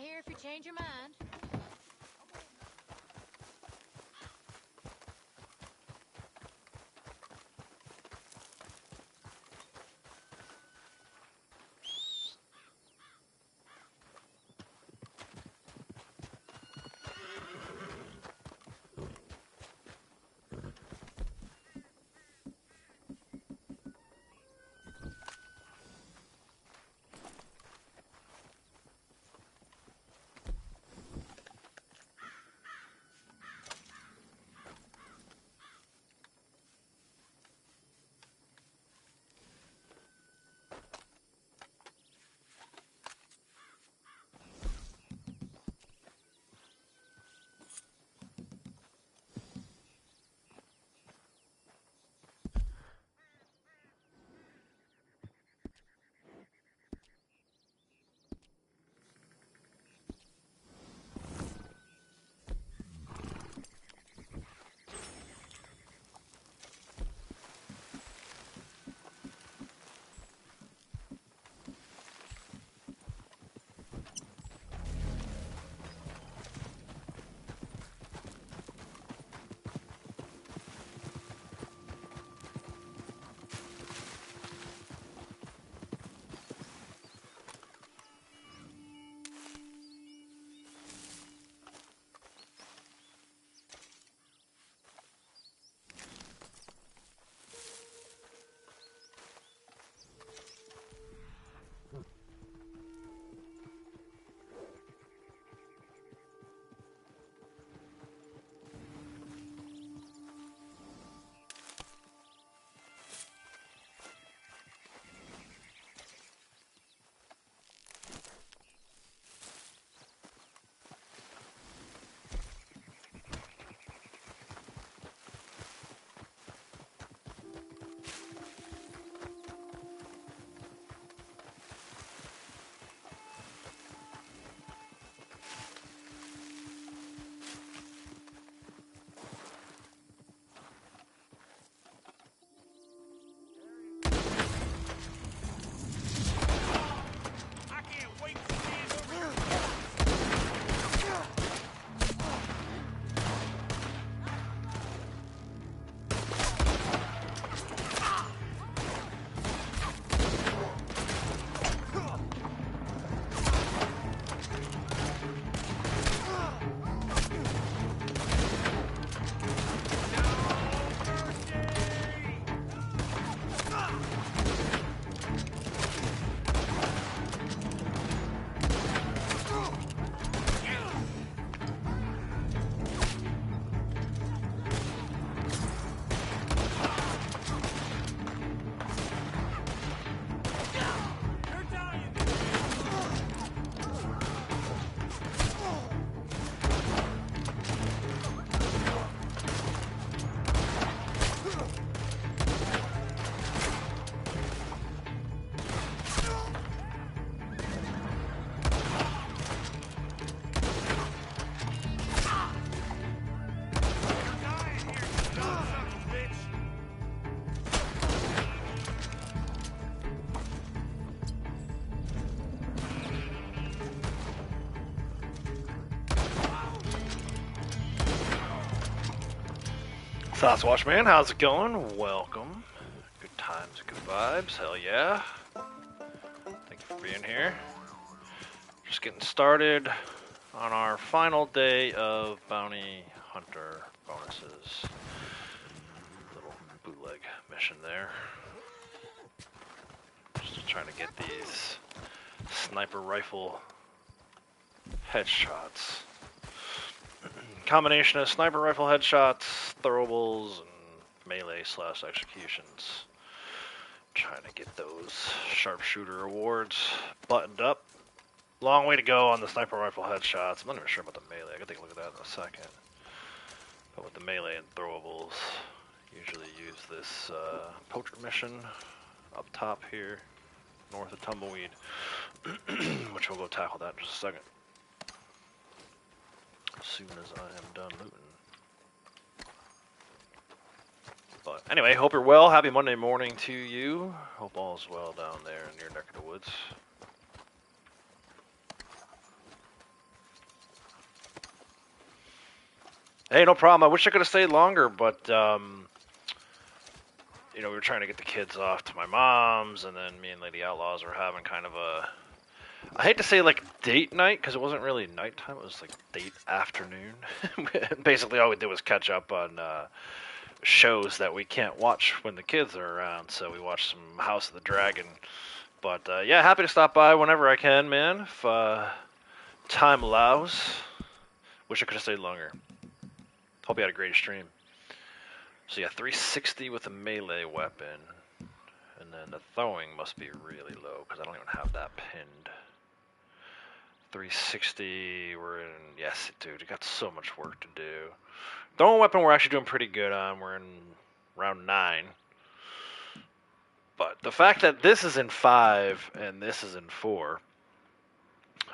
here if you change your mind. Sasquatch Man, how's it going? Welcome. Good times, good vibes, hell yeah. Thank you for being here. Just getting started on our final day of Bounty Hunter bonuses. Little bootleg mission there. Just trying to get these sniper rifle headshots. Combination of sniper rifle headshots, throwables, and melee/executions. Trying to get those sharpshooter awards buttoned up. Long way to go on the sniper rifle headshots. I'm not even sure about the melee. I can take a look at that in a second. But with the melee and throwables, usually use this poacher mission up top here, north of Tumbleweed, which we'll go tackle that in just a second. As soon as I am done looting. But anyway, hope you're well. Happy Monday morning to you. Hope all is well down there in your neck of the woods. Hey, no problem. I wish I could have stayed longer, but you know, we were trying to get the kids off to my mom's, and then me and Lady Outlaws were having kind of a, I hate to say like date night, because it wasn't really nighttime, it was like date afternoon. Basically all we did was catch up on shows that we can't watch when the kids are around, so we watched some House of the Dragon. But yeah, happy to stop by whenever I can, man, if time allows. Wish I could have stayed longer. Hope you had a great stream. So yeah, 360 with a melee weapon. And then the throwing must be really low, because I don't even have that pinned. 360, we're in, yes, dude, you got so much work to do. Throwing weapon we're actually doing pretty good on, we're in round 9. But the fact that this is in 5 and this is in 4,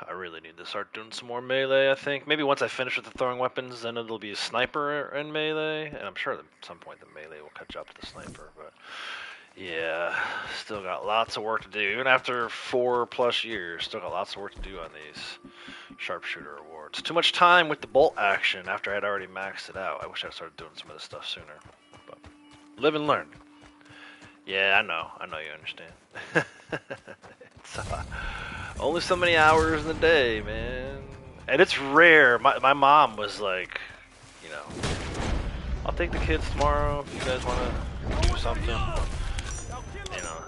I really need to start doing some more melee, I think. Maybe once I finish with the throwing weapons, then it'll be a sniper and melee. And I'm sure at some point the melee will catch up to the sniper. But yeah, still got lots of work to do. Even after 4+ years, still got lots of work to do on these sharpshooter awards. Too much time with the bolt action after I'd already maxed it out. I wish I'd started doing some of this stuff sooner. But live and learn. Yeah, I know you understand. It's only so many hours in the day, man. And it's rare. My mom was like, you know, I'll take the kids tomorrow if you guys want to do something. You know,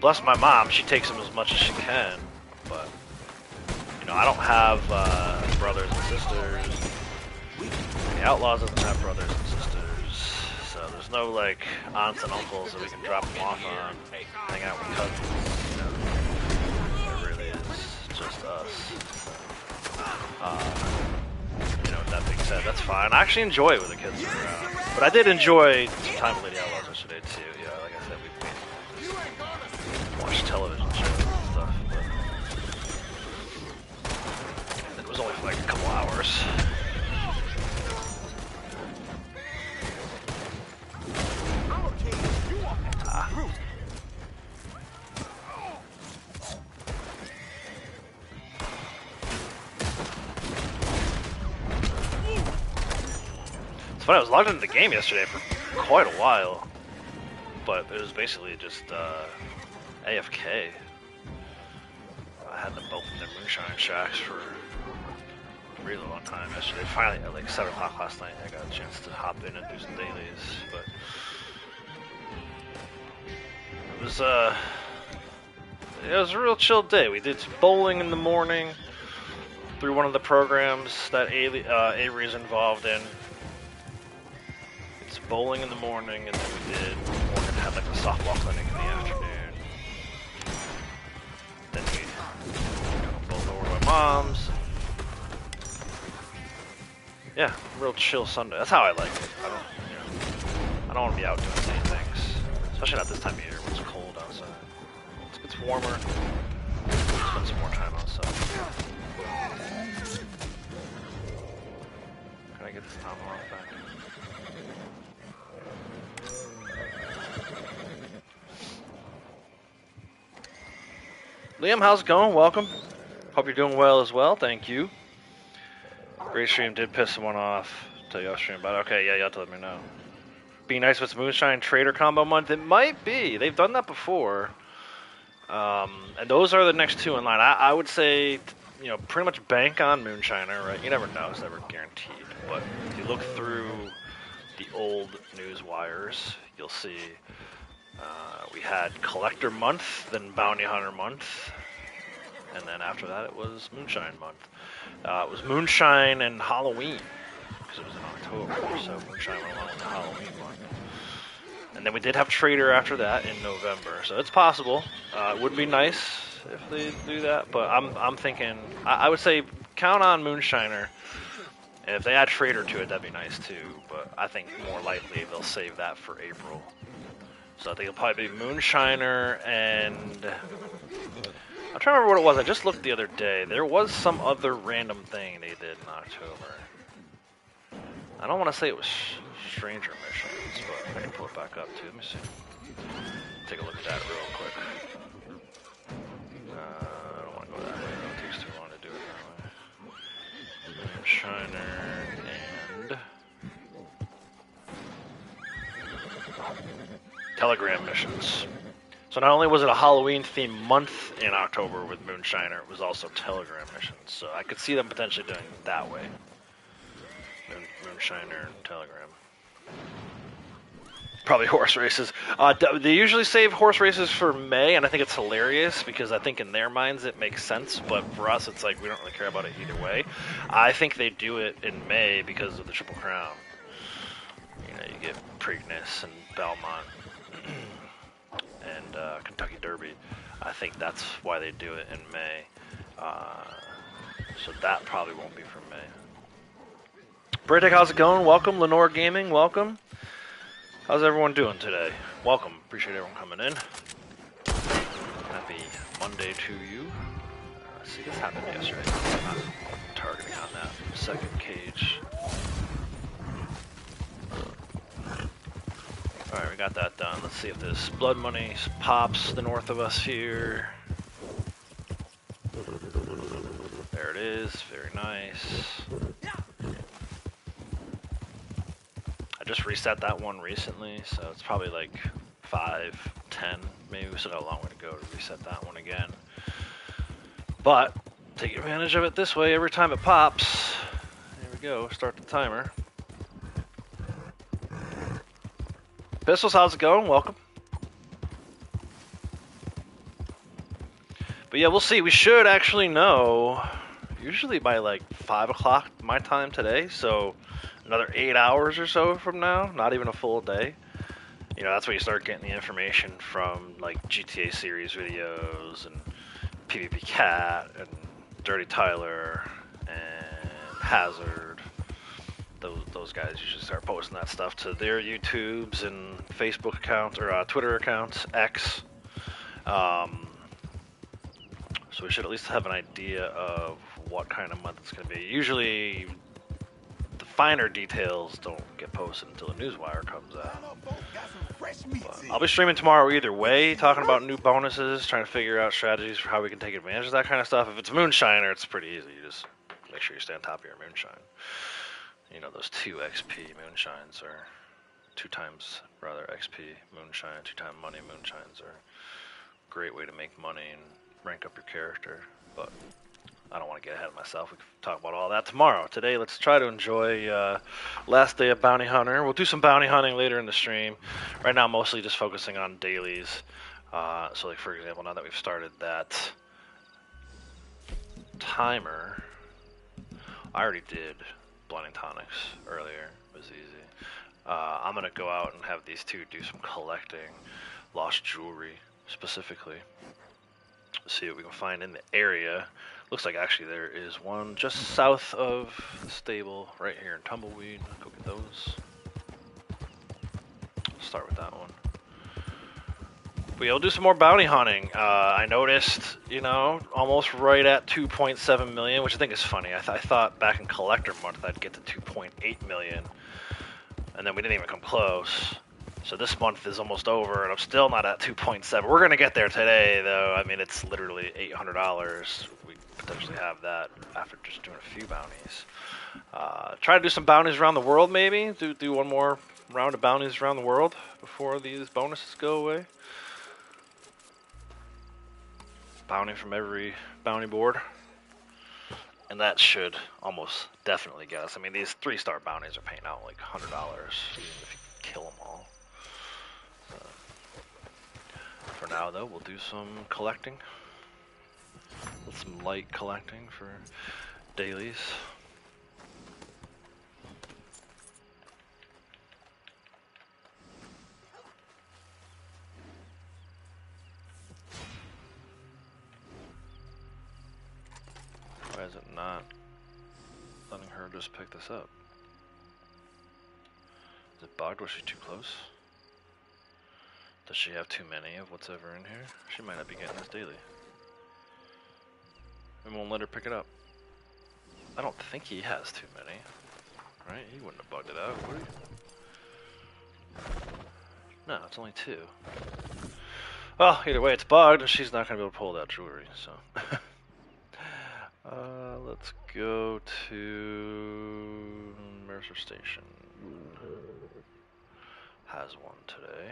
bless my mom, she takes them as much as she can. But, you know, I don't have brothers and sisters. The Outlaws doesn't have brothers and sisters. So there's no, like, aunts and uncles that we can drop them off on, hang out with cousins, you know. It really is just us. You know, with that being said, that's fine. I actually enjoy it when the kids are around. But I did enjoy some time with Lady Outlaws yesterday, too. Yeah, like I said, we just watched television shows and stuff. But it was only for, like, a couple hours. But I was logged into the game yesterday for quite a while, but it was basically just AFK. I had them both in their moonshine shacks for a really long time yesterday. Finally, at like 7 o'clock last night, I got a chance to hop in and do some dailies, but it was a real chill day. We did bowling in the morning through one of the programs that Avery's involved in. Bowling in the morning, and then Morgan had like the softball clinic in the afternoon. Then we both over to my mom's. Yeah, real chill Sunday. That's how I like it. I don't want to be out doing the same things, especially not this time of year when it's cold outside. Once it gets warmer, spend some more time outside. Can I get this tomahawk back? Liam, how's it going? Welcome. Hope you're doing well as well. Thank you. Great stream did piss someone off. Tell you off stream about it. Okay, yeah, you have to let me know. Be nice with Moonshine Trader combo month. It might be. They've done that before. And those are the next 2 in line. I would say, you know, pretty much bank on Moonshiner, right? You never know. It's never guaranteed. But if you look through the old news wires, you'll see we had Collector Month, then Bounty Hunter Month, and then after that it was Moonshine Month. It was Moonshine and Halloween, because it was in October, so Moonshine went along with the Halloween month. And then we did have Trader after that in November, so it's possible. It would be nice if they do that, but I'm thinking, I would say count on Moonshiner, and if they add Trader to it, that'd be nice too, but I think more likely they'll save that for April. So I think it'll probably be Moonshiner and... I'm trying to remember what it was. I just looked the other day. There was some other random thing they did in October. I don't want to say it was Stranger Missions, but I can pull it back up too. Let me see. Take a look at that real quick. I don't want to go that way. It takes too long to do it that way. Moonshiner and... Telegram missions. So not only was it a Halloween-themed month in October with Moonshiner, it was also Telegram missions. So I could see them potentially doing it that way. Moonshiner and Telegram. Probably horse races. They usually save horse races for May, and I think it's hilarious because I think in their minds it makes sense, but for us it's like we don't really care about it either way. I think they do it in May because of the Triple Crown. You know, you get Preakness and Belmont and Kentucky Derby. I think that's why they do it in May. So that probably won't be for May. Braytech, how's it going? Welcome. Lenore Gaming, welcome. How's everyone doing today? Welcome. Appreciate everyone coming in. Happy Monday to you. See, this happened yesterday. I'm targeting on that second cage. Alright, we got that done. Let's see if this blood money pops the north of us here. There it is. Very nice. I just reset that one recently, so it's probably like 5, 10. Maybe we still got a long way to go to reset that one again. But take advantage of it this way every time it pops. There we go. Start the timer. Pistols, how's it going? Welcome. But yeah, we'll see. We should actually know usually by like 5 o'clock my time today, so another 8 hours or so from now, not even a full day. You know, that's where you start getting the information from like GTA series videos and PvP Cat and Dirty Tyler and Hazard. Those guys usually start posting that stuff to their YouTubes and Facebook accounts or Twitter accounts, X. So we should at least have an idea of what kind of month it's going to be. Usually the finer details don't get posted until the newswire comes out. But I'll be streaming tomorrow either way, talking about new bonuses, trying to figure out strategies for how we can take advantage of that kind of stuff. If it's Moonshiner, it's pretty easy. You just make sure you stay on top of your Moonshine. You know, those 2 XP Moonshines are 2 times, rather, XP Moonshine, 2 times money Moonshines are a great way to make money and rank up your character. But I don't want to get ahead of myself. We can talk about all that tomorrow. Today, let's try to enjoy last day of Bounty Hunter. We'll do some bounty hunting later in the stream. Right now, mostly just focusing on dailies. So, like for example, now that we've started that timer, I already did Blending Tonics earlier. It was easy. I'm going to go out and have these two do some collecting. Lost jewelry, specifically. See what we can find in the area. Looks like actually there is one just south of the stable, right here in Tumbleweed. Go get those. Start with that one. But yeah, we'll do some more bounty hunting. I noticed, you know, almost right at 2.7 million, which I think is funny. I thought back in Collector Month I'd get to 2.8 million, and then we didn't even come close. So this month is almost over, and I'm still not at 2.7. We're gonna get there today, though. I mean, it's literally $800. We potentially have that after just doing a few bounties. Try to do some bounties around the world, maybe. Do one more round of bounties around the world before these bonuses go away. Bounty from every bounty board, and that should almost definitely get us. I mean, these 3-star bounties are paying out like $100 even if you kill them all. For now, though, we'll do some collecting. Some light collecting for dailies. Why is it not letting her just pick this up? Is it bugged? Was she too close? Does she have too many of what's ever in here? She might not be getting this daily. It won't let her pick it up. I don't think he has too many. Right? He wouldn't have bugged it out, would he? No, it's only 2. Well, either way, it's bugged, and she's not going to be able to pull that jewelry, so... let's go to Mercer Station. Has one today.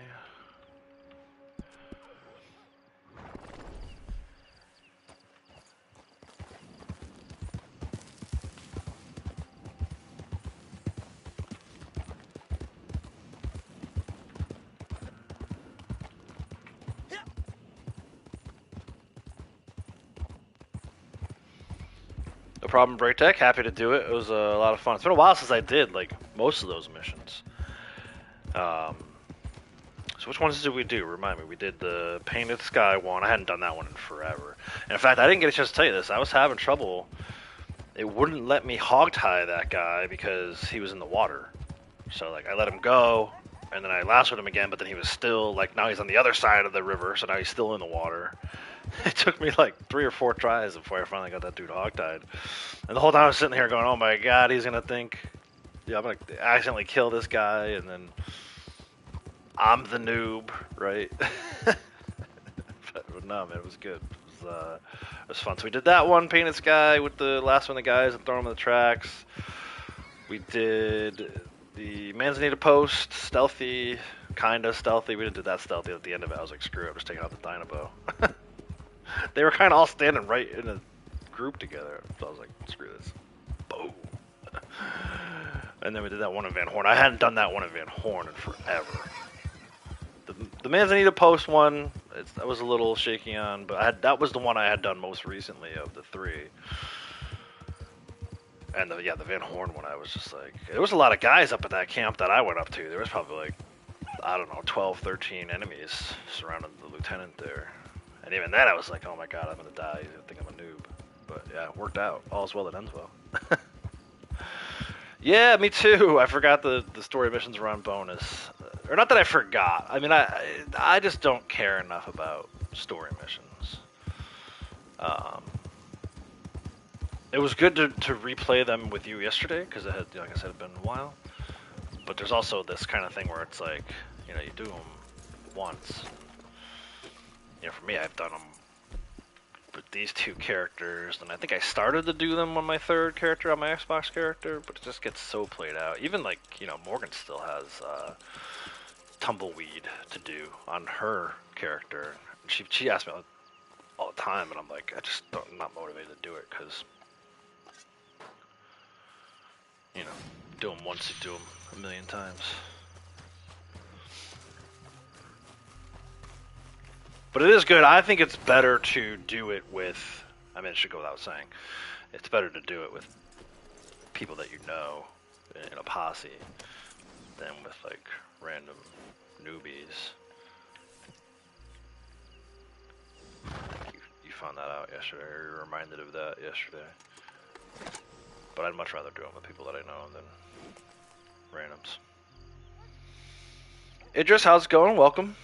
problem, Breaktech. Happy to do it. It was a lot of fun. It's been a while since I did like most of those missions. So which ones did we do? Remind me. We did the Painted Sky one. I hadn't done that one in forever. And in fact, I didn't get a chance to tell you this. I was having trouble. It wouldn't let me hogtie that guy because he was in the water. So like I let him go, and then I lassoed him again, but then he was still like now he's on the other side of the river, so now he's still in the water. It took me like 3 or 4 tries before I finally got that dude hogtied. And the whole time I was sitting here going, "Oh my god, he's gonna think, yeah, I'm gonna accidentally kill this guy," and then I'm the noob, right? But no, man, it was good. It was fun. So we did that one, Painted Sky, with the last one of the guys and throwing them in the tracks. We did the Manzanita Post, stealthy, kinda stealthy. We didn't do that stealthy at the end of it. I was like, screw it, I'm just taking out the Dynamo. They were kind of all standing right in a group together. So I was like, screw this. Boom. And then we did that one in Van Horn. I hadn't done that one in Van Horn in forever. The Manzanita Post one, I was a little shaky on, but that was the one I had done most recently of the 3. And the Van Horn one, I was just like, there was a lot of guys up at that camp that I went up to. There was probably like, I don't know, 12, 13 enemies surrounding the lieutenant there. And even then I was like, oh my god, I'm gonna die. I think I'm a noob. But yeah, it worked out. All's well that ends well. Yeah, me too. I forgot the story missions were on bonus. Or not that I forgot. I mean, I just don't care enough about story missions. It was good to replay them with you yesterday, because it had, like I said, it had been a while. But there's also this kind of thing where it's like, you know, you do them once. You know, for me, I've done them with these 2 characters, and I think I started to do them on my 3rd character, on my Xbox character, but it just gets so played out. Even like, you know, Morgan still has Tumbleweed to do on her character. She asks me all the time, and I'm like, I'm not motivated to do it, because, you know, do them once, you do them a million times. But it is good. I think it's better to do it with, I mean, it should go without saying, it's better to do it with people that you know in a posse than with like random newbies. You found that out yesterday, or you were reminded of that yesterday. But I'd much rather do it with people that I know than randoms. Idris, how's it going? Welcome.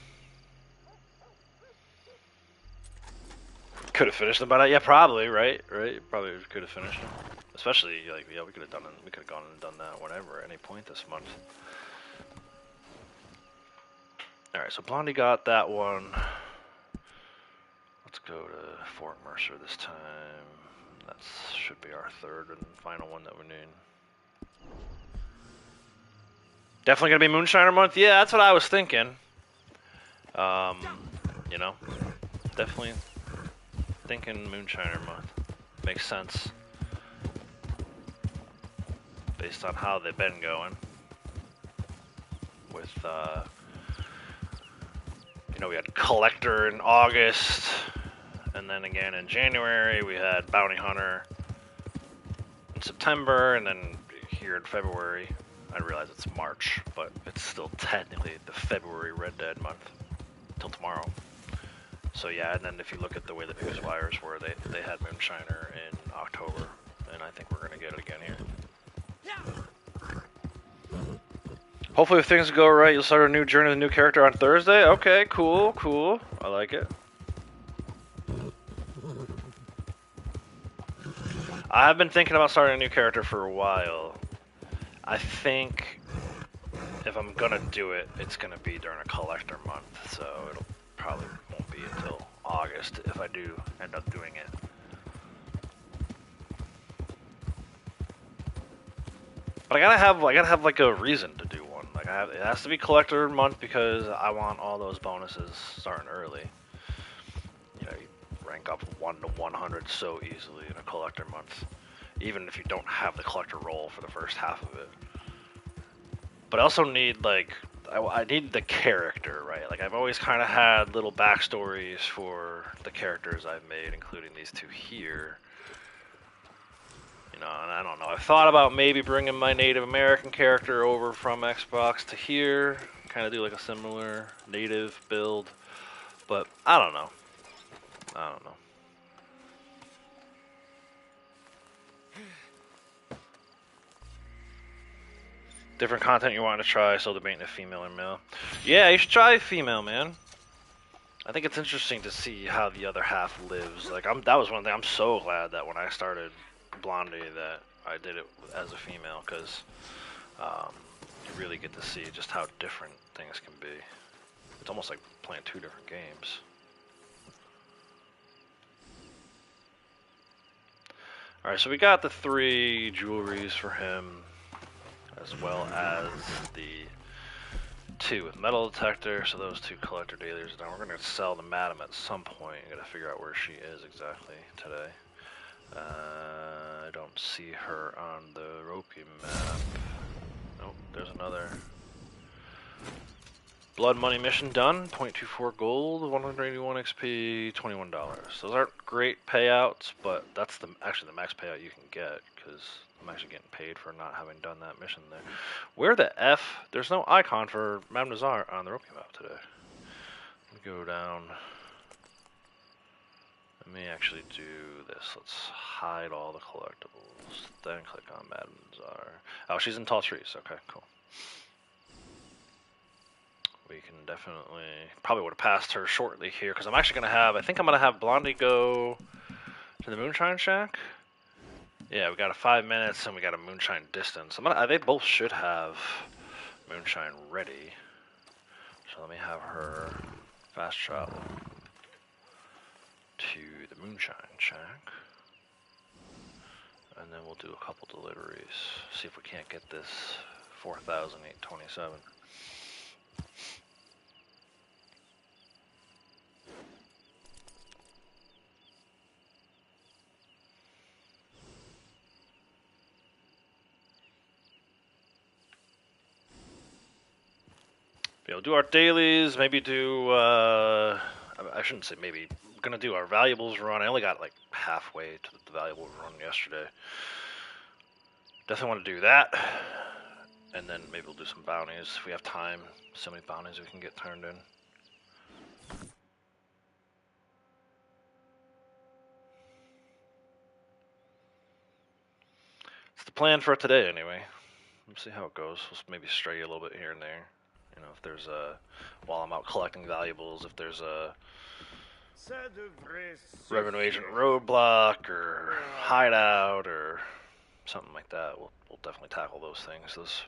Could have finished them by now. Yeah, probably, right? Probably could have finished them. Especially, like, yeah, we could have gone and done that whenever, at any point this month. Alright, so Blondie got that one. Let's go to Fort Mercer this time. That should be our 3rd and final one that we need. Definitely gonna be Moonshiner month? Yeah, that's what I was thinking. You know, definitely thinking Moonshiner month. Makes sense. Based on how they've been going. With, you know, we had Collector in August, and then again in January we had Bounty Hunter in September, and then here in February, I realize it's March, but it's still technically the February Red Dead month, till tomorrow. So yeah, and then if you look at the way the news wires were, they had Moonshiner in October, and I think we're going to get it again here. Hopefully if things go right, you'll start a new journey with a new character on Thursday. Okay, cool, cool. I like it. I've been thinking about starting a new character for a while. I think if I'm going to do it, it's going to be during a collector month, so it'll probably won't be until August if I do end up doing it. But I gotta have like a reason to do one. Like it has to be collector month because I want all those bonuses starting early. You know, you rank up 1 to 100 so easily in a collector month, even if you don't have the collector roll for the first half of it. But I also need like I need the character, right? Like I've always kind of had little backstories for the characters I've made, including these 2 here. You know, and I don't know. I've thought about maybe bringing my Native American character over from Xbox to here, kind of do like a similar native build, but I don't know. I don't know. Different content you want to try, so debating if female or male. Yeah, you should try female, man. I think it's interesting to see how the other half lives. Like, that was one thing. I'm so glad that when I started Blondie that I did it as a female, because you really get to see just how different things can be. It's almost like playing two different games. Alright, so we got the 3 jewelries for him, as well as the 2 with metal detector, so those 2 collector dailies. Now we're going to sell the madam at some point. I got to figure out where she is exactly today. I don't see her on the Ropey map. Nope, there's another. Blood Money mission done. 0.24 gold, 181 XP, $21. Those aren't great payouts, but that's actually the max payout you can get, because I'm actually getting paid for not having done that mission there. Where the F? There's no icon for Madame Nazar on the Ropey map today. Let me go down. Let me actually do this. Let's hide all the collectibles. Then click on Madame Nazar. Oh, she's in tall trees. Okay, cool. We can definitely, probably would have passed her shortly here, because I'm actually going to have, I think I'm going to have Blondie go to the Moonshine Shack. Yeah, we got a 5 minutes and we got a Moonshine distance. They both should have Moonshine ready. So let me have her fast travel to the Moonshine Shack. And then we'll do a couple deliveries. See if we can't get this 4,827. We'll do our dailies, maybe do, I shouldn't say maybe, we're going to do our valuables run. I only got like halfway to the valuable run yesterday. Definitely want to do that. And then maybe we'll do some bounties if we have time. So many bounties we can get turned in. It's the plan for today anyway. Let's see how it goes. We'll maybe stray a little bit here and there. You know, if there's a, while I'm out collecting valuables, if there's a revenue agent roadblock or hideout or something like that, we'll definitely tackle those things, those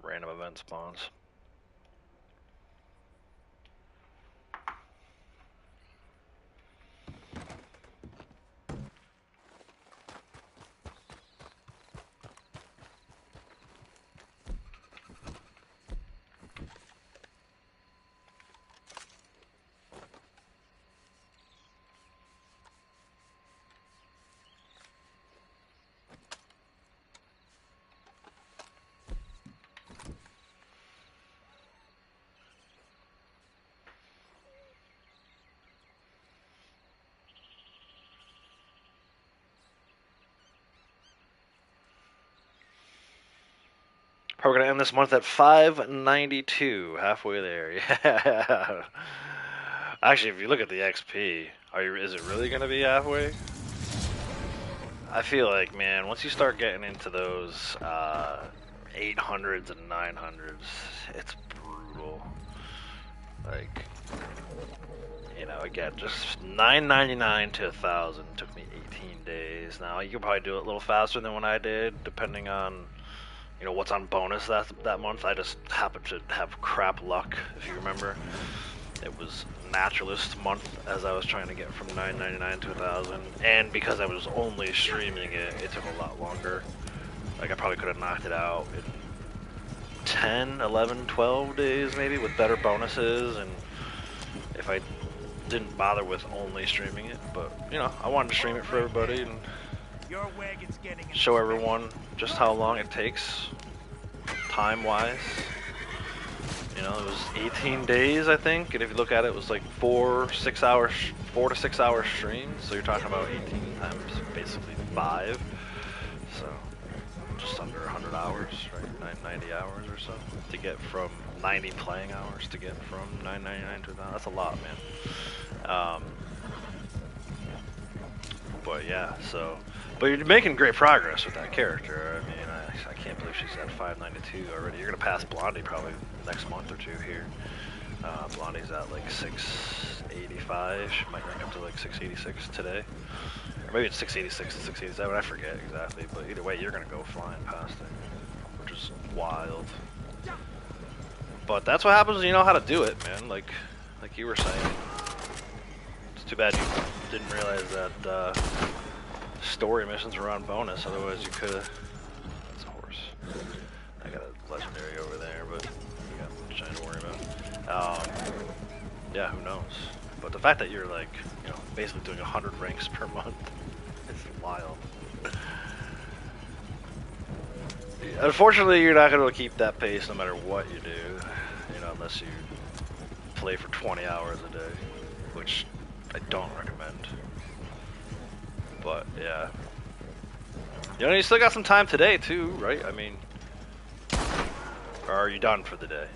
random event spawns. Probably gonna end this month at 592, halfway there. Yeah. Actually, if you look at the XP, is it really gonna be halfway? I feel like, man, once you start getting into those 800s and 900s, it's brutal. Like, you know, again, just 999 to 1,000 took me 18 days. Now you could probably do it a little faster than when I did, depending on, you know, what's on bonus that month. I just happened to have crap luck, if you remember. It was naturalist month as I was trying to get from 999 to 1,000, and because I was only streaming it, it took a lot longer. Like, I probably could have knocked it out in 10, 11, 12 days maybe with better bonuses, and if I didn't bother with only streaming it. But, you know, I wanted to stream it for everybody and show everyone just how long it takes, time-wise. You know, it was 18 days, I think, and if you look at it, it was like 4 to 6 hour streams, so you're talking about 18 times basically 5. just under 100 hours, right? 90 hours or so to get from 90 playing hours to get from 999 to 1,000. That's a lot, man. But yeah, so, but you're making great progress with that character. I mean, I can't believe she's at 592 already. You're gonna pass Blondie probably next month or two here. Blondie's at like 685. She might rank up to like 686 today. Or maybe it's 686 to 687, I forget exactly, but either way, you're gonna go flying past it, which is wild. But that's what happens when you know how to do it, man, like you were saying. It's too bad you didn't realize that story missions were on bonus, otherwise you could've... That's a horse. I got a legendary over there, but we got Moonshine to worry about. Yeah, who knows? But the fact that you're like, you know, basically doing 100 ranks per month is wild. Unfortunately, you're not going to keep that pace no matter what you do, you know, unless you play for 20 hours a day, which I don't recommend. But yeah, you know, you still got some time today too, right? I mean, or are you done for the day?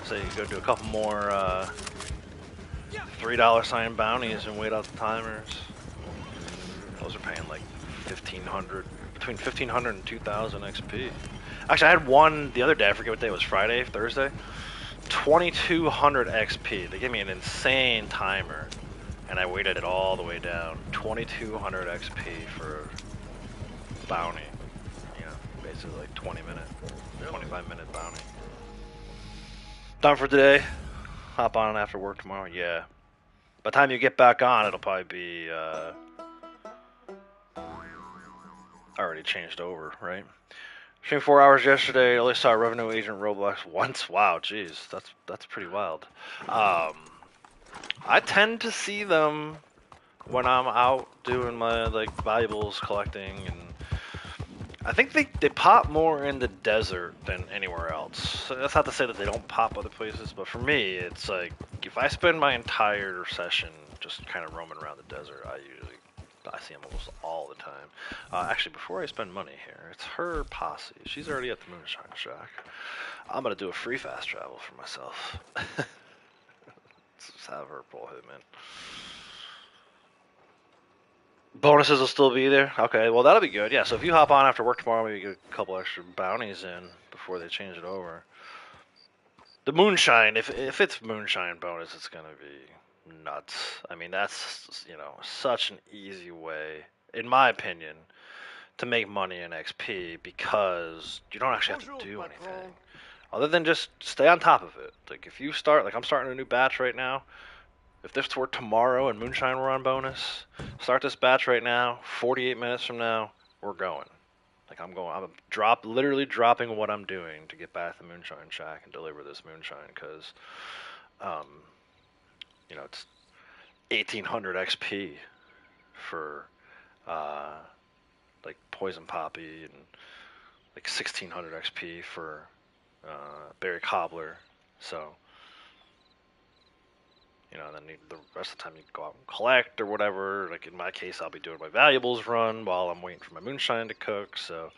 So you go do a couple more $3 sign bounties and wait out the timers. Those are paying like 1,500, between 1,500 and 2,000 XP. Actually, I had one the other day. I forget what day it was. Friday, Thursday. 2,200 XP. They gave me an insane timer, and I waited it all the way down. 2,200 XP for bounty. You know, basically like 25-minute bounty. Done for today. Hop on after work tomorrow. Yeah. By the time you get back on, it'll probably be already changed over, right? Streamed 4 hours yesterday. Only saw a revenue agent Roblox once. Wow, jeez, that's pretty wild. I tend to see them when I'm out doing my like valuables collecting, and I think they pop more in the desert than anywhere else. So that's not to say that they don't pop other places, but for me, it's like if I spend my entire session just kind of roaming around the desert, I see them almost all the time. Actually, before I spend money here, it's her posse. She's already at the Moonshine Shack. I'm gonna do a free fast travel for myself. Let's have her pull him in. Bonuses will still be there? Okay, well that'll be good. Yeah, so if you hop on after work tomorrow, maybe get a couple extra bounties in before they change it over. The Moonshine, if it's Moonshine bonus, it's gonna be nuts. I mean, that's, you know, such an easy way, in my opinion, to make money in XP because you don't actually have to do anything other than just stay on top of it. Like if you start, like I'm starting a new batch right now. If this were tomorrow and Moonshine were on bonus, start this batch right now. 48 minutes from now, we're going. Like I'm literally dropping what I'm doing to get back to the Moonshine Shack and deliver this Moonshine because, you know, it's 1,800 XP for like Poison Poppy and like 1,600 XP for Berry Cobbler. So, you know, then the rest of the time you can go out and collect or whatever. Like in my case, I'll be doing my valuables run while I'm waiting for my Moonshine to cook. So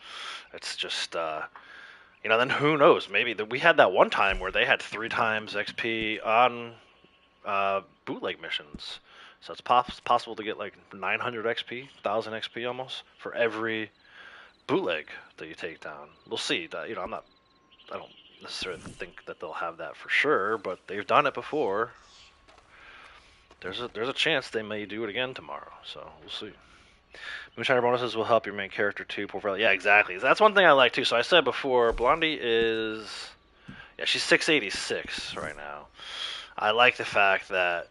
it's just, you know, then who knows? Maybe we had that one time where they had 3 times XP on bootleg missions. So it's possible to get like 900 XP, 1,000 XP almost for every bootleg that you take down. We'll see. That, you know, I don't necessarily think that they'll have that for sure, but they've done it before. There's a chance they may do it again tomorrow, so we'll see. Moonshiner bonuses will help your main character too. Portfolio. Yeah, exactly. That's one thing I like too. So I said before, Blondie is, yeah, she's 686 right now. I like the fact that,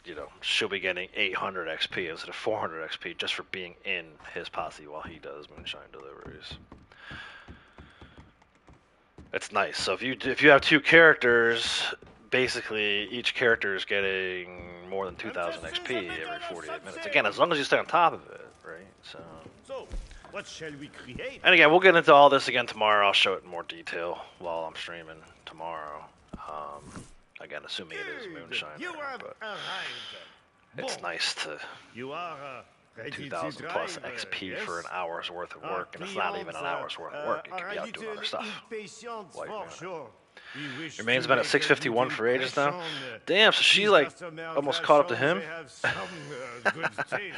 you know, she'll be getting 800 XP instead of 400 XP just for being in his posse while he does Moonshine deliveries. It's nice. So if you have 2 characters, basically each character is getting more than 2,000 XP every 48 minutes. Again, as long as you stay on top of it, right? So what shall we create? And again, we'll get into all this again tomorrow. I'll show it in more detail while I'm streaming tomorrow. Again, assuming it is moonshine. You have But arrived. it's Bon. nice to You are ready 2,000 to plus drive, XP yes? for an hour's worth of Our work, and it's not even an hour's worth of work. It are could a be out doing little other stuff. impatient While you're for doing it. sure. We wish Your main's to been at make a 651 good for ages now. impression. Damn, so she These like customers almost have caught up to shown him. they have some, good taste.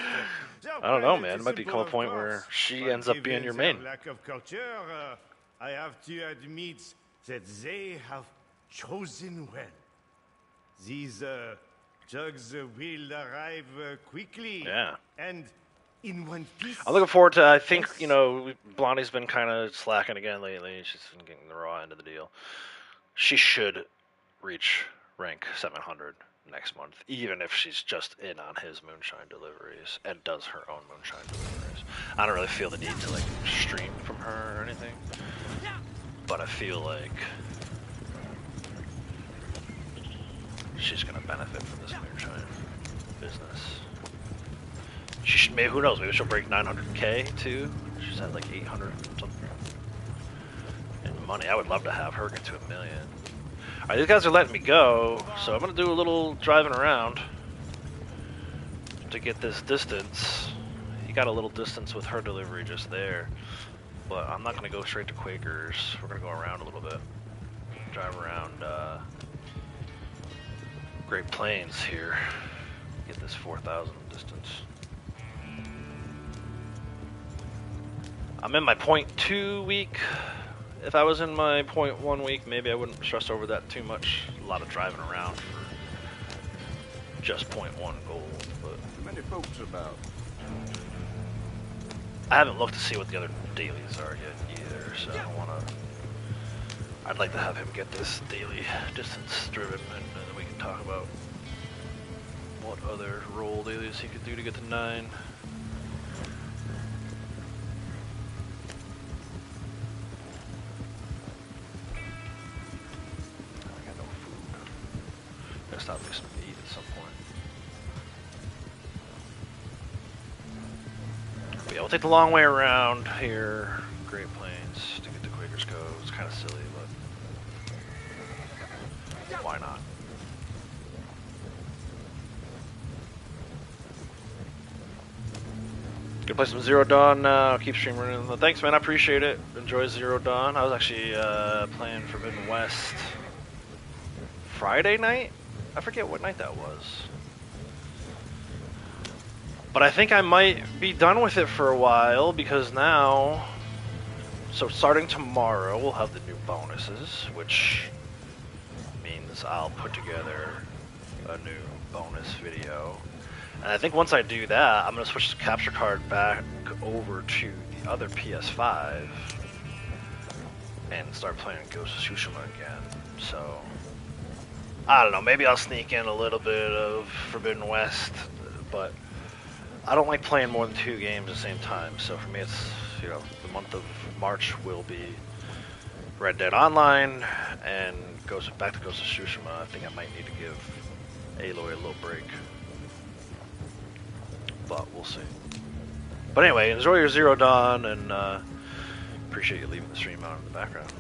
So, I don't know, well, man. it's It might become a simple, of point where course, she but ends up being given your their main. lack of culture, I have to admit that they have chosen well. These jugs will arrive quickly. Yeah. And in one piece. I'm looking forward to. I think Yes. Blondie's been kind of slacking again lately. She's been getting the raw end of the deal. She should reach rank 700 next month, even if she's just in on his moonshine deliveries and does her own moonshine deliveries. I don't really feel the need to like stream from her or anything, but I feel like she's gonna benefit from this moonshine business. She should, maybe, who knows, maybe she'll break 900k too. She's had like 800 something in money. I would love to have her get to 1 million. Alright, these guys are letting me go, so I'm gonna do a little driving around to get this distance. You got a little distance with her delivery just there, but I'm not gonna go straight to Quakers. We're gonna go around a little bit. Drive around Great Plains here. Get this 4,000 distance. I'm in my 0.2 week. If I was in my 0.1 week, maybe I wouldn't stress over that too much. A lot of driving around for just 0.1 gold, but Too many folks about. I haven't looked to see what the other dailies are yet either, so I don't wanna. I'd like to have him get this daily distance driven, and then we can talk about what other roll dailies he could do to get to 9. Stop getting some meat at some point. But yeah, we'll take the long way around here, Great Plains, to get to Quakers Cove. It's kind of silly, but why not? Gonna play some Zero Dawn now. Keep streaming running. Thanks, man. I appreciate it. Enjoy Zero Dawn. I was actually playing Forbidden West Friday night. I forget what night that was. But I think I might be done with it for a while because now, so starting tomorrow, we'll have the new bonuses, which means I'll put together a new bonus video. And I think once I do that, I'm going to switch the capture card back over to the other PS5 and start playing Ghost of Tsushima again. So I don't know, maybe I'll sneak in a little bit of Forbidden West, but I don't like playing more than 2 games at the same time. So for me, it's, you know, the month of March will be Red Dead Online and back to Ghost of Tsushima. I think I might need to give Aloy a little break, but we'll see. But anyway, enjoy your Zero Dawn, and appreciate you leaving the stream on in the background.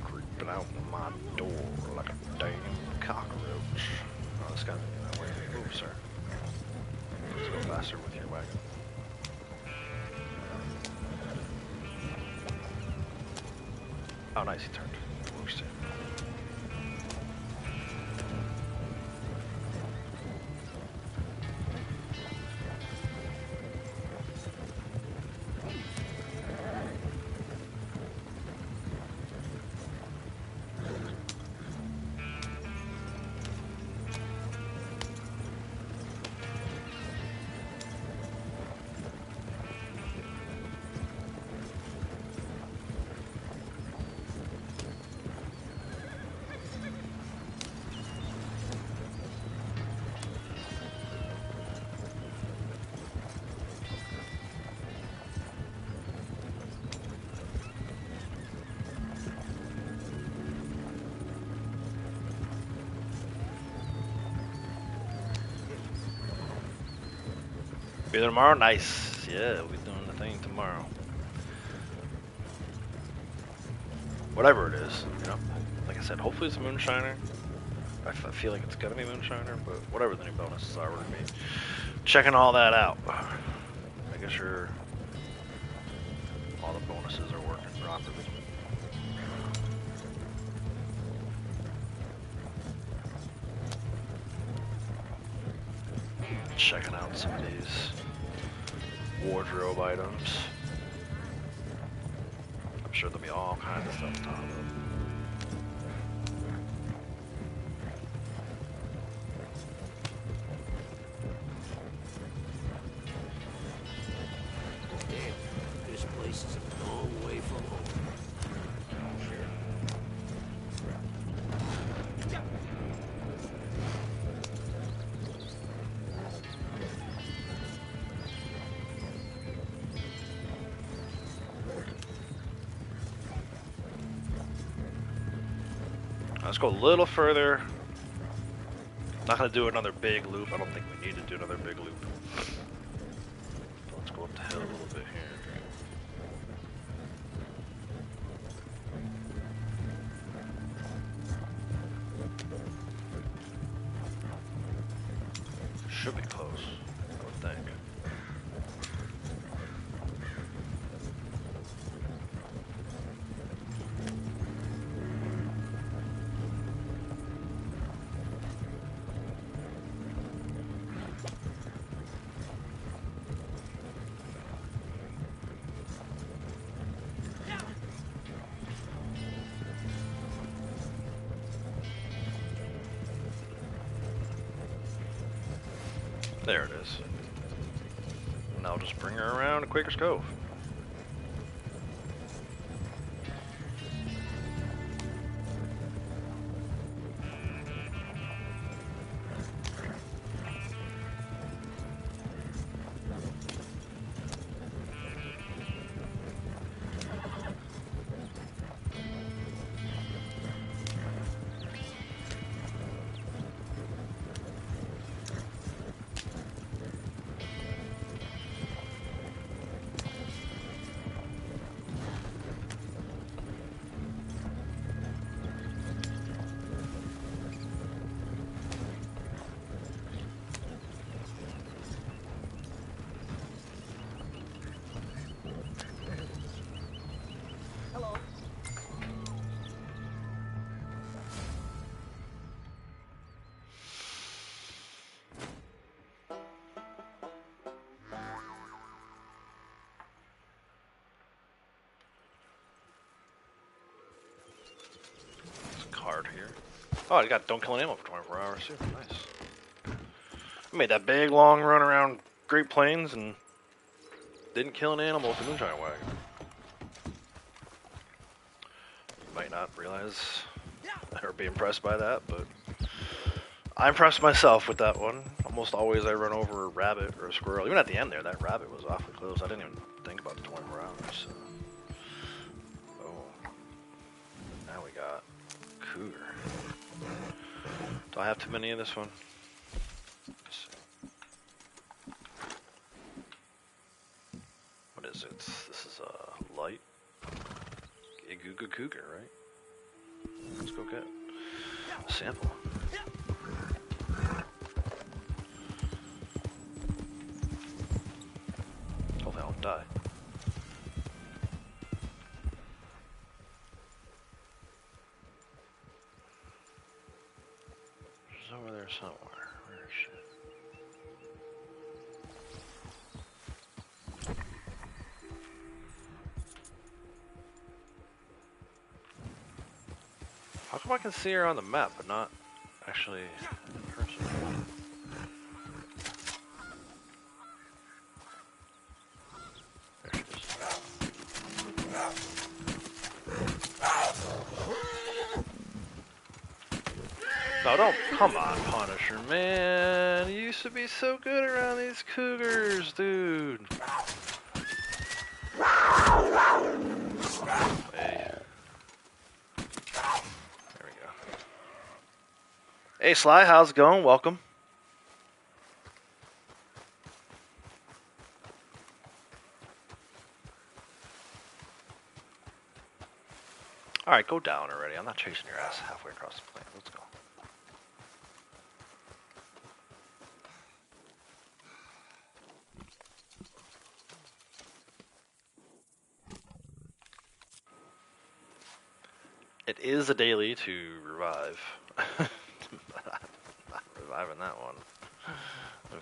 Creeping out my door like a damn cockroach. Oh, this guy's in that way. Move, sir. Let's go faster with your wagon. Oh, nice, he turned. Works too. Be there tomorrow? Nice. Yeah, we'll be doing the thing tomorrow. Whatever it is, you know? Like I said, hopefully it's Moonshiner. I feel like it's gonna be Moonshiner, but whatever the new bonuses are, we're gonna be checking all that out. Making sure all the bonuses are working properly. Checking out some of these wardrobe items. I'm sure there'll be all kinds of stuff to talk about. This place is a long way from home. Let's go a little further. Not gonna do another big loop. I don't think we need to do another big loop. Let's go up the hill a little bit here. Should be close, I would think. There it is. Now I'll just bring her around to Quaker's Cove. Card here. Oh, I got don't kill an animal for 24 hours too. Nice. I made that big long run around Great Plains and didn't kill an animal with the Moonshine Wagon. You might not realize or be impressed by that, but I impressed myself with that one. Almost always I run over a rabbit or a squirrel. Even at the end there, that rabbit was awfully close. I didn't even think about the 24 hours. So. Oh. Now we got cougar. Do I have too many of this one? Let's see. What is it? This is a light Iguga cougar, right? Let's go get a sample. Hopefully I don't die. Over there somewhere. Where is she? How come I can see her on the map but not actually in person? There she is. No, don't. Come on, Punisher, man. You used to be so good around these cougars, dude. Hey. There we go. Hey, Sly, how's it going? Welcome. Alright, go down already. I'm not chasing your ass halfway across the plane. Let's go. It is a daily to revive. Not reviving that one.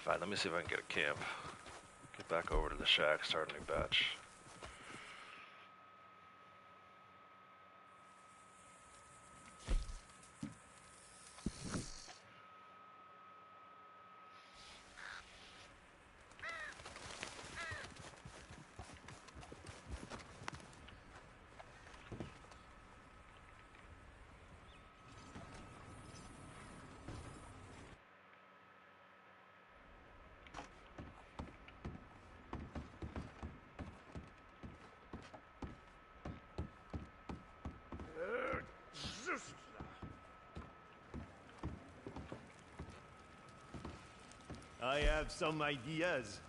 Let me see if I can get a camp. Get back over to the shack, start a new batch. Just là. I have some ideas.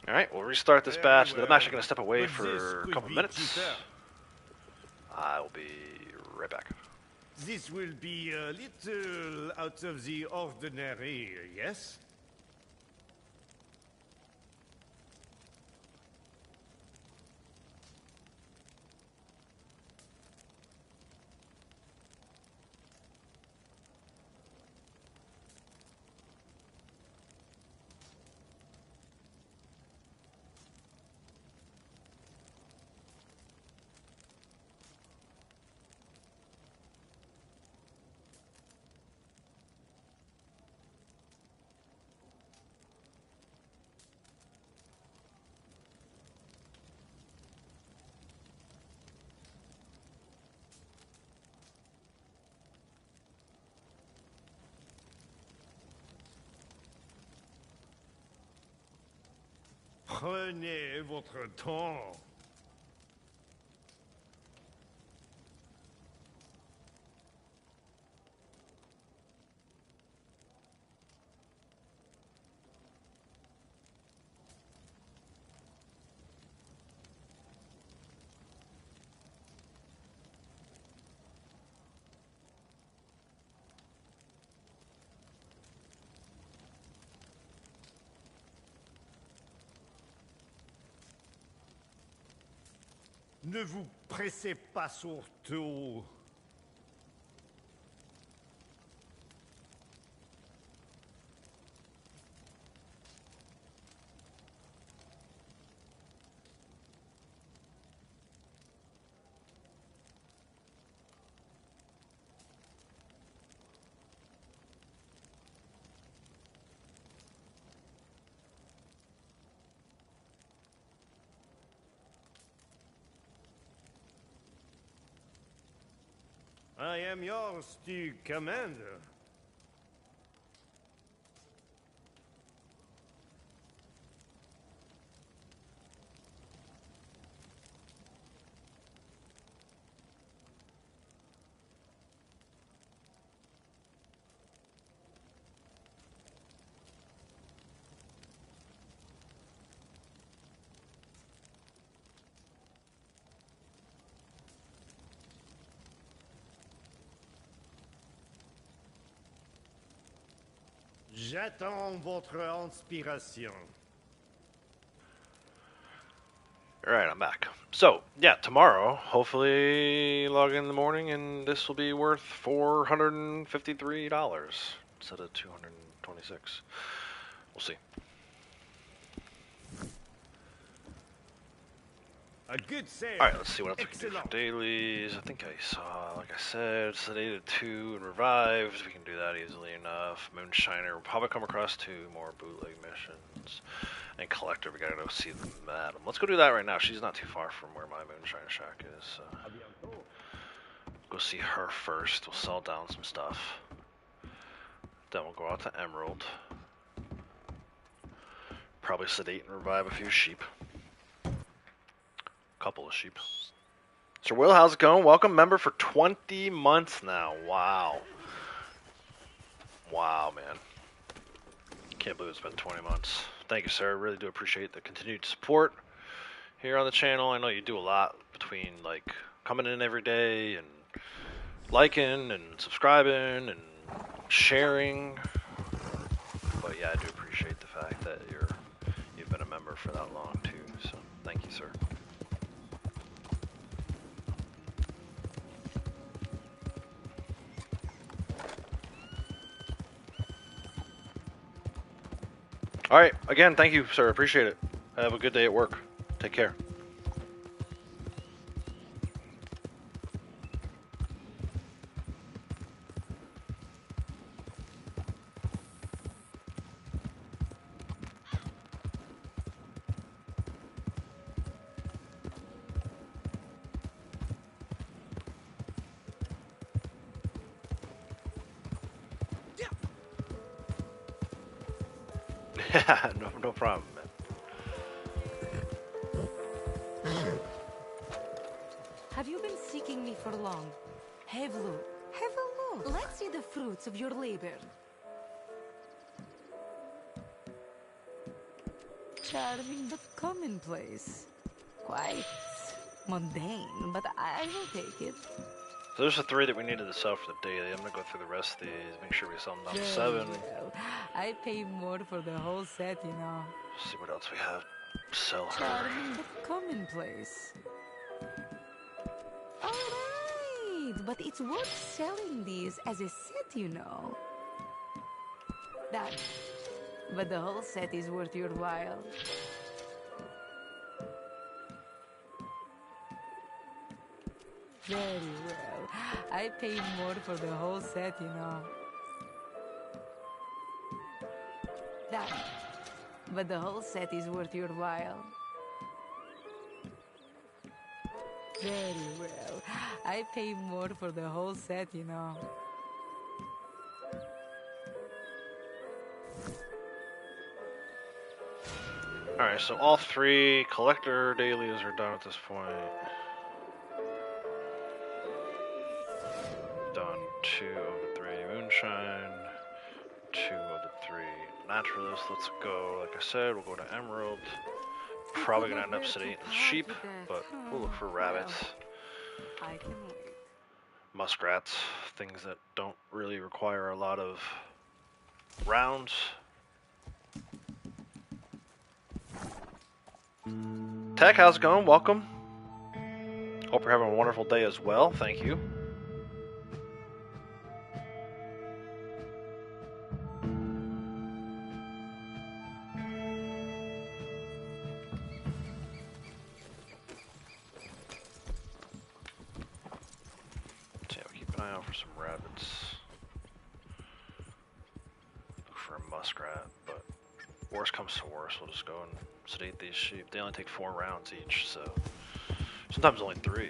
Alright, we'll restart this batch. I'm actually going to step away for a couple minutes. I will be right back. This will be a little out of the ordinary, yes? Prenez votre temps. Ne vous pressez pas surtout. I am yours to command. J'attends votre inspiration. Alright, I'm back. So, yeah, tomorrow, hopefully log in the morning and this will be worth $453 instead of $226. We'll see. A good sale. Alright, let's see what else we can do for dailies. I think I saw, like I said, sedated 2 and revived. We can do that easily enough. Moonshiner, we'll probably come across 2 more bootleg missions. And Collector, we gotta go see the madam. Let's go do that right now. She's not too far from where my Moonshiner shack is. So. Go see her first. We'll sell down some stuff. Then we'll go out to Emerald. Probably sedate and revive a few sheep. Couple of sheep. Sir Will, how's it going? Welcome, member for 20 months now. Wow. Wow, man. Can't believe it's been 20 months. Thank you, sir. I really do appreciate the continued support here on the channel. I know you do a lot between like coming in every day and liking and subscribing and sharing. But yeah, I do appreciate the fact that you've been a member for that long too. So thank you, sir. All right, again, thank you, sir. Appreciate it. Have a good day at work. Take care. Yeah, no problem, man. Have you been seeking me for long? Have a look. Have a look. Let's see the fruits of your labor. Charming but commonplace. Quite mundane, but I will take it. So there's the 3 that we needed to sell for the daily. I'm gonna go through the rest of these, make sure we sell them down to 7. Well, I pay more for the whole set, you know. See what else we have to sell her. Charming but commonplace. Alright, but it's worth selling these as a set, you know. That. But the whole set is worth your while. Very well. I pay more for the whole set, you know. That. But the whole set is worth your while. Very well. I pay more for the whole set, you know. Alright, so all 3 collector dailies are done at this point. Done 2 of the 3 moonshine, 2 of the 3 naturalist. Let's go, like I said, we'll go to Emerald. Probably gonna end up sedating sheep, but we'll look for rabbits, I can wait. muskrats, things that don't really require a lot of rounds. Tech, how's it going? Welcome. Hope you're having a wonderful day as well. Thank you. So yeah, we'll keep an eye out for some rabbits. Look for a muskrat, but worst comes to worst, we'll just go and sedate these sheep. They only take 4 rounds each, so sometimes only 3.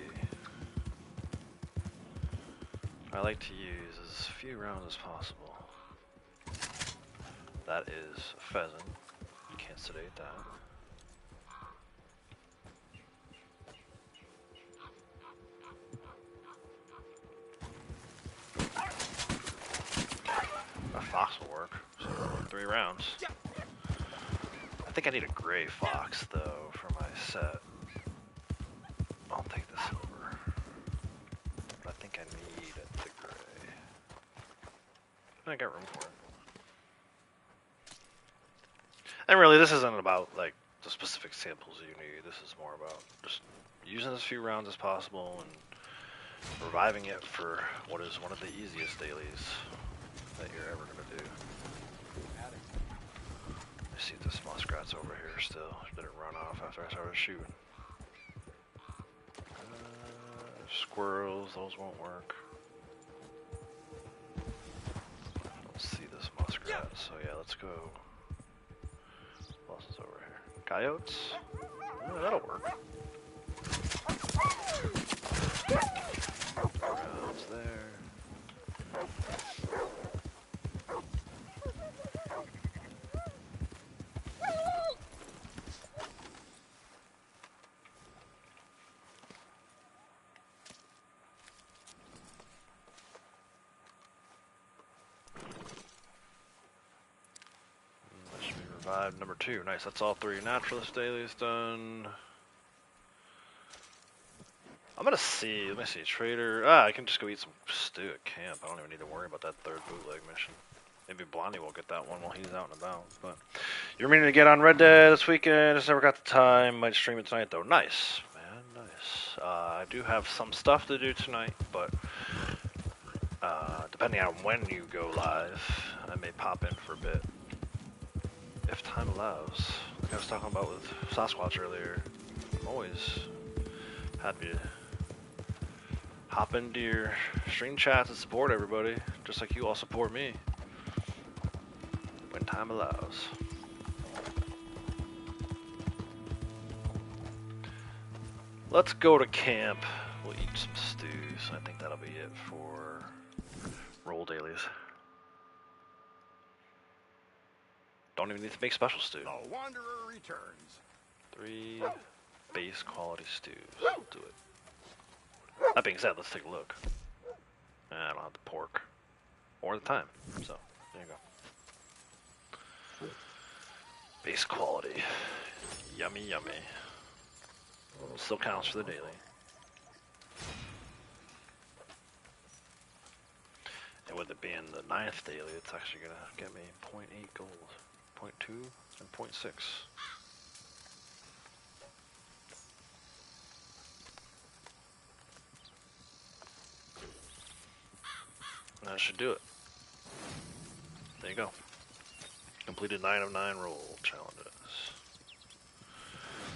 I like to use as few rounds as possible. That is a pheasant. You can't sedate that. A fox will work. So 3 rounds. I think I need a gray fox though for my set. I'll take the silver. But I think I need the gray. I got room for it. And really, this isn't about like the specific samples you need. This is more about just using as few rounds as possible and reviving it for what is one of the easiest dailies that you're ever gonna do. I see this muskrat's over here still. Didn't run off after I started shooting. Squirrels, those won't work. Let's see this muskrat. So yeah, let's go. What else is over here? Coyotes? Yeah, that'll work. Rounds there. That should be revived. Number 2. Nice. That's all 3 naturalist dailies done. gonna see. Let me see. Trader. I can just go eat some stew at camp. I don't even need to worry about that third bootleg mission. Maybe Blondie will get that one while he's out and about. But you're meaning to get on Red Dead this weekend. Just never got the time. Might stream it tonight though. Nice, man. Nice. I do have some stuff to do tonight, but depending on when you go live, I may pop in for a bit if time allows. Like I was talking about with Sasquatch earlier. I'm always happy to hop into your stream chats and support everybody, just like you all support me when time allows. Let's go to camp. We'll eat some stews. I think that'll be it for roll dailies. Don't even need to make special stew. The Wanderer returns. 3 base quality stews. We'll do it. That being said, let's take a look. I don't have the pork or the time, so there you go. Base quality. Yummy, yummy. Still counts for the daily. And with it being the 9th daily, it's actually gonna get me 0.8 gold, 0.2 and 0.6. That should do it. There you go. Completed 9 of 9 roll challenges.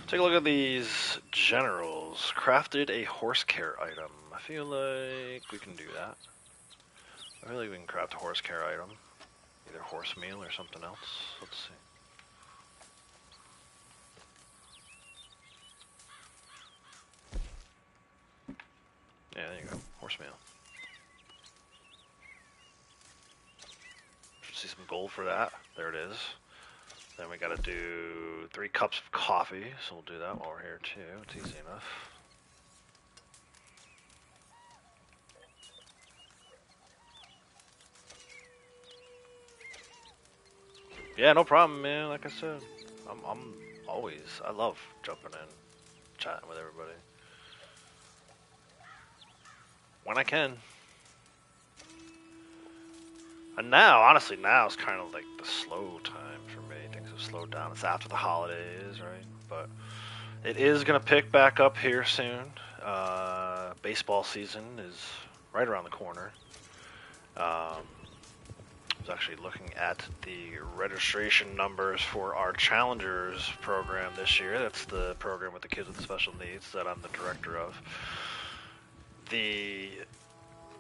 Take a look at these generals. Crafted a horse care item. I feel like we can do that. I feel like we can craft a horse care item. Either horse meal or something else. Let's see. Yeah, there you go. Horse meal. Should see some gold for that. There it is. Then we gotta do 3 cups of coffee, so we'll do that while we're here too. It's easy enough. Yeah, no problem, man. Like I said, I'm always, I love jumping in, chatting with everybody when I can. And now, honestly, now is kind of like the slow time for me. Things have slowed down. It's after the holidays, right? But it is going to pick back up here soon. Baseball season is right around the corner. I was actually looking at the registration numbers for our Challengers program this year. That's the program with the kids with special needs that I'm the director of.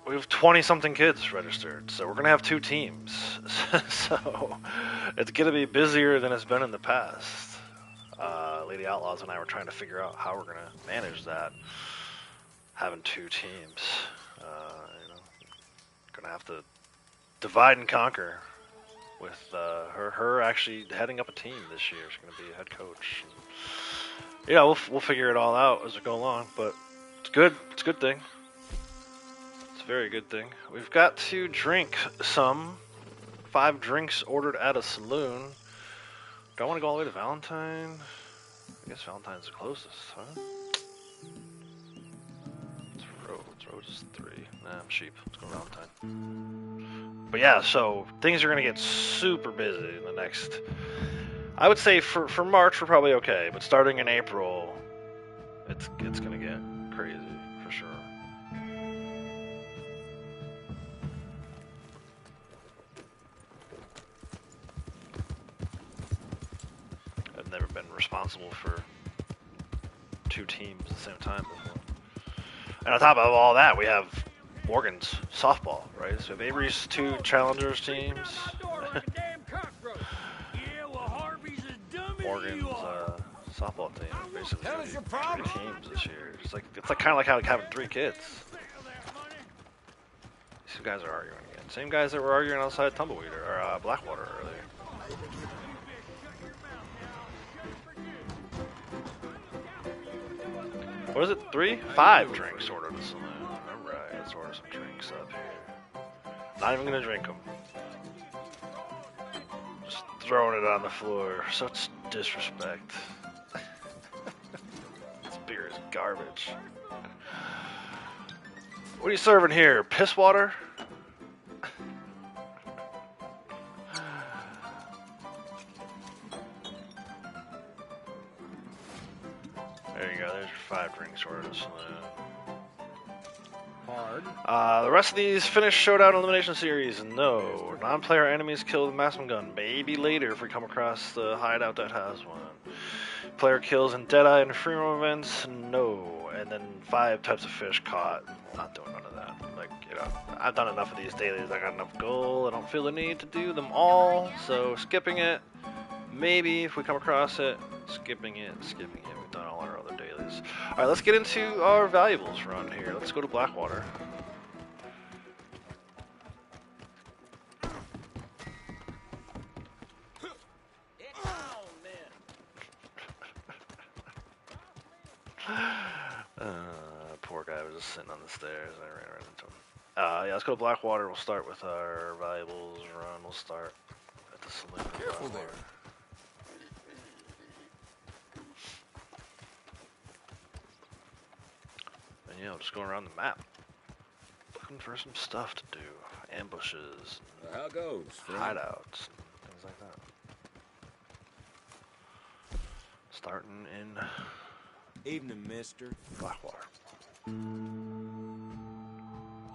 We have 20-something kids registered, so we're going to have 2 teams. So it's going to be busier than it's been in the past. Lady Outlaws and I were trying to figure out how we're going to manage that, having 2 teams. Going to have to divide and conquer with her actually heading up a team this year. She's going to be a head coach. And, yeah, we'll figure it all out as we go along, but it's good. It's a good thing. Very good thing. We've got to drink some. 5 drinks ordered at a saloon. Do I want to go all the way to Valentine? I guess Valentine's the closest, huh? It's Rhodes. Rhodes is 3. Nah, I'm cheap. Let's go Valentine. But yeah, so things are going to get super busy in the next... I would say for March we're probably okay, but starting in April, it's going to get crazy for sure. Never been responsible for 2 teams at the same time before. And on top of all that, we have Morgan's softball, right? So we have Avery's 2 Challengers teams. Morgan's softball team is basically 3 teams this year. It's like kind of like having 3 kids. These 2 guys are arguing again. Same guys that were arguing outside Tumbleweed or Blackwater earlier. What is it? 3? 5 drinks ordered at the saloon. Alright, let's order some drinks up here. Not even gonna drink them. Just throwing it on the floor. Such disrespect. This beer is garbage. What are you serving here? Piss water? There you go. There's your 5 drinks orders. Hard. The rest of these finish showdown elimination series. No. Non-player enemies kill with maximum gun. Maybe later if we come across the hideout that has one. Player kills in Deadeye and Freedom events. No. And then 5 types of fish caught. Not doing none of that. Like, you know, I've done enough of these dailies. I got enough gold. I don't feel the need to do them all. So skipping it. Maybe if we come across it. Skipping it. We've done all our other dailies. Alright, let's get into our valuables run here. Let's go to Blackwater. Poor guy was just sitting on the stairs. I ran right into him. Yeah, let's go to Blackwater. We'll start with our valuables run. We'll start at the saloon. Careful there. And yeah, just going around the map. Looking for some stuff to do. Ambushes, How goes? Friend? hideouts, things like that. Starting in Evening, mister. Blackwater.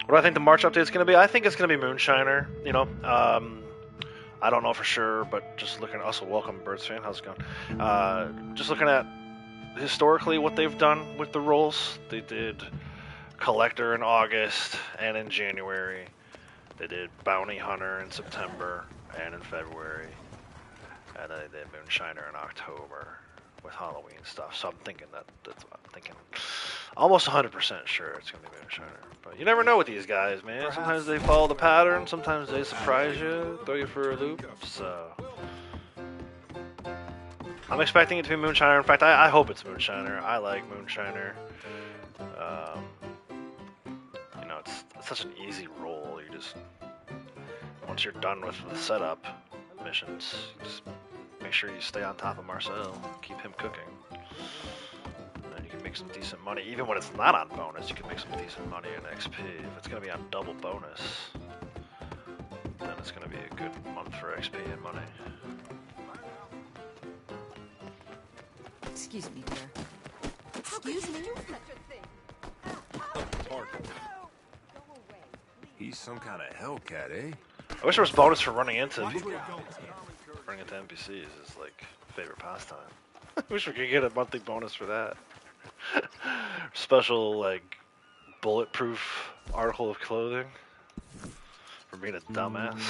What do I think the March update is going to be? I think it's going to be Moonshiner. You know, I don't know for sure, but just looking. Also, welcome, Birds fan. How's it going? Just looking at historically what they've done with the roles. They did Collector in August and in January. They did Bounty Hunter in September and in February, and then they did Moonshiner in October with Halloween stuff. So I'm thinking that's what I'm thinking. Almost 100% sure it's going to be Moonshiner. But you never know with these guys, man. Sometimes they follow the pattern. Sometimes they surprise you, throw you for a loop. So I'm expecting it to be Moonshiner. In fact, I hope it's Moonshiner. I like Moonshiner. You know, it's such an easy role. You just, once you're done with the setup missions, you just make sure you stay on top of Marcel. Keep him cooking. And you can make some decent money. Even when it's not on bonus, you can make some decent money in XP. If it's going to be on double bonus, then it's going to be a good month for XP and money. Excuse me, dear. Excuse me? He's some kind of Hellcat, eh? I wish there was bonus for running into NPCs is like favorite pastime. I wish we could get a monthly bonus for that. Special like bulletproof article of clothing for being a dumbass.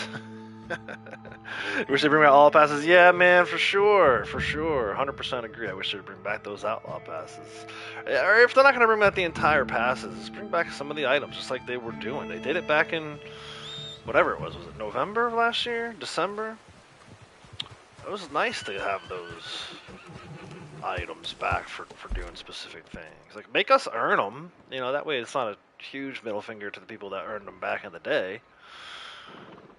I wish they bring back all passes. Yeah, man, for sure, 100% agree. I wish they'd bring back those outlaw passes, or if they're not gonna bring back the entire passes, bring back some of the items, just like they were doing. They did it back in whatever it was it November of last year, December? It was nice to have those items back for doing specific things. Like, make us earn them, you know, that way it's not a huge middle finger to the people that earned them back in the day.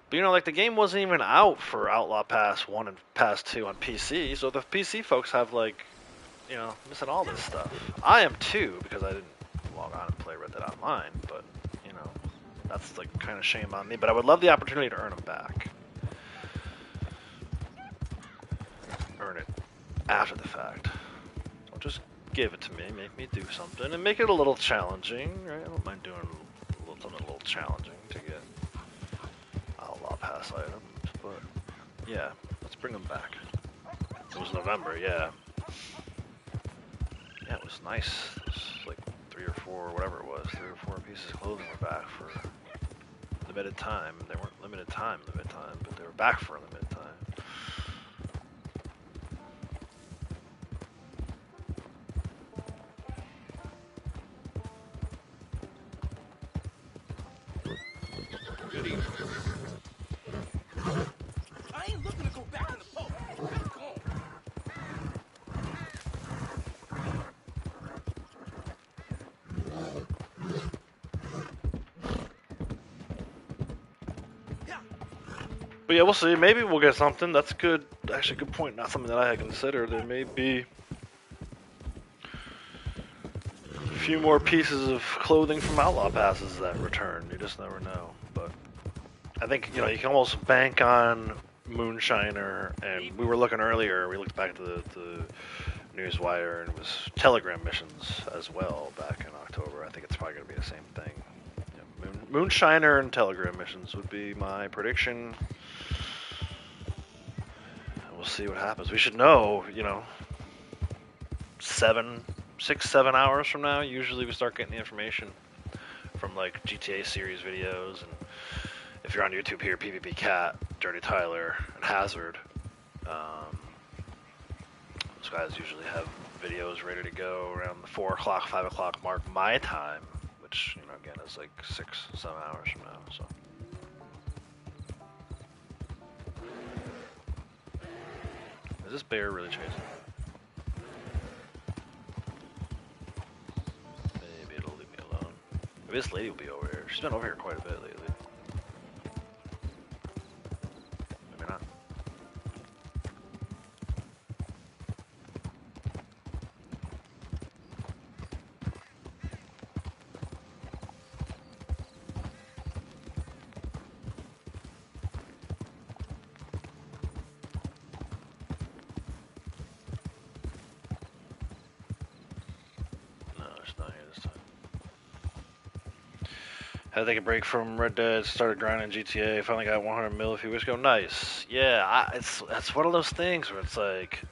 But, you know, like, the game wasn't even out for Outlaw Pass 1 and Pass 2 on PC, so the PC folks have, like, you know, missing all this stuff. I am too, because I didn't log on and play Red Dead Online, but, you know, that's, like, kind of shame on me. But I would love the opportunity to earn them back. Earn it after the fact. Don't just give it to me, make me do something, and make it a little challenging, right? I don't mind doing something a little challenging to get Outlaw Pass items, but yeah, let's bring them back. It was November, yeah. Yeah, it was nice. It was like 3 or 4, whatever it was, 3 or 4 pieces of clothing were back for limited time. They weren't limited time, but they were back for a limited time. But yeah, we'll see. Maybe we'll get something. That's good. Actually, good point. Not something that I had considered. There may be few more pieces of clothing from Outlaw Passes that return. You just never know. But I think, you know, you can almost bank on Moonshiner, and we were looking earlier, we looked back to the Newswire, and it was Telegram missions as well back in October. I think it's probably going to be the same thing. Yeah, Moonshiner and Telegram missions would be my prediction. We'll see what happens. We should know, you know, 6, 7 hours from now. Usually we start getting the information from like GTA series videos, and if you're on YouTube here, PvP Cat, Dirty Tyler, and Hazard. Those guys usually have videos ready to go around the 4 o'clock, 5 o'clock mark my time, which, you know, again is like 6, 7 hours from now. So. Is this bear really chasing? Maybe it'll leave me alone. Maybe this lady will be over here. She's been over here quite a bit lately. Maybe not. Had to take a break from Red Dead, started grinding GTA, finally got 100 mil a few weeks ago. Nice. Yeah, it's one of those things where it's like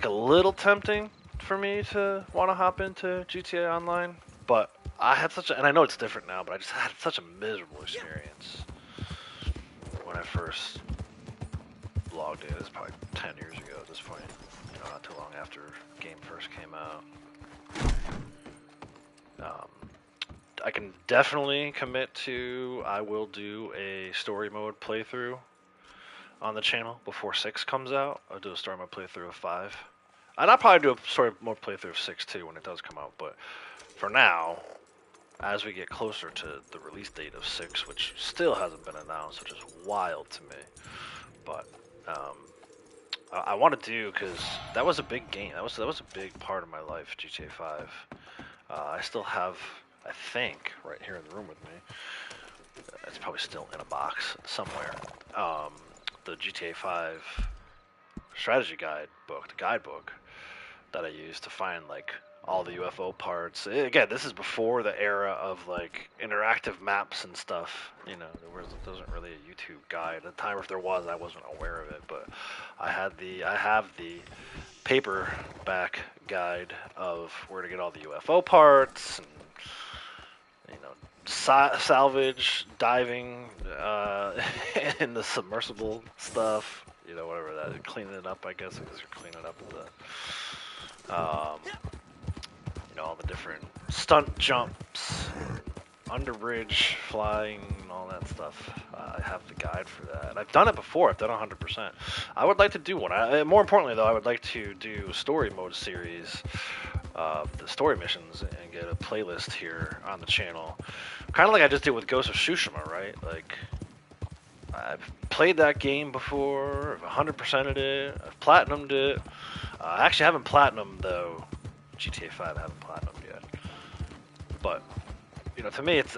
a little tempting for me to want to hop into GTA Online, but I had and I know it's different now, but I just had such a miserable experience when I first logged in. It's probably 10 years ago at this point, you know, not too long after the game first came out. I can definitely commit to I will do a story mode playthrough on the channel before 6 comes out. I'll do a story mode playthrough of 5. And I'll probably do a story mode playthrough of 6 too when it does come out. But for now, as we get closer to the release date of 6, which still hasn't been announced, which is wild to me. But I want to do, because that was a big game. That was a big part of my life, GTA 5. I still have, I think, right here in the room with me, it's probably still in a box somewhere, the GTA 5 strategy guide book, the guidebook that I used to find like all the UFO parts. Again, this is before the era of like interactive maps and stuff. You know, there wasn't really a YouTube guide at the time. If there was, I wasn't aware of it. But I have the paperback guide of where to get all the UFO parts and, you know, salvage, diving, and the submersible stuff. You know, whatever that, cleaning it up, I guess, because you're cleaning up the, you know, all the different stunt jumps, under bridge flying, and all that stuff. I have the guide for that. I've done it before. I've done 100%. I would like to do one. More importantly, though, I would like to do a story mode series, the story missions, and get a playlist here on the channel. Kind of like I just did with Ghost of Tsushima, right? Like, I've played that game before, I've 100%ed it, I've platinumed it. I actually haven't platinumed, though, GTA 5, I haven't platinumed yet. But, you know, to me, it's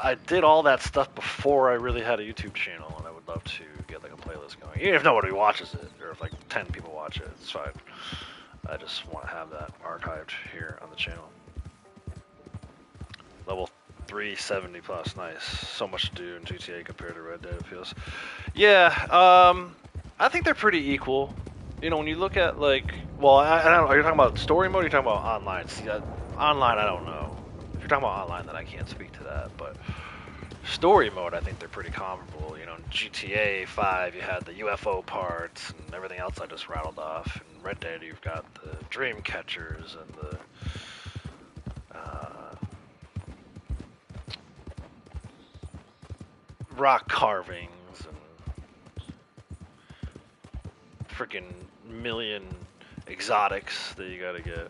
I did all that stuff before I really had a YouTube channel, and I would love to get like a playlist going. Even if nobody watches it, or if like 10 people watch it, it's fine. I just want to have that archived here on the channel. Level 370 plus, nice. So much to do in GTA compared to Red Dead, it feels. Yeah, I think they're pretty equal. You know, when you look at like, well, I don't know, are you talking about story mode or are you talking about online? See, online, I don't know. If you're talking about online, then I can't speak to that, but story mode, I think they're pretty comparable. You know, in GTA 5, you had the UFO parts and everything else I just rattled off. In Red Dead, you've got the dream catchers and the rock carvings and freaking million exotics that you gotta get.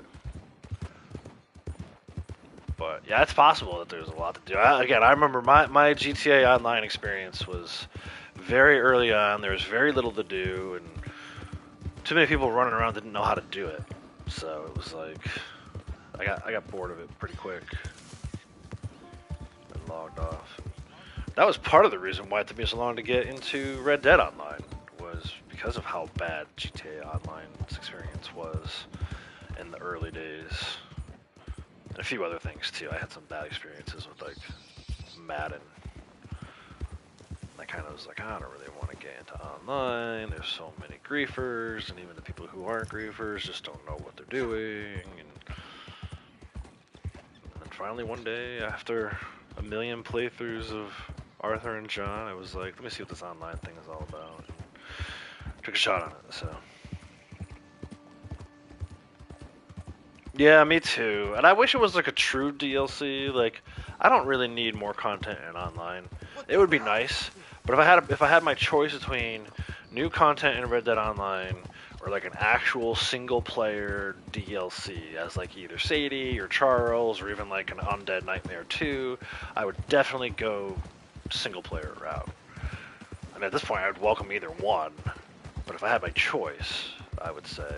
But yeah, it's possible that there's a lot to do. Again, I remember my GTA Online experience was very early on. There was very little to do, and too many people running around didn't know how to do it. So it was like I got bored of it pretty quick and logged off. That was part of the reason why it took me so long to get into Red Dead Online, was because of how bad GTA Online's experience was in the early days. And a few other things too. I had some bad experiences with like Madden. I kind of was like, I don't really want to get into online. There's so many griefers, and even the people who aren't griefers just don't know what they're doing. And then finally one day, after a million playthroughs of Arthur and John, I was like, let me see what this online thing is all about. And took a shot on it, so. Yeah, me too. And I wish it was like a true DLC. Like, I don't really need more content in online. It would be nice, but if I had my choice between new content in Red Dead Online or like an actual single player DLC as like either Sadie or Charles or even like an Undead Nightmare 2, I would definitely go single player route. And at this point, I would welcome either one. But if I had my choice, I would say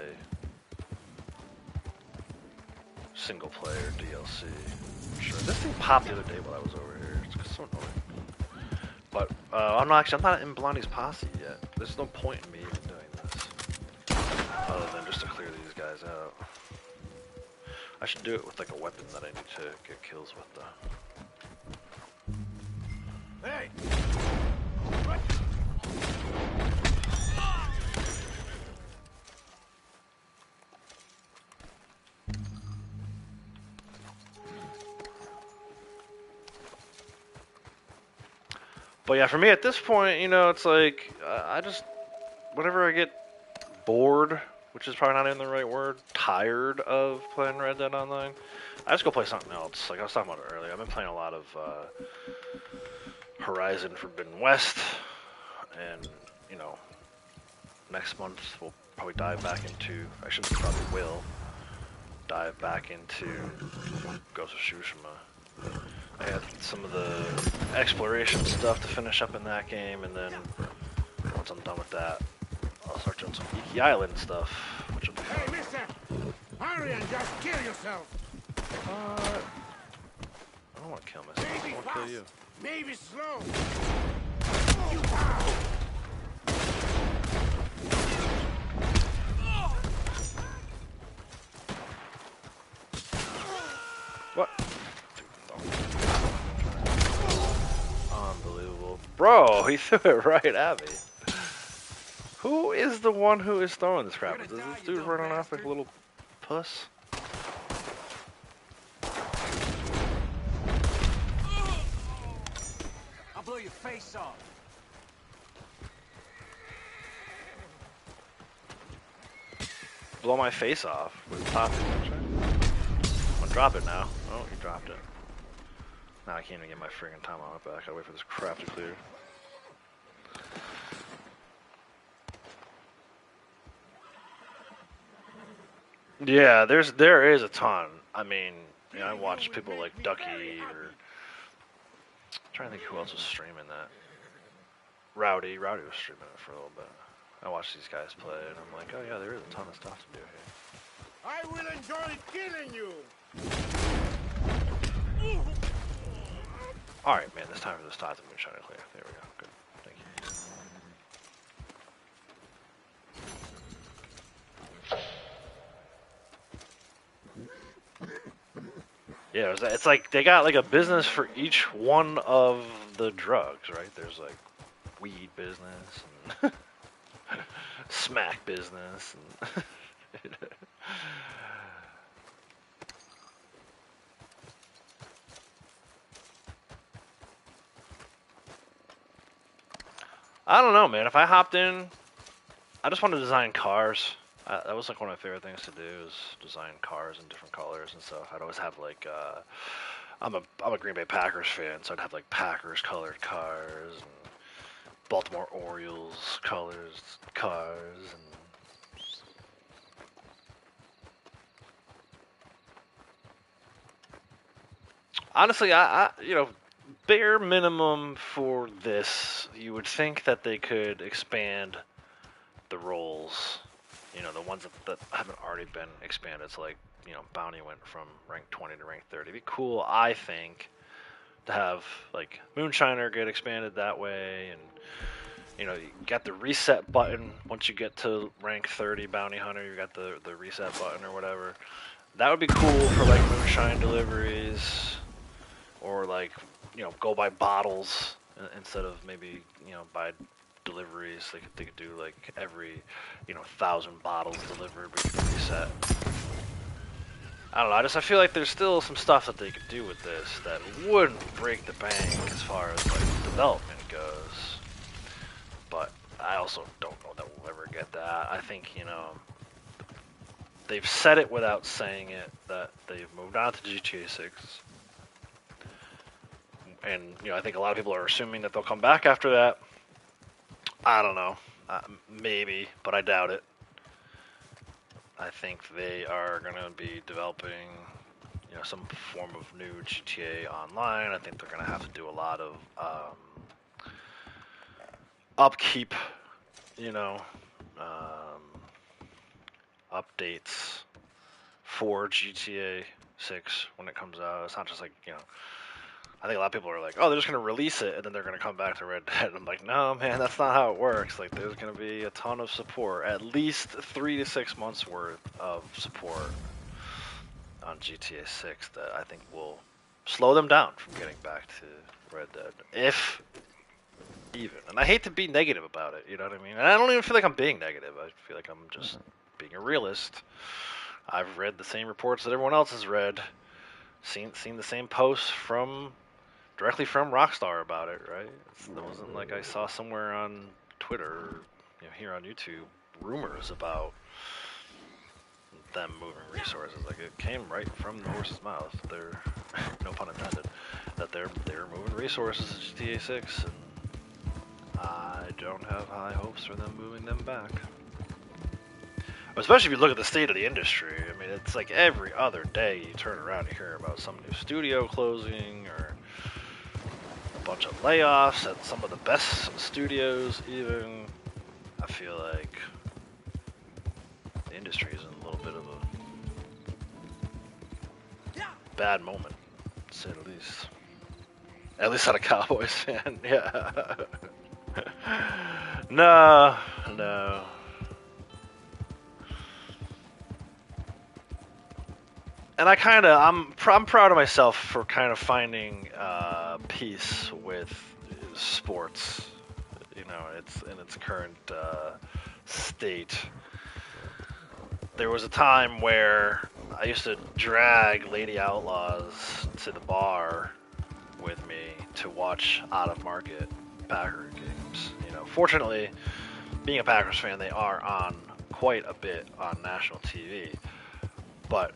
single player DLC. Sure. This thing popped the other day while I was over here. It's so annoying. But I'm not in Blondie's posse yet. There's no point in me even doing this, other than just to clear these guys out. I should do it with like a weapon that I need to get kills with though. Hey! But yeah, for me at this point, you know, it's like I just whenever I get bored, which is probably not even the right word, tired of playing Red Dead Online, I just go play something else. Like I was talking about it earlier, I've been playing a lot of Horizon Forbidden West, and you know, next month we'll probably dive back into. I should probably will dive back into Ghost of Tsushima. I had some of the exploration stuff to finish up in that game, and then once I'm done with that, I'll start doing some Iki Island stuff, which will be fun. Hey, mister! Hurry and just kill yourself! I don't want to kill myself. I want to kill you. Maybe slow! What? Unbelievable. Bro, he threw it right at me. Who is the one who is throwing this crap? Is this dude running off like a little puss? I'll blow your face off. Blow my face off with popping. I'm gonna drop it now. Oh, he dropped it. Now I can't even get my friggin' tomahawk back. I gotta wait for this crap to clear. Yeah, there is a ton. I mean, you know, I watch people like Ducky or I'm trying to think who else was streaming that. Rowdy was streaming it for a little bit. I watch these guys play and I'm like, oh yeah, there is a ton of stuff to do here. I will enjoy killing you! Alright, man, it's time for this Toxic Moonshine to clear. There we go. Good. Thank you. Yeah, it's like they got like a business for each one of the drugs, right? There's like weed business and smack business and I don't know, man. If I hopped in, I just want to design cars. That was like one of my favorite things to do is design cars in different colors and stuff. I'd always have like I'm a Green Bay Packers fan, so I'd have like Packers colored cars and Baltimore Orioles cars and honestly, I you know, bare minimum for this, you would think that they could expand the roles You know, the ones that haven't already been expanded. So like, you know, Bounty went from rank 20 to rank 30. It'd be cool, I think, to have like Moonshiner get expanded that way, and you know, you got the reset button once you get to rank 30 Bounty Hunter. You got the reset button or whatever. That would be cool for like moonshine deliveries, or like, you know, go by bottles instead of maybe, you know, by deliveries. They could do like every, you know, 1,000 bottles delivered, but you can reset. I don't know. I feel like there's still some stuff that they could do with this that wouldn't break the bank as far as like development goes. But I also don't know that we'll ever get that. I think, you know, they've said it without saying it, that they've moved on to GTA 6. And, you know, I think a lot of people are assuming that they'll come back after that. I don't know. Maybe, but I doubt it. I think they are going to be developing, you know, some form of new GTA Online. I think they're going to have to do a lot of upkeep, you know, updates for GTA 6 when it comes out. It's not just like, you know, I think a lot of people are like, oh, they're just going to release it and then they're going to come back to Red Dead. I'm like, no, man, that's not how it works. Like, there's going to be a ton of support, at least 3 to 6 months worth of support on GTA 6 that I think will slow them down from getting back to Red Dead, if even. And I hate to be negative about it, you know what I mean? And I don't even feel like I'm being negative. I feel like I'm just being a realist. I've read the same reports that everyone else has read, seen the same posts directly from Rockstar about it, right? It wasn't like I saw somewhere on Twitter, you know, here on YouTube, rumors about them moving resources. Like, it came right from the horse's mouth. They're, no pun intended, that they're moving resources to GTA 6, and I don't have high hopes for them moving them back. Especially if you look at the state of the industry. I mean, it's like every other day you turn around and hear about some new studio closing, or a bunch of layoffs at some of the best studios even. I feel like the industry is in a little bit of a bad moment, to say the least. At least not a Cowboys fan, yeah. No. And I'm proud of myself for kind of finding peace with sports, you know, it's in its current state. There was a time where I used to drag Lady Outlaws to the bar with me to watch out-of-market Packer games. You know, fortunately, being a Packers fan, they are on quite a bit on national TV, but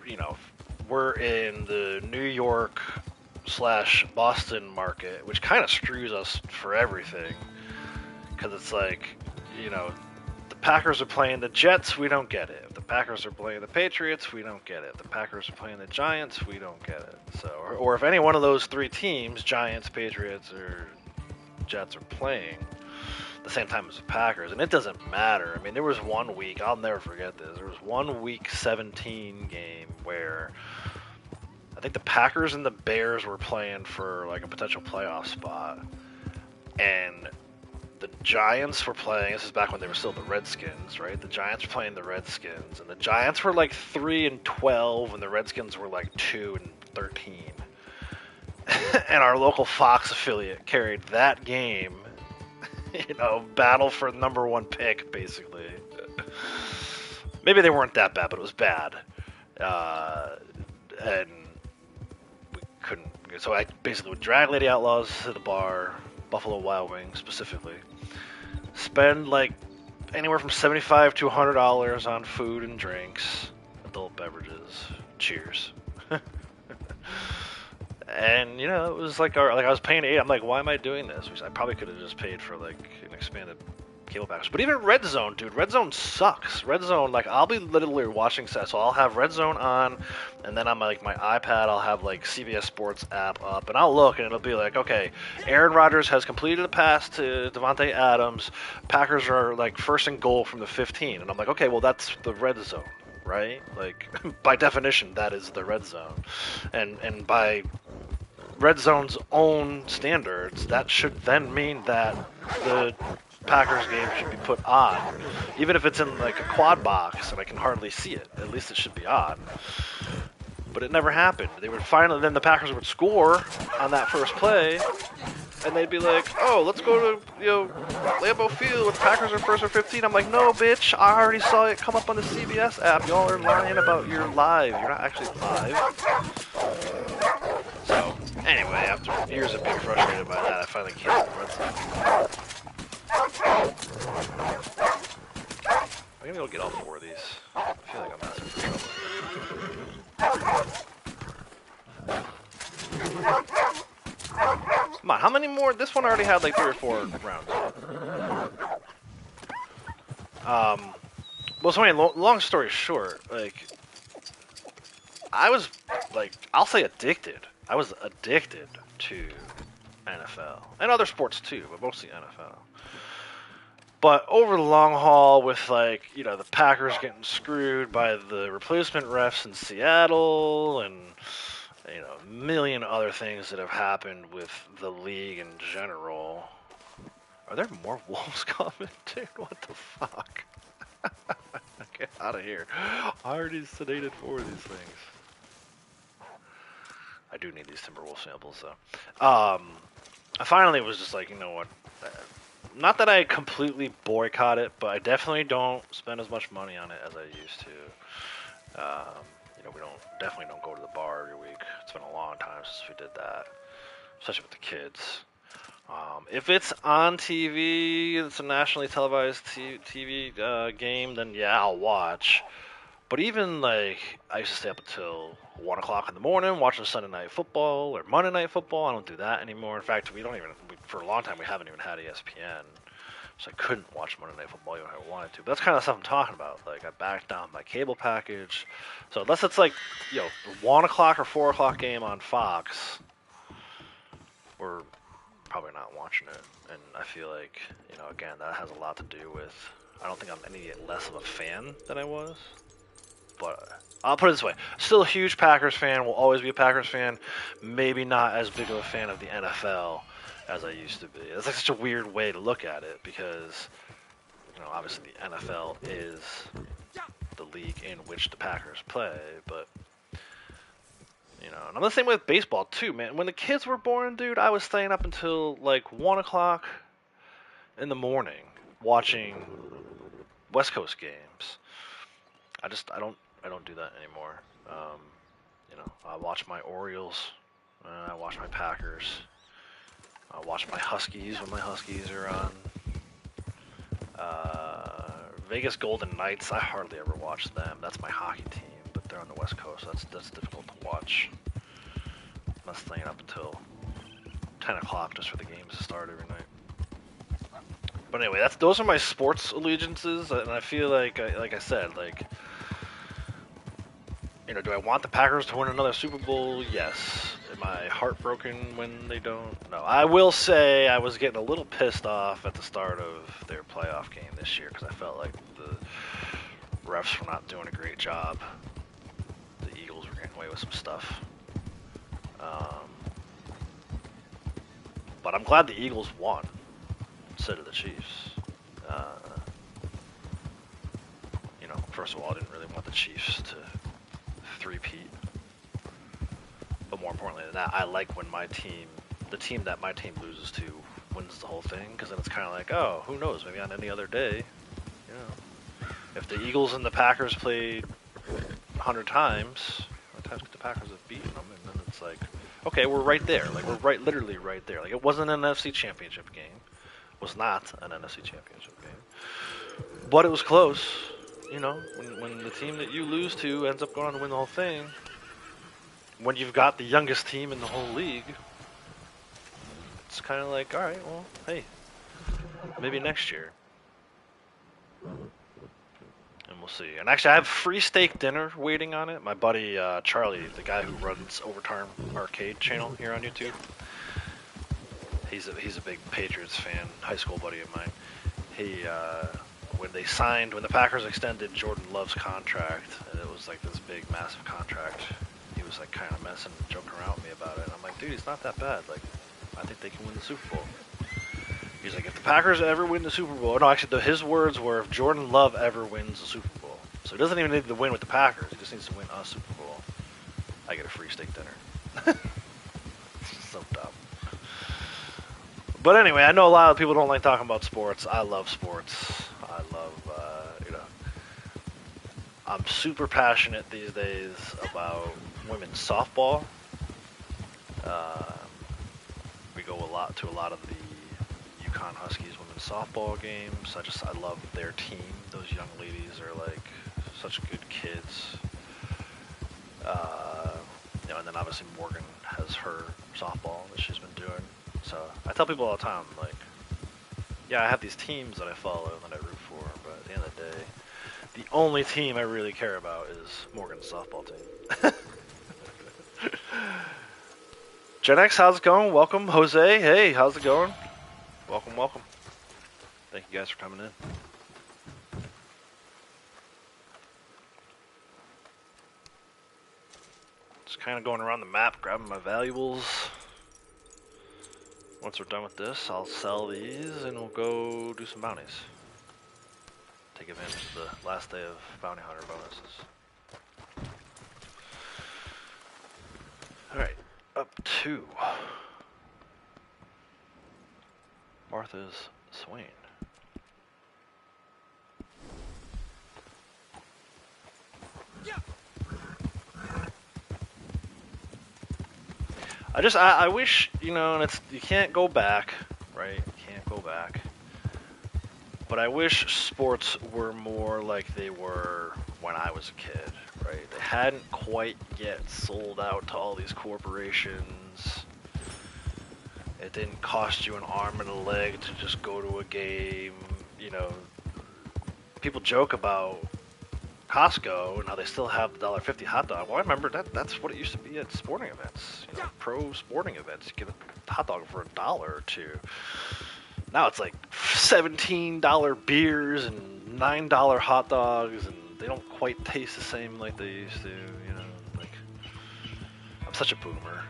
you know, we're in the New York / Boston market, which kind of screws us for everything. Because it's like, you know, the Packers are playing the Jets, we don't get it. If the Packers are playing the Patriots, we don't get it. If the Packers are playing the Giants, we don't get it. So, or if any one of those three teams, Giants, Patriots, or Jets, are playing the same time as the Packers, and it doesn't matter. I mean, there was 1 week, I'll never forget this, there was 1 week 17 game where I think the Packers and the Bears were playing for like a potential playoff spot, and the Giants were playing, this is back when they were still the Redskins, right? The Giants were playing the Redskins, and the Giants were like 3-12, and the Redskins were like 2-13. And our local Fox affiliate carried that game, you know, battle for number 1 pick, basically. Maybe they weren't that bad, but it was bad. And we couldn't. So I basically would drag Lady Outlaws to the bar, Buffalo Wild Wings specifically, spend like anywhere from $75 to $100 on food and drinks, adult beverages. Cheers. And, you know, it was like I was paying $8. I'm like, why am I doing this? Which I probably could have just paid for like an expanded cable package. But even Red Zone, dude, Red Zone sucks. Red Zone, like, I'll be literally watching sets, so I'll have Red Zone on, and then on my iPad, I'll have like CBS Sports app up, and I'll look, and it'll be like, okay, Aaron Rodgers has completed a pass to Devontae Adams. Packers are like first and goal from the 15, and I'm like, okay, well that's the Red Zone, right? Like, by definition, that is the Red Zone, and by Red Zone's own standards, that should then mean that the Packers game should be put on. Even if it's in like a quad box and I can hardly see it, at least it should be on. But it never happened. They would finally, then the Packers would score on that first play, and they'd be like, oh, let's go to, Lambeau Field with the Packers are first or 15. I'm like, no, bitch, I already saw it come up on the CBS app. Y'all are lying about your live. You're not actually live. So, anyway, after years of being frustrated by that, I finally canceled the Red Zone. I'm gonna go get all 4 of these. I feel like I'm asking for trouble. Come on, how many more? This one already had like 3 or 4 rounds. Well, so anyway, long story short, like, I was, like, I'll say addicted. I was addicted to NFL. And other sports too, but mostly NFL. But over the long haul with, like, the Packers getting screwed by the replacement refs in Seattle and, a million other things that have happened with the league in general. Are there more wolves coming, dude? What the fuck? Get out of here. I already sedated 4 of these things. I do need these Timberwolf samples, though. I finally was just like, you know what? Not that I completely boycott it, but I definitely don't spend as much money on it as I used to. We definitely don't go to the bar every week. It's been a long time since we did that, especially with the kids. If it's on TV, it's a nationally televised TV game, then yeah, I'll watch. But even, like, I used to stay up until 1 o'clock in the morning watching Sunday Night Football or Monday Night Football. I don't do that anymore. In fact, for a long time, we haven't even had ESPN. So I couldn't watch Monday Night Football even if I wanted to. But that's kind of stuff I'm talking about. Like, I backed down my cable package. So unless it's like, 1 o'clock or 4 o'clock game on Fox, we're probably not watching it. And I feel like, again, that has a lot to do with, I don't think I'm any less of a fan than I was. But I'll put it this way. Still a huge Packers fan. Will always be a Packers fan. Maybe not as big of a fan of the NFL as I used to be. It's like such a weird way to look at it because, obviously the NFL is the league in which the Packers play. But, and I'm the same way with baseball too, man. When the kids were born, dude, I was staying up until like 1 o'clock in the morning watching West Coast games. I don't do that anymore. I watch my Orioles. I watch my Packers. I watch my Huskies when my Huskies are on. Vegas Golden Knights, I hardly ever watch them. That's my hockey team, but they're on the West Coast. That's difficult to watch. I'm not staying up until 10 o'clock just for the games to start every night. But anyway, those are my sports allegiances, and I feel like I said, do I want the Packers to win another Super Bowl? Yes. Am I heartbroken when they don't? No. I will say I was getting a little pissed off at the start of their playoff game this year because I felt like the refs were not doing a great job. The Eagles were getting away with some stuff. But I'm glad the Eagles won instead of the Chiefs. First of all, I didn't really want the Chiefs to three-peat. But more importantly than that, I like when the team that my team loses to wins the whole thing, because then it's kind of like, oh, who knows, maybe on any other day, if the Eagles and the Packers played 100 times, how many times could the Packers have beaten them? And then it's like, okay, we're right there. Like, we're literally right there. Like, it wasn't an NFC Championship game. It was not an NFC Championship game. But it was close. When the team that you lose to ends up going on to win the whole thing, when you've got the youngest team in the whole league, it's kind of like, all right, well, hey, maybe next year. we'll see. And actually, I have free steak dinner waiting on it. My buddy Charlie, the guy who runs Overtime Arcade channel here on YouTube, he's a big Patriots fan, high school buddy of mine. He when the Packers extended Jordan Love's contract, and it was like this big, massive contract, he was like kind of messing, joking around with me about it. And I'm like, dude, he's not that bad. Like, I think they can win the Super Bowl. He's like, if the Packers ever win the Super Bowl, no, actually, his words were, if Jordan Love ever wins the Super Bowl. So he doesn't even need to win with the Packers. He just needs to win a Super Bowl. I get a free steak dinner. So dumb. But anyway, I know a lot of people don't like talking about sports. I love sports. I love, I'm super passionate these days about women's softball. We go to a lot of the UConn Huskies women's softball games. I love their team. Those young ladies are like such good kids. And then obviously Morgan has her softball that she's been doing. So I tell people all the time, like, yeah, I have these teams that I follow and that I root for, but at the end of the day, the only team I really care about is Morgan's softball team. Gen X, how's it going? Welcome. Jose, hey, how's it going? Welcome, welcome. Thank you guys for coming in. Just kind of going around the map, grabbing my valuables. Once we're done with this, I'll sell these and we'll go do some bounties. Take advantage of the last day of bounty hunter bonuses. Alright, up to Martha's Swain. I wish, and you can't go back, right? You can't go back. But I wish sports were more like they were when I was a kid, right? They hadn't quite yet sold out to all these corporations. It didn't cost you an arm and a leg to just go to a game. People joke about Costco and how they still have the $1.50 hot dog. Well, I remember that's what it used to be at sporting events, pro sporting events. You get a hot dog for $1 or $2. Now it's like $17 beers and $9 hot dogs, and they don't quite taste the same like they used to. Like, I'm such a boomer.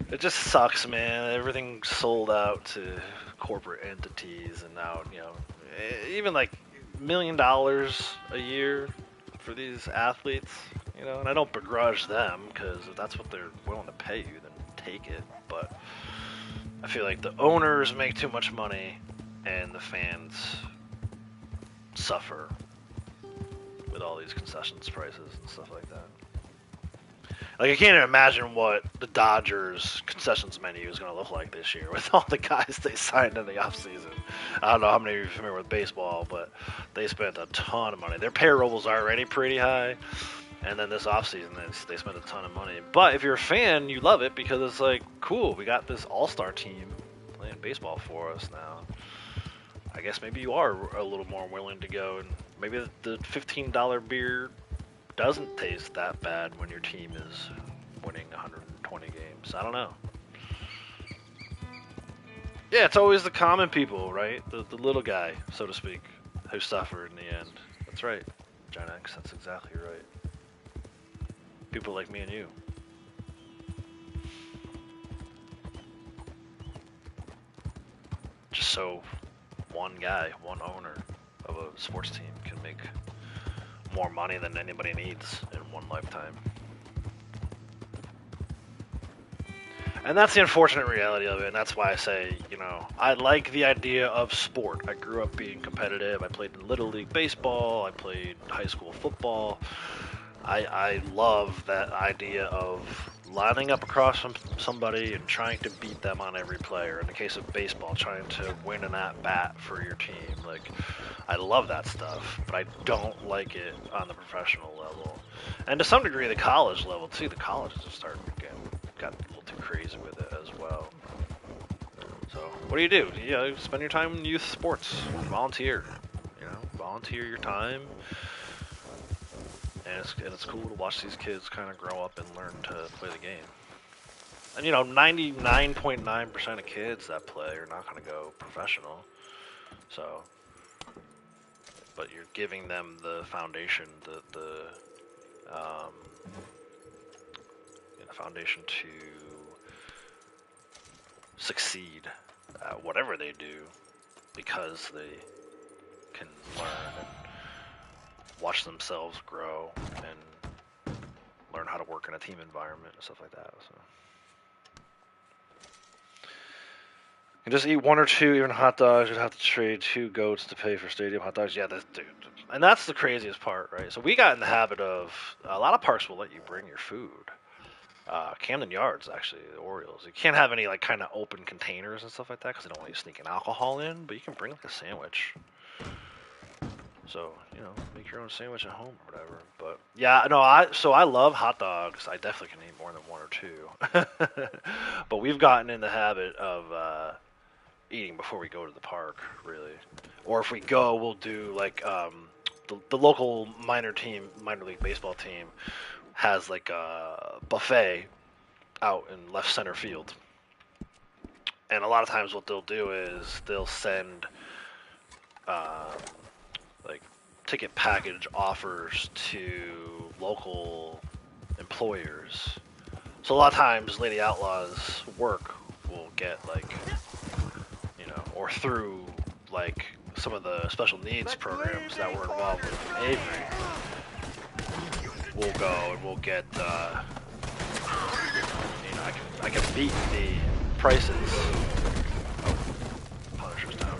It just sucks, man. Everything's sold out to corporate entities, and now, even like $1 million a year for these athletes, and I don't begrudge them, because if that's what they're willing to pay you, then take it. But I feel like the owners make too much money, and the fans suffer with all these concessions prices and stuff like that. Like, I can't even imagine what the Dodgers concessions menu is going to look like this year with all the guys they signed in the offseason. I don't know how many of you are familiar with baseball, but they spent a ton of money. Their payroll is already pretty high, and then this offseason they spent a ton of money. But if you're a fan, you love it because it's like, cool, we got this all-star team playing baseball for us now. I guess maybe you are a little more willing to go, and maybe the $15 beer doesn't taste that bad when your team is winning 120 games. I don't know. Yeah, it's always the common people, right? The little guy, so to speak, who suffer in the end. That's right, Gen X, that's exactly right. People like me and you. Just so one guy, one owner of a sports team can make more money than anybody needs in one lifetime. And that's the unfortunate reality of it, and that's why I say, I like the idea of sport. I grew up being competitive. I played in Little League Baseball. I played high school football. I love that idea of lining up across from somebody and trying to beat them on every play, or in the case of baseball, trying to win an at-bat for your team. Like, I love that stuff, but I don't like it on the professional level. And to some degree, the college level, too. The colleges are starting to get a little too crazy with it as well. So So what do? You spend your time in youth sports, volunteer. Volunteer your time, and it's cool to watch these kids kind of grow up and learn to play the game. And 99.9% of kids that play are not going to go professional. So, but you're giving them the foundation, the foundation to succeed at whatever they do, because they can learn and watch themselves grow and learn how to work in a team environment and stuff like that. So. And just eat one or two even hot dogs. You'd have to trade 2 goats to pay for stadium hot dogs. Yeah, dude. And that's the craziest part, right? So we got in the habit of, a lot of parks will let you bring your food. Camden Yards, actually, the Orioles. You can't have any like kind of open containers and stuff like that because they don't want you sneaking alcohol in. But you can bring like a sandwich. So make your own sandwich at home or whatever. But yeah, no, I love hot dogs. I definitely can eat more than 1 or 2. But we've gotten in the habit of eating before we go to the park, really. Or if we go, we'll do like the local minor league baseball team has like a buffet out in left center field. And a lot of times what they'll do is they'll send like ticket package offers to local employers. So a lot of times Lady Outlaw's work will get like, or through like some of the special needs programs that we're involved with in Avery, we'll go and we'll get, I can beat the prices. Oh, Punisher's down.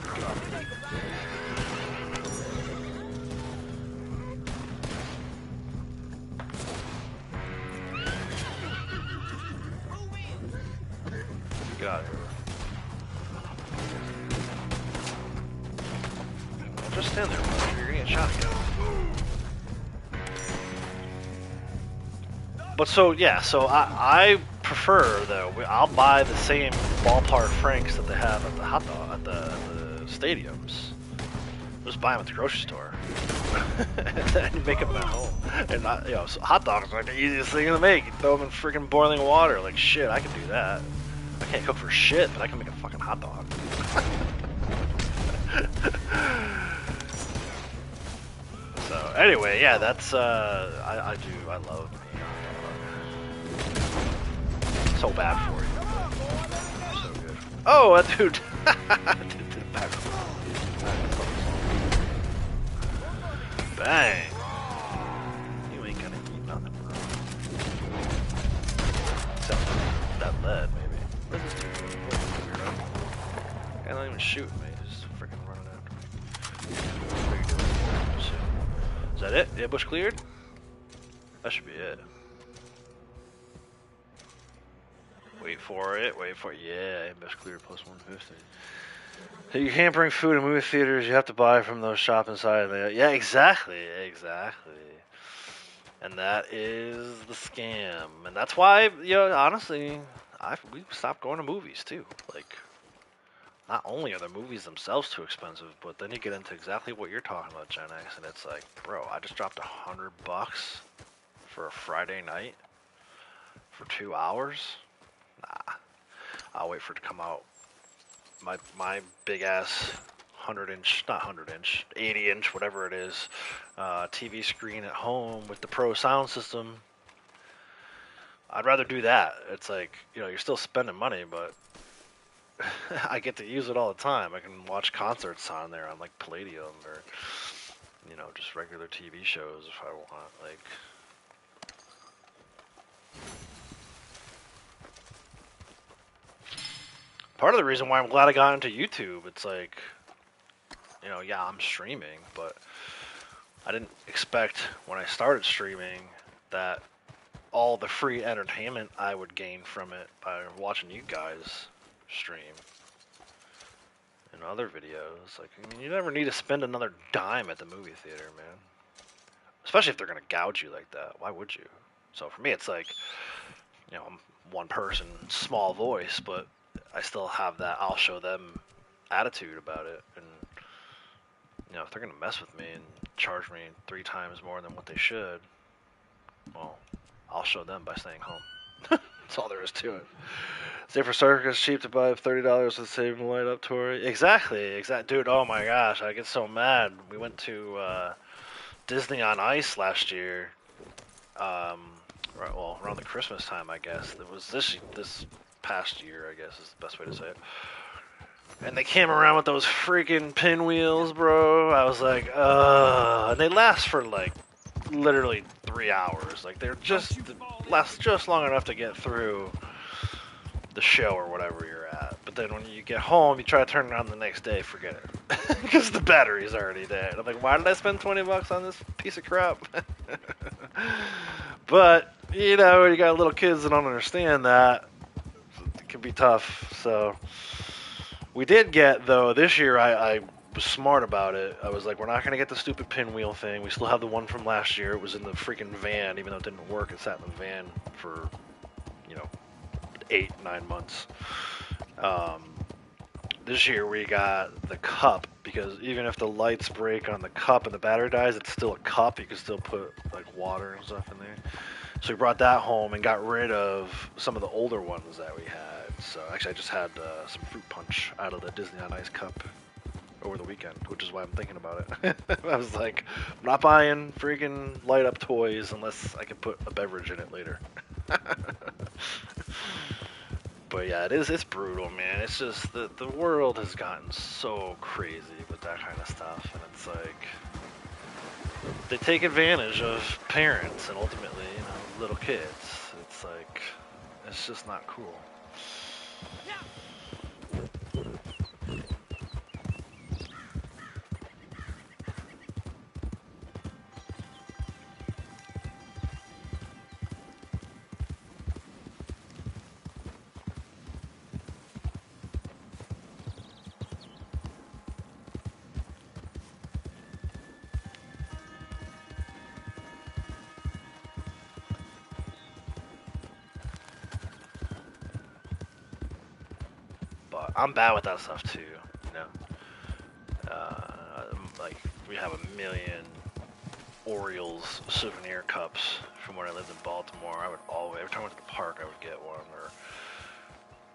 Get out of here. Just stand there, Punisher. You're gonna get shot again. But so I prefer though. I'll buy the same ballpark franks that they have at the hot dog at the stadiums. Just buy them at the grocery store and then make them at home. And so hot dogs are like the easiest thing to make. You throw them in freaking boiling water. Like shit, I can do that. I can't cook for shit, but I can make a fucking hot dog. So anyway, yeah, that's I love me. So bad for you. So good. Oh, that dude. To the back. Bang. You ain't gonna eat nothing, bro. Except that lead, maybe. What is this dude doing? Weirdo. Guy's not even shooting me. He's just freaking running after me. What are you doing? Is that it? The ambush cleared? That should be it. Wait for it. Yeah, ambush cleared plus 150. So you can't bring food in movie theaters. You have to buy from those shop inside. Yeah, exactly. And that is the scam. And that's why, honestly, we stopped going to movies too. Like, not only are the movies themselves too expensive, but then you get into exactly what you're talking about, Gen X, and it's like, bro, I just dropped $100 for a Friday night for 2 hours. Nah, I'll wait for it to come out. My big ass 100-inch, not 100-inch, 80-inch, whatever it is, TV screen at home with the Pro sound system. I'd rather do that. It's like, you're still spending money, but I get to use it all the time. I can watch concerts on there on like Palladium or, just regular TV shows if I want. Like, part of the reason why I'm glad I got into YouTube, it's like, yeah, I'm streaming, but I didn't expect when I started streaming that all the free entertainment I would gain from it by watching you guys stream and other videos. Like, you never need to spend another dime at the movie theater, man. Especially if they're going to gouge you like that. Why would you? So for me, it's like, I'm one person, small voice, but I still have that I'll show them attitude about it. And, you know, if they're going to mess with me and charge me 3 times more than what they should, well, I'll show them by staying home. That's all there is to it. Say for Circus, cheap to buy $30 for the Save and Light Up tour. Exactly. Dude, oh my gosh, I get so mad. We went to Disney on Ice last year. Right, well, around the Christmas time, I guess. It was this past year, I guess is the best way to say it. And they came around with those freaking pinwheels, bro. I was like, and they last for like literally 3 hours. Like they're just last just long enough to get through the show or whatever you're at. But then when you get home, you try to turn it on the next day, forget it, because the battery's already dead. I'm like, why did I spend $20 on this piece of crap? But you know, you got little kids that don't understand that. It can be tough. So we did get, though, this year I was smart about it. I was like, we're not going to get the stupid pinwheel thing. We still have the one from last year. It was in the freaking van, even though it didn't work. It sat in the van for, 8-9 months. This year we got the cup, because even if the lights break on the cup and the battery dies, it's still a cup. You can still put like water and stuff in there. So we brought that home and got rid of some of the older ones that we had. So actually I just had some fruit punch out of the Disney on Ice cup over the weekend, which is why I'm thinking about it. I was like, I'm not buying freaking light up toys unless I can put a beverage in it later. But yeah, it's brutal, man. It's just the world has gotten so crazy with that kind of stuff, and it's like they take advantage of parents and ultimately, little kids. It's like it's just not cool. But I'm bad with that stuff too, like we have a million Orioles souvenir cups from when I lived in Baltimore. I would always, every time I went to the park, I would get one, or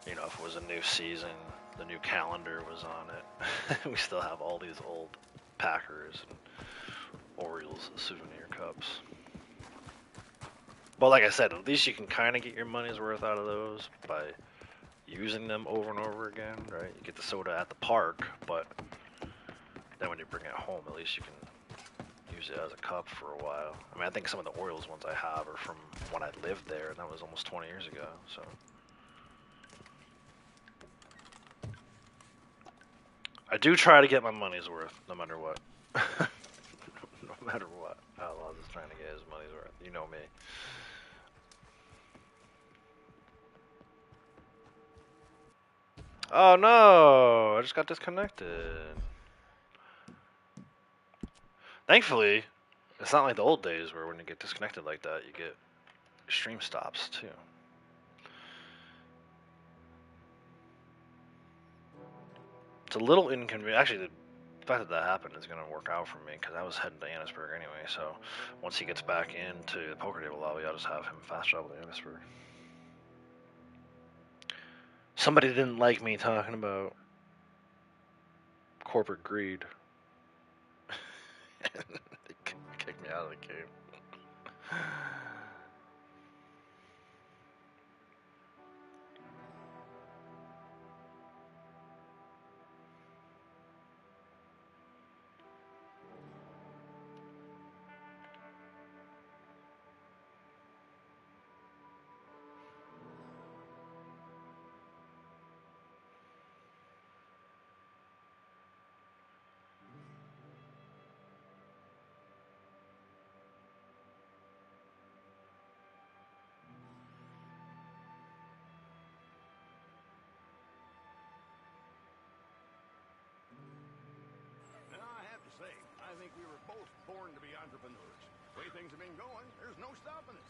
if it was a new season, the new calendar was on it. We still have all these old Packers and Orioles souvenir cups. But like I said, at least you can kind of get your money's worth out of those by using them over and over again, right? You get the soda at the park, but then when you bring it home, at least you can use it as a cup for a while. I mean, I think some of the Orioles ones I have are from when I lived there, and that was almost 20 years ago, so. I do try to get my money's worth, no matter what. No matter what. Outlaws is trying to get his money's worth. You know me. Oh no! I just got disconnected. Thankfully, it's not like the old days where when you get disconnected like that, you get stream stops too. It's a little inconvenient. Actually, the fact that that happened is going to work out for me because I was heading to Annisburg anyway. So once he gets back into the poker table lobby, I'll just have him fast travel to Annisburg. Somebody didn't like me talking about corporate greed. They kicked me out of the game. I think we were both born to be entrepreneurs. The way things have been going, there's no stopping us.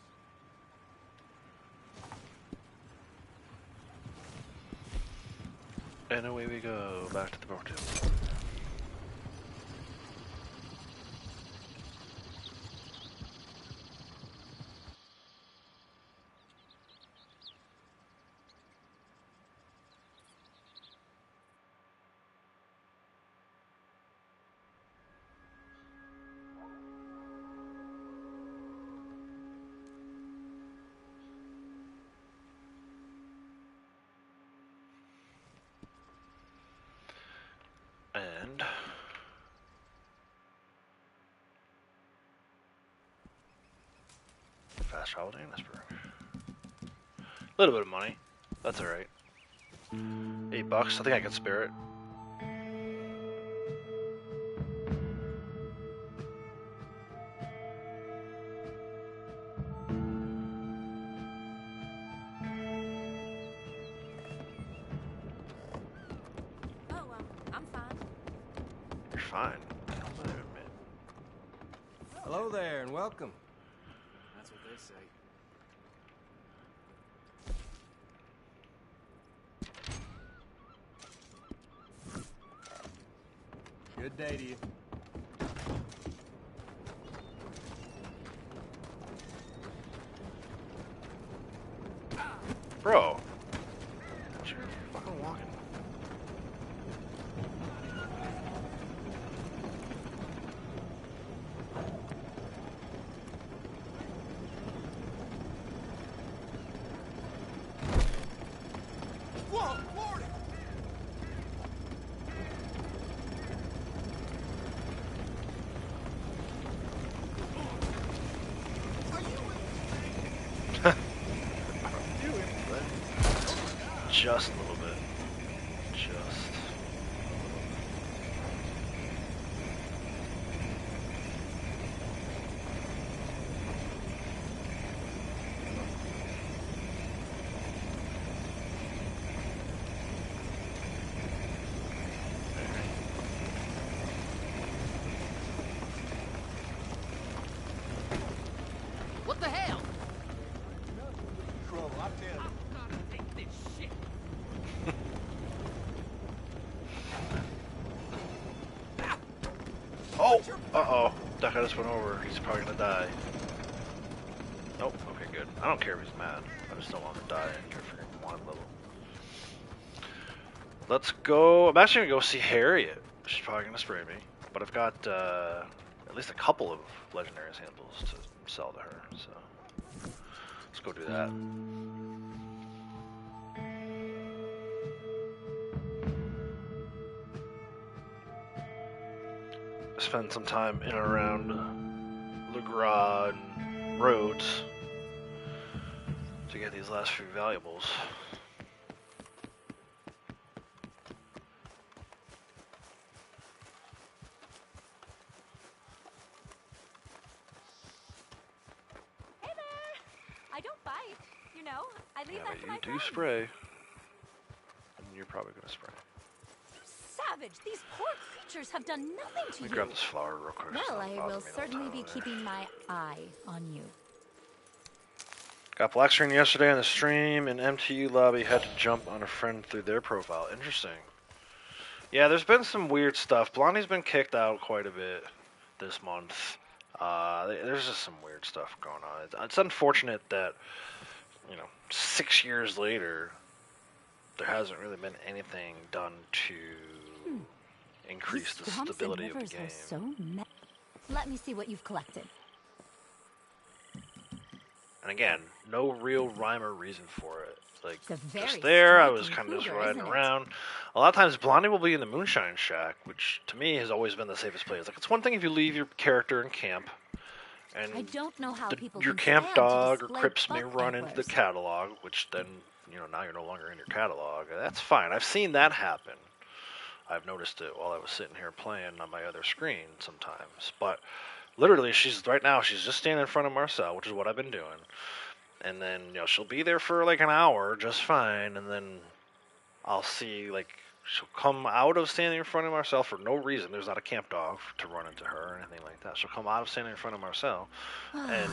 And away we go, back to the motel. And fast travel to Annisburg. A little bit of money. That's alright. $8. I think I can spare it. I'm fine. You're fine. Hello there and welcome. That's what they say. Good day to you. Bro. You're fucking walking. Whoa, Lordy! Just a little bit. Just. What the hell? Trouble, I tell you. I'm gonna take this shit. Oh! Uh-oh. That guy just went over. He's probably gonna die. Nope. Okay, good. I don't care if he's mad. I just don't want him to die in your freaking one level. Let's go. I'm actually gonna go see Harriet. She's probably gonna spray me. But I've got at least a couple of legendary samples to sell to her, so let's go do that. Spend some time in and around Legrand roads to get these last few valuables. Hey there! I don't bite, you know. I leave Yeah, that but to my you do friends. spray, and you're probably gonna spray. Savage! These poor creatures have done nothing to Let me you. grab this flower real quick. Well, so I it'll bother will me the whole certainly time be over there. keeping my eye on you. Got black screen yesterday on the stream, and MTU lobby had to jump on a friend through their profile. Interesting. Yeah, there's been some weird stuff. Blondie's been kicked out quite a bit this month. There's just some weird stuff going on. It's unfortunate that, 6 years later, there hasn't really been anything done to increase the These swamps stability and of rivers the game. are so Let me see what you've collected. And again, no real rhyme or reason for it. Like, It's a very just there, I striking was kind of just cougar, riding isn't it? around. A lot of times, Blondie will be in the Moonshine Shack, which to me has always been the safest place. Like, it's one thing if you leave your character in camp, and I don't know how people your can camp stand to dog or display Crips may buck run into the antlers. catalog, which then, now you're no longer in your catalog. That's fine. I've seen that happen. I've noticed it while I was sitting here playing on my other screen sometimes. But literally, she's just standing in front of Marcel, which is what I've been doing. And then, she'll be there for like an hour just fine, and then I'll see, like, she'll come out of standing in front of Marcel for no reason. There's not a camp dog to run into her or anything like that. She'll come out of standing in front of Marcel and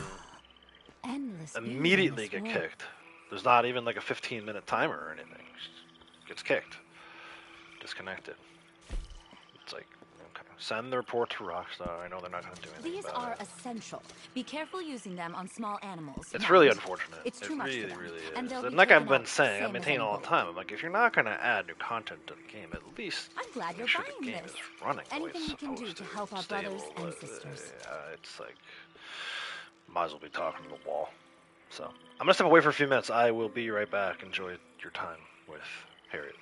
Endless beauty in immediately this get world. kicked. There's not even like a 15-minute timer or anything. She gets kicked. disconnected. It's like, okay, send the report to Rockstar. I know they're not going to do anything These about are it. essential. Be careful using them on small animals. It's Now, really unfortunate. It's too it much really, for them. really And is. they'll And be like I've taken been out, saying, same I'm as maintaining any all the bullet. time. I'm like, if you're not going to add new content to the game, at least I'm glad you're make sure the buying game this. is running the way Anything it's we can do supposed to help our stable, brothers and but, sisters. it's like, might as well be talking to the wall. So, I'm going to step away for a few minutes. I will be right back. Enjoy your time with Harriet.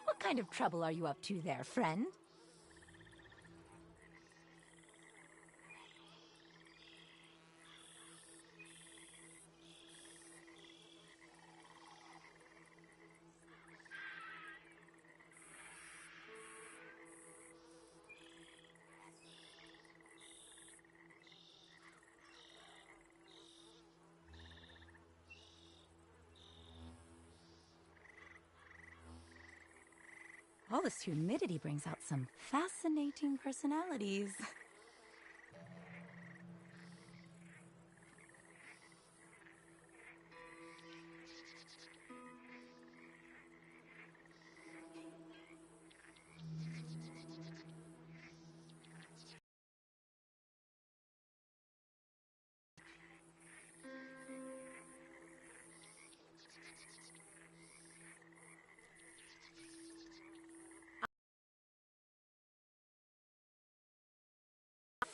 What kind of trouble are you up to there, friend? All this humidity brings out some fascinating personalities.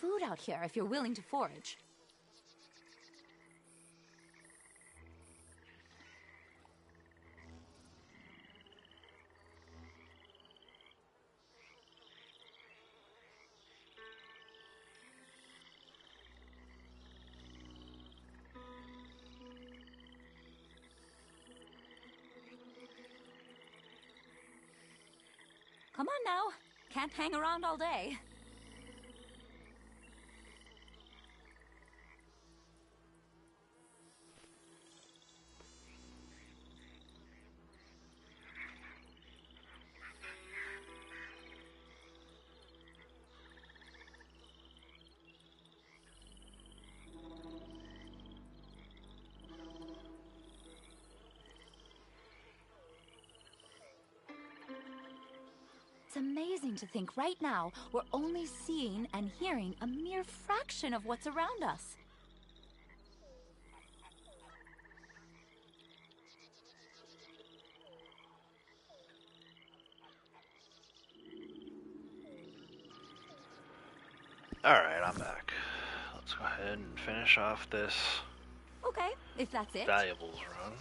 Food out here if you're willing to forage. Come on now. Can't hang around all day. It's amazing to think right now we're only seeing and hearing a mere fraction of what's around us. Alright, I'm back. Let's go ahead and finish off this Okay, if that's it. valuables run.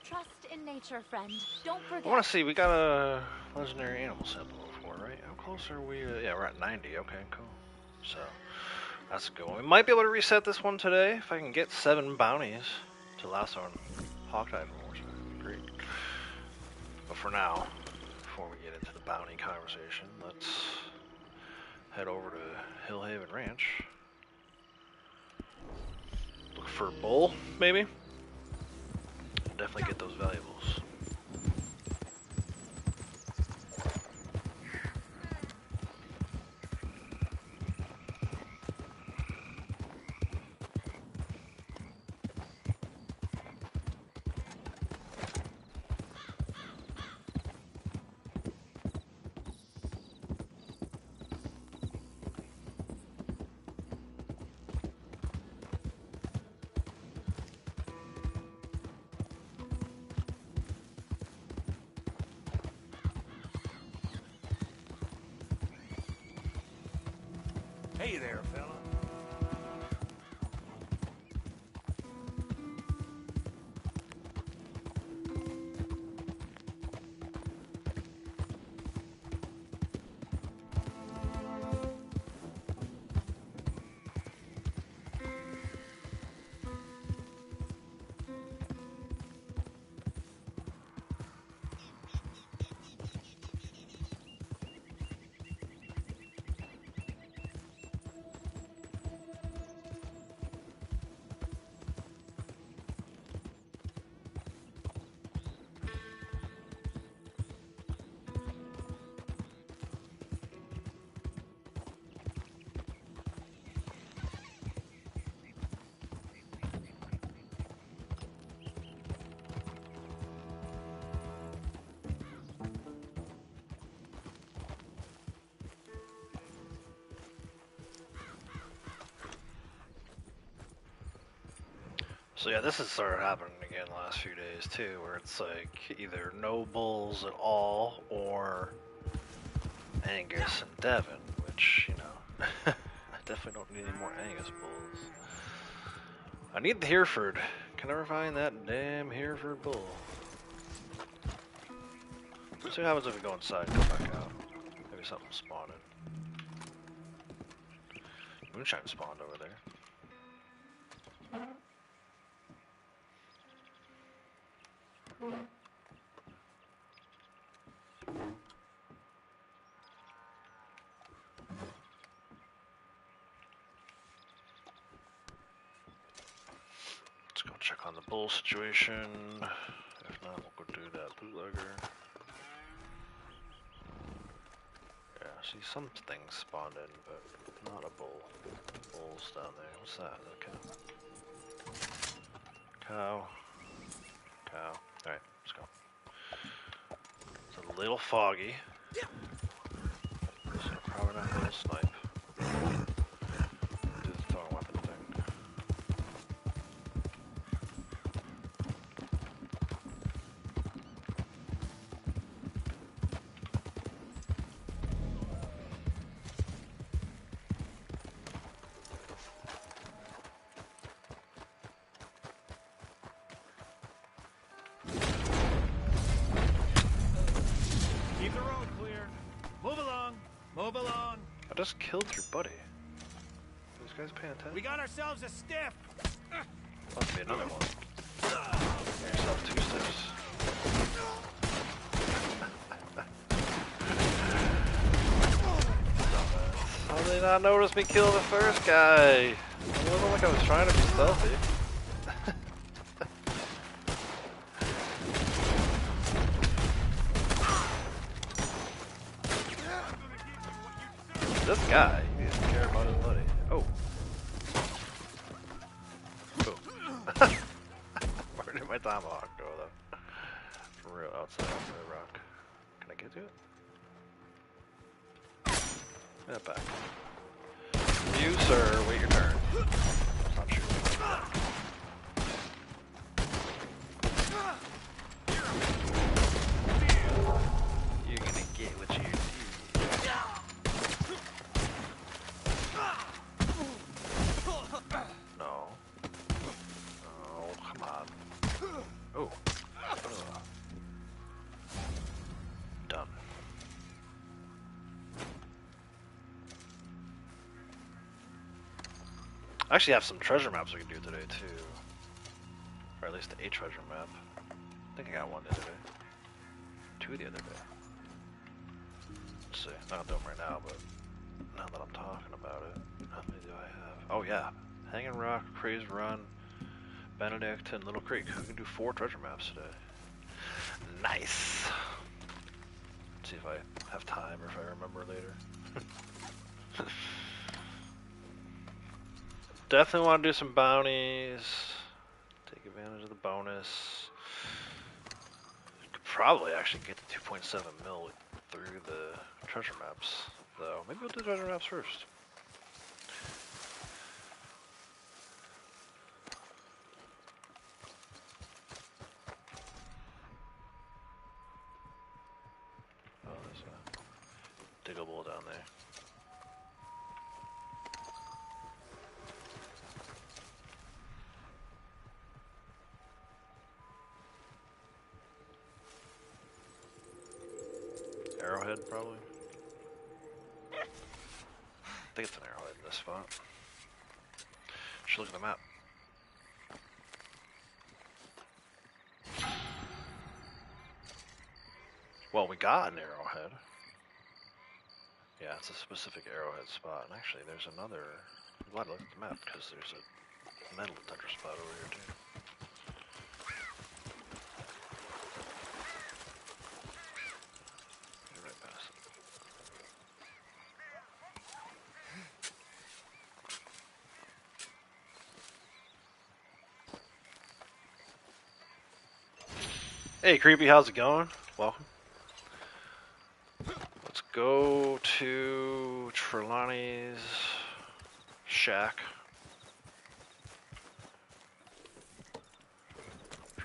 Trust in nature, friend. Don't forget. I want to see, we got a legendary animal sample before, right? How close are we? Yeah, we're at 90. Okay, cool. So, that's a good one. We might be able to reset this one today if I can get 7 bounties to last on Hawkeye Rewards. That'd be great. But for now, before we get into the bounty conversation, let's head over to Hillhaven Ranch. Look for a bull, maybe? Definitely get those valuables. Hey there, fella. So yeah, this has started happening again the last few days too, where it's like either no bulls at all or Angus and Devon, which, you know, I definitely don't need any more Angus bulls. I need the Hereford. Can I ever find that damn Hereford bull? Let's see what happens if we go inside and come back out. Maybe something spawned. Moonshine spawned over there. Let's go check on the bull situation. If not, we'll go do that bootlegger. Yeah, see, some things spawned in, but not a bull. Bull's down there. What's that? A cow. Cow. Cow. Alright, let's go. It's a little foggy. So probably not gonna snipe. Do the throwing weapon thing. Keep the road clear. Move along. Move along. I just killed your buddy. These guys paying attention? We got ourselves a stiff. Must be another one. Get yourself 2 stiffs. How did they not notice me kill the first guy? It wasn't like I was trying to be stealthy. This guy, he doesn't care about his buddy. Oh. Oh. Where did my tomahawk go though? For real, outside of the rock. Can I get to it? Yeah, back. You, sir, wait your turn. Stop shooting. You're gonna get what you do. No. Oh, come on. Oh. Done. I actually have some treasure maps we can do today too. Or at least a treasure map. I think I got one the other day. 2 the other day. Let's see. Not doing them right now, but now that I'm talking about it, how many do I have? Oh yeah. Hanging Rock, Praise Run, Benedict, and Little Creek. We can do 4 treasure maps today. Nice. Let's see if I have time or if I remember later. Definitely want to do some bounties. Take advantage of the bonus. Could probably actually get to 2.7 mil through the treasure maps, though. Maybe we'll do treasure maps first. Oh, there's a diggable down there. Arrowhead, probably. I think it's an arrowhead in this spot. Should look at the map. Well, we got an arrowhead. Yeah, it's a specific arrowhead spot. And actually, there's another. I'm glad I looked at the map because there's a metal detector spot over here too. Get right past it. Hey, Creepy, how's it going? Welcome. Let's go to Trelawney's shack.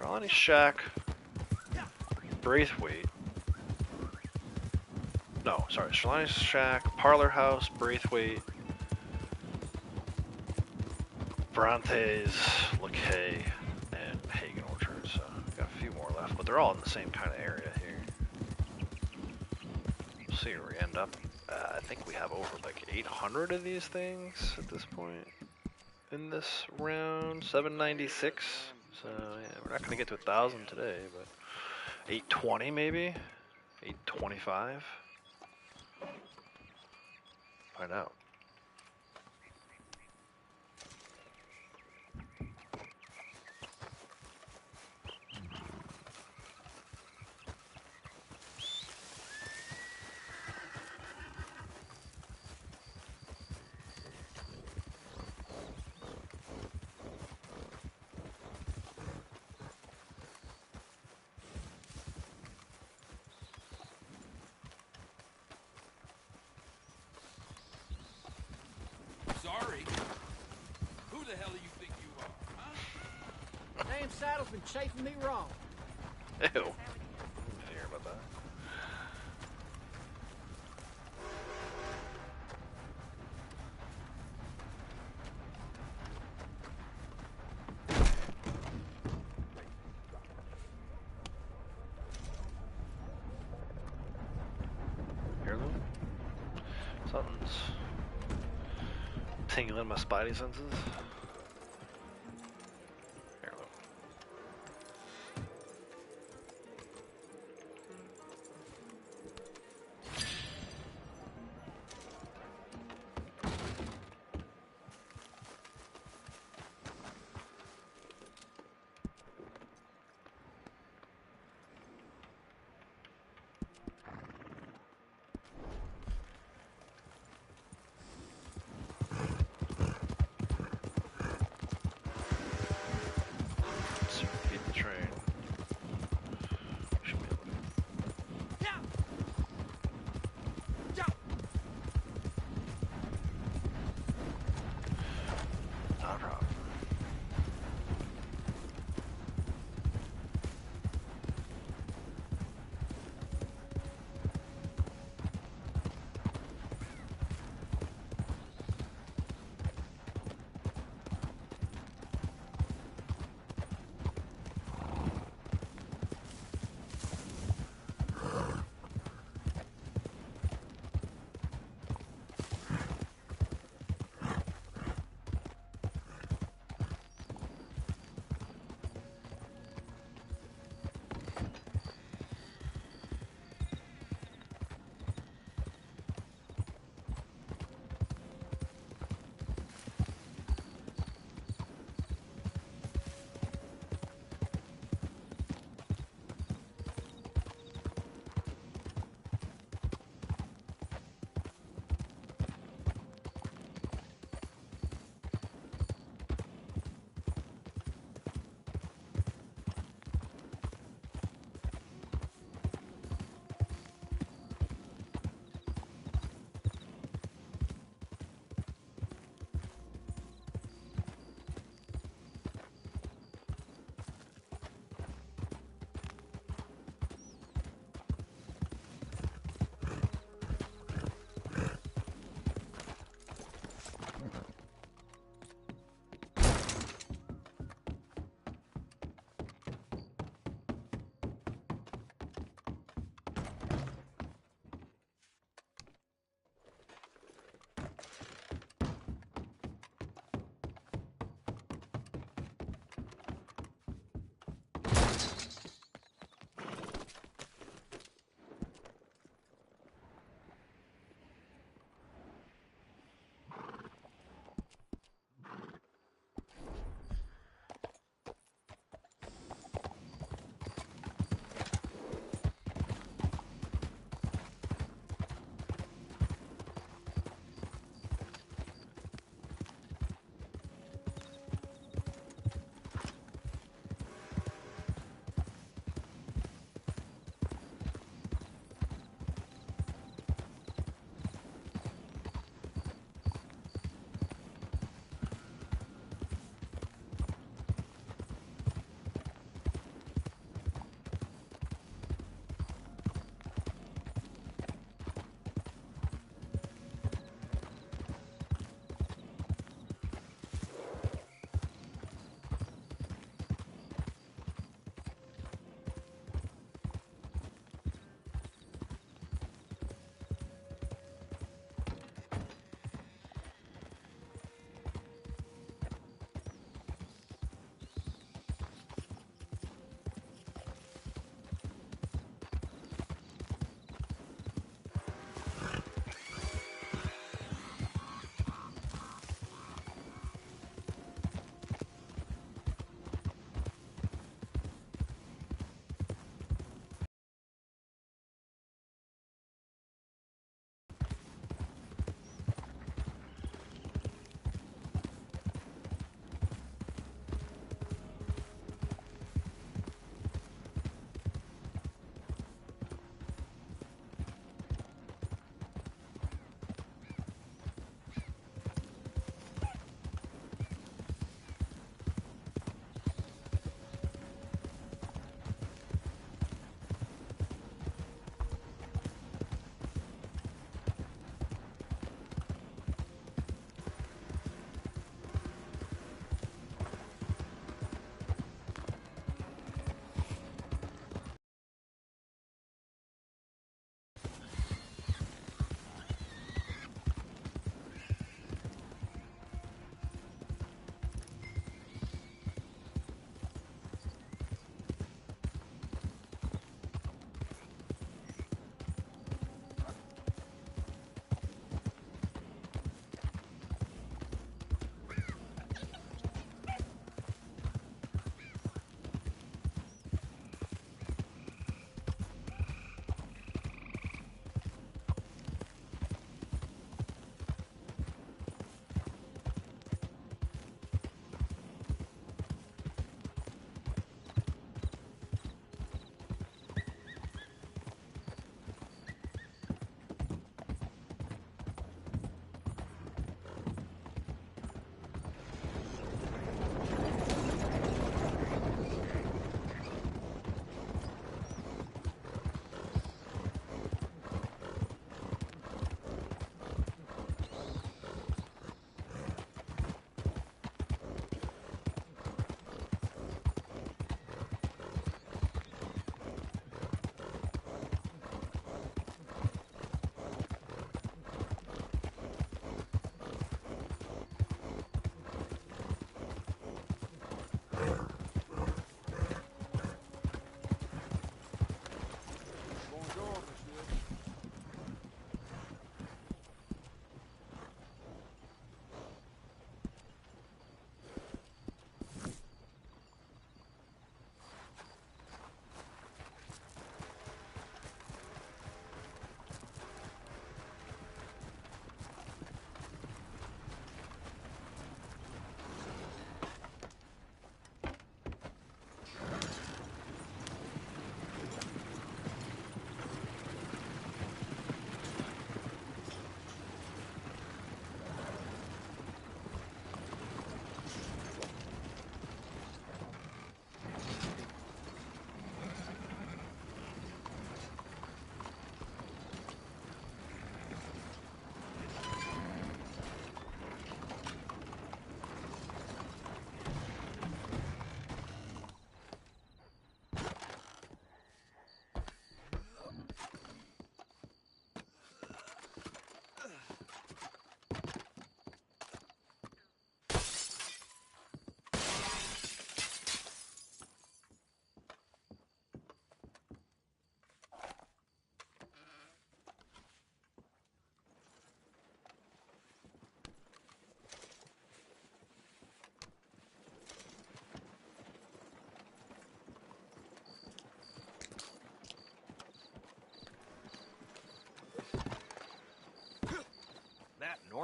Trelawney Shack, Braithwaite. No, sorry, Trelawney Shack, Parlor House, Braithwaite, Brontes, LeKay, and Hagen Orchard. So we've got a few more left, but they're all in the same kind of area here. We'll see where we end up. I think we have over like 800 of these things at this point in this round. 796. So yeah, we're not gonna get to 1,000 today, but 820 maybe, 825. Find out. Sorry. Who the hell do you think you are, huh? Damn saddle's been chafing me wrong. Ew. Didn't hear about that. Heirloom? Something's tingling my spidey senses. Heirloom.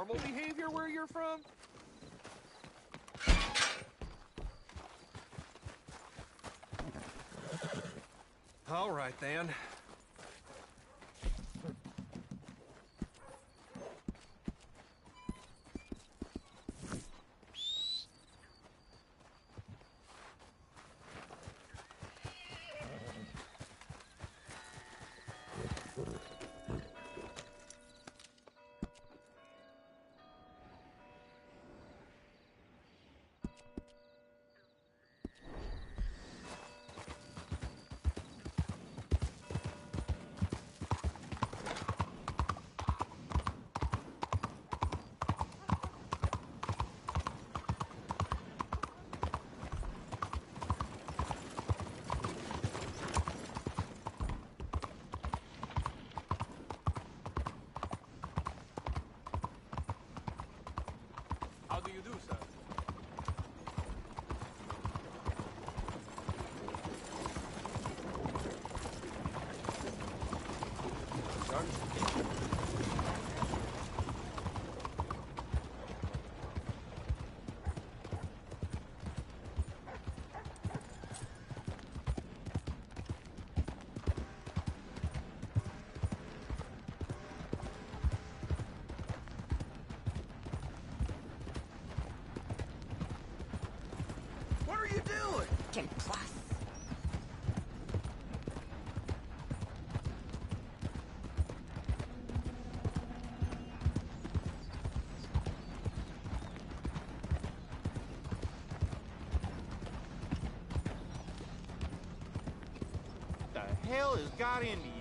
normal behavior where you're from? All right, then. How do you do, sir? What are you doing? Quel poisse! The hell has got into you?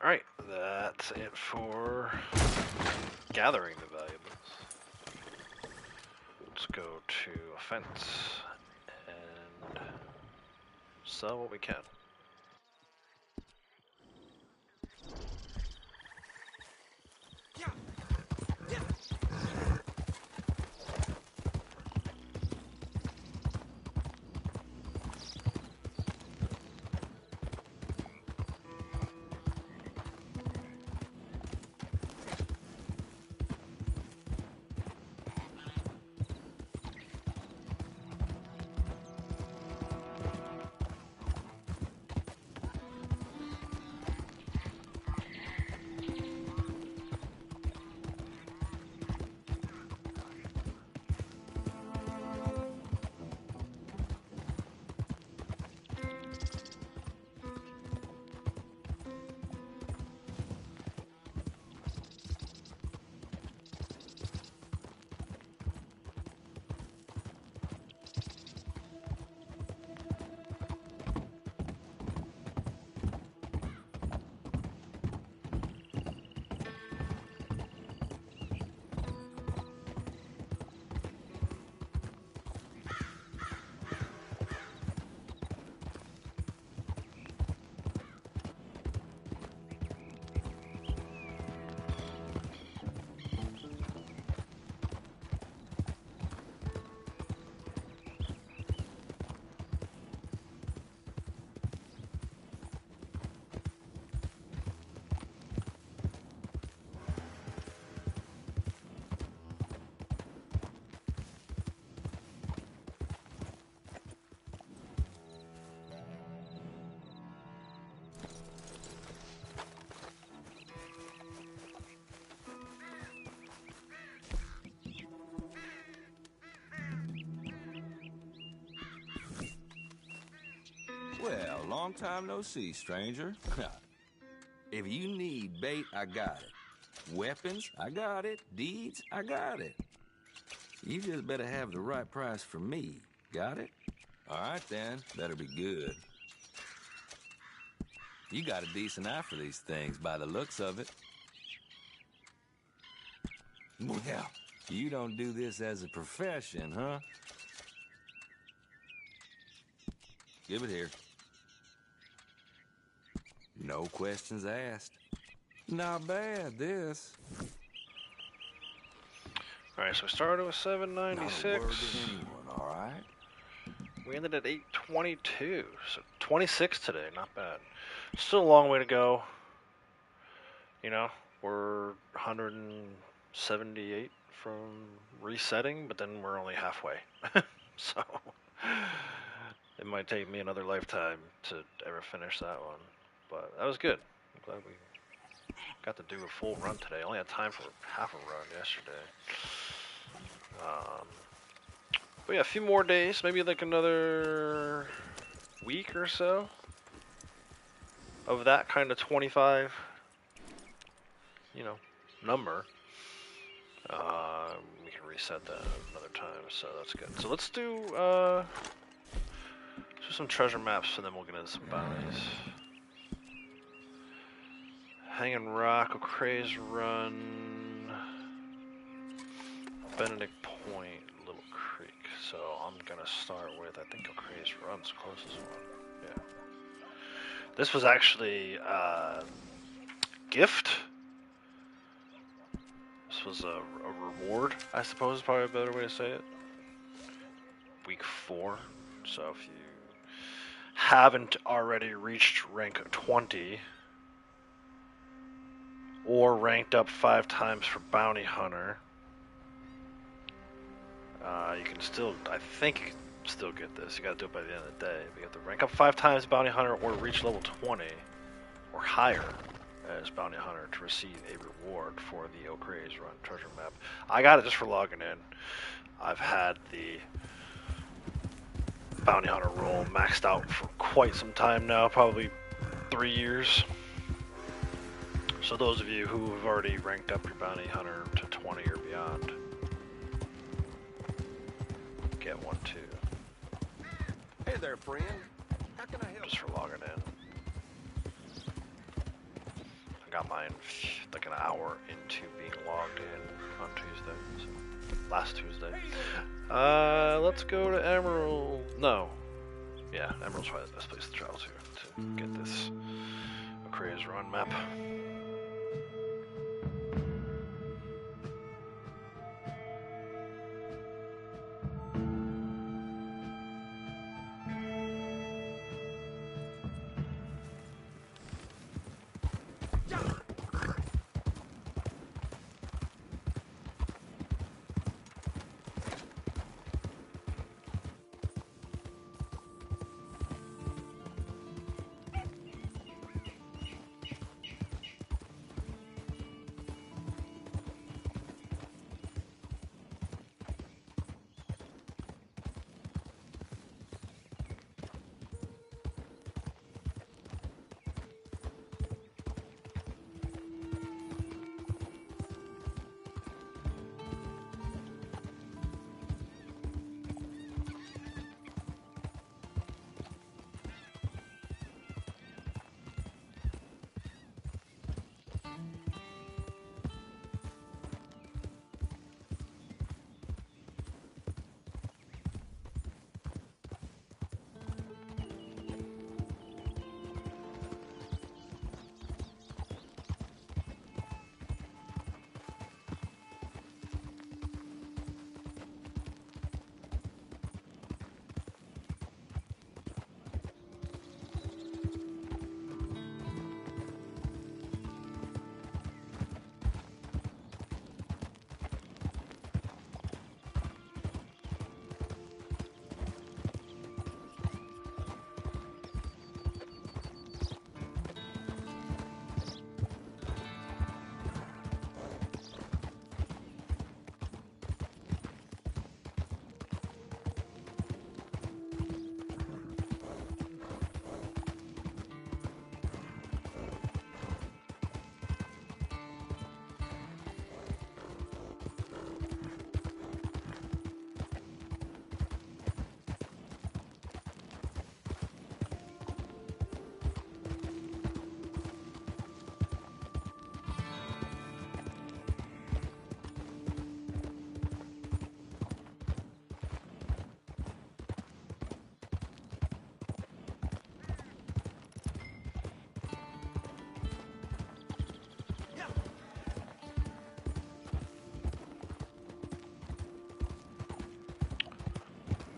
Alright, that's it for gathering the valuables. Let's go to offense and sell what we can. Well, long time no see, stranger. If you need bait, I got it. Weapons, I got it. Deeds, I got it. You just better have the right price for me. Got it? All right, then. Better be good. You got a decent eye for these things by the looks of it. Well, you don't do this as a profession, huh? Give it here. No questions asked. Not bad, this. Alright, so we started with 796. Not a word to anyone, all right? We ended at 822, so 26 today, not bad. Still a long way to go. You know, we're 178 from resetting, but then we're only halfway. So, it might take me another lifetime to ever finish that one. But that was good. I'm glad we got to do a full run today. I only had time for half a run yesterday. But yeah, a few more days, maybe like another week or so of that kind of 25, number. We can reset that another time, so that's good. So let's do some treasure maps, and then we'll get into some bounties. Hanging Rock, O'Crae's Run, Benedict Point, Little Creek. So I'm gonna start with, I think O'Crae's Run's the closest one. Yeah. This was actually a gift. This was a reward, I suppose is probably a better way to say it. Week 4. So if you haven't already reached rank 20, or ranked up 5 times for Bounty Hunter, You can still, I think you can still get this. You gotta do it by the end of the day. But you have to rank up 5 times Bounty Hunter or reach level 20 or higher as Bounty Hunter to receive a reward for the O'Crae's Run treasure map. I got it just for logging in. I've had the Bounty Hunter role maxed out for quite some time now, probably 3 years. So those of you who have already ranked up your Bounty Hunter to 20 or beyond, get one too. Hey there, friend. How can I help? Just for logging in. I got mine like an hour into being logged in on Tuesday, so last Tuesday. Let's go to Emerald. No. Yeah, Emerald's probably the best place to travel to get this O'Crae's Run map.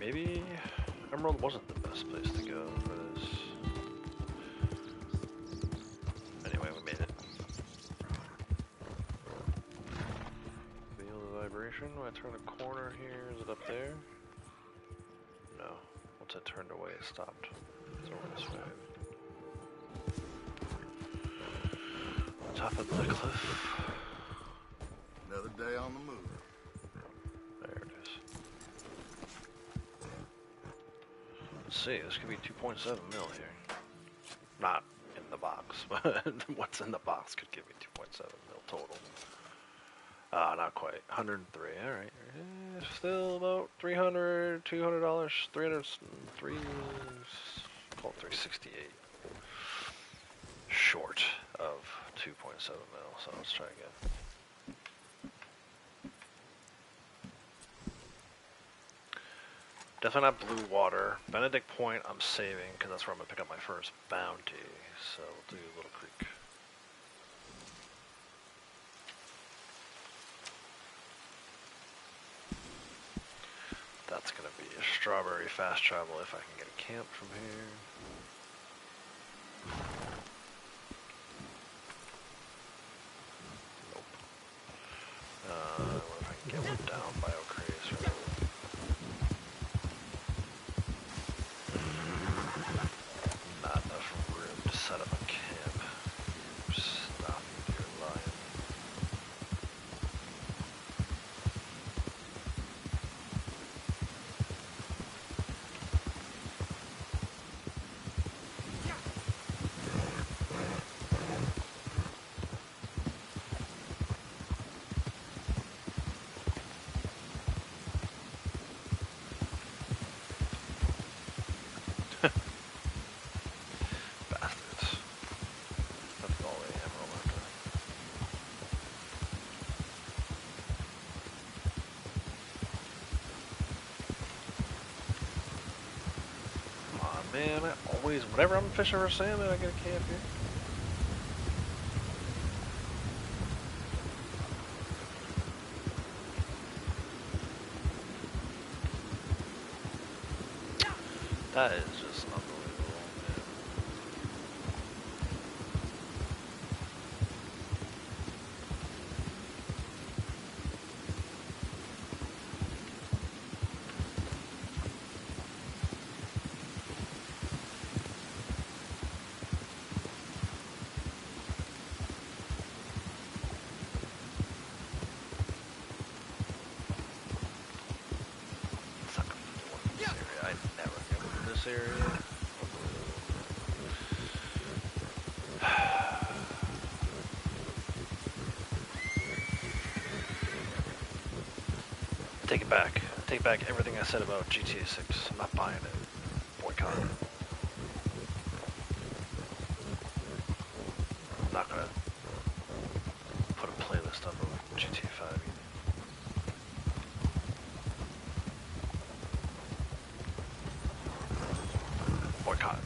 Maybe Emerald wasn't the best place to go for this. Anyway, we made it. Feel the vibration when I turn a corner here. Is it up there? No. Once I turned away, it stopped. It's over this way. On top of the cliff. Another day on the move. There it is. Let's see, this could be 2.7 mil here. Not in the box, but what's in the box could give me 2.7 mil total. Not quite. 103, alright. Still about $300, $200, 303, call it 368. Short of 2.7 mil, so let's try again. Definitely not blue water. Benedict Point I'm saving because that's where I'm going to pick up my first bounty. So we'll do Little Creek. That's going to be a strawberry fast travel if I can get a camp from here. Nope. What if I can get one down by O'Crae's? Man, I always, whenever I'm fishing for salmon, I get a camp here. That is just unbelievable, man. Suck for this area. I never get into this area. Take it back. Take back everything I said about GTA 6. I'm not buying it. Boycott. I'm not gonna put a playlist up of GTA 5 either. Boycott.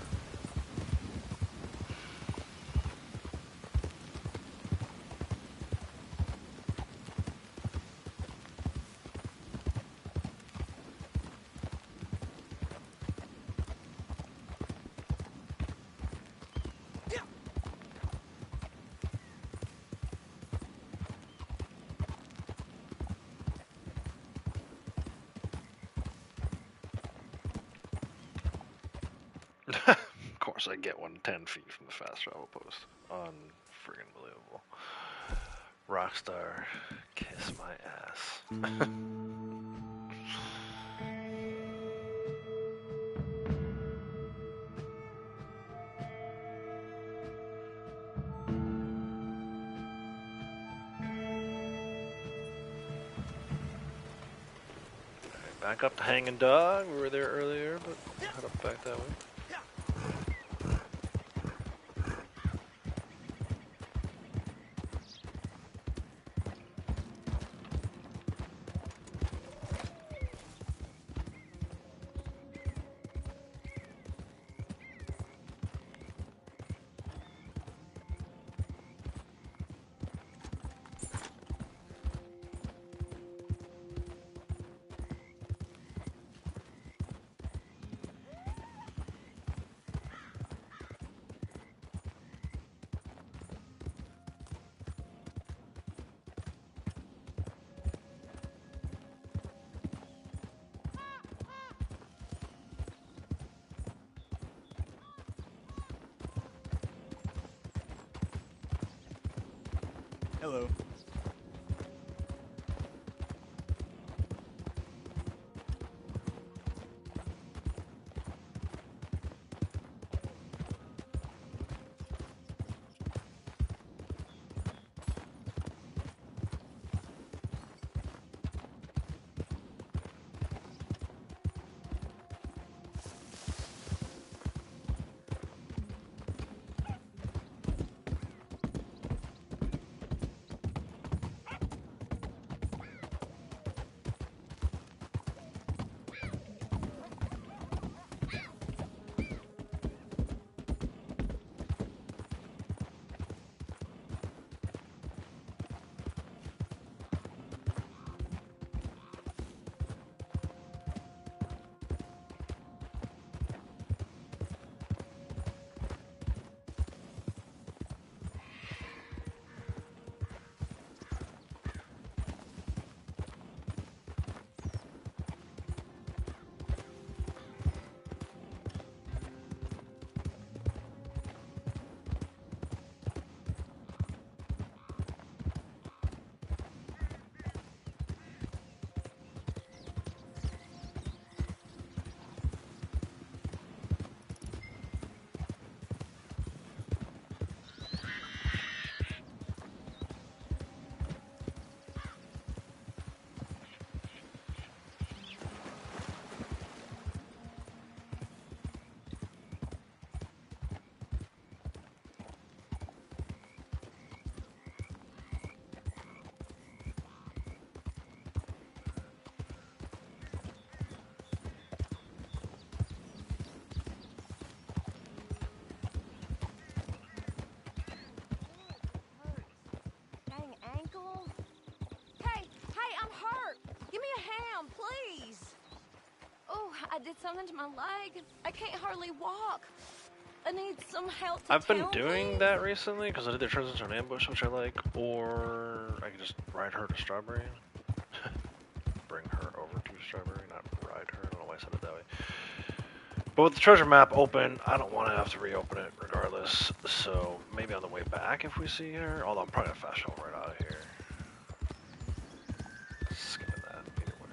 Of course I get one 10 feet from the fast travel post. Unfriggin' believable. Rockstar, kiss my ass. Back up to Hanging Dog. We were there earlier, but head up back that way. Hello. I did something to my leg. I can't hardly walk. I need some help. I've been doing that recently because it either turns into an ambush, which I like, or I can just ride her to Strawberry. Bring her over to Strawberry, not ride her. I don't know why I said it that way. But with the treasure map open, I don't want to have to reopen it regardless. So maybe on the way back if we see her. Although I'm probably gonna fast travel right out of here. Skipping that either way.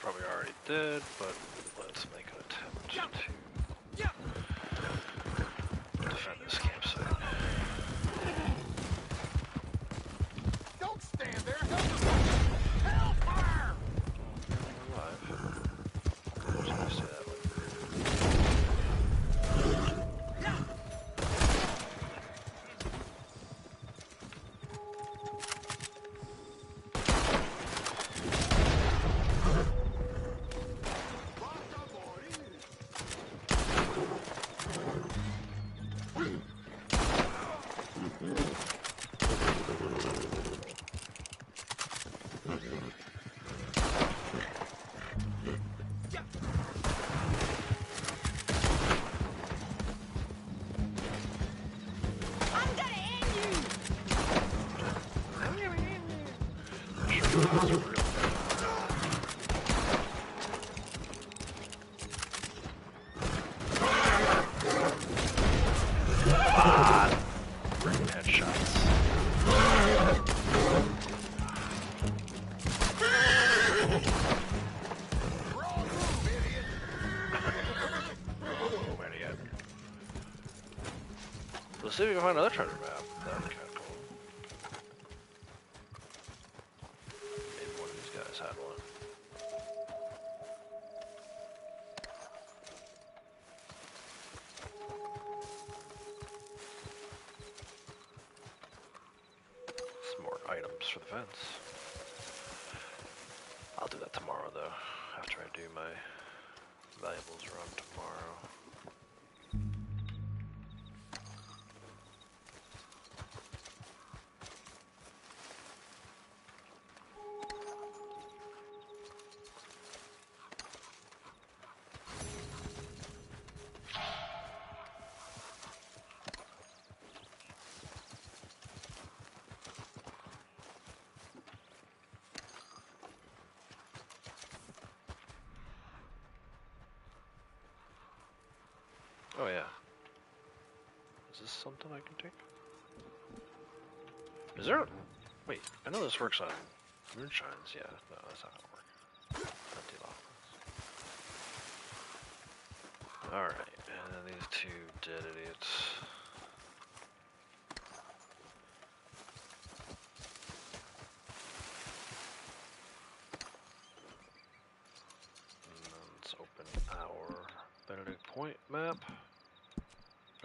Probably already dead, but let's make an attempt to Headshots. Let's see if we can find another treasure map. That'd be kind of cool. Maybe one of these guys had one. Some more items for the fence. I'll do that tomorrow though, after I do my valuables run tomorrow. Oh yeah. Is this something I can take? Is there... Wait, I know this works on moonshines. Yeah, no, that's not gonna work. Empty lock. Alright, and then these two dead idiots. And then let's open our Benedict Point map.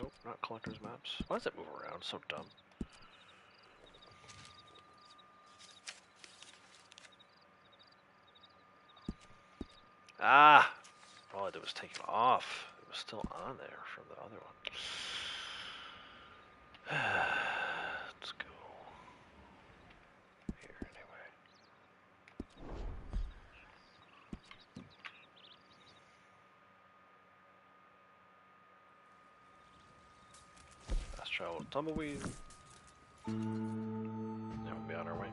Nope, not collector's maps. Why does it move around? So dumb. Ah! All I did was take it off. It was still on there from the other one. Let's go here anyway. Fast travel tumbleweed. That would be on our way.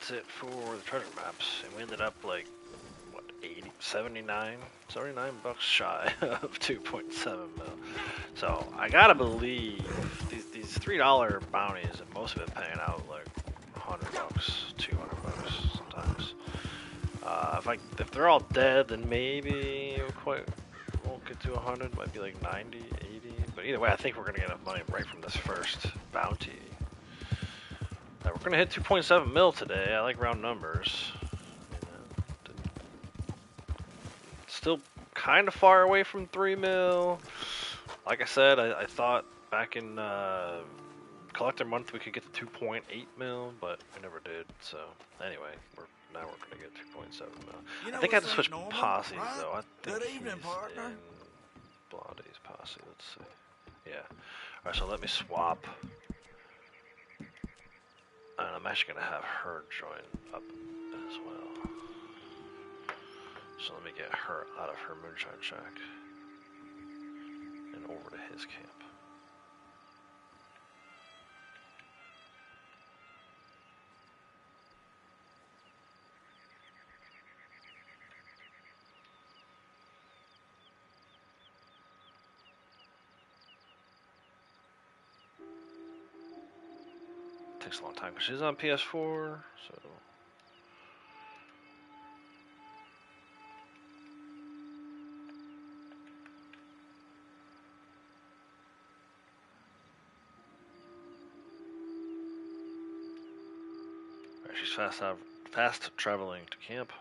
that's it for the treasure maps. And we ended up like, what, 79 bucks shy of 2.7 mil. So I gotta believe these $3 bounties, and most of it paying out like 100 bucks, 200 bucks sometimes. If they're all dead, then maybe won't get to 100. Might be like 90, 80. But either way, I think we're gonna get enough money right from this first bounty. We're gonna hit 2.7 mil today. I like round numbers. Still kind of far away from 3 mil. Like I said, I thought back in collector month we could get to 2.8 mil, but we never did. So anyway, now we're gonna get 2.7 mil. I think I had to switch posses though. I think Good evening, partner. in Blondie's posse. Let's see. Yeah. All right. So let me swap. And I'm actually gonna have her join up as well. So let me get her out of her moonshine shack and over to his camp. Takes a long time because she's on PS4, so. Alright, she's fast traveling to camp.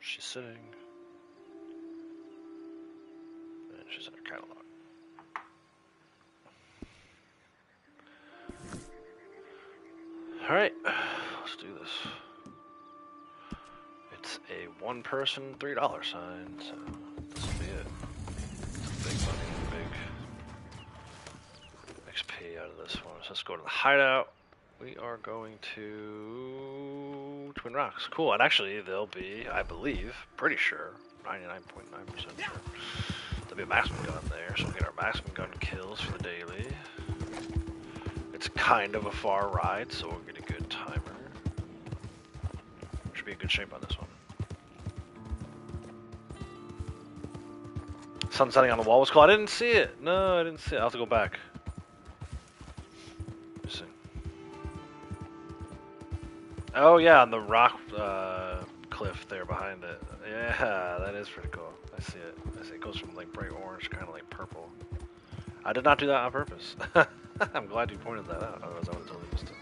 She's sitting. And she's in her catalog. Alright, let's do this. It's a one person $3 sign, so this will be it. Some big money, big XP out of this one. So let's go to the hideout. We are going to Twin Rocks. Cool, and actually they'll be, I believe, pretty sure, 99.9% sure, there'll be a maximum gun there, so we'll get our maximum gun kills for the daily. It's kind of a far ride, so we'll get a good timer. Should be in good shape on this one. Sun setting on the wall was cool. I didn't see it. No, I didn't see it. I'll have to go back. Let's see. Oh yeah, on the rock cliff there behind it. Yeah, that is pretty cool. I see it. I see it goes from like bright orange, kind of like purple. I did not do that on purpose. I'm glad you pointed that out. Otherwise, I would have totally missed it.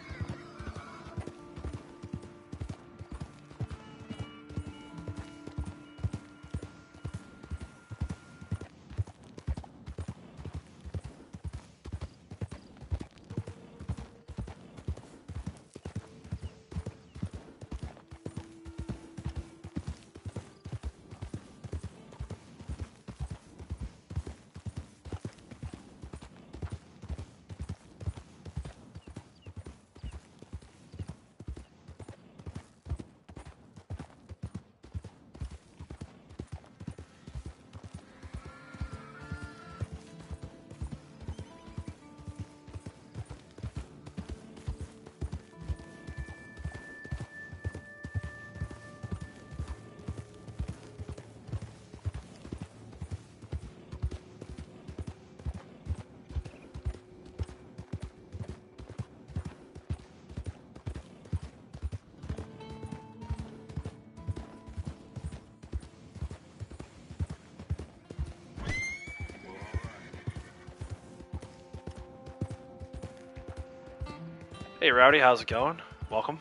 Hey Rowdy, how's it going? Welcome.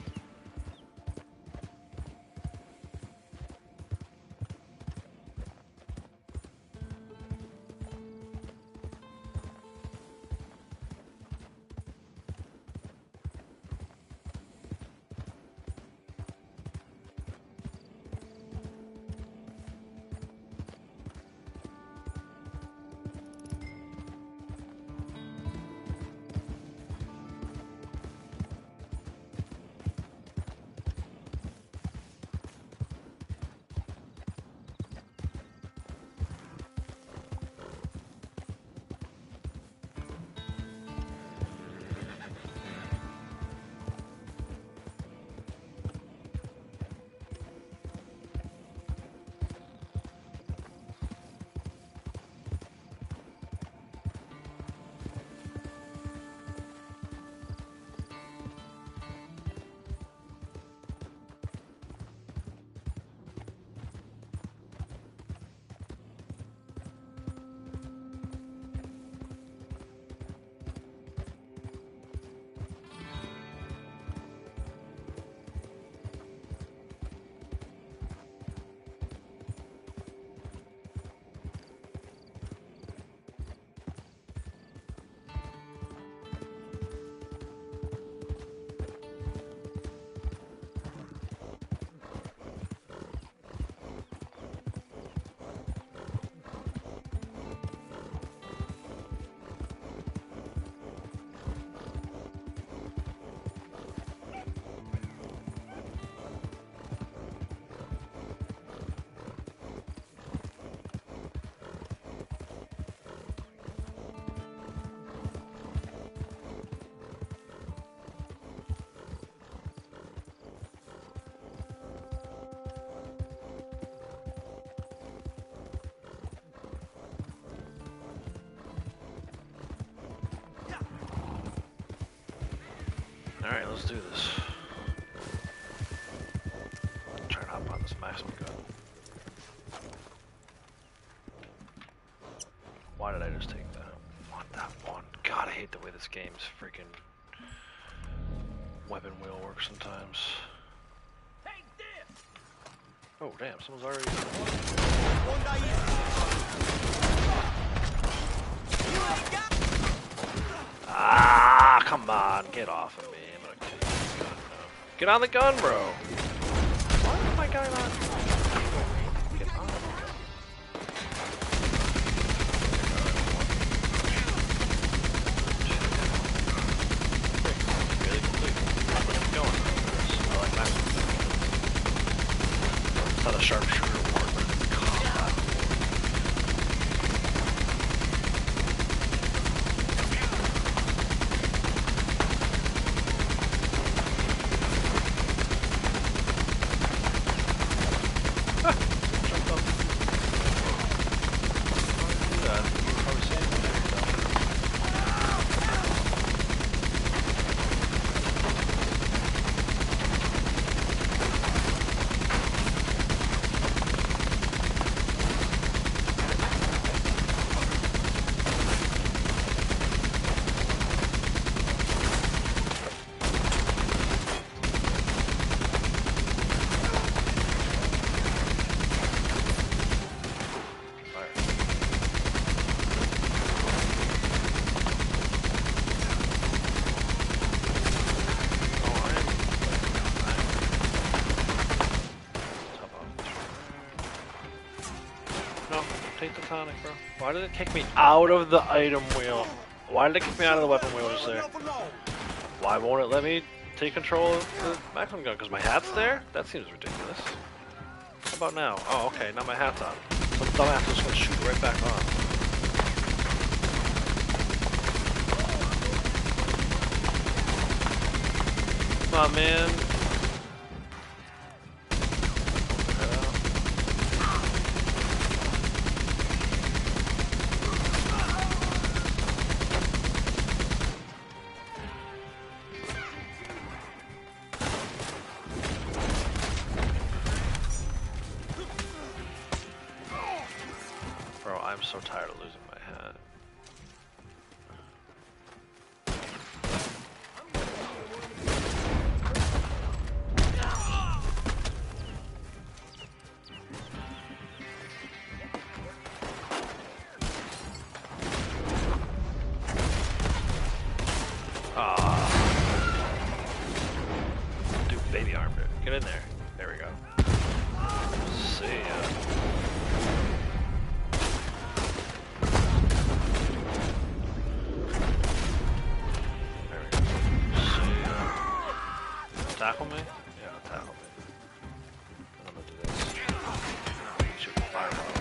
Alright, let's do this. Try and hop on this maximum gun. Why did I just take that? I want that one. God, I hate the way this game's freaking weapon wheel works sometimes. Oh damn, someone's already. Ah, come on, get off of me. I'm gonna kill you. Get on the gun, bro. Why is my guy not? Get on the gun. Really complete. Let's keep going. I like that. It's not a sharpshooter award, but it's a combat. Jumped up. Do that. Probably save me there, take the tonic, bro. Why did it kick me out of the item wheel? Why did it kick me out of the weapon wheel just there? Why won't it let me take control of the maximum gun? Because my hat's there? That seems ridiculous. How about now? Oh, okay, now my hat's on. Some dumbass is gonna shoot right back on. Come on, man. Bro, I'm so tired of losing my hat. Dude, baby armed it. Get in there. There we go. See ya. Tackle me? Yeah, tackle me. And I'm gonna do this. Shoot fireball.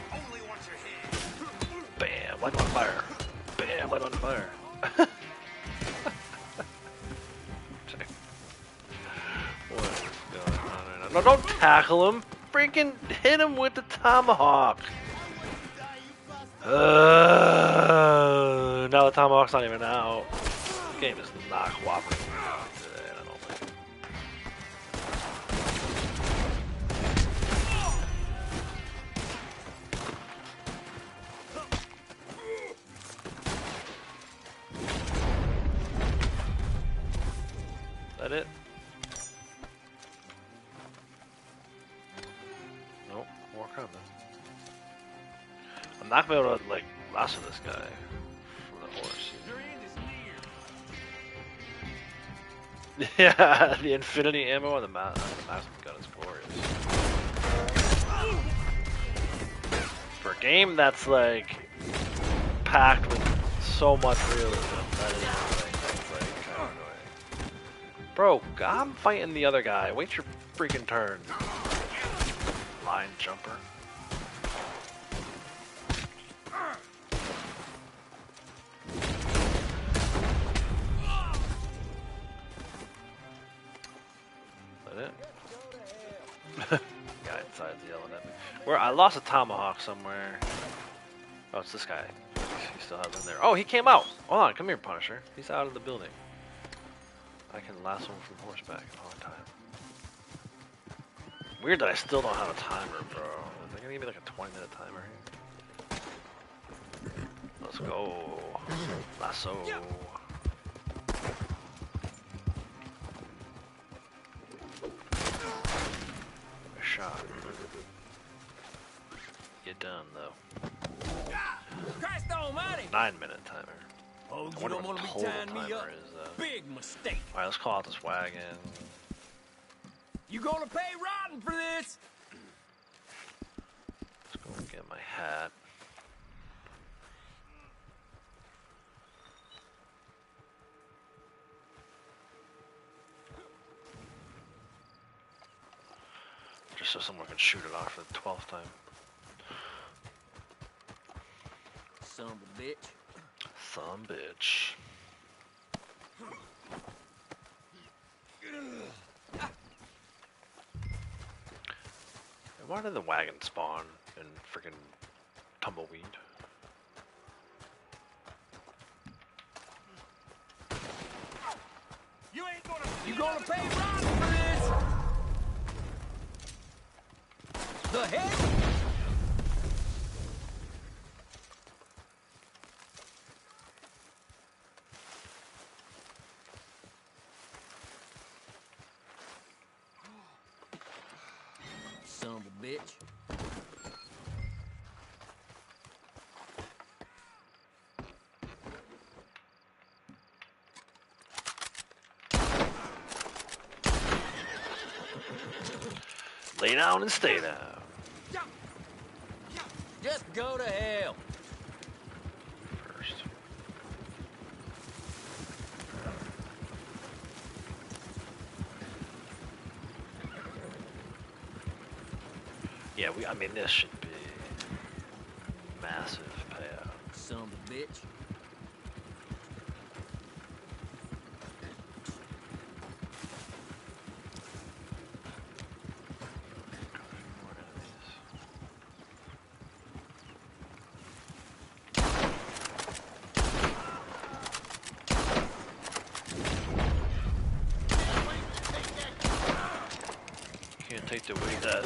Bam! Light on fire. Bam! Light on fire. What's going on right now? No, don't tackle him! Freaking hit him with the tomahawk! Now the tomahawk's not even out. This game is not cooperating today, I don't think. That it? Nope, more coming. I'm not gonna be able to like lasso this guy from the horse. Yeah, the infinity ammo on the maximum gun is glorious. For a game that's like packed with so much realism, that is like kind of annoying. Bro, I'm fighting the other guy. Wait your freaking turn. Line jumper. Is that it? Guy inside's yelling at me. Where I lost a tomahawk somewhere. Oh, it's this guy. He still has it in there. Oh, he came out. Hold on, come here, Punisher. He's out of the building. I can lasso him from horseback in a long time. Weird that I still don't have a timer, bro. They're gonna give me like a 20-minute timer here. Let's go. Lasso. A shot. You're done though. Christ almighty! 9-minute timer. Oh, I you wonder don't what want the to be total tying me timer up. is. Big mistake. Alright, let's call out this wagon. You gonna pay rotten for this? Let's go get my hat. Just so someone can shoot it off for the 12th time. Son of a bitch. Some bitch. Why did the wagon spawn in freaking tumbleweed? You gonna pay rotten for this? The heck? Son of a bitch. Lay down and stay down. Just go to hell. First. Yeah, I mean, this should be massive payout. Son of a bitch. More enemies. Can't take the weight that.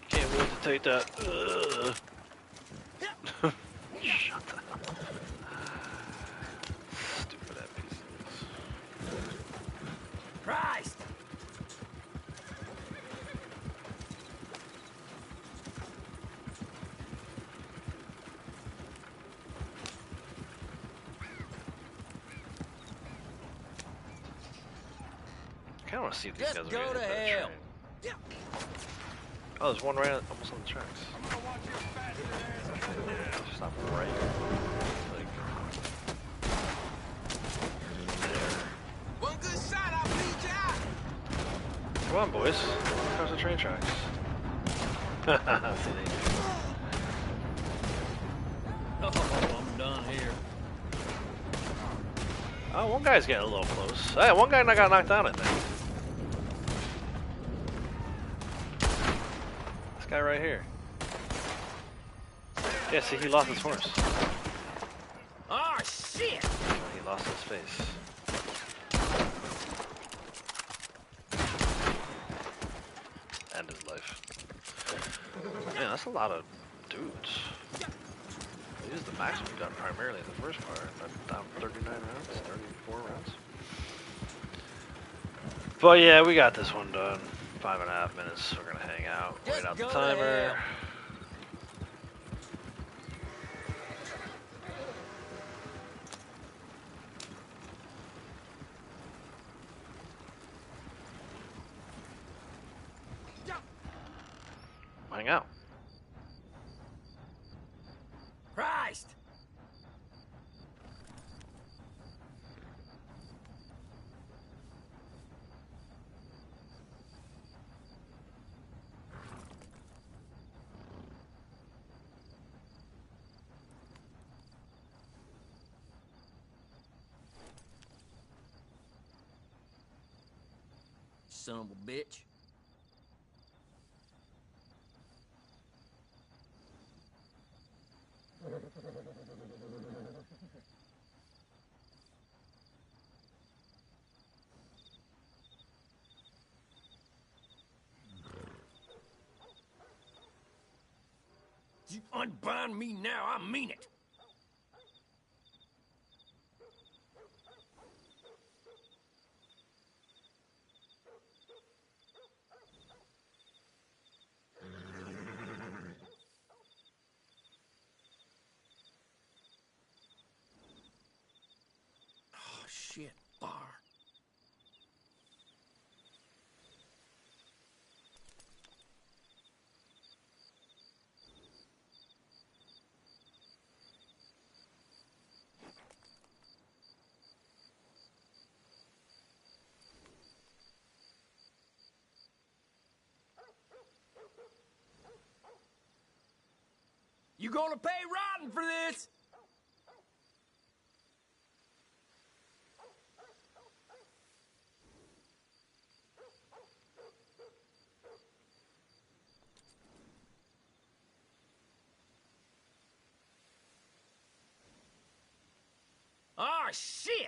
Can't wait to take that. Shut the hell up. Stupid NPCs. Christ! I kind of want to see if these Just guys are go going to to hit that hell. train. Oh, there's one right almost on the tracks. Just not right. Like, there. One good shot, I'll bleed you out. Come on, boys. Across the train tracks. See, they do. Oh, I'm done here. Oh, one guy's getting a little close. Hey, one guy got knocked down, I think. This guy right here. Yeah, see, he lost his horse. Oh, shit! He lost his face. And his life. Man, that's a lot of dudes. It is the max we've done primarily in the first part. Down 39 rounds, 34 rounds. But yeah, we got this one done. 5.5 minutes. We're gonna hang out, wait out the timer. Hang out. Christ! Son of a bitch. You unbind me now, I mean it. Oh, shit, bar. You gonna pay rotten for this? Oh, shit!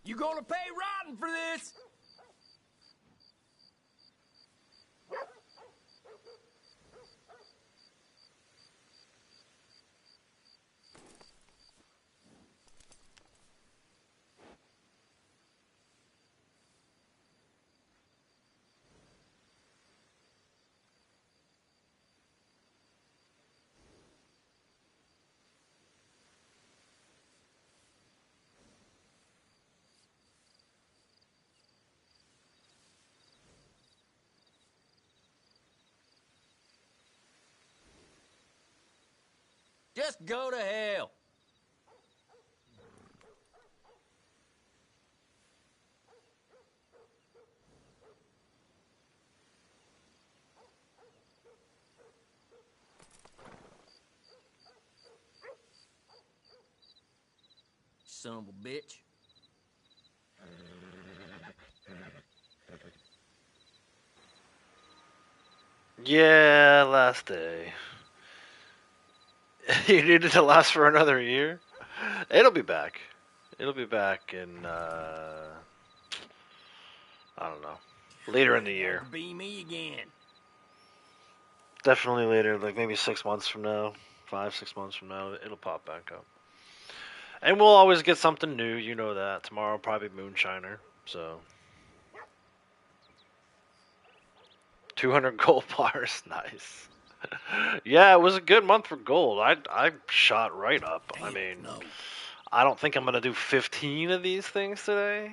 You gonna pay rotten for this? Just go to hell. Son of a bitch. Yeah, last day. You need it to last for another year? It'll be back. It'll be back in, I don't know, later in the year. Be me again. Definitely later, like maybe 6 months from now, 5-6 months from now, it'll pop back up. And we'll always get something new, you know that. Tomorrow probably Moonshiner, so 200 gold bars, nice. Yeah, it was a good month for gold. I shot right up. I mean, I don't think I'm gonna do 15 of these things today.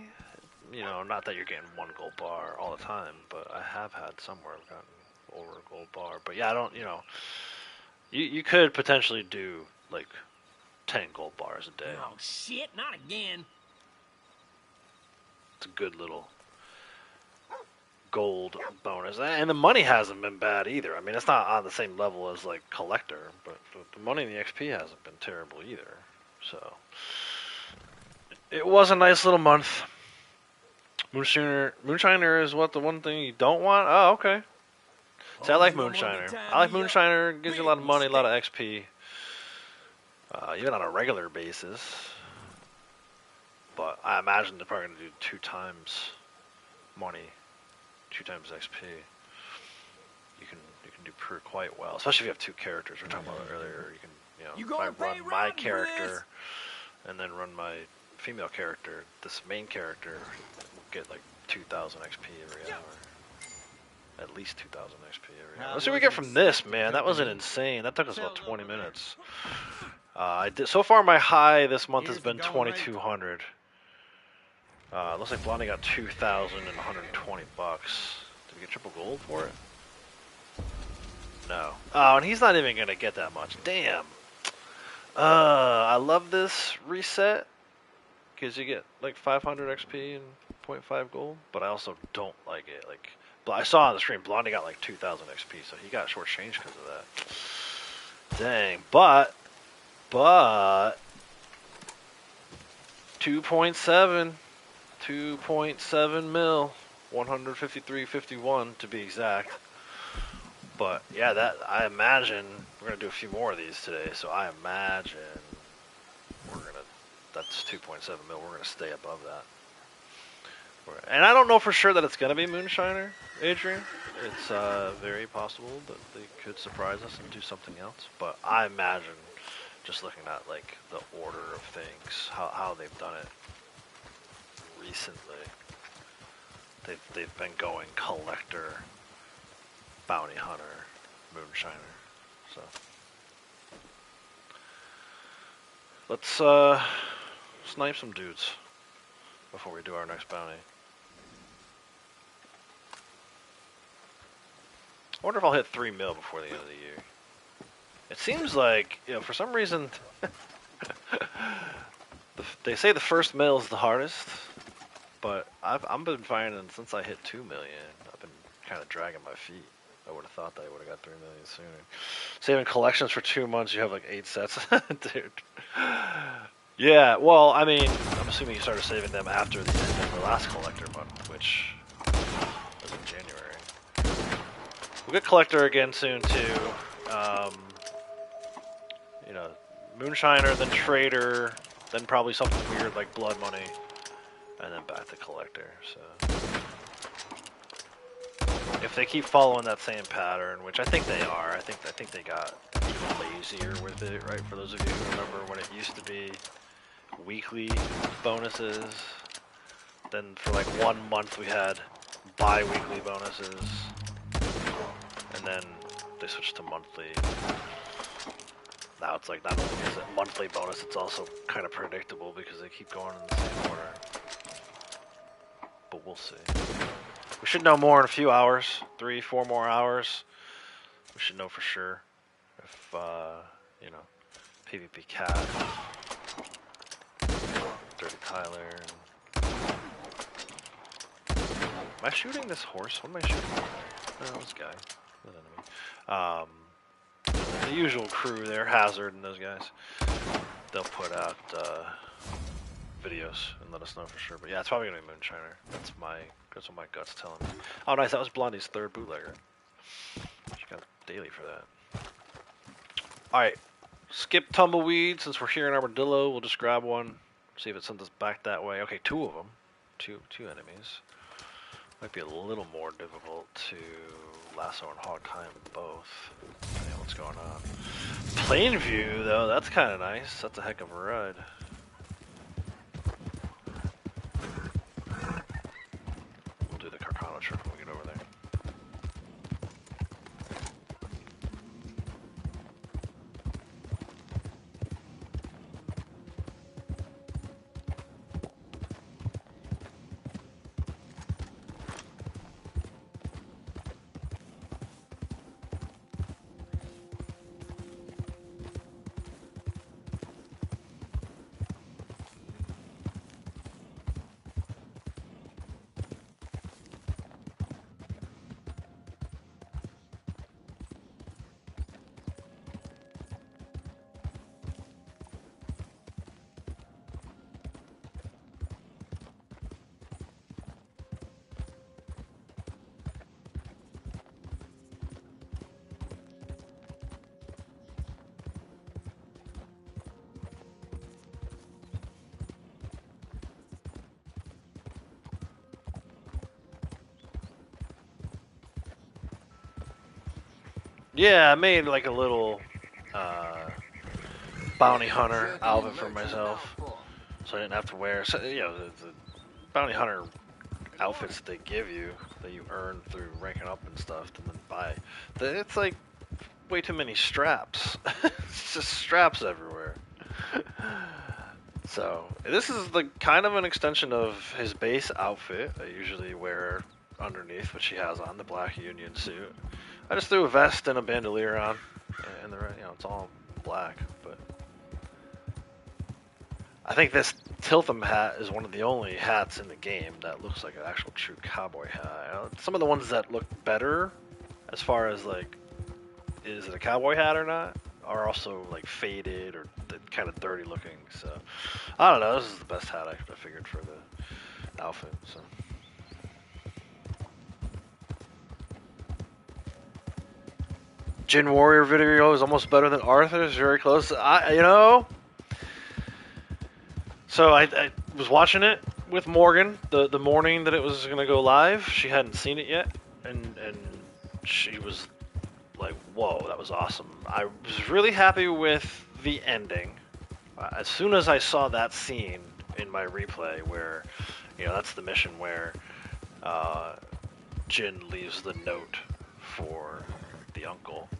You know, not that you're getting 1 gold bar all the time, but I have had somewhere I've gotten over a gold bar. But yeah, I don't, you know, you could potentially do like 10 gold bars a day. Oh shit, not again. It's a good little gold bonus, and the money hasn't been bad either. I mean, it's not on the same level as like collector, but the money in the XP hasn't been terrible either. So it was a nice little month. Moonshiner is what, the one thing you don't want? Oh, okay. See, I like Moonshiner. I like Moonshiner. Gives you a lot of money, a lot of XP, even on a regular basis. But I imagine they're probably gonna do 2 times money, 2 times XP. You can do quite well, especially if you have 2 characters. We were talking about it earlier. You can, if I run my character and then run my female character, this main character will get like 2,000 XP every hour. At least 2,000 XP every hour. Let's see what we get from this, man. That wasn't insane. That took us about 20 minutes. So far, my high this month has been 2,200. Looks like Blondie got 2,000 and 120 bucks. Did we get triple gold for it? No. Oh, and he's not even gonna get that much. Damn. I love this reset because you get like 500 XP and 0.5 gold, but I also don't like it. Like, I saw on the stream, Blondie got like 2,000 XP, so he got shortchanged because of that. Dang. But 2.7. 2.7 mil. 153.51 to be exact. But yeah, that I imagine we're gonna do a few more of these today. So I imagine that's 2.7 mil. We're gonna stay above that. And I don't know for sure that it's gonna be Moonshiner, Adrian. It's very possible that they could surprise us and do something else. But I imagine, just looking at like the order of things, how they've done it recently, they've been going collector, bounty hunter, moonshiner. So let's snipe some dudes before we do our next bounty. I wonder if I'll hit 3 mil before the end of the year. It seems like, you know, for some reason, they say the first mil is the hardest, but I've been finding since I hit 2 million, I've been kind of dragging my feet. I would have thought that I would have got 3 million sooner. Saving collections for 2 months, you have like 8 sets, dude. Yeah, well, I mean, I'm assuming you started saving them after the end of the last collector month, which was in January. We'll get collector again soon too. You know, moonshiner, then trader, then probably something weird like blood money, and then back to collector. So if they keep following that same pattern, which I think they are, I think they got even lazier with it, right? For those of you who remember when it used to be weekly bonuses, then for like 1 month we had bi-weekly bonuses, and then they switched to monthly. Now it's like not only is it monthly bonus, it's also kind of predictable because they keep going in the same order. But we'll see. We should know more in a few hours, 3-4 more hours. We should know for sure if, you know, PvP Cat, Dirty Tyler. Am I shooting this horse? What am I shooting? No, this guy. An enemy. The usual crew there, Hazard and those guys. They'll put out videos and let us know for sure. But yeah, it's probably gonna be Moonshiner. That's what my gut's telling me. Oh, nice. That was Blondie's third bootlegger. She got daily for that. All right, skip tumbleweed. Since we're here in Armadillo, we'll just grab one. See if it sends us back that way. Okay, 2 of them. Two enemies. Might be a little more difficult to lasso and hog time both. Yeah, what's going on? Plain view though, that's kind of nice. That's a heck of a ride. We'll do the Carcano trip when we get over there. Yeah, I made like a little bounty hunter outfit for myself, so I didn't have to wear. So, you know, the bounty hunter outfits that they give you, that you earn through ranking up and stuff, and then buy. It's like way too many straps. It's just straps everywhere. So this is the kind of an extension of his base outfit I usually wear underneath, which he has on, the black Union suit. I just threw a vest and a bandolier on, and it's all black. But I think this Tiltham hat is one of the only hats in the game that looks like an actual true cowboy hat. Some of the ones that look better, as far as like, is it a cowboy hat or not, are also like faded, or kind of dirty looking. So I don't know. This is the best hat I figured for the outfit. So. Jin Warrior video is almost better than Arthur's. Very close. So I was watching it with Morgan the morning that it was gonna go live. She hadn't seen it yet, and she was like, "Whoa, that was awesome!" I was really happy with the ending. As soon as I saw that scene in my replay, where that's the mission where Jin leaves the note for the uncle.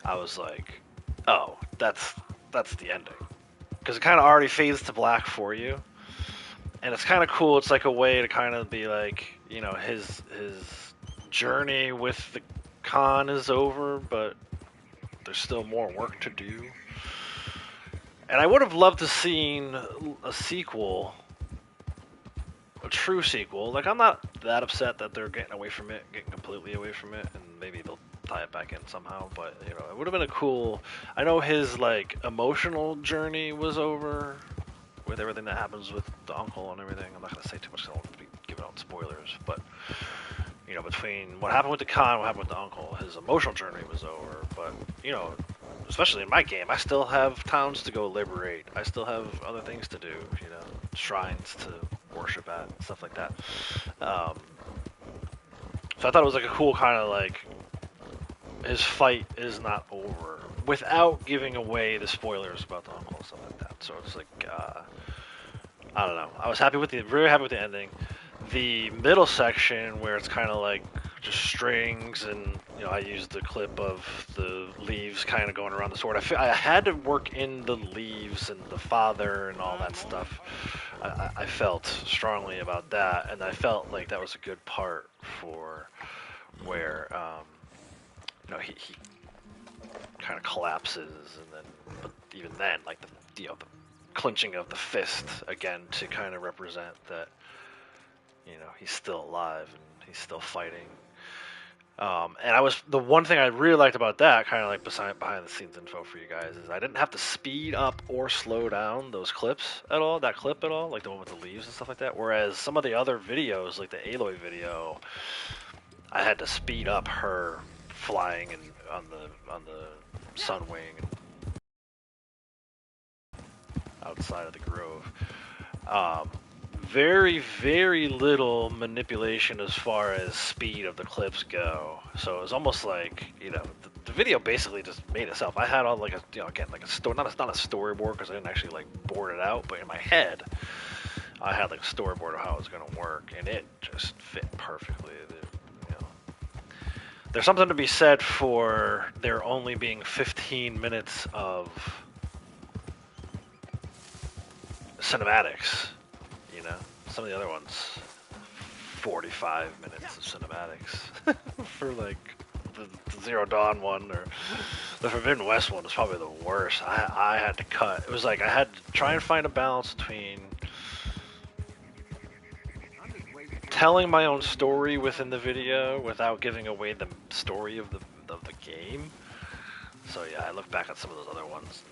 I was like, "Oh, that's the ending," because it kind of already fades to black for you, and it's kind of cool. It's like a way to kind of be like, his journey with the Khan is over, but there's still more work to do. And I would have loved to seen a sequel, a true sequel. Like, I'm not that upset that they're getting completely away from it, and maybe they'll tie it back in somehow. But it would have been a cool. I know his like emotional journey was over with everything that happens with the uncle and everything. I'm not gonna say too much. I don't want to be giving out spoilers, but between what happened with the Khan, what happened with the uncle, his emotional journey was over. But especially in my game, I still have towns to go liberate. I still have other things to do. Shrines to worship at, stuff like that. So I thought it was like a cool kind of like his fight is not over without giving away the spoilers about the uncle and stuff like that. So it's like I don't know. I was very happy with the ending. The middle section where it's kind of like just strings, and I used the clip of the leaves kind of going around the sword. I had to work in the leaves and the father and all that stuff. I felt strongly about that, and I felt like that was a good part for where he kind of collapses, and then but even then, like the clenching of the fist again to kind of represent that he's still alive and he's still fighting. And the one thing I really liked about that, kind of like behind the scenes info for you guys, is I didn't have to speed up or slow down those clips at all, like the one with the leaves and stuff like that. Whereas some of the other videos, like the Aloy video, I had to speed up her flying and on the sun wing and outside of the grove. Very, very little manipulation as far as speed of the clips go. So it was almost like, the video basically just made itself. I had all like not a storyboard because I didn't actually like board it out, but in my head, I had like a storyboard of how it was going to work, and it just fit perfectly. There's something to be said for there only being 15 minutes of cinematics. Some of the other ones, 45 minutes of cinematics for like the Zero Dawn one, or the Forbidden West one was probably the worst. I had to cut. It was like I had to try and find a balance between telling my own story within the video without giving away the story of the game. So yeah, I look back at some of those other ones.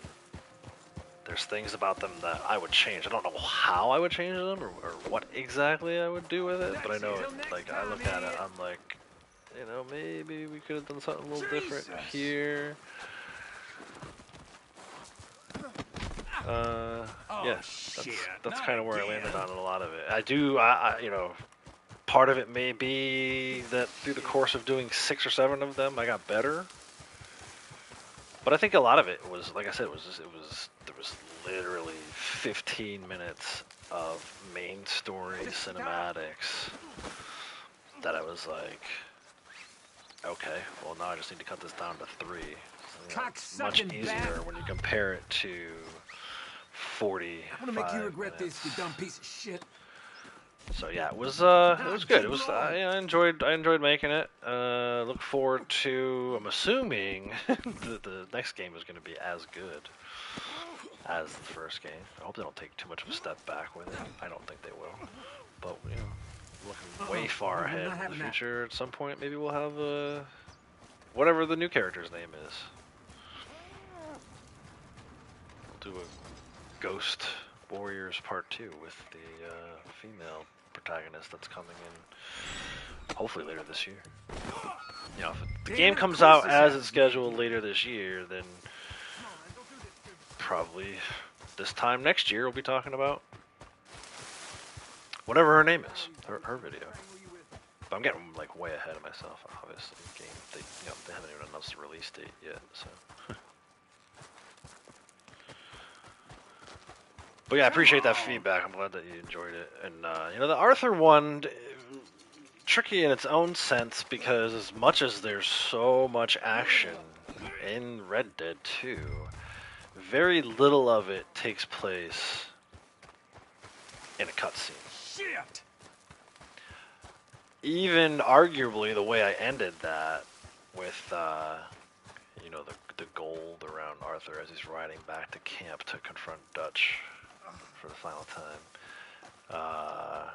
There's things about them that I would change. I don't know how I would change them or what exactly I would do with it, but I know like I look at it, I'm like, maybe we could have done something a little different here. That's kind of where I landed on a lot of it. I part of it may be that through the course of doing 6 or 7 of them, I got better. But I think a lot of it was, like I said, there was literally 15 minutes of main story cinematics that I was like, okay, well now I just need to cut this down to 3. So, much easier when you compare it to 40. I'm gonna make you regret this, you dumb piece of shit. So yeah, it was good. It was I enjoyed making it. Look forward to. I'm assuming the next game is going to be as good as the first game. I hope they don't take too much of a step back with it. I don't think they will. But looking way far ahead in the future. At some point, maybe we'll have whatever the new character's name is. do a Ghost Warriors Part 2 with the female protagonist that's coming in hopefully later this year. You know, if the game comes out as it's scheduled later this year, then probably this time next year we'll be talking about whatever her name is, her video. But I'm getting like way ahead of myself, obviously. The game, they haven't even announced the release date yet, so. But yeah, I appreciate that feedback. I'm glad that you enjoyed it. And you know, the Arthur one, tricky in its own sense because as much as there's so much action in Red Dead 2, very little of it takes place in a cutscene. Shit! Even arguably the way I ended that with, you know, the gold around Arthur as he's riding back to camp to confront Dutch for the final time.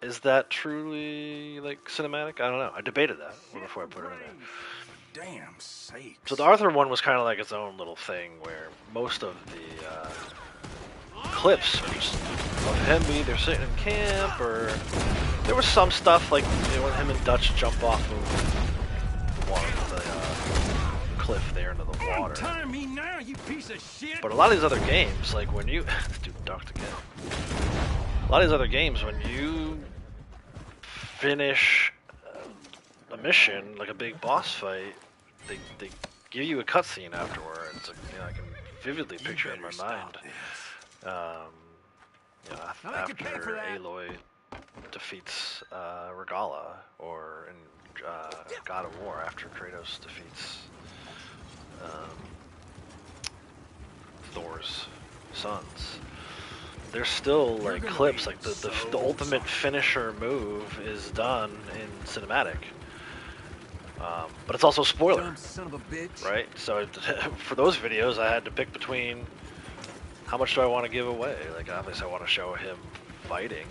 Is that truly, like, cinematic? I don't know. I debated that before I put it in there. Damn sakes. So the Arthur one was kind of like its own little thing where most of the clips are just of him either sitting in camp or there was some stuff like, you know, when him and Dutch jump off of the cliff there into the water. Time me now, you piece of shit. But a lot of these other games, like when you this dude ducked again. A lot of these other games, when you finish a mission, like a big boss fight, they give you a cutscene afterwards. Like, you know, I can vividly picture it in my mind. You know, after Aloy defeats Regala, or in God of War after Kratos defeats Thor's sons. There's still like clips, like the ultimate finisher move is done in cinematic. But it's also spoiler, Dumb son of a bitch. right? So for those videos, I had to pick between how much do I want to give away. Like obviously, I want to show him fighting,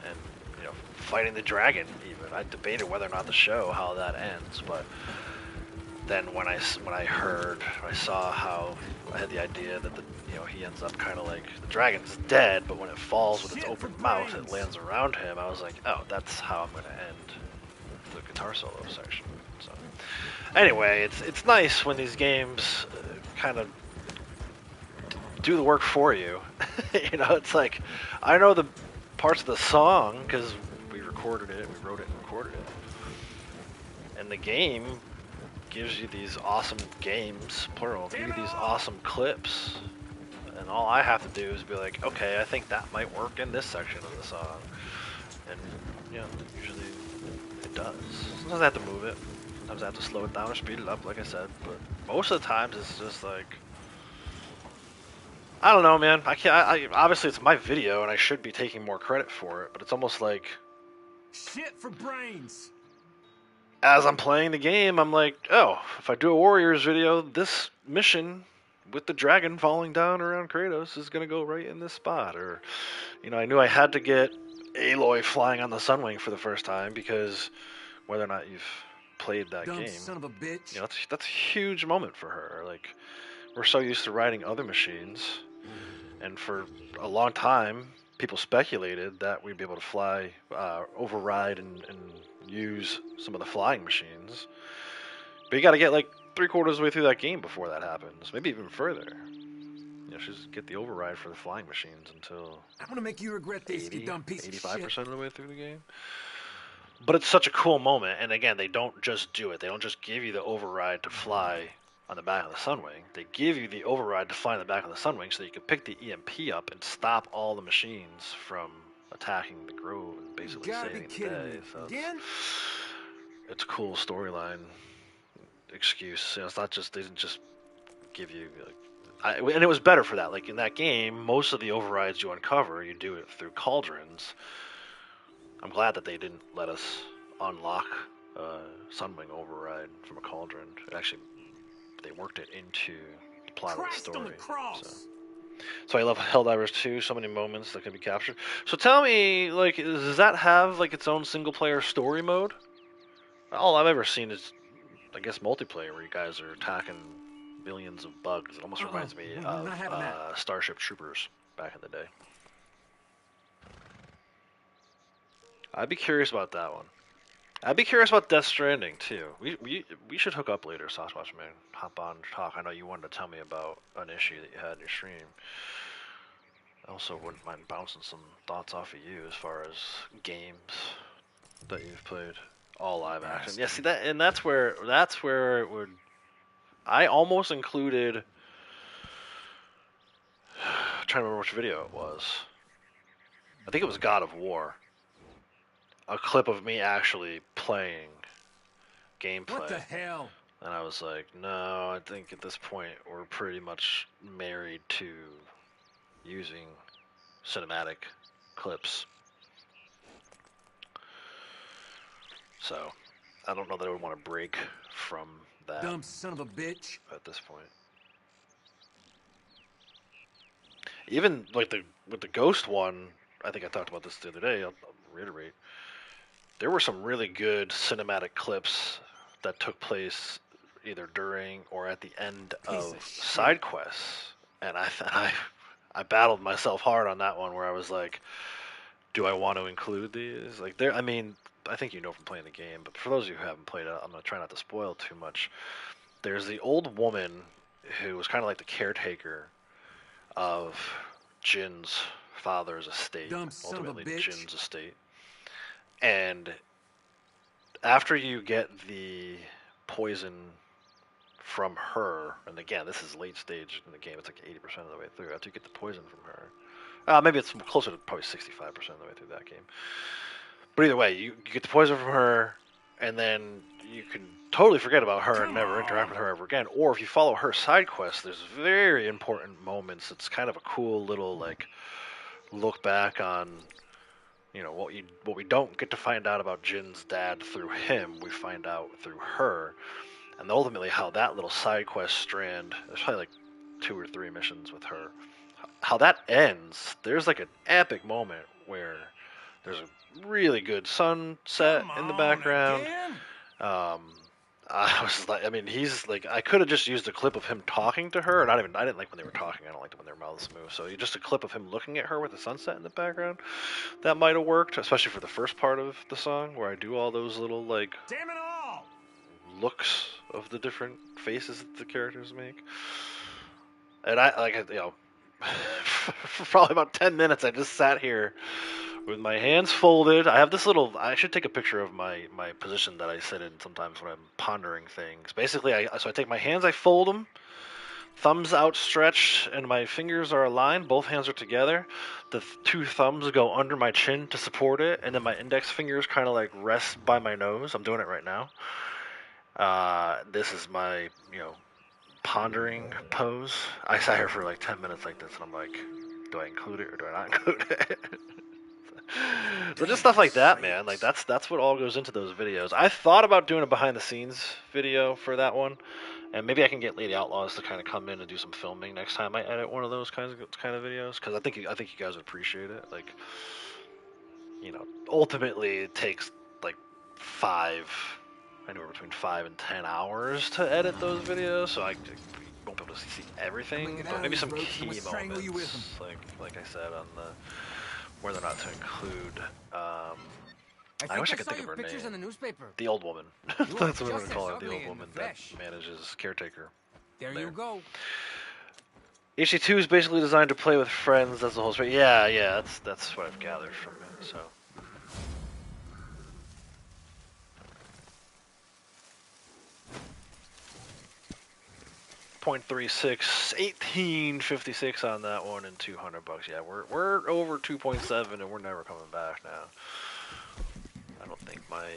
and you know, fighting the dragon. Even I debated whether or not to show how that ends, but then when I saw how I had the idea that he ends up kind of like the dragon's dead, but when it falls with its open mouth, it lands around him. I was like, oh, that's how I'm going to end the guitar solo section. So anyway, it's nice when these games kind of do the work for you. You know, it's like I know the parts of the song because we recorded it, we wrote it and recorded it, and the game gives you these awesome games, plural, give you these awesome clips, and all I have to do is be like, okay, I think that might work in this section of the song, and you know, usually it does. Sometimes I have to move it, sometimes I have to slow it down or speed it up, like I said, but most of the times it's just like, I don't know, man. I can't. Obviously it's my video, and I should be taking more credit for it, but it's almost like shit for brains. As I'm playing the game, I'm like, oh, if I do a Warriors video, this mission with the dragon falling down around Kratos is going to go right in this spot. Or, you know, I knew I had to get Aloy flying on the Sunwing for the first time because whether or not you've played that Dumb game, son of a bitch. you know, that's a huge moment for her. Like, we're so used to riding other machines, and for a long time, people speculated that we'd be able to fly, override, and use some of the flying machines. But you got to get like 3/4 of the way through that game before that happens. Maybe even further. You know, just get the override for the flying machines until I'm gonna make you regret this, you dumb piece of shit. 85% of the way through the game. But it's such a cool moment. And again, they don't just do it. They don't just give you the override to fly on the back of the Sunwing. They give you the override to fly on the back of the Sunwing so that you can pick the EMP up and stop all the machines from attacking the grove and basically saving the day. So it's a cool storyline excuse. You know, it's not just, they didn't just give you like, and it was better for that. Like in that game, most of the overrides you uncover, you do it through cauldrons. I'm glad that they didn't let us unlock Sunwing override from a cauldron. Actually, they worked it into the plot of the story. So I love Helldivers 2, so many moments that can be captured. So tell me, like, does that have like its own single player story mode? All I've ever seen is, I guess, multiplayer where you guys are attacking millions of bugs. It almost reminds me not having that. of Starship Troopers back in the day. I'd be curious about that one. I'd be curious about Death Stranding too. We should hook up later, Sasquatch Man. Hop on, talk. I know you wanted to tell me about an issue that you had in your stream. I also wouldn't mind bouncing some thoughts off of you as far as games that you've played, all live action. Yeah, see that, and that's where it would. I almost included. I'm trying to remember which video it was. I think it was God of War. A clip of me actually playing gameplay. What the hell? And I was like, no, I think at this point we're pretty much married to using cinematic clips. So, I don't know that I would want to break from that. Dumb son of a bitch. At this point. Even like with the Ghost one, I think I talked about this the other day, I'll reiterate. There were some really good cinematic clips that took place either during or at the end of side quests. And I battled myself hard on that one where I was like, do I want to include these? Like I mean, I think you know from playing the game, but for those of you who haven't played it, I'm going to try not to spoil too much. There's the old woman who was kind of like the caretaker of Jin's father's estate, ultimately Jin's estate. And after you get the poison from her, and again, this is late stage in the game, it's like 80% of the way through. After you get the poison from her, maybe it's closer to probably 65% of the way through that game. But either way, you get the poison from her, and then you can totally forget about her and never interact with her ever again. Or if you follow her side quest, there's very important moments. It's kind of a cool little like look back on, you know, what we don't get to find out about Jin's dad through him, we find out through her, and ultimately how that little side quest strand. There's probably like 2 or 3 missions with her. How that ends, there's like an epic moment where there's a really good sunset in the background. I was like, I mean, he's like, I could have just used a clip of him talking to her, and I didn't like when they were talking. I don't like when their mouths move. So just a clip of him looking at her with the sunset in the background, that might have worked, especially for the first part of the song where I do all those little like damn it all looks of the different faces that the characters make. And I like, you know, for probably about 10 minutes, I just sat here with my hands folded. I have this little, I should take a picture of my position that I sit in sometimes when I'm pondering things. Basically, I take my hands, I fold them, thumbs outstretched, and my fingers are aligned. Both hands are together. The 2 thumbs go under my chin to support it, and then my index fingers kind of like rest by my nose. I'm doing it right now. This is my, you know, pondering pose. I sat here for like 10 minutes like this, and I'm like, do I include it or do I not include it? So just stuff like that, man. Like that's what all goes into those videos. I thought about doing a behind the scenes video for that one, and maybe I can get Lady Outlaws to kind of come in and do some filming next time I edit one of those kind of videos, because I think you guys would appreciate it. Like, you know, ultimately it takes like anywhere between 5 and 10 hours to edit those videos, so I won't be able to see everything, but maybe some key moments, like I said on the whether or not to include. I wish I could think of her name. In the newspaper. The old woman. That's what I'm going to call her. The old woman that manages caretaker. There you go. HC2 is basically designed to play with friends. That's the whole story. Yeah. That's what I've gathered from it. So. .36, 1856 on that one, and $200. Yeah, we're over 2.7, and we're never coming back now. I don't think my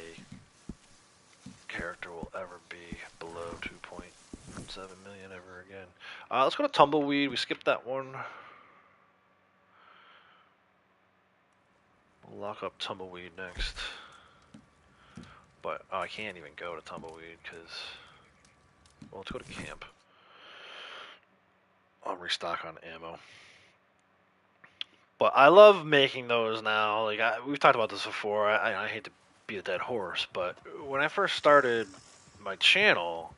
character will ever be below 2.7 million ever again. Let's go to Tumbleweed. We skipped that one. We'll lock up Tumbleweed next. But I can't even go to Tumbleweed because, well, let's go to camp. I'll restock on ammo. But I love making those now. Like we've talked about this before. I hate to beat a dead horse, but when I first started my channel,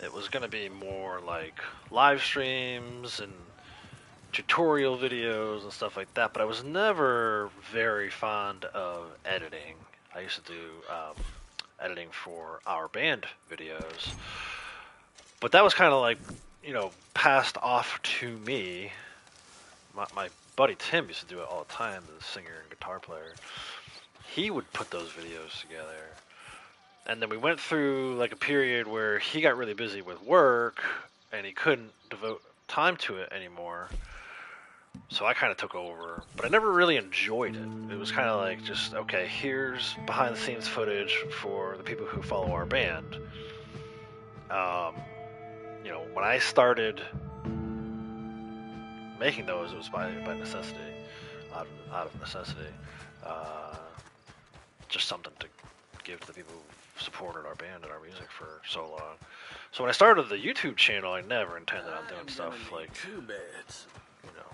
it was going to be more like live streams and tutorial videos and stuff like that, but I was never very fond of editing. I used to do editing for our band videos, but that was kind of like, you know, passed off to me. My buddy Tim used to do it all the time, the singer and guitar player. He would put those videos together. And then we went through like a period where he got really busy with work and he couldn't devote time to it anymore. So I kind of took over, but I never really enjoyed it. It was kind of like just, okay, here's behind the scenes footage for the people who follow our band. You know, when I started making those, it was by necessity, out of necessity. Just something to give to the people who supported our band and our music for so long. So when I started the YouTube channel, I never intended on doing stuff like, you know,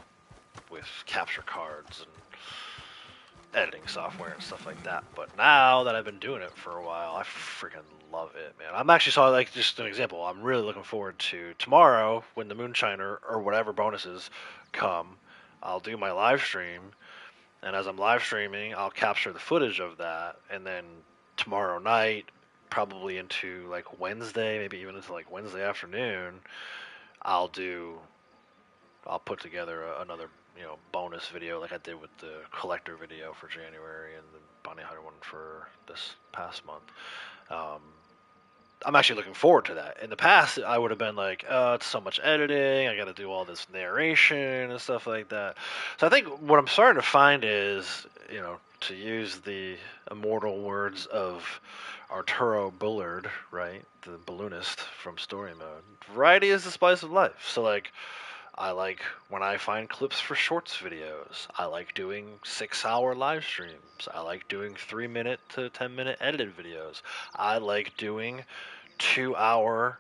with capture cards and editing software and stuff like that. But now that I've been doing it for a while, I freaking love it, man. I'm actually, so like, just an example, I'm really looking forward to tomorrow when the Moonshine or whatever bonuses come. I'll do my live stream, and as I'm live streaming, I'll capture the footage of that, and then tomorrow night, probably into like Wednesday, maybe even into like Wednesday afternoon, I'll put together another, you know, bonus video like I did with the collector video for January and the Bounty Hunter one for this past month. I'm actually looking forward to that. In the past, I would have been like, oh, it's so much editing, I got to do all this narration and stuff like that. So I think what I'm starting to find is, you know, to use the immortal words of Arturo Bullard, right, the balloonist from Story Mode, variety is the spice of life. So like, I like when I find clips for shorts videos. I like doing 6-hour live streams. I like doing 3-minute to 10-minute edited videos. I like doing 2-hour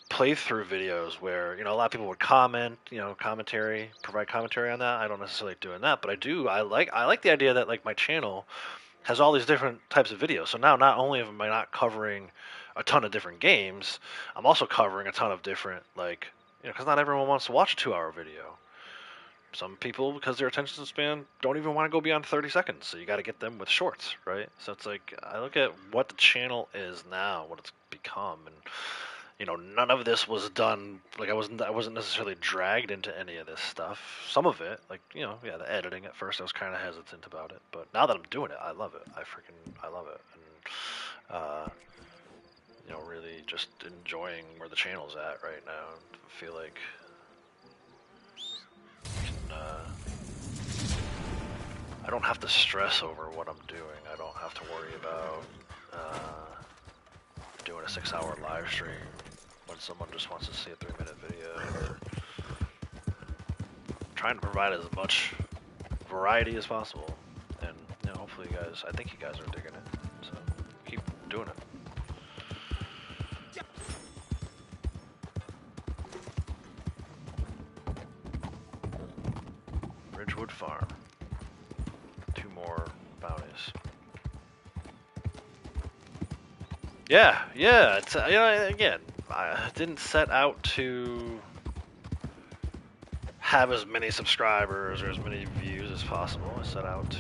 playthrough videos where, you know, a lot of people would comment, you know, provide commentary on that. I don't necessarily like doing that, but I like the idea that like my channel has all these different types of videos. So now not only am I not covering a ton of different games, I'm also covering a ton of different, like, you know, because not everyone wants to watch a 2-hour video. Some people, because their attention span, don't even want to go beyond 30 seconds. So you got to get them with shorts, right? So it's like, I look at what the channel is now, what it's become, and, you know, none of this was done, like I wasn't necessarily dragged into any of this stuff. Some of it, like, you know, yeah, the editing at first I was kind of hesitant about it, but now that I'm doing it, I love it. I love it. And, you know, really just enjoying where the channel's at right now. I feel like I don't have to stress over what I'm doing. I don't have to worry about doing a 6-hour live stream when someone just wants to see a 3-minute video. Or trying to provide as much variety as possible. And, you know, hopefully you guys, I think you guys are digging it. So keep doing it. Ridgewood Farm. 2 more bounties. Yeah. It's, you know, again, I didn't set out to have as many subscribers or as many views as possible. I set out to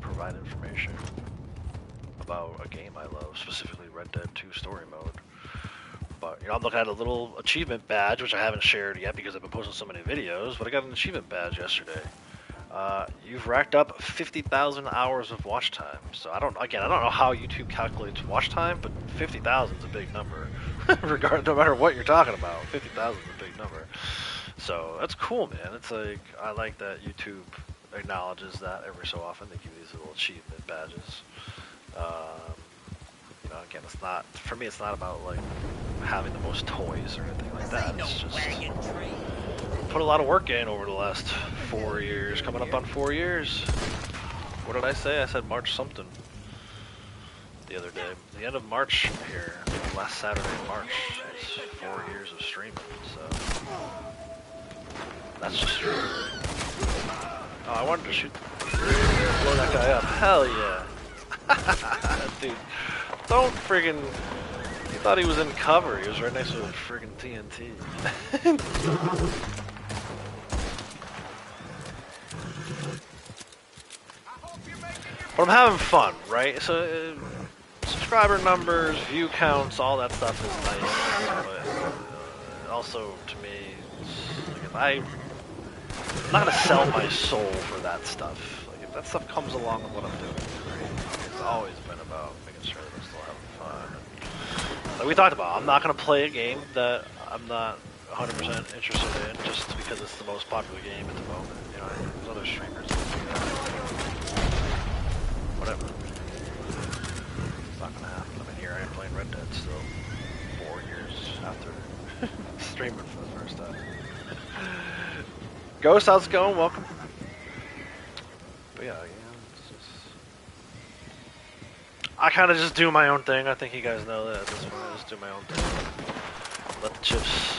provide information about a game I love, specifically Red Dead 2 Story Mode. But, you know, I'm looking at a little achievement badge, which I haven't shared yet because I've been posting so many videos, but I got an achievement badge yesterday. You've racked up 50,000 hours of watch time. So I don't know how YouTube calculates watch time, but 50,000 is a big number. No matter what you're talking about, 50,000 is a big number. So that's cool, man. It's like, I like that YouTube acknowledges that every so often. They give you these little achievement badges. You know, again, it's not, for me, it's not about like having the most toys or anything like that. It's just put a lot of work in over the last 4 years, coming up on 4 years. What did I say? I said March something the other day. The end of March here, last Saturday in March, is 4 years of streaming, so that's just true. Oh, I wanted to shoot, blow that guy up. Hell yeah. Dude, don't friggin', thought he was in cover. He was right next to a friggin' TNT. But I'm having fun, right? So, subscriber numbers, view counts, all that stuff is nice. But also, to me, like I'm not gonna sell my soul for that stuff. Like if that stuff comes along with what I'm doing, right? It's always been about making sure that I'm still having fun. Like we talked about, I'm not gonna play a game that I'm not 100% interested in just because it's the most popular game at the moment. You know, there's other streamers that do that. Whatever. It's not gonna happen. I mean, here I am playing Red Dead still, 4 years after streaming for the first time. Ghost, how's it going? Welcome. But yeah, it's just... I kind of just do my own thing. I think you guys know that at this point. I just do my own thing. Let the chips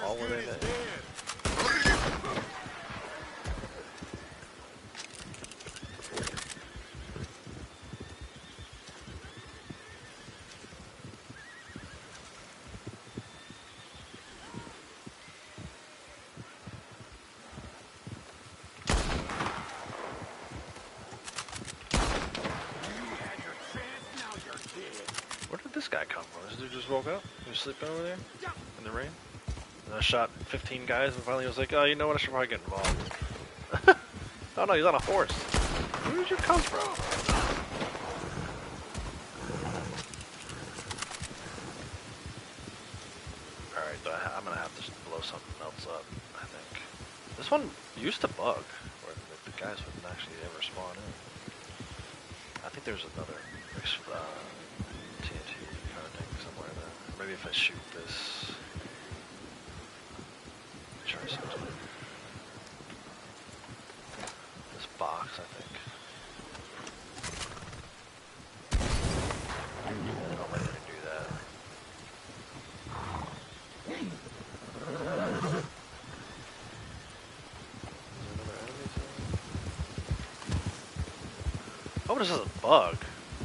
all where they may. This guy come from? This dude just woke up? He was sleeping over there? In the rain? And I shot 15 guys and finally he was like, oh, you know what, I should probably get involved. Oh no, he's on a horse. Where did you come from? Alright, I'm gonna have to blow something else up, I think. This one used to bug, where the guys wouldn't actually ever spawn in. I think there's another TNT kind of thing somewhere there. Maybe if I shoot this. Try something. This box, I think. Don't let me do that. Oh, this isn't a bug.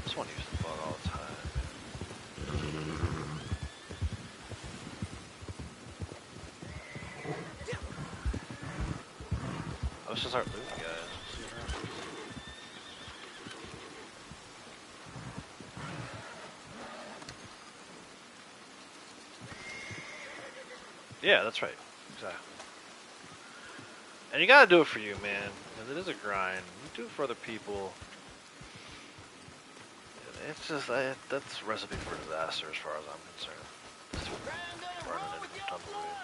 This one used to bug all the time. Let's just start looting, guys. See what happens. Yeah, that's right. Exactly. And you gotta do it for you, man. Because it is a grind. You do it for other people. It's just, that's a recipe for disaster as far as I'm concerned. Just burning in tumbleweed.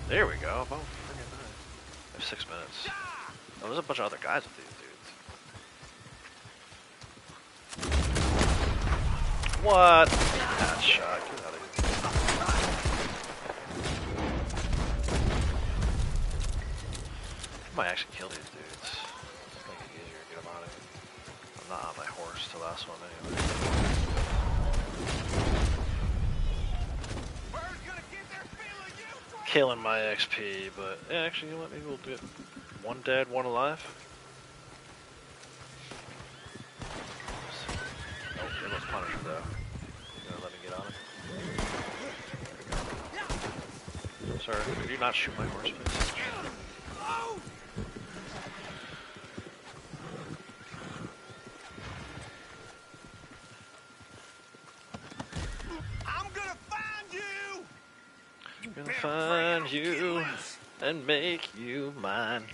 There we go. Oh, friggin' nice. I have 6 minutes. Oh, there's a bunch of other guys with these dudes. What? Bad shot. Get out of here. I might actually kill these dudes. It's make it easier to get them out of here. I'm not on my horse to last one anyway. Killing my XP, but yeah, actually, you know what? Maybe we'll get one dead, one alive. Oh, it was Punisher though. You gonna let me get on it? Sorry, could you not shoot my horse, please? Gonna find you and make you mine.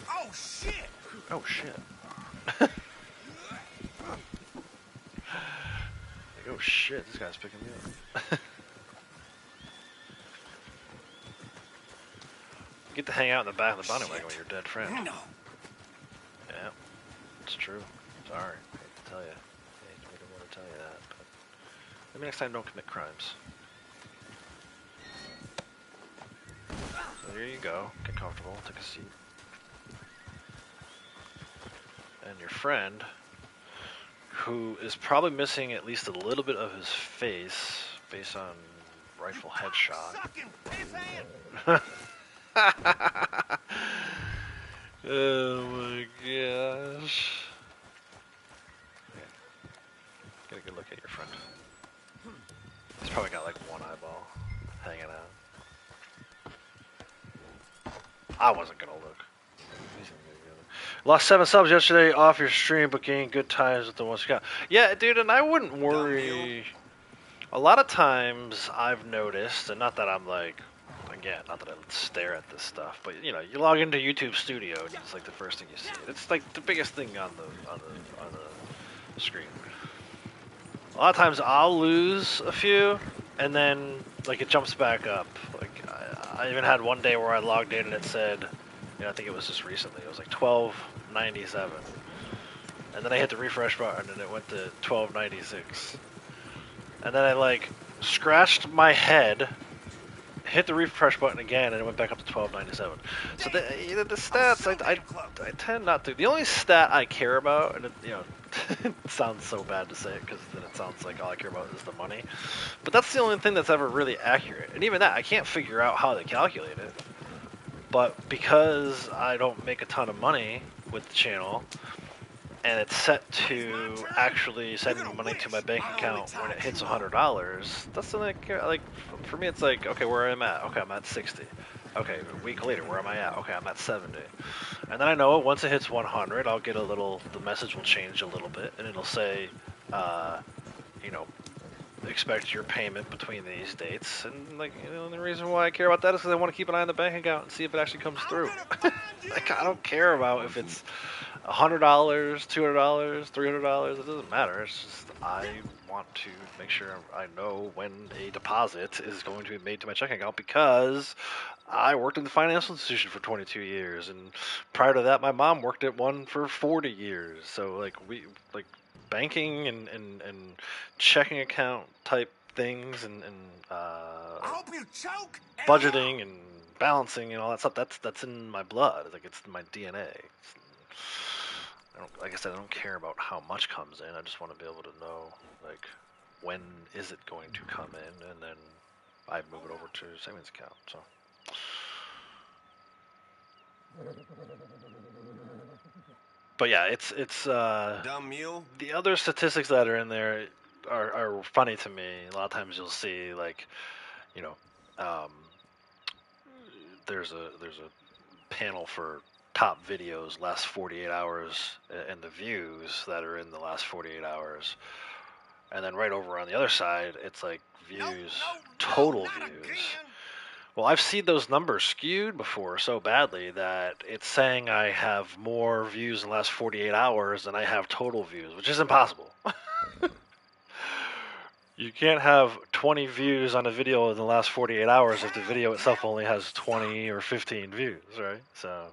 Oh shit! Oh shit. Like, oh shit, this guy's picking me up. You get to hang out in the back of the bunny wagon with your dead friend. No. Yeah, it's true. Sorry, I hate to tell you. I didn't want to tell you that, but maybe next time don't commit crimes. So there you go. Get comfortable. Take a seat. And your friend, who is probably missing at least a little bit of his face, based on rifle headshot. Sucking piss hand. Oh my gosh. Get a good look at your friend. He's probably got like one eyeball hanging out. I wasn't gonna look. Lost 7 subs yesterday off your stream, but gained good times with the ones you got. Yeah, dude, and I wouldn't worry. A lot of times I've noticed, and not that I'm like, again, not that I stare at this stuff, but you know, you log into YouTube Studio and it's like the first thing you see. It's like the biggest thing on the screen. A lot of times I'll lose a few, and then like it jumps back up. Like I even had one day where I logged in and it said, you know, I think it was just recently. It was like 1297, and then I hit the refresh button and it went to 1296, and then I like scratched my head, hit the refresh button again, and it went back up to 1297. So the stats, I tend not to. The only stat I care about, and it, you know, it sounds so bad to say it because then it sounds like all I care about is the money. But that's the only thing that's ever really accurate. And even that, I can't figure out how they calculate it. But because I don't make a ton of money with the channel, and it's set to actually sending money to my bank account when it hits $100, that's something I care. Like, for me, it's like, okay, where am I at? Okay, I'm at 60. Okay, a week later, where am I at? Okay, I'm at 70. And then I know once it hits 100, I'll get a little, the message will change a little bit, and it'll say, you know, expect your payment between these dates. And, like, you know, the reason why I care about that is because I want to keep an eye on the bank account and see if it actually comes through. Like, I don't care about if it's $100, $200, $300, it doesn't matter. It's just I want to make sure I know when a deposit is going to be made to my checking account because I worked in the financial institution for 22 years, and prior to that, my mom worked at one for 40 years. So like banking and checking account type things and I hope you choke. budgeting and balancing and all that stuff. That's in my blood. Like it's in my DNA. Like I said, I don't care about how much comes in. I just want to be able to know, like, when is it going to come in, and then I move it over to savings account. So. But yeah, it's Dumb mule. the other statistics that are in there are funny to me. A lot of times you'll see like, you know, there's a panel for top videos last 48 hours and the views that are in the last 48 hours, and then right over on the other side it's like views, total views. Again. Well, I've seen those numbers skewed before so badly that it's saying I have more views in the last 48 hours than I have total views, which is impossible. You can't have 20 views on a video in the last 48 hours if the video itself only has 20 or 15 views, right? So,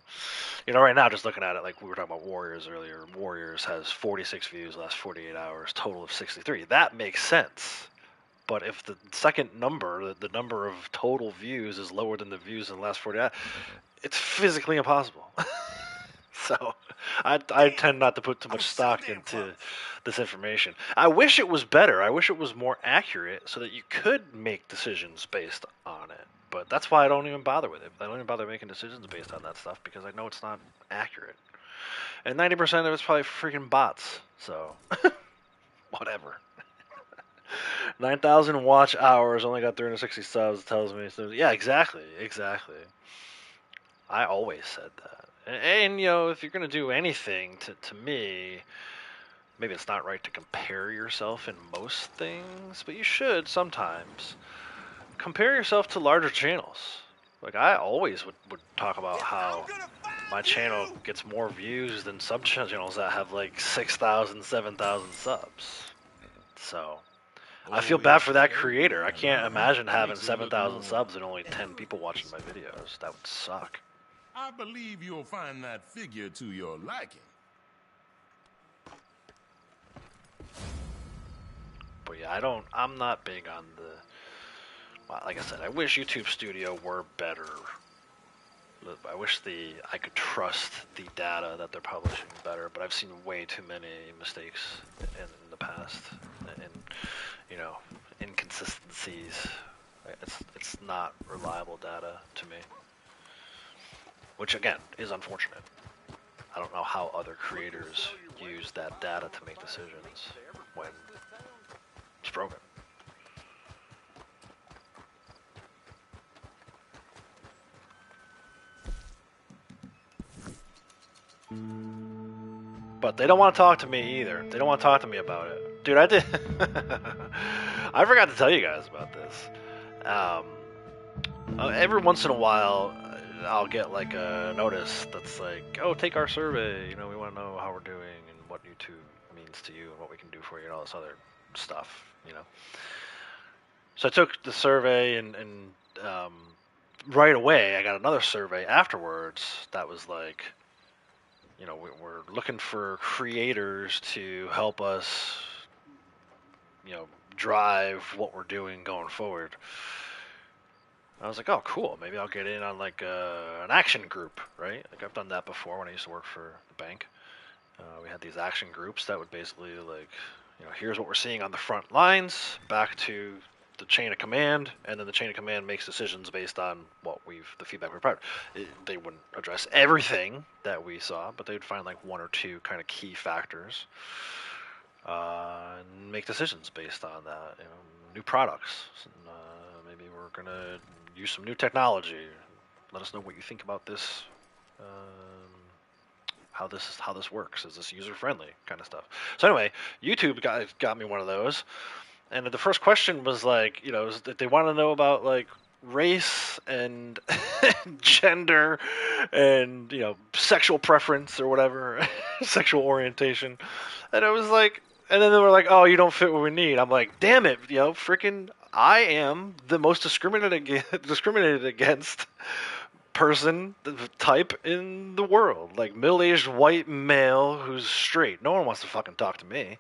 you know, right now, just looking at it, like we were talking about Warriors earlier, Warriors has 46 views last 48 hours, total of 63. That makes sense. But if the second number, the number of total views is lower than the views in the last 48 hours, it's physically impossible. So I tend not to put too much stock into this information. I wish it was better. I wish it was more accurate so that you could make decisions based on it. But that's why I don't even bother with it. I don't even bother making decisions based on that stuff because I know it's not accurate. And 90% of it's probably freaking bots. So whatever. 9,000 watch hours, only got 360 subs, tells me. So yeah, exactly. I always said that. And you know, if you're going to do anything, to me, maybe it's not right to compare yourself in most things, but you should sometimes. Compare yourself to larger channels. Like, I always would talk about how my channel gets more views than sub-channels that have, like, 6,000, 7,000 subs. So, I feel bad for that creator. I can't imagine having 7,000 subs and only 10 people watching my videos. That would suck. I believe you'll find that figure to your liking. But yeah, I'm not big on well, like I said, I wish YouTube Studio were better. I wish I could trust the data that they're publishing better, but I've seen way too many mistakes in the past, and you know, inconsistencies. It's not reliable data to me, which again is unfortunate. I don't know how other creators use that data to make decisions when it's broken. But they don't want to talk to me either. They don't want to talk to me about it. Dude, I did... I forgot to tell you guys about this. Every once in a while, I'll get like a notice that's like, oh, take our survey. You know, we want to know how we're doing and what YouTube means to you and what we can do for you and all this other stuff, you know. So I took the survey and right away I got another survey afterwards that was like, you know, we're looking for creators to help us, you know, drive what we're doing going forward. I was like, oh, cool. Maybe I'll get in on like an action group, right? Like I've done that before when I used to work for the bank. We had these action groups that would basically like, you know, here's what we're seeing on the front lines, back to the chain of command, and then the chain of command makes decisions based on the feedback we provided. They wouldn't address everything that we saw, but they'd find like one or two kind of key factors and make decisions based on that. You know, new products. Maybe we're gonna use some new technology. Let us know what you think about this. How this works. Is this user friendly kind of stuff? So anyway, YouTube got me one of those, and the first question was like, you know, that they want to know about like race and gender and, you know, sexual preference or whatever, sexual orientation, and it was like, and then they were like, oh, you don't fit what we need. I'm like, damn it, you know, freaking. I am the most discriminated against person type in the world. Like, middle-aged white male who's straight. No one wants to fucking talk to me.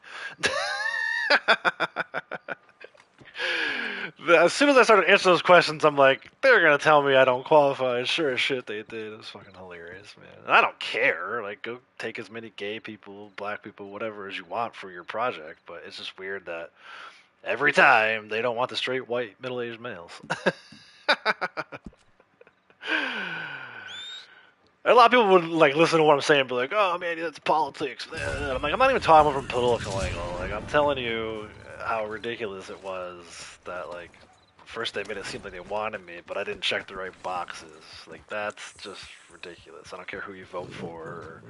As soon as I started answering those questions, I'm like, they're going to tell me I don't qualify. And sure as shit they did. It was fucking hilarious, man. And I don't care. Like, go take as many gay people, black people, whatever as you want for your project. But it's just weird that every time they don't want the straight white middle-aged males. And a lot of people would like listen to what I'm saying and be like, oh man, that's politics. And I'm like, I'm not even talking from a political angle. Like, I'm telling you how ridiculous it was that, like, first they made it seem like they wanted me, but I didn't check the right boxes. Like, that's just ridiculous. I don't care who you vote for or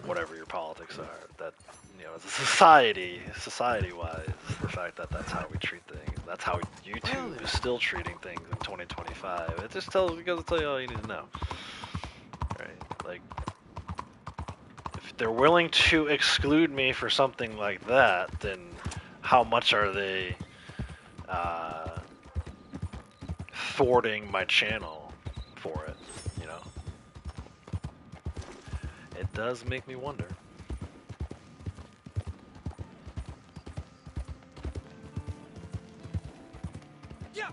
whatever your politics are. That, you know, as a society-wise, the fact that that's how we treat things, that's how YouTube is still treating things in 2025. It just goes to tell you all you need to know. Right? Like, if they're willing to exclude me for something like that, then how much are they thwarting my channel for it, you know? It does make me wonder. Yeah.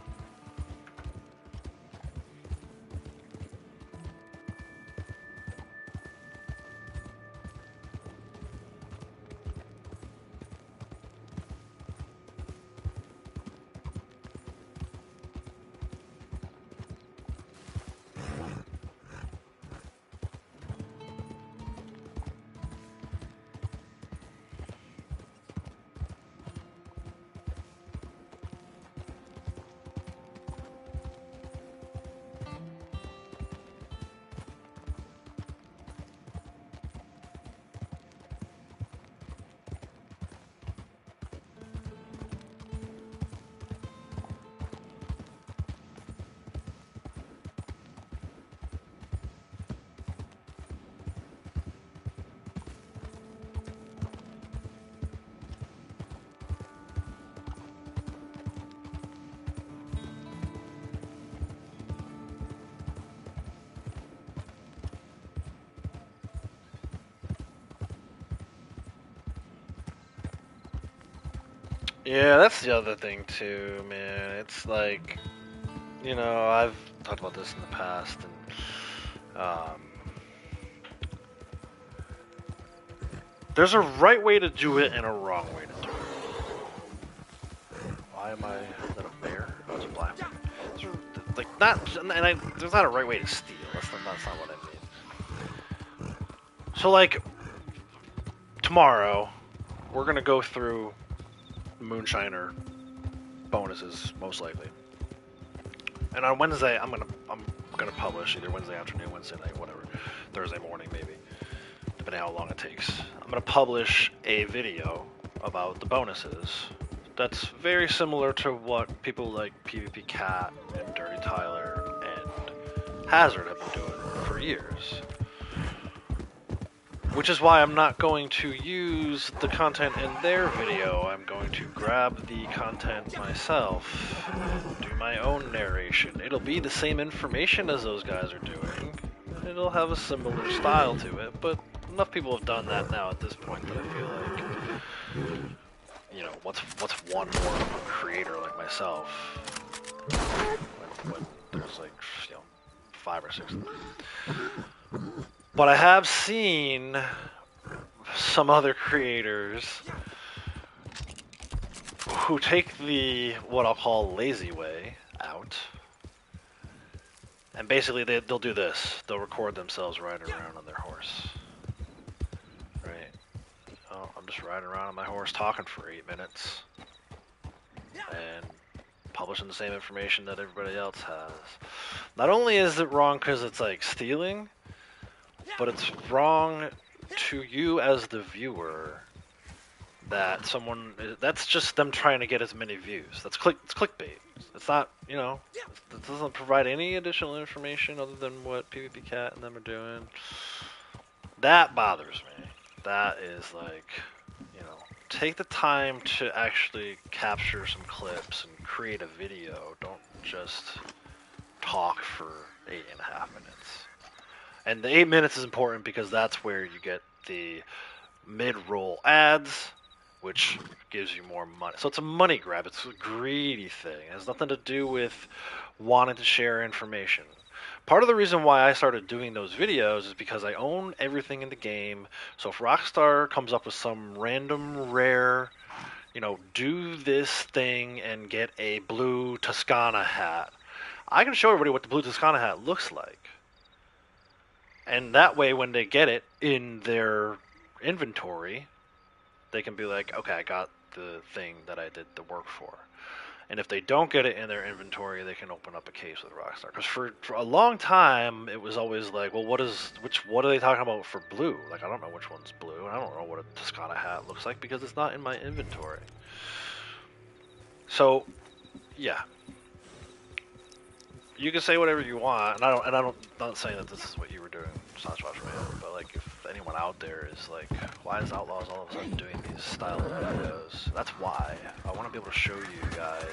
Yeah, that's the other thing too, man. It's like, you know, I've talked about this in the past, and there's a right way to do it and a wrong way to do it. Why am I... Is that a bear? Oh, it's a black. like not, there's not a right way to steal. That's not what I mean. So like tomorrow, we're gonna go through Moonshiner bonuses most likely, and on Wednesday I'm gonna publish either Wednesday afternoon, Wednesday night, whatever, Thursday morning maybe, depending how long it takes. I'm gonna publish a video about the bonuses. That's very similar to what people like PvP Cat and Dirty Tyler and Hazard have been doing for years. Which is why I'm not going to use the content in their video. I'm going to grab the content myself, do my own narration. It'll be the same information as those guys are doing. It'll have a similar style to it, but enough people have done that now at this point that I feel like, you know, what's one more creator like myself when there's like, you know, 5 or 6 of them. But I have seen some other creators who take the, what I'll call lazy way out. And basically they'll do this. They'll record themselves riding around on their horse. Right? Oh, I'm just riding around on my horse talking for 8 minutes. And publishing the same information that everybody else has. Not only is it wrong because it's like stealing, but it's wrong to you as the viewer that someone, that's just them trying to get as many views. It's clickbait. It's not, you know, it doesn't provide any additional information other than what PvP Cat and them are doing. That bothers me. That is like, you know, take the time to actually capture some clips and create a video. Don't just talk for 8.5 minutes. And the 8 minutes is important because that's where you get the mid-roll ads, which gives you more money. So it's a money grab. It's a greedy thing. It has nothing to do with wanting to share information. Part of the reason why I started doing those videos is because I own everything in the game. So if Rockstar comes up with some random rare, you know, do this thing and get a blue Toscana hat, I can show everybody what the blue Toscana hat looks like. And that way, when they get it in their inventory, they can be like, okay, I got the thing that I did the work for. And if they don't get it in their inventory, they can open up a case with Rockstar. Because for a long time, it was always like, well, what are they talking about for blue? Like, I don't know which one's blue. I don't know what a Toscana hat looks like because it's not in my inventory. So, yeah. You can say whatever you want, and I'm not saying that this is what you were doing, Sasquatch Man, but like if anyone out there is like, why is Outlaws all of a sudden doing these style of videos? That's why. I want to be able to show you guys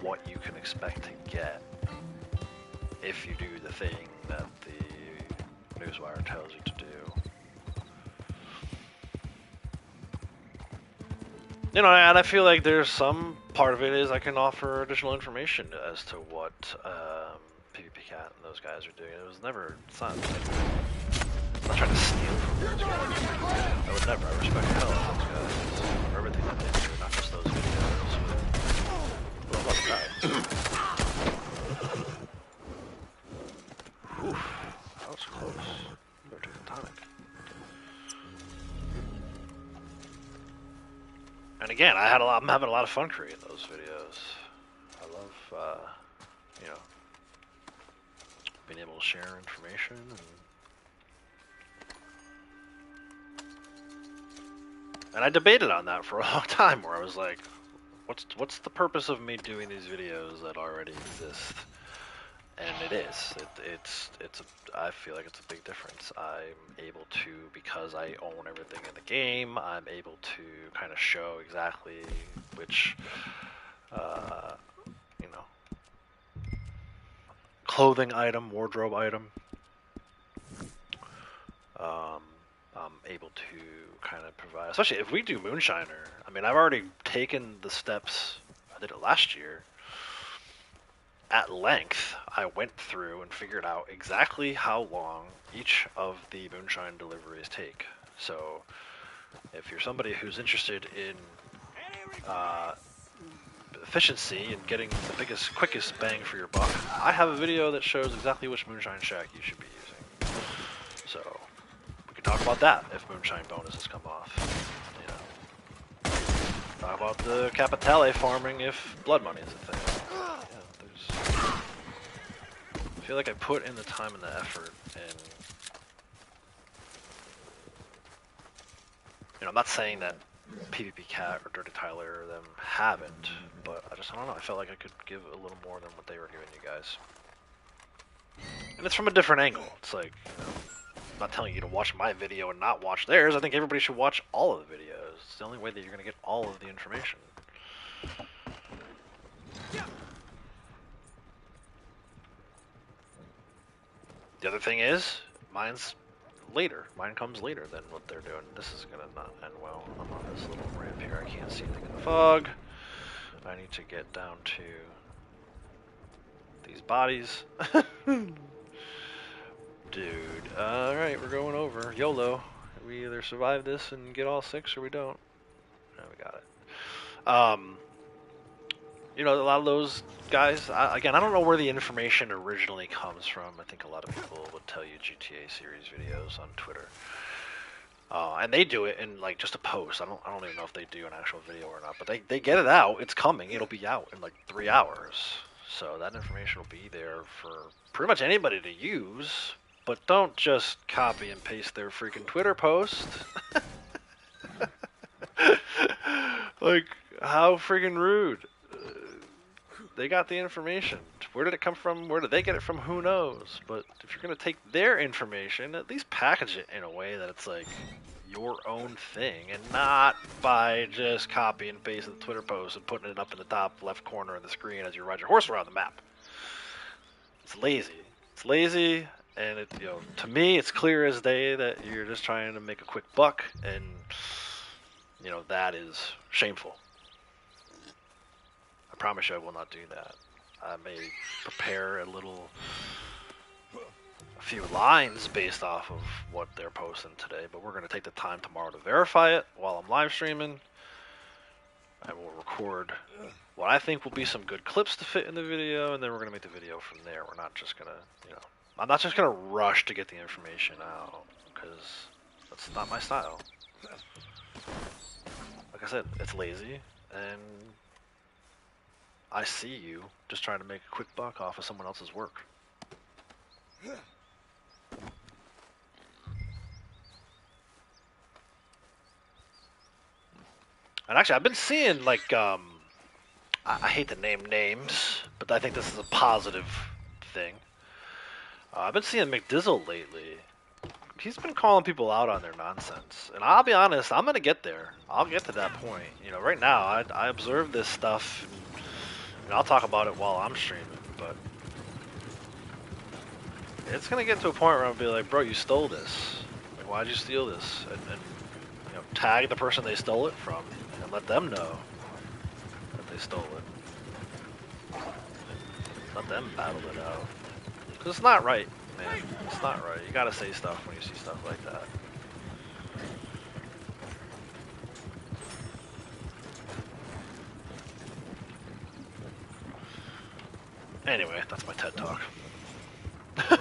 what you can expect to get if you do the thing that the Newswire tells you to do. You know, and I feel like there's some part of it is I can offer additional information as to what PvP Cat and those guys are doing. It's not trying to steal from those guys. I would never. I respect the hell out of those guys for everything that they do, not just those videos. But I love the guys. Oof, that was close. Better take the tonic. And again, I'm having a lot of fun creating those videos. I love, you know, being able to share information. And I debated on that for a long time, where I was like, what's the purpose of me doing these videos that already exist? And it is. I feel like it's a big difference. I'm able to, because I own everything in the game, I'm able to kind of show exactly which, you know, clothing item, wardrobe item, I'm able to kind of provide, especially if we do Moonshiner. I mean, I've already taken the steps, I did it last year, at length. I went through and figured out exactly how long each of the moonshine deliveries take. So if you're somebody who's interested in efficiency and getting the biggest, quickest bang for your buck, I have a video that shows exactly which Moonshine Shack you should be using. So we can talk about that if Moonshine bonuses come off. You know, talk about the Capitale farming if blood money is a thing. Yeah, I feel like I put in the time and the effort, and you know, I'm not saying that PvP Cat or Dirty Tyler or them haven't, but I don't know, I felt like I could give a little more than what they were giving you guys. And it's from a different angle. It's like, you know, I'm not telling you to watch my video and not watch theirs. I think everybody should watch all of the videos. It's the only way that you're going to get all of the information. The other thing is, mine's later. Mine comes later than what they're doing. This is gonna not end well. I'm on this little ramp here. I can't see anything in the fog. I need to get down to these bodies. Dude, alright, we're going over. YOLO. We either survive this and get all 6 or we don't. No, we got it. You know, a lot of those guys, again, I don't know where the information originally comes from. I think a lot of people would tell you GTA series videos on Twitter. And they do it in like just a post. I don't even know if they do an actual video or not, but they get it out. It's coming. It'll be out in like 3 hours. So that information will be there for pretty much anybody to use. But don't just copy and paste their freaking Twitter post. Like, how freaking rude. They got the information. Where did it come from? Where did they get it from? Who knows? But if you're going to take their information, at least package it in a way that it's like your own thing and not by just copy and paste the Twitter post and putting it up in the top left corner of the screen as you ride your horse around the map. It's lazy. It's lazy, and it, you know, to me, it's clear as day that you're just trying to make a quick buck, and you know that is shameful. I promise you I will not do that. I may prepare a few lines based off of what they're posting today, but we're going to take the time tomorrow to verify it while I'm live streaming. I will record what I think will be some good clips to fit in the video, and then we're going to make the video from there. We're not just going to, you know, I'm not just going to rush to get the information out, because that's not my style. Like I said, it's lazy, and I see you just trying to make a quick buck off of someone else's work. And actually, I've been seeing, like, I hate to name names, but I think this is a positive thing. I've been seeing McDizzle lately. He's been calling people out on their nonsense. And I'll be honest, I'm going to get there. I'll get to that point. You know, right now, I observe this stuff, and I'll talk about it while I'm streaming, but it's going to get to a point where I'll be like, bro, you stole this. Like, why'd you steal this? And you know, tag the person they stole it from, and let them know that they stole it. Let them battle it out. Because it's not right, man. It's not right. You gotta say stuff when you see stuff like that. Anyway, that's my TED Talk. I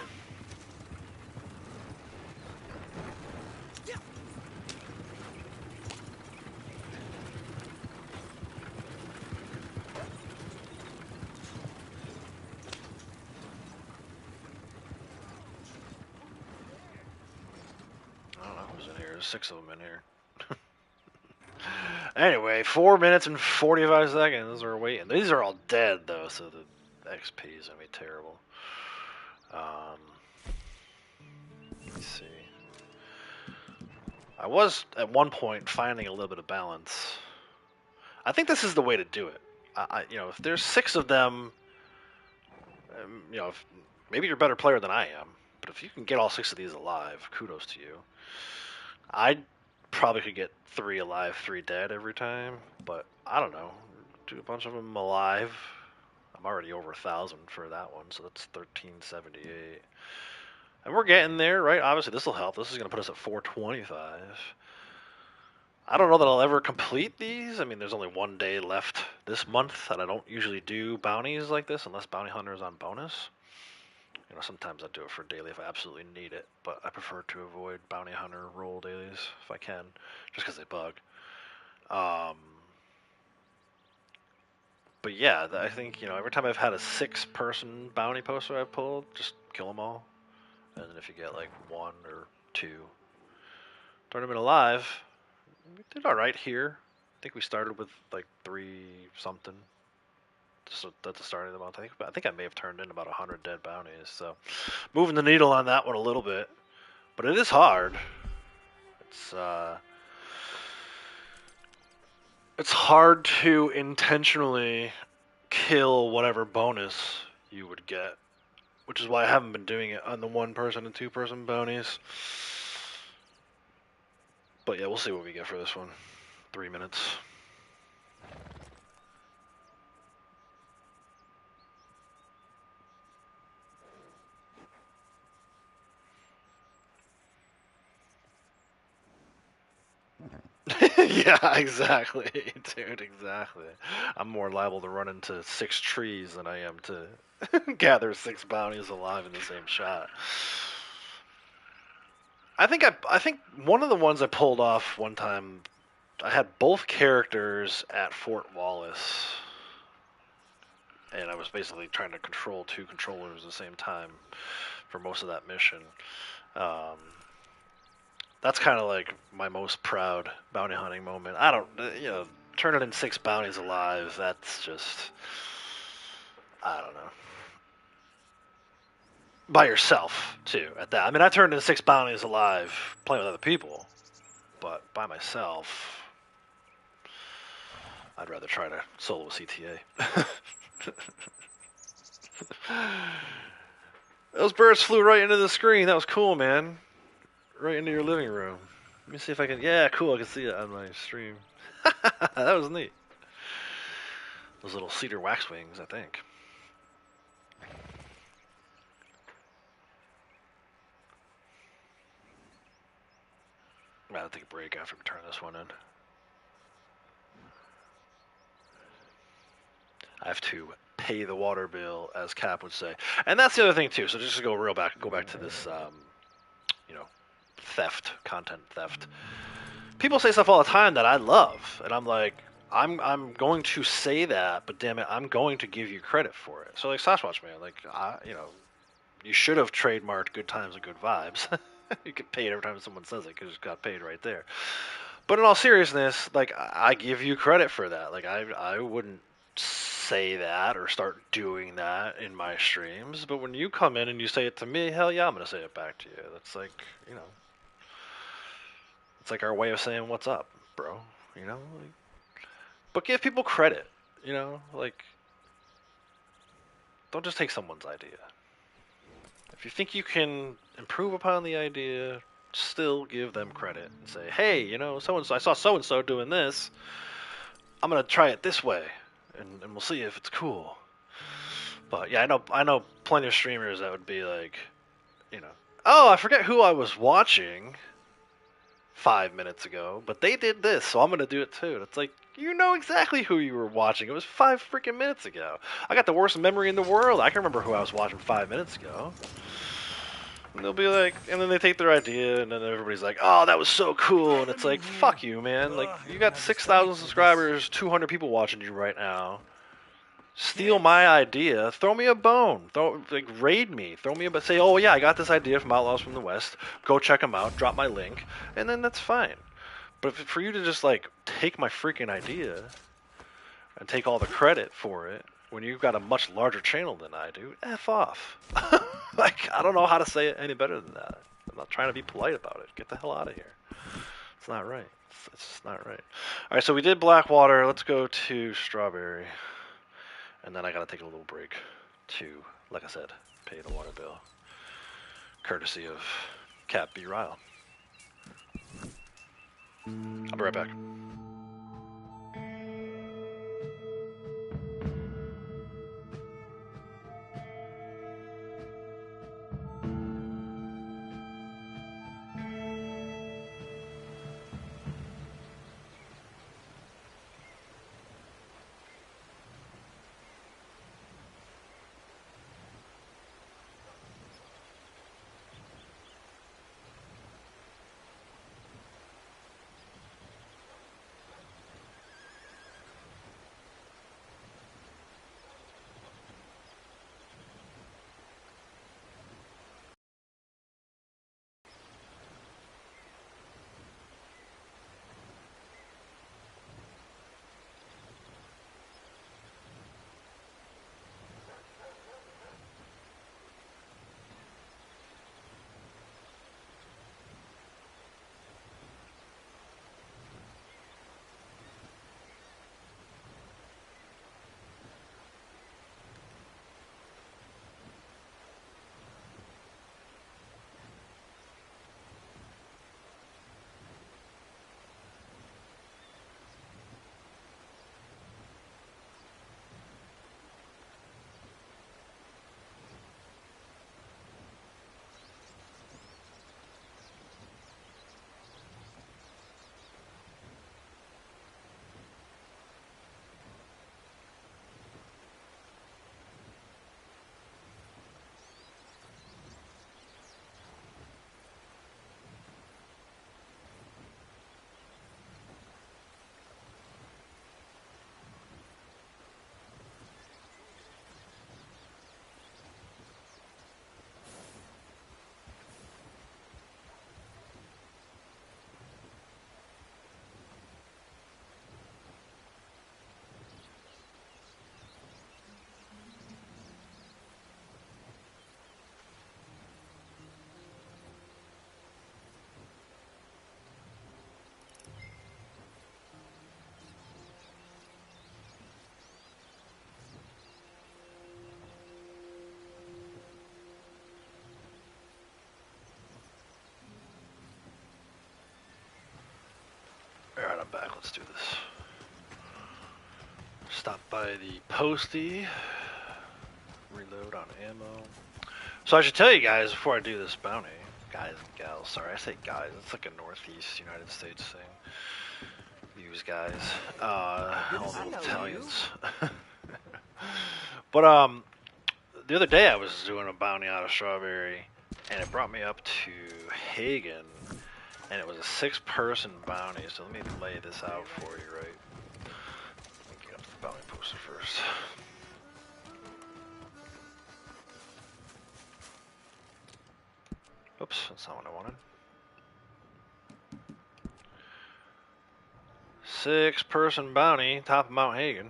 don't know who's in here. There's 6 of them in here. Anyway, 4 minutes and 45 seconds we're waiting. These are all dead, though, so the XP is going to be terrible. Let's see. I was, at one point, finding a little bit of balance. I think this is the way to do it. You know, if there's 6 of them, you know, maybe you're a better player than I am, but if you can get all 6 of these alive, kudos to you. I probably could get 3 alive, 3 dead every time, but I don't know. Do a bunch of them alive. I'm already over 1,000 for that one, so that's 1378. And we're getting there, right? Obviously, this will help. This is going to put us at 425. I don't know that I'll ever complete these. I mean, there's only 1 day left this month, and I don't usually do bounties like this unless Bounty Hunter is on bonus. You know, sometimes I do it for daily if I absolutely need it, but I prefer to avoid Bounty Hunter roll dailies if I can, just because they bug. But yeah, I think, you know, every time I've had a 6-person bounty poster I've pulled, just kill them all. And then if you get like 1 or 2 tournament alive, we did all right here. I think we started with like 3 something. So at the start of the month, I think I may have turned in about 100 dead bounties. So moving the needle on that one a little bit, but it is hard. It's hard to intentionally kill whatever bonus you would get, which is why I haven't been doing it on the 1-person and 2-person bounties. But yeah, we'll see what we get for this one. 3 minutes. Yeah, exactly, dude, exactly. I'm more liable to run into 6 trees than I am to gather 6 bounties alive in the same shot. I think one of the ones I pulled off one time, I had both characters at Fort Wallace, and I was basically trying to control 2 controllers at the same time for most of that mission. That's kind of like my most proud bounty hunting moment. I don't, turning in 6 bounties alive, that's just, I don't know. By yourself, too, at that. I mean, I turned in 6 bounties alive playing with other people, but by myself, I'd rather try to solo a CTA. Those birds flew right into the screen. That was cool, man. Right into your living room. Let me see if I can... Yeah, cool. I can see it on my stream. That was neat. Those little cedar waxwings, I think. I'm going to take a break after we turn this one in. I have to pay the water bill, as Cap would say. And that's the other thing, too. So just to go back to this, theft, content theft. People say stuff all the time that I love, and I'm like, I'm going to say that, but damn it, I'm going to give you credit for it. So like Sasquatch Man, like you should have trademarked good times and good vibes. You get paid every time someone says it because you got paid right there. But in all seriousness, like I give you credit for that. Like I wouldn't say that or start doing that in my streams, but when you come in and you say it to me, hell yeah, I'm gonna say it back to you. That's like, it's like our way of saying what's up, bro. But give people credit, like don't just take someone's idea. If you think you can improve upon the idea, still give them credit and say, hey, so-and-so, I saw so-and-so doing this. I'm going to try it this way, and we'll see if it's cool. But yeah, I know plenty of streamers that would be like, oh, I forget who I was watching 5 minutes ago, but they did this, so I'm going to do it too. And it's like, you know exactly who you were watching. It was 5 freaking minutes ago. I got the worst memory in the world. I can remember who I was watching 5 minutes ago. And they'll be like, and then they take their idea, and then everybody's like, oh, that was so cool. And it's like, fuck you, man. Like, you got 6,000 subscribers, 200 people watching you right now. Steal my idea, throw me a bone, raid me, say, oh yeah, I got this idea from Outlaws from the West, go check them out, drop my link, and then that's fine. But for you to just like take my freaking idea and take all the credit for it when you've got a much larger channel than I do, F off. Like, I don't know how to say it any better than that. I'm not trying to be polite about it. Get the hell out of here. It's not right. It's just not right. All right, so we did Blackwater. Let's go to Strawberry. And then I gotta take a little break to, like I said, pay the water bill. Courtesy of Cap B. Ryle. I'll be right back. let's do this. Stop by the postie. Reload on ammo. So I should tell you guys before I do this bounty, guys and gals. Sorry, I say guys. It's like a Northeast United States thing. Use guys. All the Italians. But the other day I was doing a bounty out of Strawberry, and it brought me up to Hagen, and it was a 6-person bounty. So let me lay this out for you, right? Let me get up the bounty poster first. Oops, that's not what I wanted. 6-person bounty, top of Mount Hagen.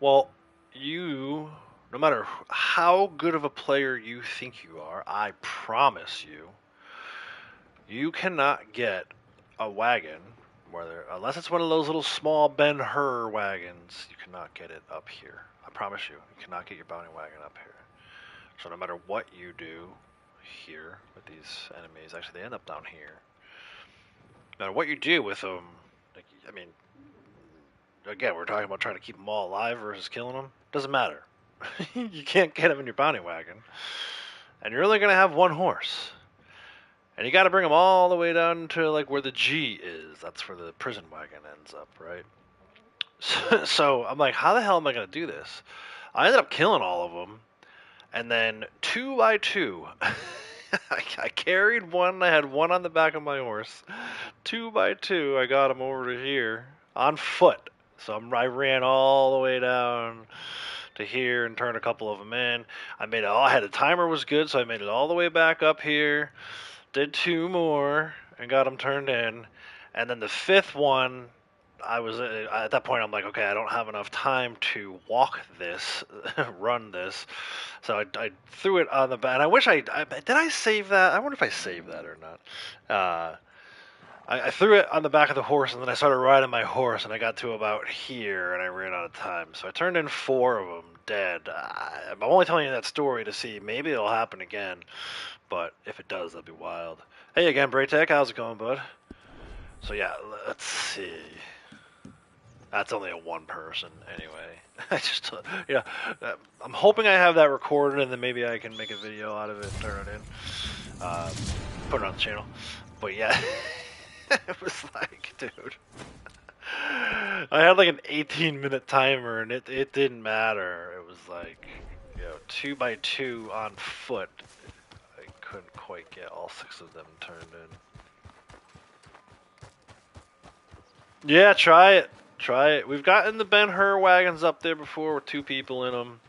Well, you, no matter how good of a player you think you are, I promise you, you cannot get a wagon, unless it's one of those little small Ben-Hur wagons, you cannot get it up here. I promise you, you cannot get your bounty wagon up here. So no matter what you do here with these enemies, actually they end up down here. No matter what you do with them, like, I mean, again, we're talking about trying to keep them all alive versus killing them. Doesn't matter. You can't get them in your bounty wagon. And you're only going to have one horse. And you got to bring them all the way down to like where the G is. That's where the prison wagon ends up, right? So I'm like, how the hell am I going to do this? I ended up killing all of them. And then 2 by 2, I carried one. I had one on the back of my horse. 2 by 2, I got him over to here on foot. So I ran all the way down to here and turned a couple of them in. I had a timer was good, so I made it all the way back up here. Did 2 more and got them turned in. And then the 5th one, at that point I'm like, okay, I don't have enough time to walk this, run this. So I threw it on the back. And I wish did I save that? I wonder if I saved that or not. I threw it on the back of the horse, and then I started riding my horse, and I got to about here, and I ran out of time. So I turned in 4 of them dead. I'm only telling you that story to see maybe it'll happen again, but if it does, that'd be wild. Hey again, Braytech, how's it going, bud? So yeah, let's see. That's only a 1 person anyway. I'm hoping I have that recorded, and then maybe I can make a video out of it and turn it in, put it on the channel. But yeah. It was like, dude, I had like an 18-minute timer, and it didn't matter. It was like, 2 by 2 on foot. I couldn't quite get all 6 of them turned in. Yeah, try it. We've gotten the Ben-Hur wagons up there before with 2 people in them.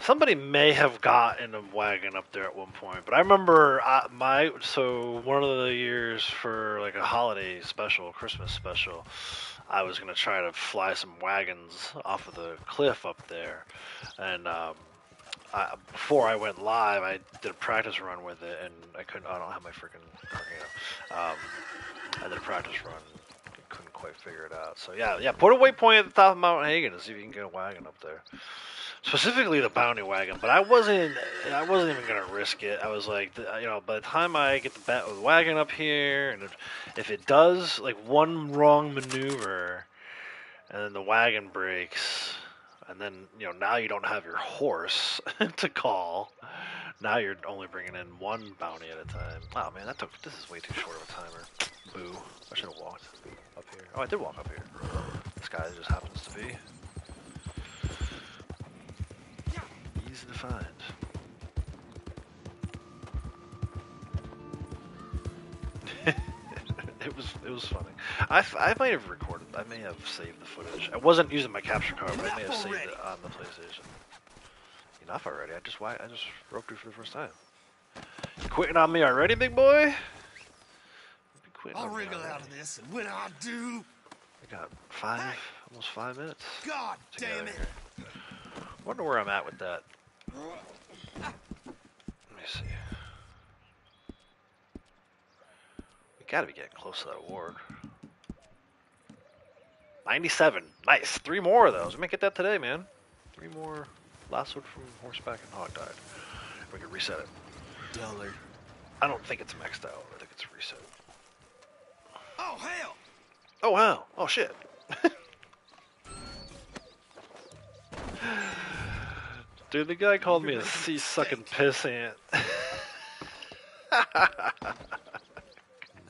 Somebody may have gotten a wagon up there at one point, but I remember one of the years for like a holiday special, Christmas special, I was gonna try to fly some wagons off of the cliff up there, and before I went live, I did a practice run with it, and I don't have my freaking, I did a practice run, couldn't quite figure it out. So yeah, put a waypoint at the top of Mount Hagen and see if you can get a wagon up there. Specifically the bounty wagon, but I wasn't even gonna risk it. I was like, by the time I get the wagon up here, and if it does like one wrong maneuver, and then the wagon breaks, and then now you don't have your horse to call. Now you're only bringing in 1 bounty at a time. Oh man, this is way too short of a timer. Boo! I should have walked up here. Oh, I did walk up here. This guy just happens to be easy to find. It was funny. I might have recorded. I may have saved the footage. I wasn't using my capture card, but I may have saved it on the PlayStation. Enough already. I just broke through for the first time. You quitting on me already, big boy? I'll wriggle out of this, and when I do, I got almost 5 minutes. God damn it! Wonder where I'm at with that. Let me see. We gotta be getting close to that award. 97. Nice. 3 more of those. We might get that today, man. 3 more. Last one from horseback and hog died. We can reset it. Dullard. I don't think it's maxed out. I think it's reset. Oh, hell! Oh, wow. Oh, shit. Dude, the guy called me a sea-sucking piss ant.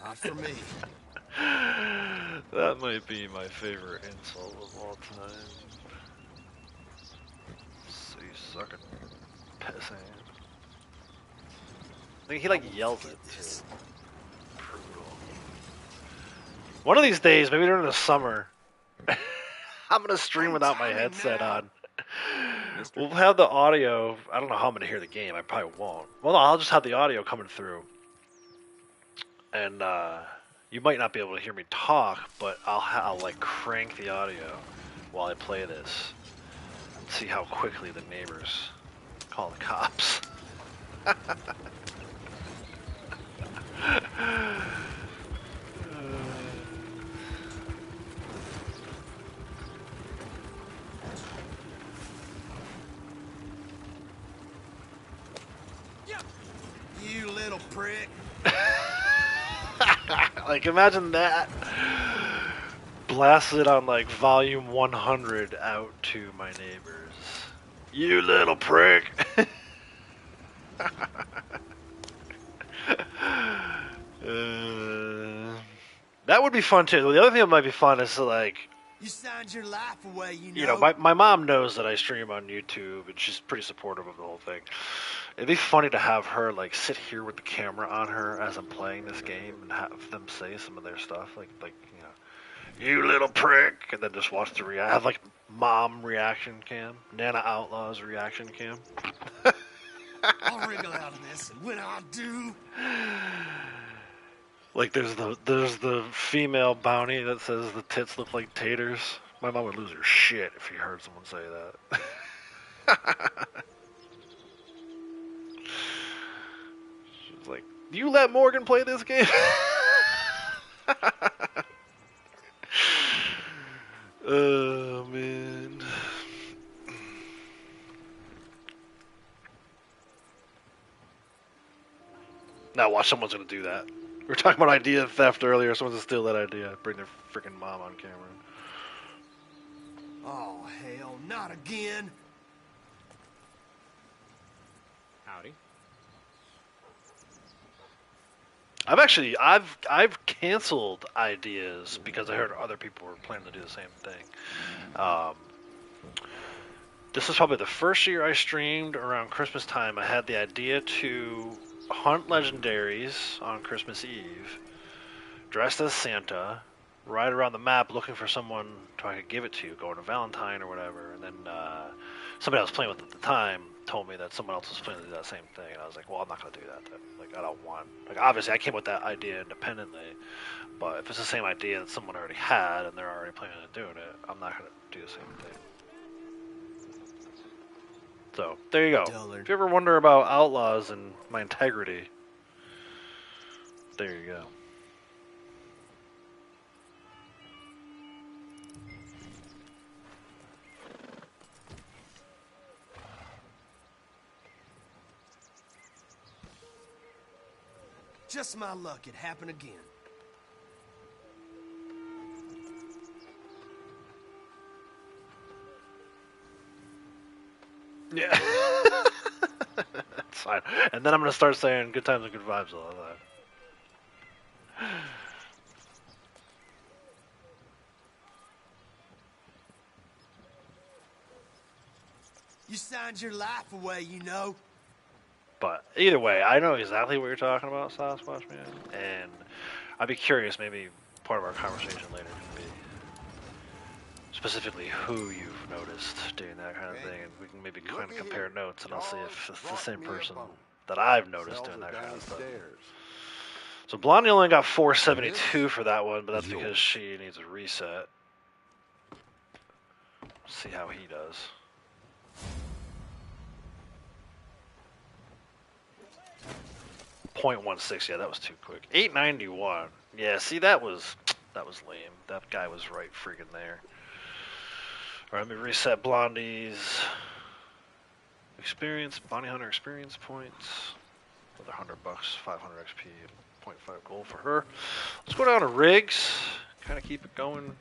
Not for me. That might be my favorite insult of all time. Sea-sucking piss ant. I think he like yells it too. Brutal. One of these days, maybe during the summer, I'm gonna stream without my headset on. We'll have the audio. I don't know how I'm gonna hear the game. I probably won't. Well, no, I'll just have the audio coming through, and you might not be able to hear me talk, but I'll like crank the audio while I play this and see how quickly the neighbors call the cops. You little prick. Like, imagine that. Blasted on, like, volume 100 out to my neighbors. You little prick. That would be fun, too. The other thing that might be fun is, like... You signed your life away, You know, my mom knows that I stream on YouTube, and she's pretty supportive of the whole thing. It'd be funny to have her, like, sit here with the camera on her as I'm playing this game and have them say some of their stuff. Like you know, you little prick, and then just watch the react. Have, like, mom reaction cam. Nana Outlaw's reaction cam. I'll wriggle out of this, and when I do... Like, there's the female bounty that says the tits look like taters. My mom would lose her shit if she heard someone say that. She's like, you let Morgan play this game? Oh, man. Now watch, someone's gonna do that. We were talking about idea theft earlier. Someone's gonna steal that idea. Bring their freaking mom on camera. Oh, hell, not again. Howdy. I've canceled ideas because I heard other people were planning to do the same thing. This is probably the first year I streamed around Christmas time. I had the idea to hunt legendaries on Christmas Eve, dressed as Santa, ride around the map looking for someone so I could give it to, going to Valentine or whatever. And then somebody I was playing with at the time told me that someone else was planning to do that same thing, and I was like, well, I'm not going to do that then. Like, I don't want... Like, obviously, I came with that idea independently, but if it's the same idea that someone already had and they're already planning on doing it, I'm not going to do the same thing. So, there you go. If you ever wonder about outlaws and my integrity, there you go. Just my luck, it happened again. Yeah. It's fine. And then I'm going to start saying good times and good vibes all of that. You signed your life away, you know. But either way, I know exactly what you're talking about, Sasquatch Man. And I'd be curious, maybe part of our conversation later can be specifically who you've noticed doing that kind of thing, and we can maybe kind of compare notes, and I'll see if it's the same person that I've noticed doing that kind of stuff. So Blondie only got 472 for that one, but that's because she needs a reset. See how he does. .16, yeah, that was too quick. 891. Yeah, see, that was lame. That guy was right freaking there. Alright, let me reset Blondie's experience, bounty hunter experience points. Another $100, 500 XP. 0.5 gold for her. Let's go down to rigs. Kind of keep it going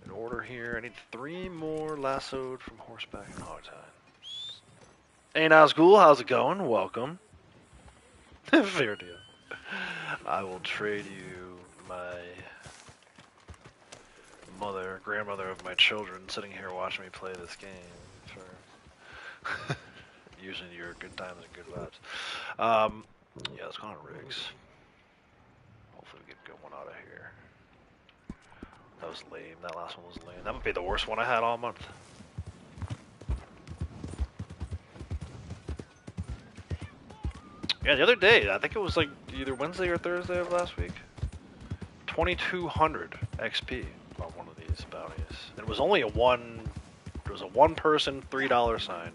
in order here. I need 3 more lassoed from horseback and hogtie. Hey Nazgul, how's it going? Welcome. Fair deal. I will trade you my grandmother of my children, sitting here watching me play this game for using your good times and good vibes. Yeah, let's go on rigs. Hopefully we get a good one out of here. That was lame. That last one was lame. That would be the worst one I had all month. Yeah, the other day, I think it was like either Wednesday or Thursday of last week. 2,200 XP on one of these bounties. It was only a one person $3 sign,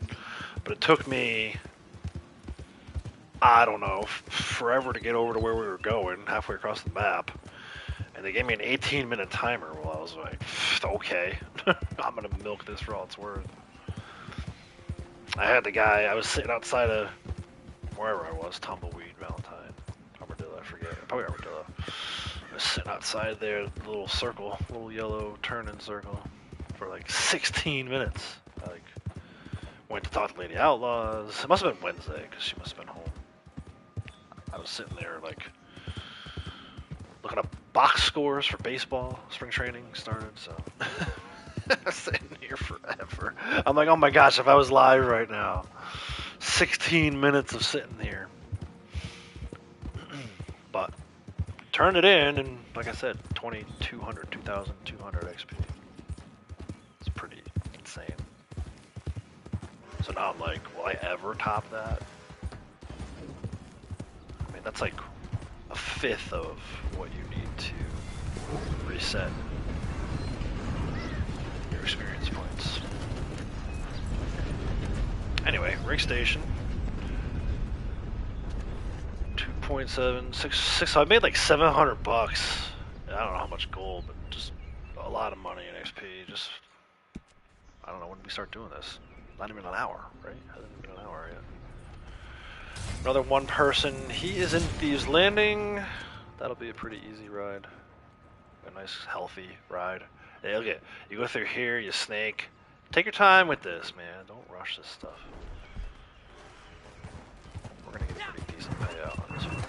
but it took me, I don't know, forever to get over to where we were going, halfway across the map. And they gave me an 18-minute timer. Well, I was like, okay, I'm gonna milk this for all it's worth. I had the guy, I was sitting outside of wherever I was, Tumbleweed, Valentine, Armadillo, I forget, probably Armadillo. I was sitting outside there, little circle, little yellow turn-in circle, for like 16 minutes. I like went to talk to Lady Outlaws. It must have been Wednesday, because she must have been home. I was sitting there like looking up box scores for baseball. Spring training started, so I was sitting here forever. I'm like, oh my gosh, if I was live right now. 16 minutes of sitting here. But turned it in, and like I said, 2,200 XP. It's pretty insane. So now I'm like, will I ever top that? I mean, that's like a fifth of what you need to reset your experience points. Anyway, rig station. 2.76. So I made like 700 bucks. I don't know how much gold, but just a lot of money in XP. Just, I don't know, when did we start doing this? Not even an hour, right? Hasn't even been an hour yet. Another one person. He is in Thieves Landing. That'll be a pretty easy ride. A nice, healthy ride. Hey, look at, you go through here, you snake. Take your time with this, man. Don't rush this stuff. We're gonna get a pretty decent payout on this one.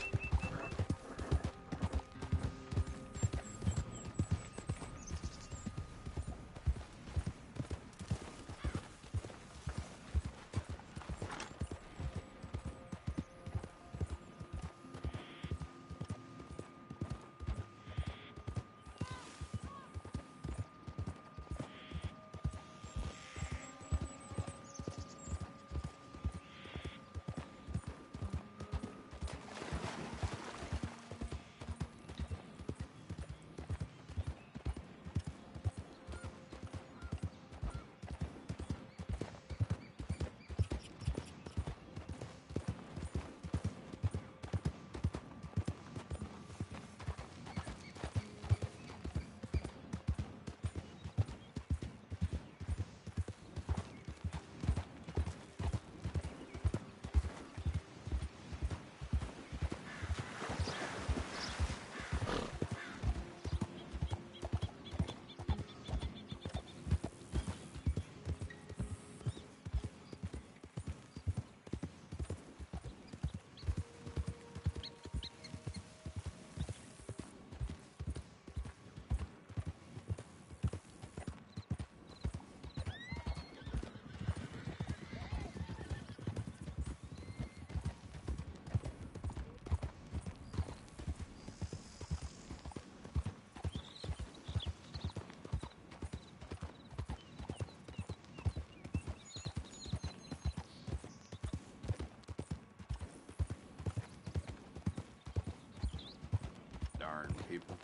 Darn people.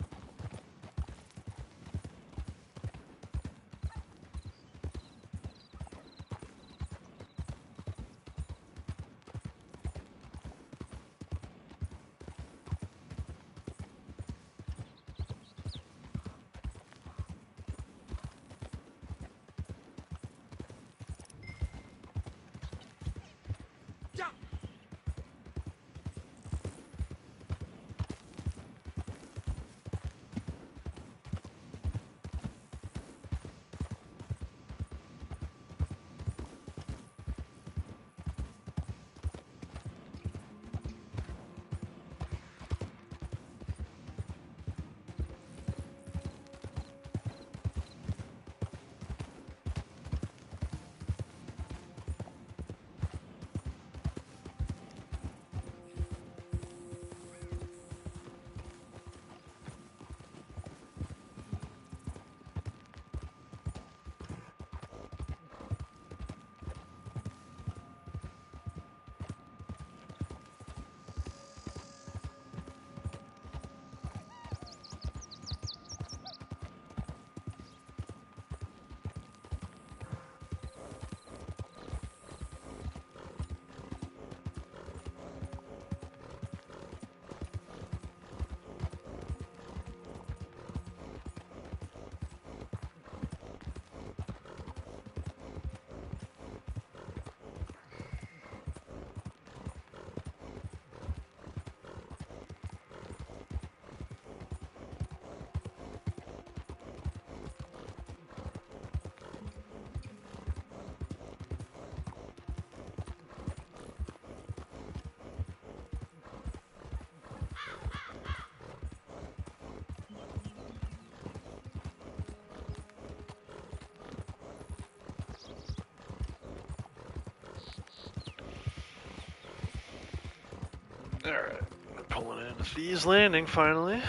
Alright, we're pulling in Thieves Landing finally.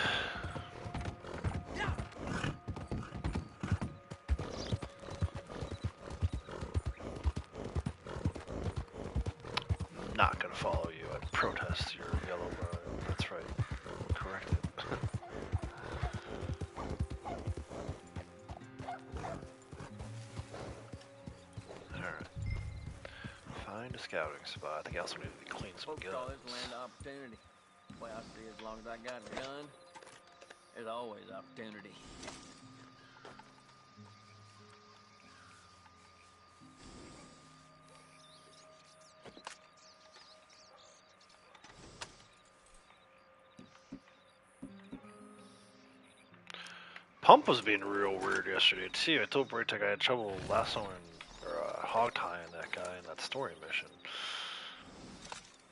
Not gonna follow you. I protest your yellow line. That's right. Correct it. Alright. Find a scouting spot. I think I also need to clean some guns. Call this land opportunity. Well, I see as long as I got a gun, there's always opportunity. Pump was being real weird yesterday too. I told Braytech I had trouble lassoing or hog tying that guy in that story mission.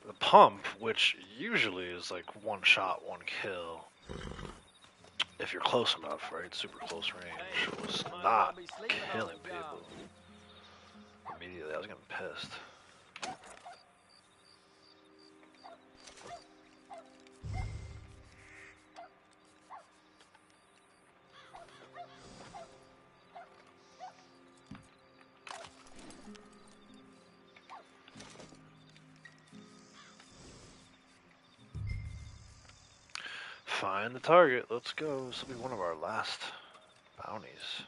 The Pump, which usually is like one shot, one kill, if you're close enough, right? Super close range, was not killing people. Immediately, I was getting pissed. Find the target. Let's go. This will be one of our last bounties.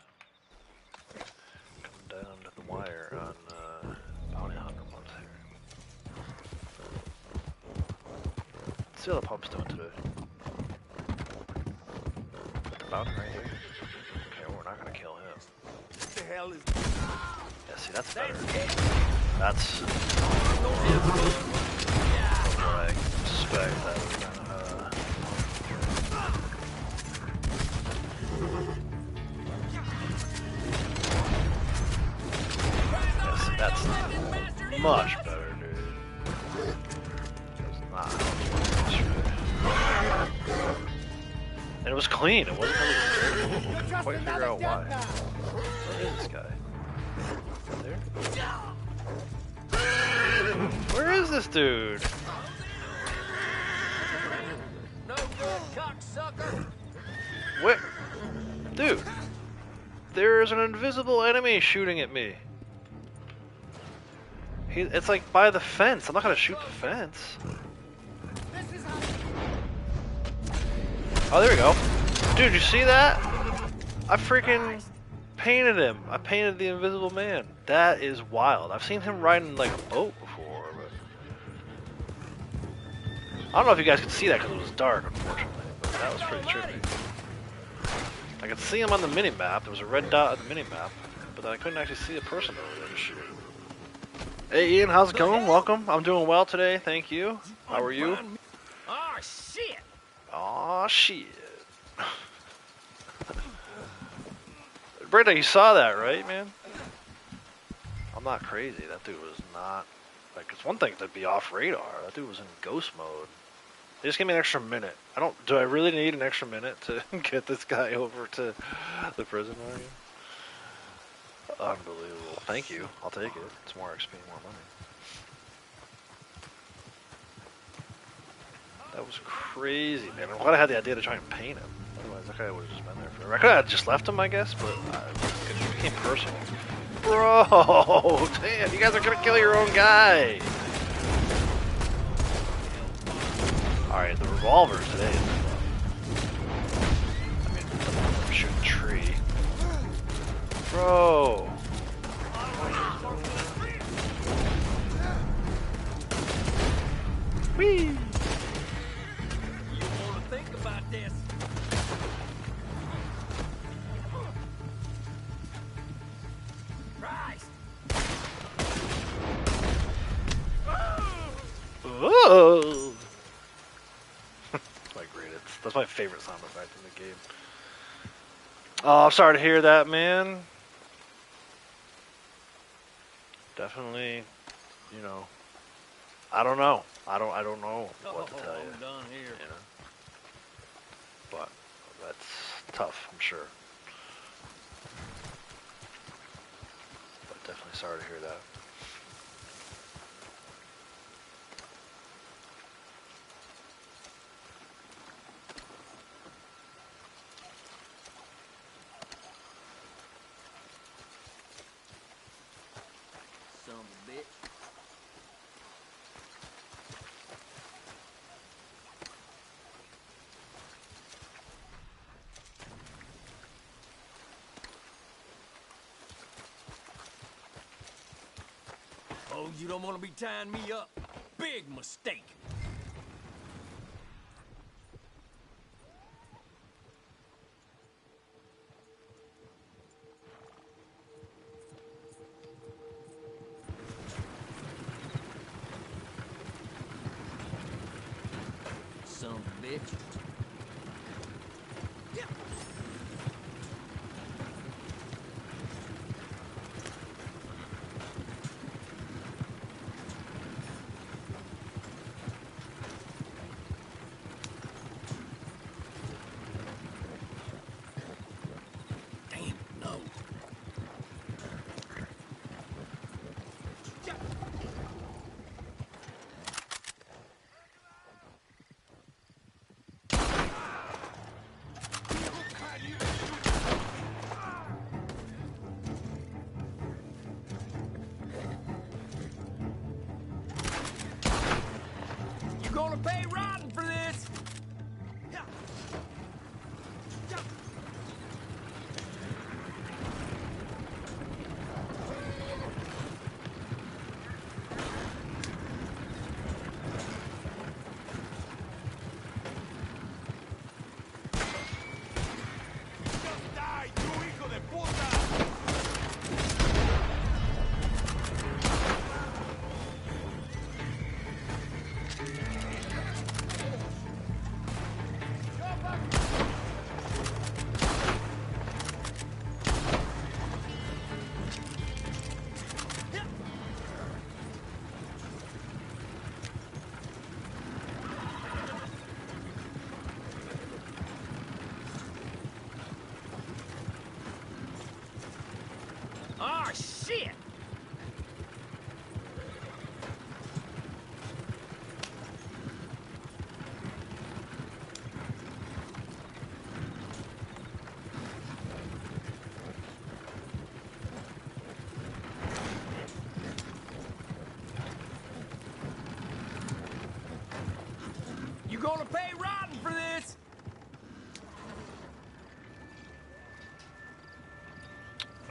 Come down to the wire on bounty hunter ones here. Let's see how the Pump's doing today. The bounty right there. Okay, well, we're not gonna kill him. What the hell is? Yeah, see, that's better. That's what I expect. That was that's much better, dude. It's not. And it was clean. It wasn't really dirty. I couldn't quite figure out why. Where is this guy? There? Where is this dude? No good, cocksucker. Where? Dude. There's an invisible enemy shooting at me. It's like by the fence. I'm not gonna shoot the fence. Oh, there we go. Dude, you see that? I freaking painted him. I painted the invisible man. That is wild. I've seen him riding like a boat before, but I don't know if you guys could see that because it was dark, unfortunately. But that was pretty trippy. I could see him on the mini-map. There was a red dot on the mini-map, but I couldn't actually see a person over there to shoot. Hey Ian, how's it going? Welcome. I'm doing well today, thank you. How are you? Oh shit! Aw, shit. Brenda, you saw that, right, man? I'm not crazy. That dude was not... Like, it's one thing to be off radar. That dude was in ghost mode. They just gave me an extra minute. Do I really need an extra minute to get this guy over to the prison wagon? Unbelievable. Thank you. I'll take it. It's more XP, more money. That was crazy, man. I'm glad I had the idea to try and paint him. Otherwise, that guy would have just been there forever. I could have just left him, I guess, but it became personal. Bro, damn, you guys are gonna kill your own guy. Alright, the revolver today is I mean, I'm shooting a tree. Bro. Whee! You want to think about this? Christ! Oh! That's my favorite sound effect in the game. Oh, I'm sorry to hear that, man. Definitely, you know, I don't know. I don't know what to tell you. I'm done here. You know? But that's tough, I'm sure. But definitely sorry to hear that. you don't want to be tying me up. Big mistake. Son of a bitch. You gonna pay rotten for this? Oh, shit! You gonna pay rotten for this?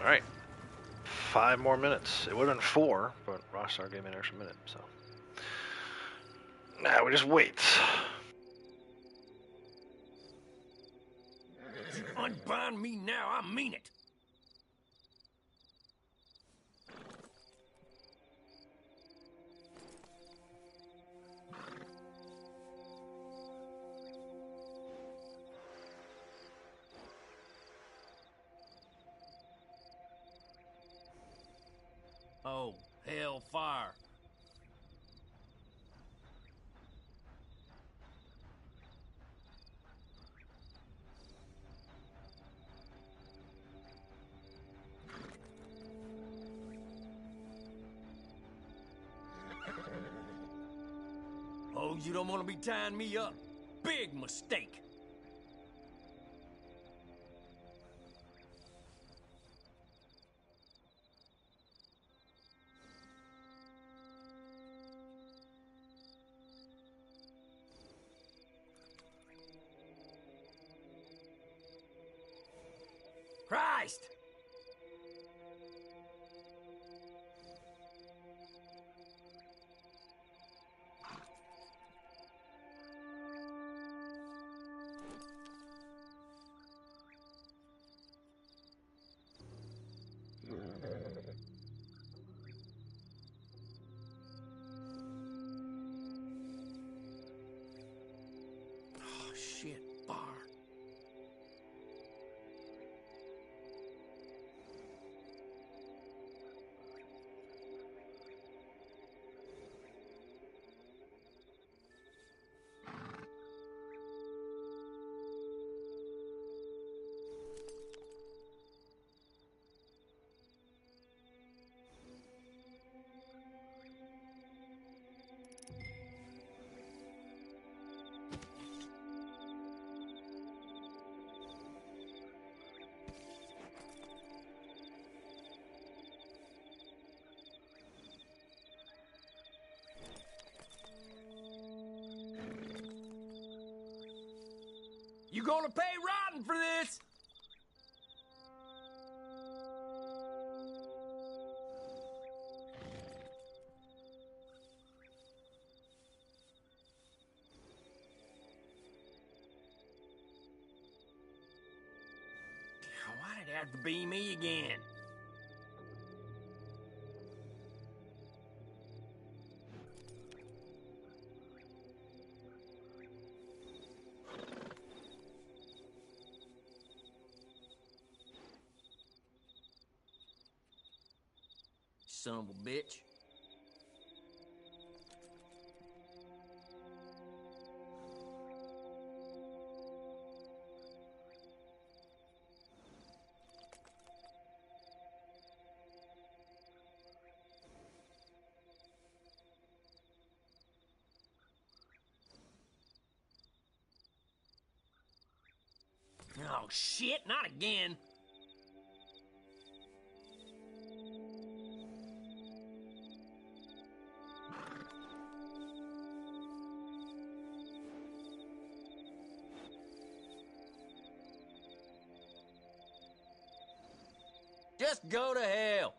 All right. 5 more minutes. It would have been 4, but Rockstar gave me an extra minute, so. Now we just wait. You unbind me now, I mean it. Oh, hellfire. Oh, you don't want to be tying me up. Big mistake. Christ! Oh, shit, bar. You gonna pay rotten for this? Why'd it have to be me again? Son of a bitch. Oh, shit, not again. Just go to hell.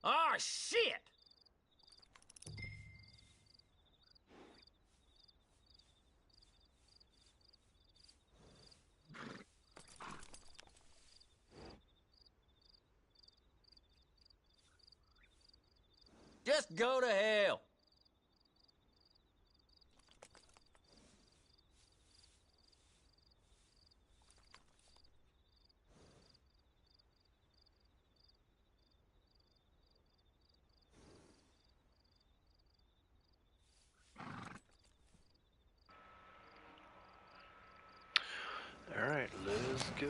Oh, shit! Just go to hell. Alright, let's go.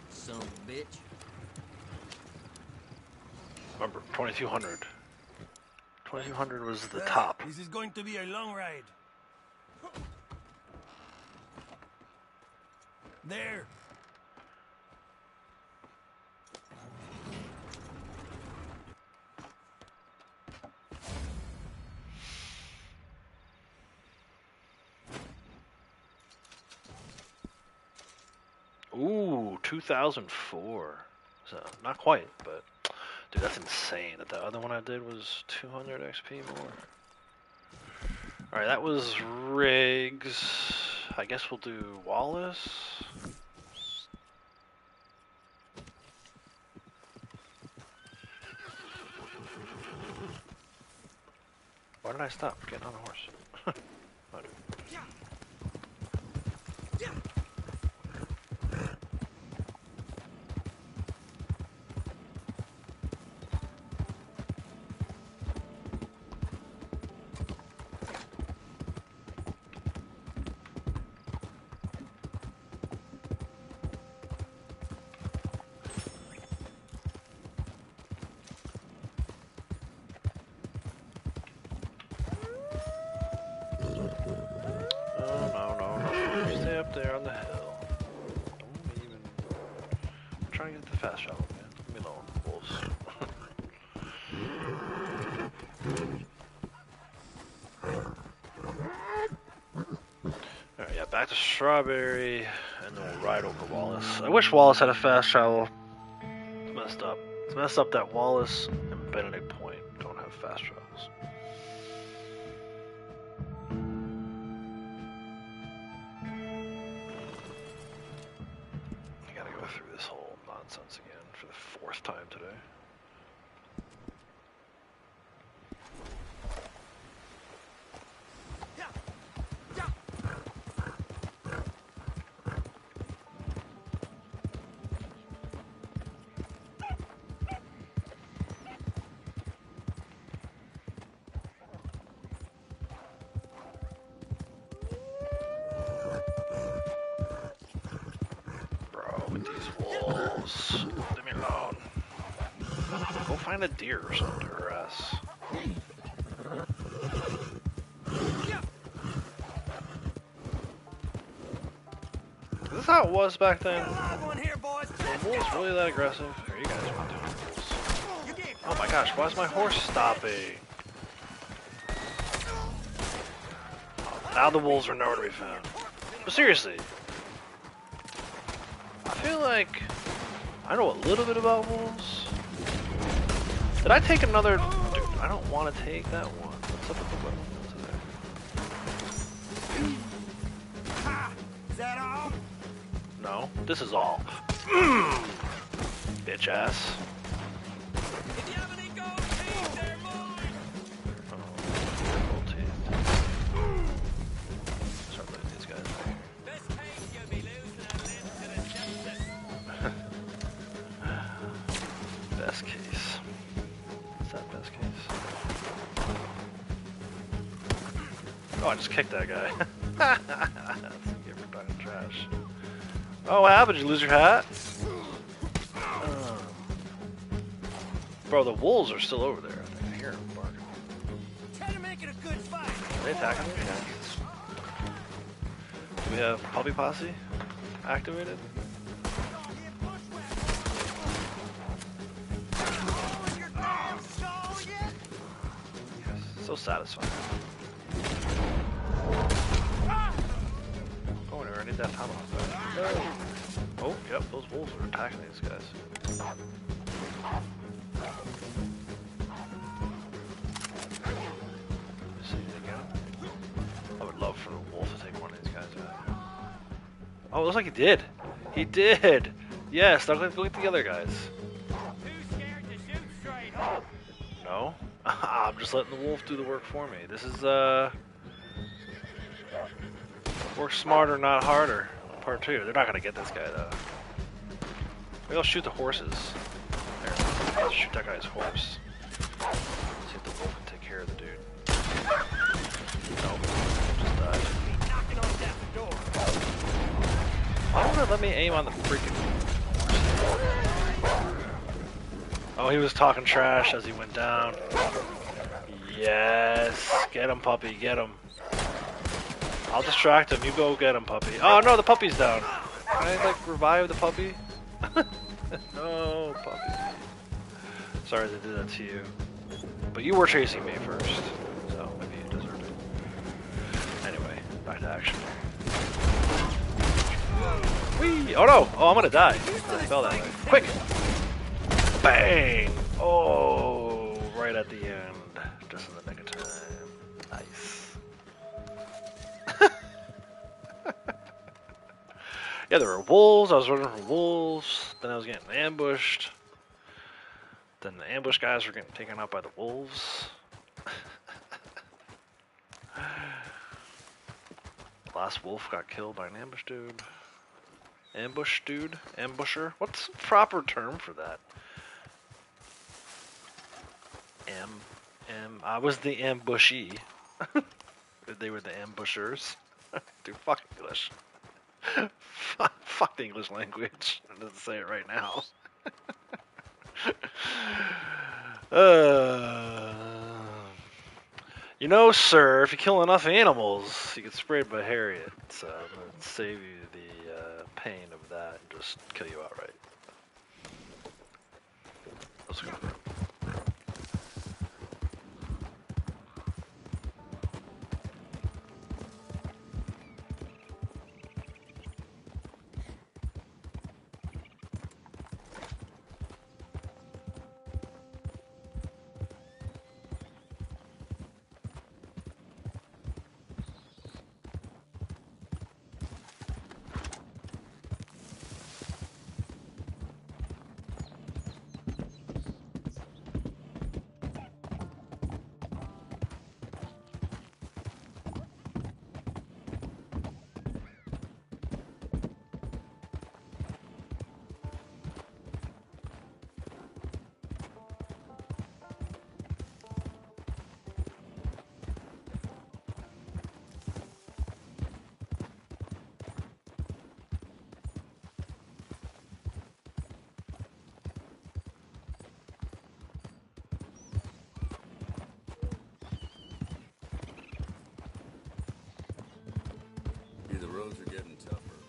Son of a bitch. Remember, 2200. 2200 was the top. This is going to be a long ride. There. Ooh, 2004. So, not quite, but dude, that's insane. That the other one I did was 200 XP more. Alright, that was Riggs. I guess we'll do Wallace. Why did I stop getting on a horse? Oh, dude. There on the hill. Don't even. I'm trying to get the fast travel, man. Leave me alone, wolves. Alright, yeah, back to Strawberry, and then we'll ride over Wallace. I wish Wallace had a fast travel. It's messed up. It's messed up that Wallace and Benedict Point don't have fast travels. Through this whole nonsense again for the 4th time today. Leave me alone. Go find a deer or something to harass. Is this how it was back then? Were wolves really that aggressive? Or you guys were doing wolves? Oh my gosh, why is my horse stopping? Now the wolves are nowhere to be found. But seriously, I feel like I know a little bit about wolves. Did I take another? Dude, I don't want to take that one. What's up with the weapon? Is that all? No, this is all. Bitch ass. If you have any gold teeth, they're mine. Gold teeth. Start looting these guys. Best case you'll be losing a limb to the sepsis. Best case. What's that best case? Oh, I just kicked that guy. That's a gift for talking trash. Oh, what happened? Did you lose your hat? Bro, the wolves are still over there. I think I hear them barking. Try to make it a good fight. Are they attacking me? Yeah. Do we have Puppy Posse activated? Yes, so satisfying. Go anywhere, I need that tomahawk. Oh, yep, those wolves are attacking these guys. See it again. I would love for the wolf to take one of these guys out. Oh, it looks like he did. He did. Yes, now look at the other guys. Too scared to shoot straight, huh? No, I'm just letting the wolf do the work for me. This is work smarter, not harder. Part 2. They're not gonna get this guy though. Maybe I'll shoot the horses. There, let's shoot that guy's horse. See if the wolf can take care of the dude. Nope, just died. Knocking on that door. Why won't it let me aim on the freaking... Oh, he was talking trash as he went down. Yes! Get him, puppy, get him. I'll distract him, you go get him, puppy. Oh no, the puppy's down. Can I, like, revive the puppy? No, puppy. Sorry they did that to you. But you were chasing me first, so maybe you deserved it. Anyway, back to action. Whee! Oh no! Oh, I'm gonna die. I fell that way. Quick! Bang! Oh, right at the end. Just in the nick of time. Nice. Yeah, there were wolves. I was running from wolves. Then I was getting ambushed. Then the ambush guys were getting taken out by the wolves. Last wolf got killed by an ambush dude. Ambush dude? Ambusher? What's the proper term for that? I was the ambushee. They were the ambushers. Dude, fuck English. Fuck the English language. I'm gonna say it right now. You know, sir, if you kill enough animals, you get sprayed by Harriet. So I'm gonna save you the pain of that and just kill you outright. Let's go. The roads are getting tougher.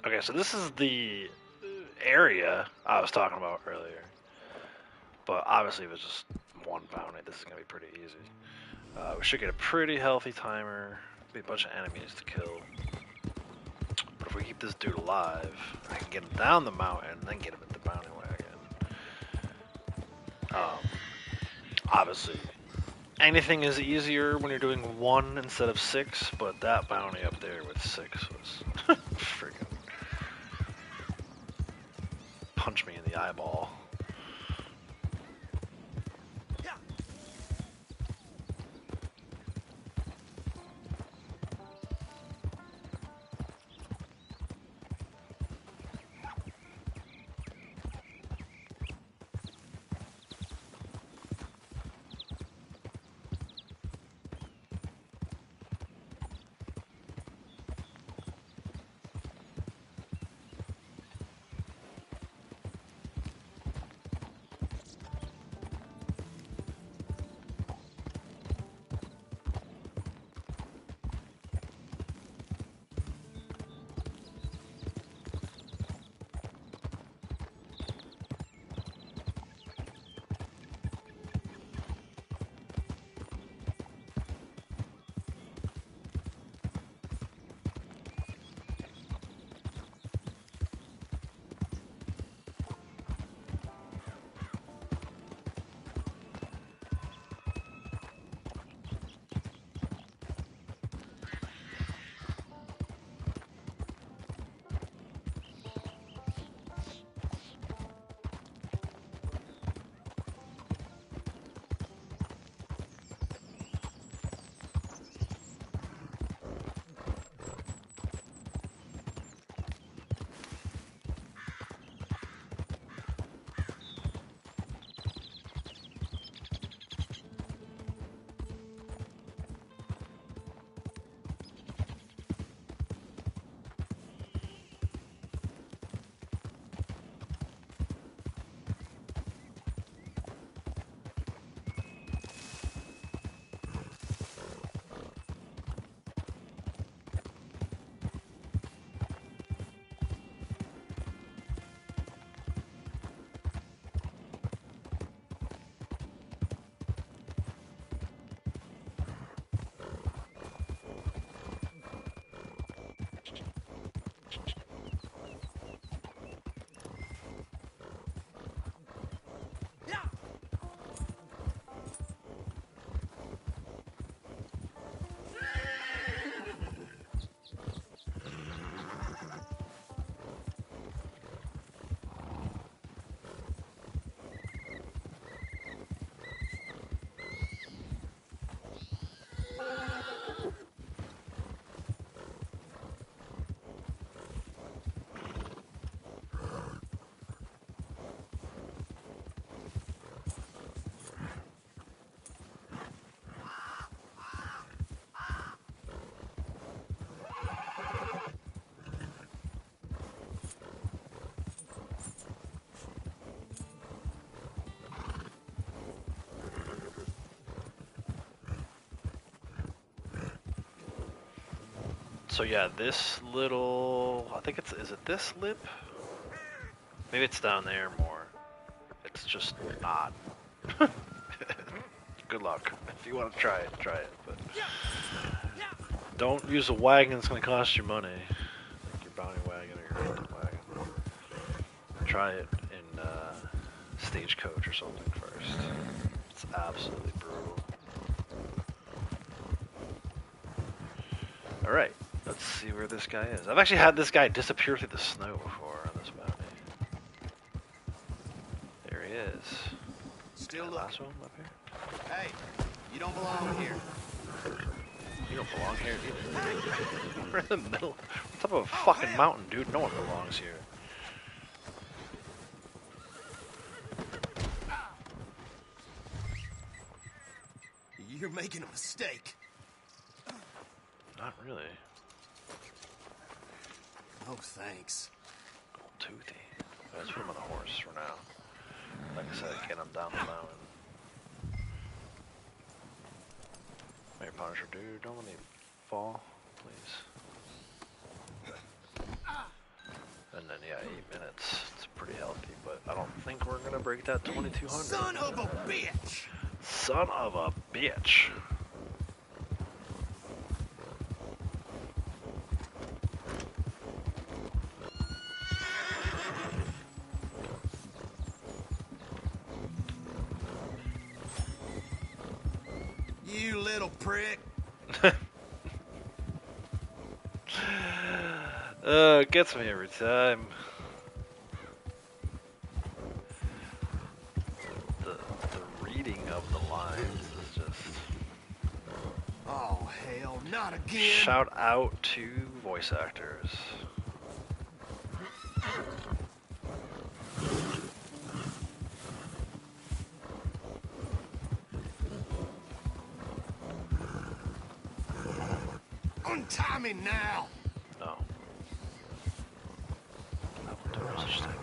Okay, so this is the area I was talking about earlier. But obviously, if it's just one bounty, this is going to be pretty easy. We should get a pretty healthy timer. Be a bunch of enemies to kill. But if we keep this dude alive, I can get him down the mountain and then get him at the bounty wagon. Obviously, anything is easier when you're doing 1 instead of 6, but that bounty up there with 6 was freaking punch me in the eyeball. So yeah, this little, I think is it this lip? Maybe it's down there more. It's just not. Good luck. If you want to try it, but don't use a wagon that's going to cost you money. Like your bounty wagon or your hunting wagon. Try it in stagecoach or something first. It's absolutely brutal. Alright. Let's see where this guy is. I've actually had this guy disappear through the snow before on this bounty. There he is. Still the last one up here? Hey, you don't belong here. You don't belong here either. We're in the middle. What type of a fucking mountain, dude? No one belongs here. You're making a mistake. Not really. Oh, thanks. Gold toothy. Let's put him on the horse for now. Like I said, get him down the mountain. Hey, Punisher, dude, don't let me fall, please. then yeah, 8 minutes. It's pretty healthy, but I don't think we're gonna break that 2200. Son of a bitch! Son of a bitch. You little prick. It gets me every time. The reading of the lines is just... Oh, hell, not again. Shout out to voice actors. Untie me now. No. I won't do no such thing.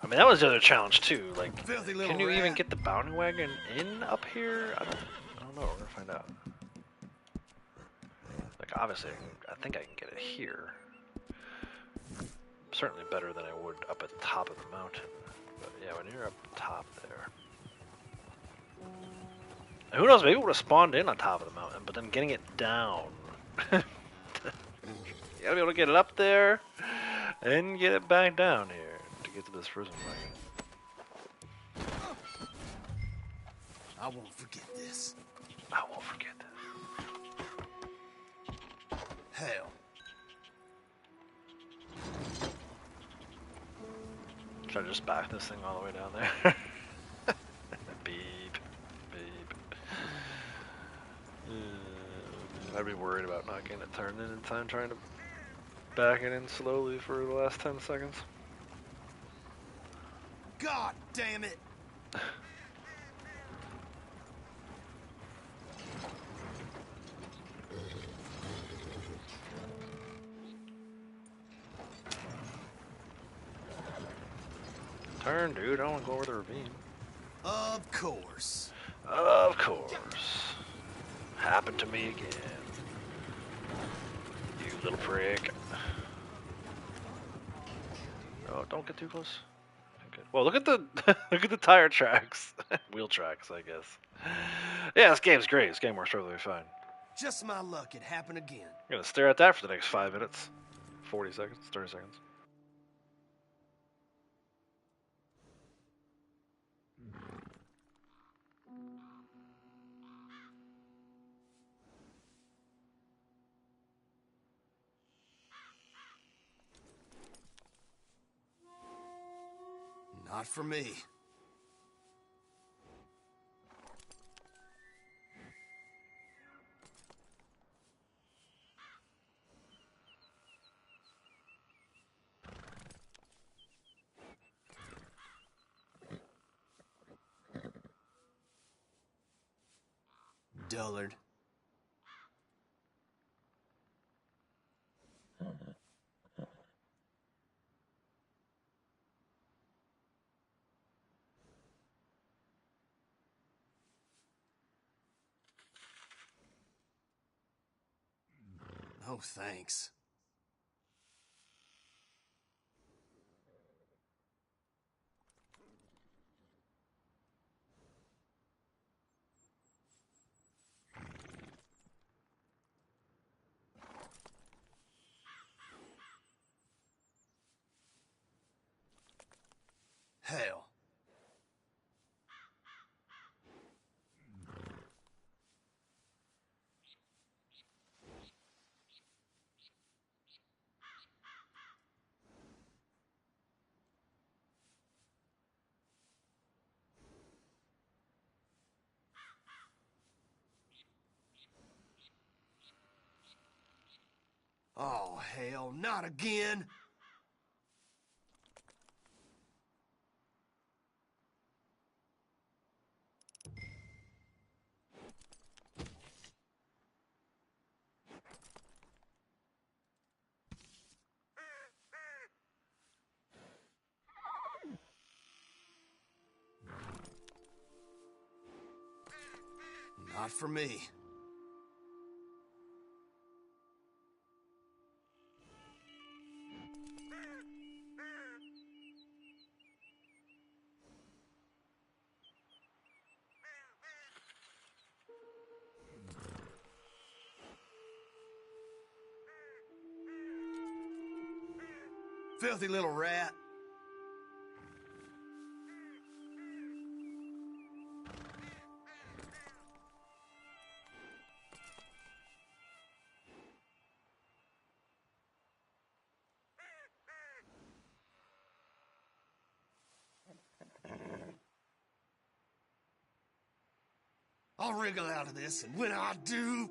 I mean, that was the other challenge too. Like, can you even get the bounty wagon in up here? I don't know. We're gonna find out. Like, obviously, I think I can get it here. Certainly better than I would up at the top of the mountain. But yeah, when you're up top there. And who knows, maybe it would have spawned in on top of the mountain, but then getting it down. You gotta be able to get it up there and get it back down here to get to this prison wagon. I won't forget this. I won't forget this. Hell. Should I just back this thing all the way down there? Beep. Beep. I'd be worried about not getting it turned in time trying to back it in slowly for the last 10 seconds. God damn it! Turn, dude. I don't want to go over the ravine. Of course. Of course. Happened to me again. You little prick. Oh, don't get too close. Okay. Well, look at the look at the tire tracks, wheel tracks, I guess. Yeah, this game's great. This game works perfectly fine. Just my luck, it happened again. I'm gonna stare at that for the next 5 minutes, 40 seconds, 30 seconds. Not for me. Dullard. No thanks. Hell. Oh, hell, not again! Not for me. Filthy little rat. I'll wriggle out of this, and when I do...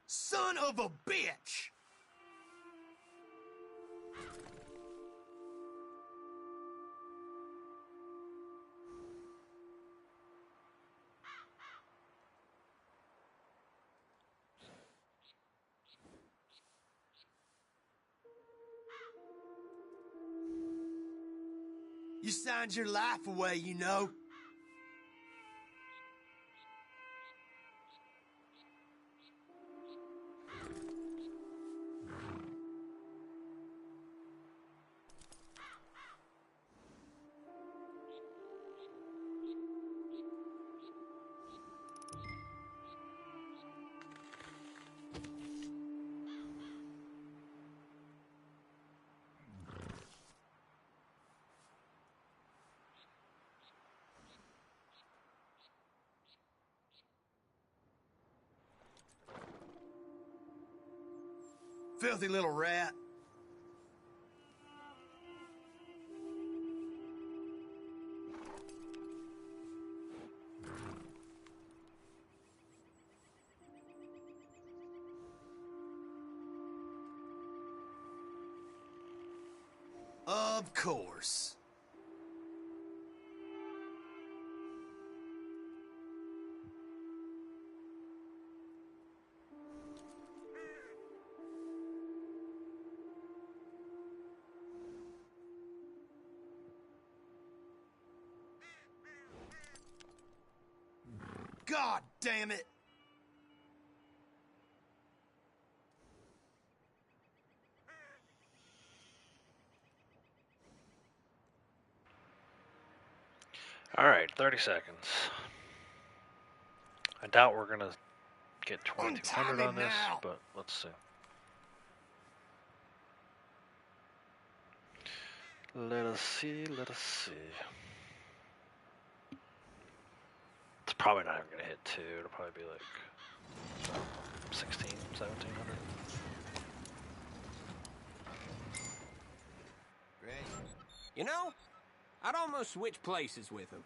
Son of a bitch! You signed your life away, you know. Filthy little rat. Of course. God damn it! Alright, 30 seconds. I doubt we're gonna get 2200 on this, but let's see. Let us see, let us see. It's probably not even gonna hit 2, it'll probably be like 16, 1700. Great. You know, I'd almost switch places with him.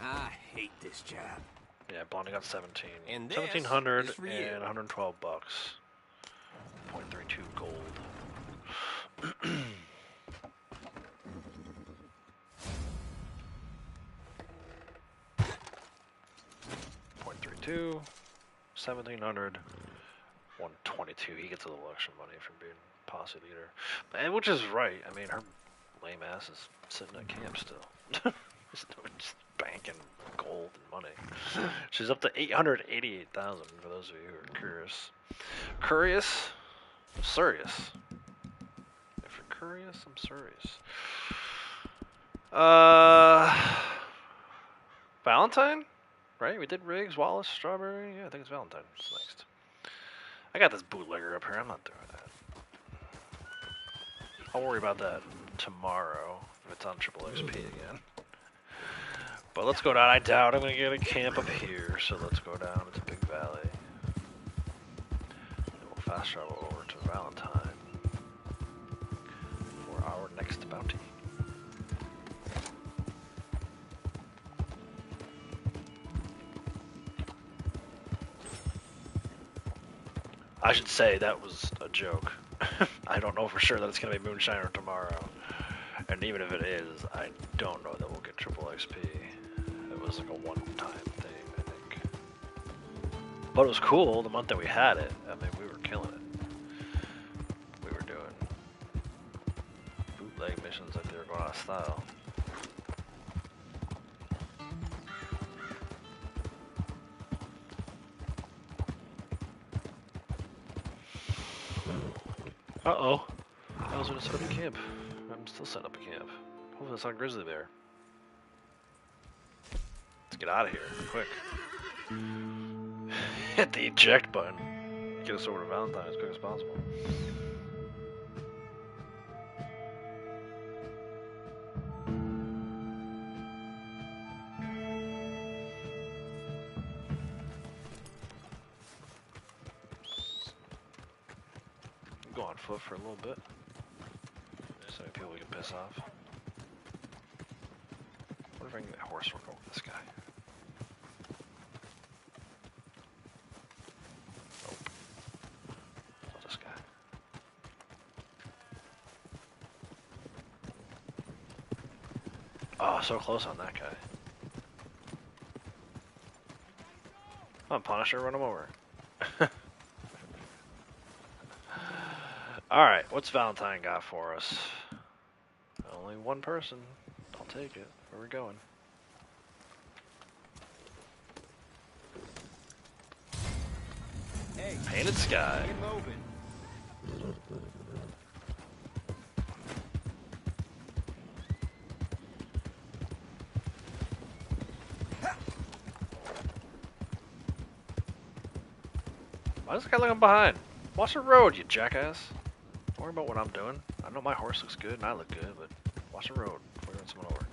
I hate this job. Yeah, Blondie got 17. And this 1700 is for you. and 112 bucks. 0.32 gold. 0.32, 1700, 122. He gets a little extra money from being posse leader, and which is right. I mean, her lame ass is sitting at camp still, just banking gold and money. She's up to 888,000. For those of you who are curious, serious. If you're curious, I'm serious. Valentine? Right? We did Riggs, Wallace, Strawberry. Yeah, I think it's Valentine. It's next. I got this bootlegger up here. I'm not doing that. I'll worry about that tomorrow if it's on Triple XP again. But let's go down. I doubt I'm going to get a camp up here, so let's go down to Big Valley. And we'll fast travel over to Valentine for our next bounty. I should say that was a joke. I don't know for sure that it's going to be Moonshiner tomorrow. And even if it is, I don't know that we'll get triple XP. It was like a one-time thing, I think. But it was cool the month that we had it. I mean, we were killing it. We were doing bootleg missions like they were going out of style. Uh-oh. I was gonna set up a camp. I'm still setting up a camp. Hopefully it's not a grizzly bear. Let's get out of here, quick. Hit the eject button. Get us over to Valentine as quick as possible. Go on foot for a little bit. So many people we can piss off. What if I can get a horse work over this guy? Nope. Not this guy. Oh, so close on that guy. Come on, Punisher, run him over. Alright, what's Valentine got for us? Only one person. I'll take it. Where are we going? Hey, Painted sky. get moving. Why is this guy looking behind? Watch the road, you jackass. Don't worry about what I'm doing. I know my horse looks good and I look good, but watch the road before you run someone over.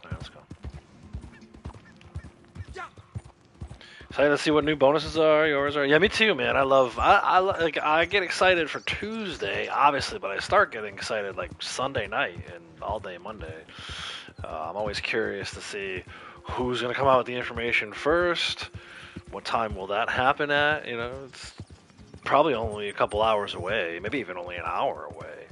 Alright, let's go. Excited to see what new bonuses are, yours are. Yeah, me too, man. I get excited for Tuesday, obviously, but I start getting excited like Sunday night and all day Monday. I'm always curious to see who's going to come out with the information first. What time will that happen at? You know, it's probably only a couple hours away, maybe even only an hour away.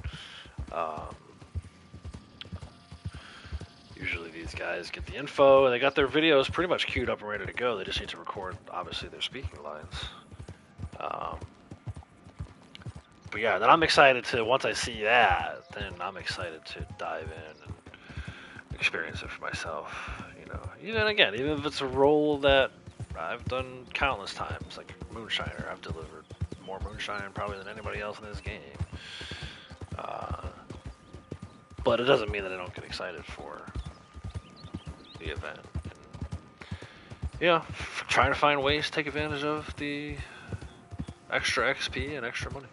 Usually these guys get the info and they got their videos pretty much queued up and ready to go. They just need to record, obviously, their speaking lines. But yeah, then I'm excited to, once I see that, then I'm excited to dive in and experience it for myself. You know, even again, even if it's a role that I've done countless times, like Moonshiner, I've delivered more moonshine probably than anybody else in this game. But it doesn't mean that I don't get excited for the event. And, yeah, trying to find ways to take advantage of the extra XP and extra money.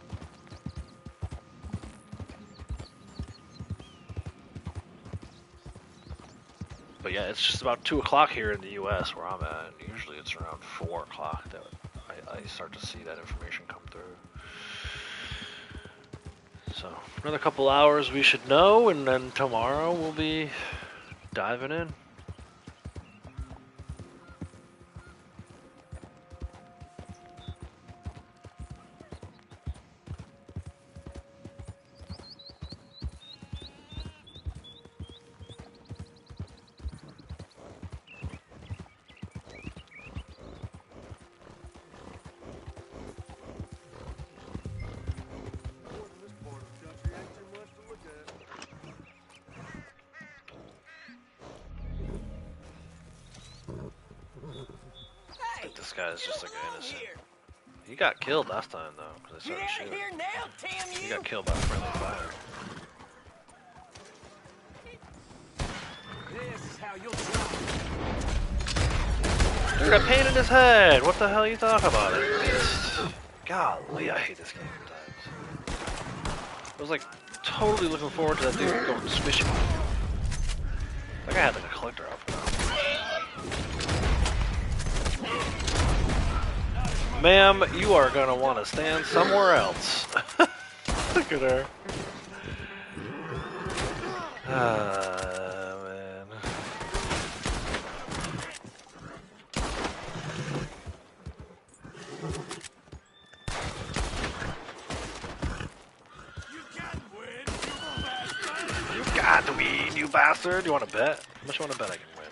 But yeah, it's just about 2 o'clock here in the U.S. where I'm at. Usually it's around 4 o'clock that I start to see that information come through. So another couple hours we should know, and then tomorrow we'll be diving in. This guy is just like an innocent. He got killed last time though, because I started shooting. He got killed by friendly fire. This is how you'll Dude, I painted his head! What the hell are you talking about? Golly, I hate this game sometimes. I was like totally looking forward to that dude going squishy. Like I had like a collector outfit on. Ma'am, you are gonna want to stand somewhere else. Look at her. Man. bastard. You want to bet? How much you want to bet I can win?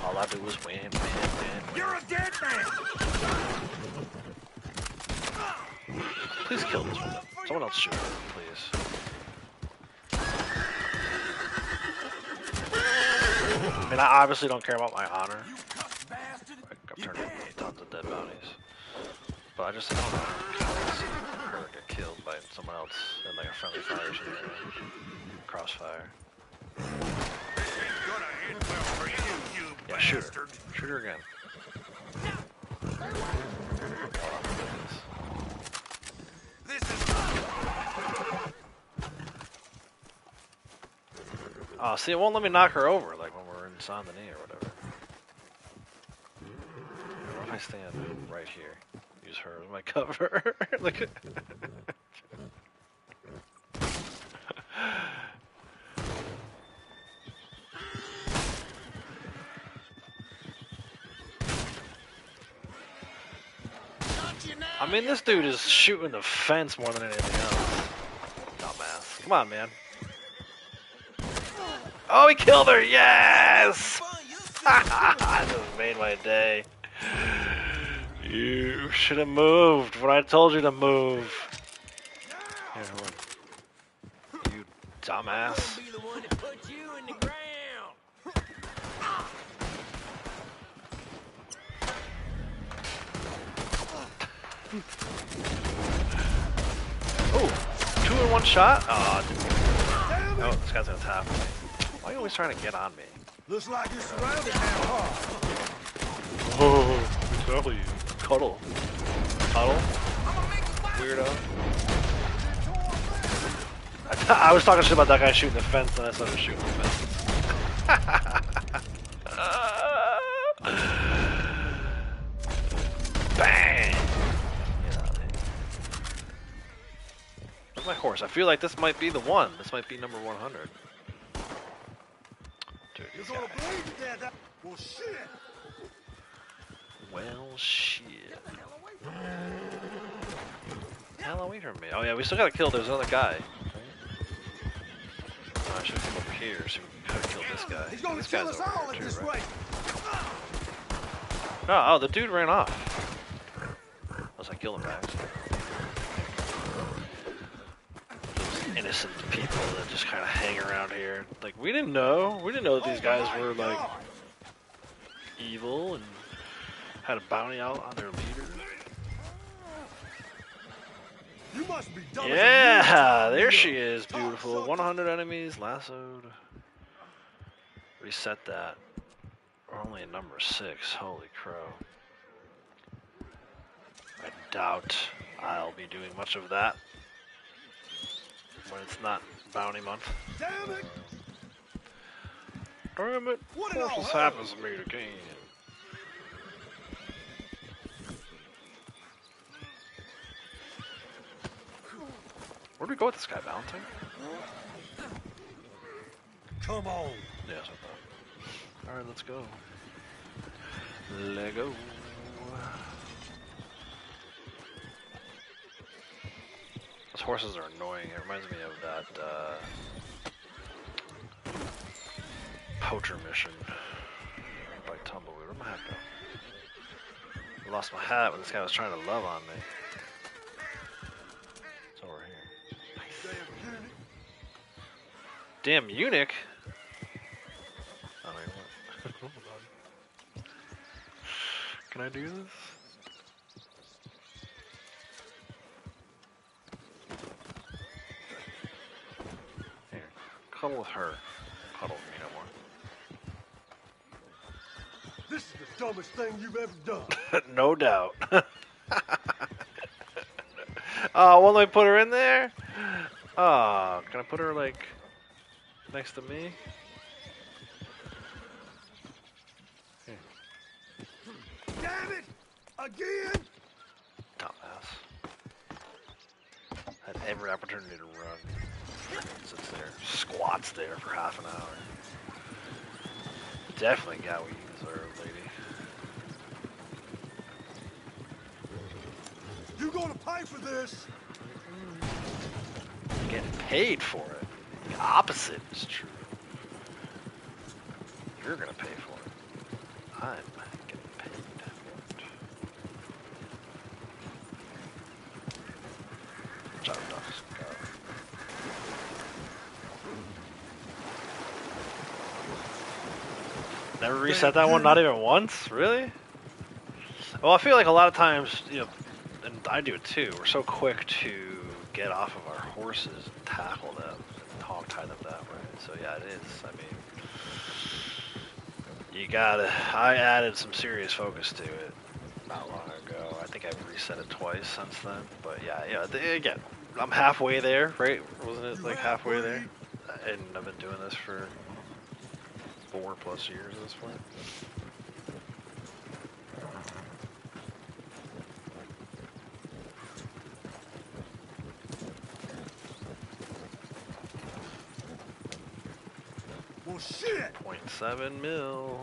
All I do is win, win, win. You're a dead man! Please kill this one. Someone else shoot her, please. I mean, I obviously don't care about my honor. I'm turning tons of dead bounties. But I just don't know her get killed by someone else in like a friendly fire scenario. Crossfire. Yeah, shoot her. Shoot her again. Oh, see, it won't let me knock her over, like when we're inside the knee or whatever. What if I stand right here? Use her as my cover. Look at. I mean, this dude is shooting the fence more than anything else. Dumbass. Come on, man. Oh, he killed her! Yes! That just made my day. You should have moved when I told you to move. Here, hold on. You dumbass. Oh, 2 in 1 shot? Oh, this guy's gonna tap me. Why are you always trying to get on me? Looks like you're surrounded now, huh? Oh, exactly. Cuddle. Cuddle? Weirdo. I was talking shit about that guy shooting the fence, and I started shooting the fence. Bang! Where's my horse? I feel like this might be the one. This might be number 100. Dude, You're gonna believe that. Well, shit. Well, shit. Hell away from me. Oh yeah, we still gotta kill. There's another guy. Oh, I should come over here so we can kill this guy. He's gonna this kill guy's us all over at here this too, right? rate. Oh, the dude ran off. Unless I killed him by accident. Those innocent people that just kind of hang around here. Like, we didn't know. We didn't know that these guys were, like, evil and had a bounty out on their leader. You must be dumb. Yeah, there she is, beautiful. 100 enemies, lassoed. Reset that. We're only at number 6, holy crow. I doubt I'll be doing much of that when it's not bounty month. Damn it! Damn it! What Of course this happens to me again. Where do we go with this guy, Valentine? Come on. Yeah, that's what I thought. Alright, let's go. Lego. Those horses are annoying. It reminds me of that poacher mission by Tumbleweed. Where'd my hat go? I lost my hat when this guy was trying to love on me. It's over here. Damn eunuch! I don't know what. Can I do this? Here, cuddle with her. Cuddle with me no more. This is the dumbest thing you've ever done. No doubt. Oh, won't let me put her in there? Oh, can I put her like next to me? Here. Damn it! Again! Dumbass. Had every opportunity to run. Sits there, squats there for half an hour. Definitely got what you deserve, lady. You gonna pay for this? Getting paid for it. The opposite is true. You're gonna pay for it. I'm getting paid for it. Job docs. Never reset that one, not even once? Really? Well, I feel like a lot of times, you know, and I do it too, we're so quick to get off of our horses and tackle them and hog tie them that way. So yeah, it is. I mean, you gotta, I added some serious focus to it not long ago. I think I've reset it twice since then. But yeah, again, I'm halfway there, right? Wasn't it like halfway there? And I've been doing this for 4+ years at this point. Well, shit. 0.7 mil,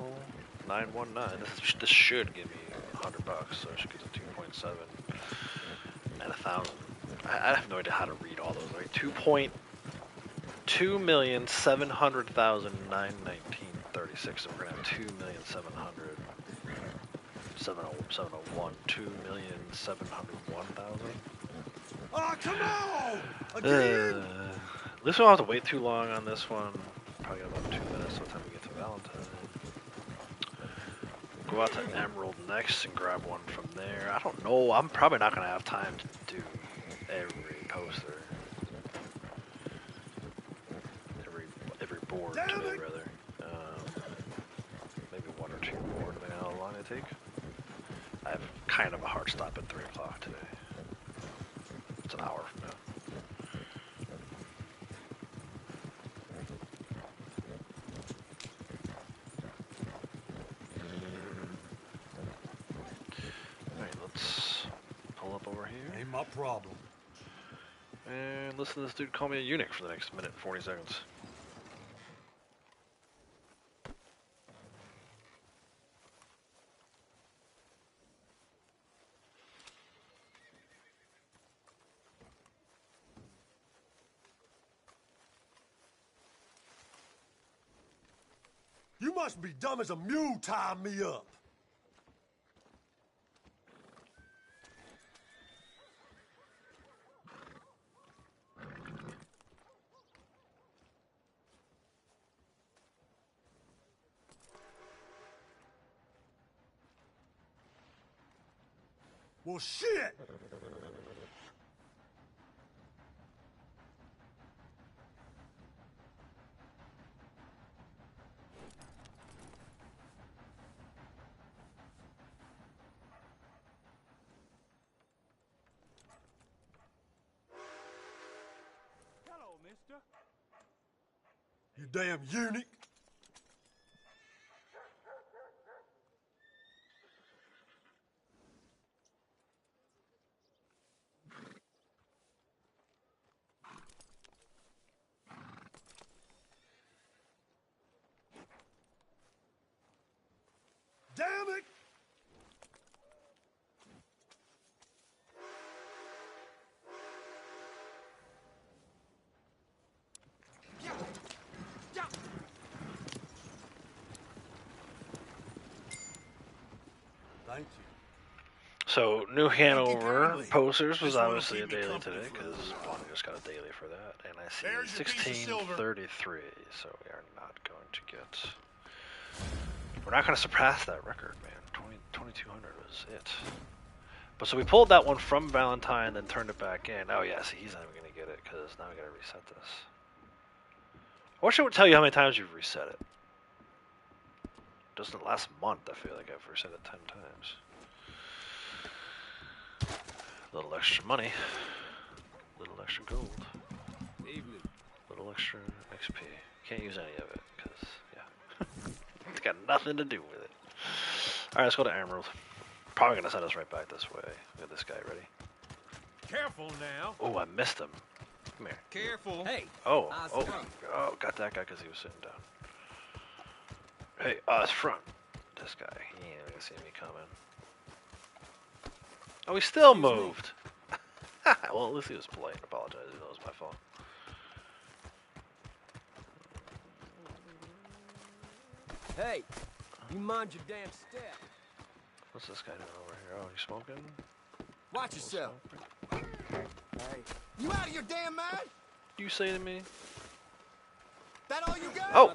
919. This should give me $100, so it should get to 2.7 and 1,000. I have no idea how to read all those. Right, 2,700,919.36. So we're gonna have 2,700,701. 2,701,000. Oh, come on! At least we don't have to wait too long on this one. Probably got about 2 minutes by the time we get to Valentine. Go out to Emerald next and grab one from there. I don't know. I'm probably not going to have time to do every poster. Every board today, rather. Maybe 1 or 2 more, depending on how long they take. I have kind of a hard stop at 3 o'clock today. It's an hour from now. Alright, let's pull up over here. Ain't my problem. And listen to this dude call me a eunuch for the next minute and 40 seconds. You must be dumb as a mule tying me up. Well, shit! Hello, mister. You damn eunuch. Damn it! Thank you. So, New Hanover posters was obviously a daily today because Bonnie just got a daily for that. And I see 1633, so we are not going to get... We're not going to surpass that record, man. 2200 was it. But so we pulled that one from Valentine, then turned it back in. Oh yeah, see, he's not even going to get it because now we got to reset this. I wish it would tell you how many times you've reset it. Just in the last month, I feel like I've reset it 10 times. A little extra money, a little extra gold, Evening. a little extra XP. Can't use any of it because, yeah, it's got nothing to do with it. All right, let's go to Emerald. Probably gonna send us right back this way. Look at this guy, ready? Careful now. Oh, I missed him. Come here. Careful. Hey. Oh, got that guy because he was sitting down. Hey, us front. This guy, he ain't gonna see me coming. Oh, he still moved. Well, at least he was polite and apologized. He knows it was my fault. Hey, you mind your damn step. What's this guy doing over here? Oh, he's smoking? Watch yourself. Hey, you out of your damn mind? You say to me? That all you got? Oh!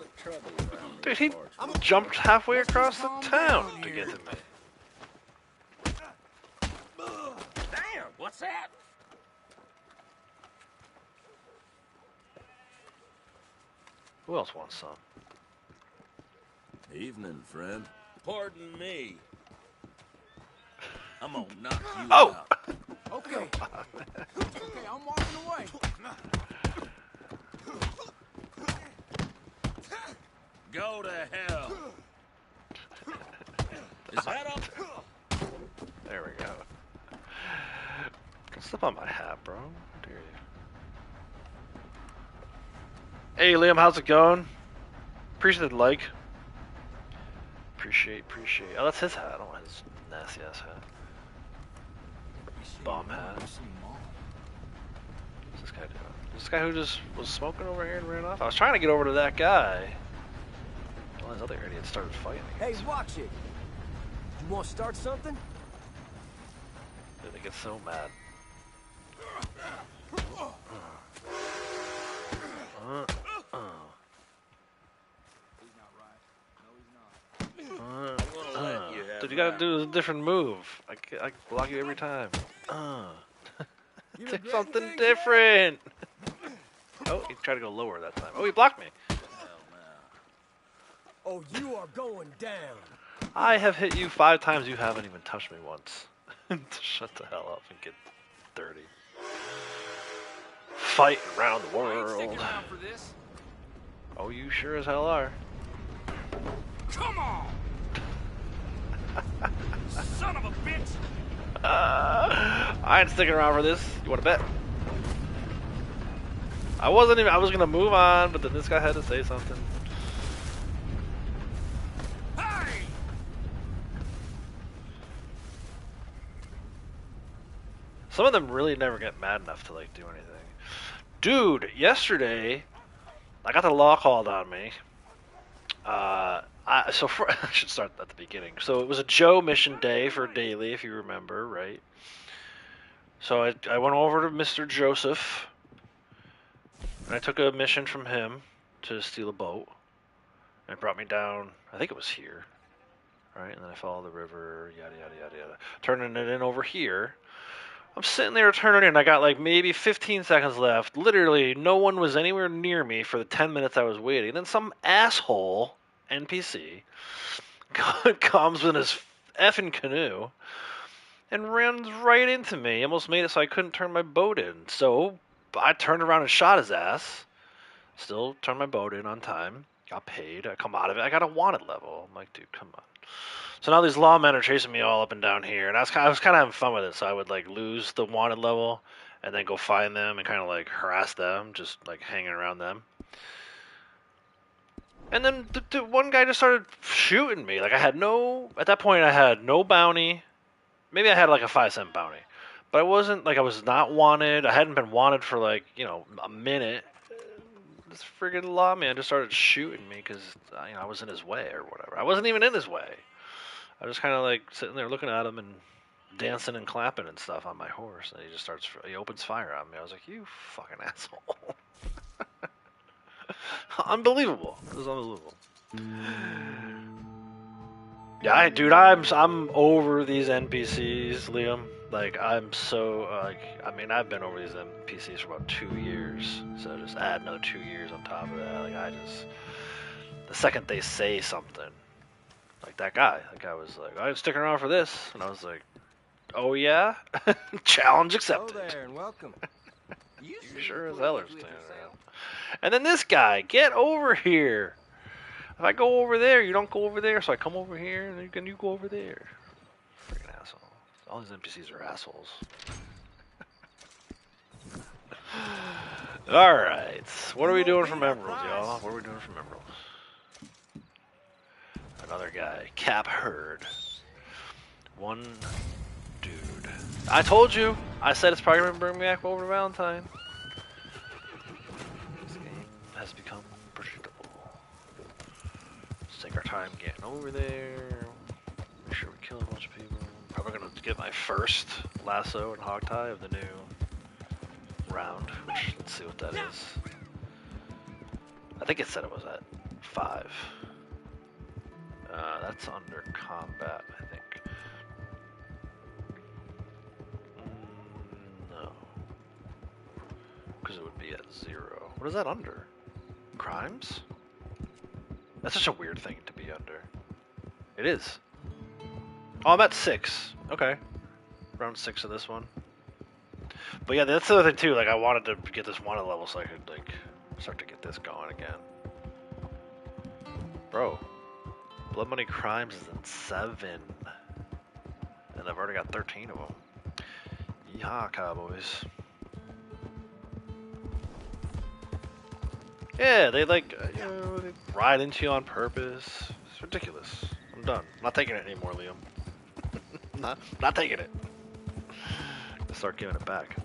Dude, he jumped halfway across the town to get to me. Damn, what's that? Who else wants some? Evening, friend. Pardon me. I'm gonna knock you Oh! out. Okay. Okay, I'm walking away. Go to hell. Is that up? There we go. Step on my hat, bro. How dare you? Hey, Liam, how's it going? Appreciate the like. Appreciate. Oh, that's his hat. I don't want his nasty ass hat. Bomb hat. What's this guy doing? This guy who just was smoking over here and ran off? I was trying to get over to that guy. All these other idiots started fighting. Hey, watch it. You want to start something? Dude, they get so mad. Dude, you gotta do a different move. I block you every time. Do something different. Oh, he tried to go lower that time. Oh, he blocked me. Oh, you are going down. I have hit you 5 times. You haven't even touched me once. Shut the hell up and get dirty. Fight around the world. Sticking around for this. Oh, you sure as hell are. Come on! Son of a bitch! I ain't sticking around for this. You want to bet? I was gonna move on, but then this guy had to say something. Hey! Some of them really never get mad enough to like do anything. Dude, yesterday I got the law called on me. I should start at the beginning. So it was a Joe mission day for daily, if you remember, right? So I went over to Mr. Joseph, and I took a mission from him to steal a boat. And it brought me down, I think it was here, right? And then I followed the river, yada, yada, yada, yada. Turning it in over here. I'm sitting there turning in. I got like maybe 15 seconds left. Literally, no one was anywhere near me for the 10 minutes I was waiting. And then some asshole NPC comes with his effing canoe and runs right into me. Almost made it so I couldn't turn my boat in. So I turned around and shot his ass. Still turned my boat in on time. Got paid. I come out of it. I got a wanted level. I'm like, dude, come on. So now these lawmen are chasing me all up and down here, and I was kind of having fun with it. So I would like lose the wanted level, and then go find them and kind of like harass them, just like hanging around them. And then the one guy just started shooting me. Like at that point I had no bounty. Maybe I had like a 5-cent bounty, but I wasn't like I was not wanted. I hadn't been wanted for like a minute. This friggin' lawman just started shooting me because I was in his way or whatever. I wasn't even in his way. I was kind of like sitting there looking at him and dancing and clapping and stuff on my horse, and he opens fire on me. I was like, you fucking asshole. Unbelievable. It was unbelievable. Yeah, dude, I'm over these NPCs, Liam. Like, I'm so, I've been over these NPCs for about 2 years, so just add another 2 years on top of that. Like, the second they say something, like that guy was like, I'm sticking around for this, and I was like, oh yeah? Challenge accepted. Hello there, and welcome. You sure as hell are standing around. And then this guy, get over here. If I go over there, you don't go over there, so I come over here, and then you go over there. Freaking asshole. All these NPCs are assholes. Alright, what are we doing from Emeralds, y'all? What are we doing from Emeralds? Another guy, Cap Herd. One dude. I told you! I said it's probably going to bring me back over to Valentine. This game has become predictable. Let's take our time getting over there. Make sure we kill a bunch of people. Probably gonna get my first lasso and hogtie of the new round, which let's see what that is. I think it said it was at 5. That's under combat, I think. No. Because it would be at 0. What is that under? Crimes? That's such a weird thing to be under. It is. Oh, I'm at 6. Okay. Round 6 of this one. But yeah, that's the other thing too. Like, I wanted to get this one level so I could, like, start to get this going again. Bro. Blood Money Crimes is in 7. And I've already got 13 of them. Yeehaw, cowboys. Yeah, they like, you know, they ride into you on purpose. It's ridiculous. I'm done. I'm not taking it anymore, Liam. not taking it. I'll start giving it back.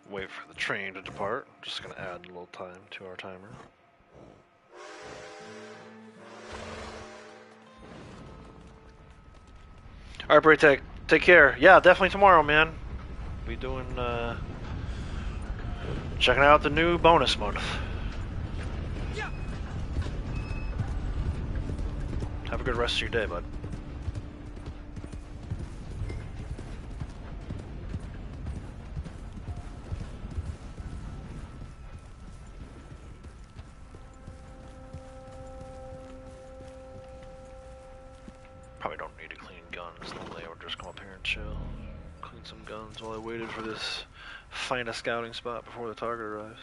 Wait for the train to depart. Just gonna add a little time to our timer. Alright, Braytech, take care. Yeah, definitely tomorrow, man. Be doing, checking out the new bonus month. Have a good rest of your day, bud. Probably don't need to clean guns. Normally I would just come up here and chill. Clean some guns while I waited for this find a scouting spot before the target arrives.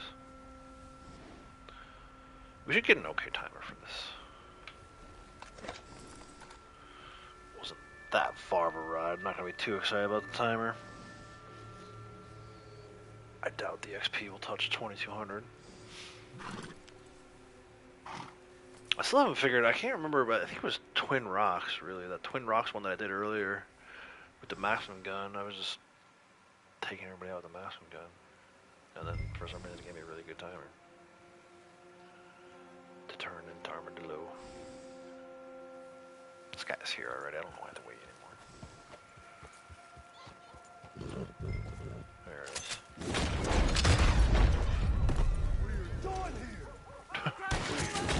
We should get an okay timer for this. Wasn't that far of a ride. I'm not gonna be too excited about the timer. I doubt the XP will touch 2200. I still haven't figured, I can't remember, but I think it was Twin Rocks, really. That Twin Rocks one that I did earlier with the maximum gun. I was just taking everybody out with the maximum gun. And then for some reason it gave me a really good timer. To turn into Armadillo. This guy's here already, I don't know why I have to wait anymore.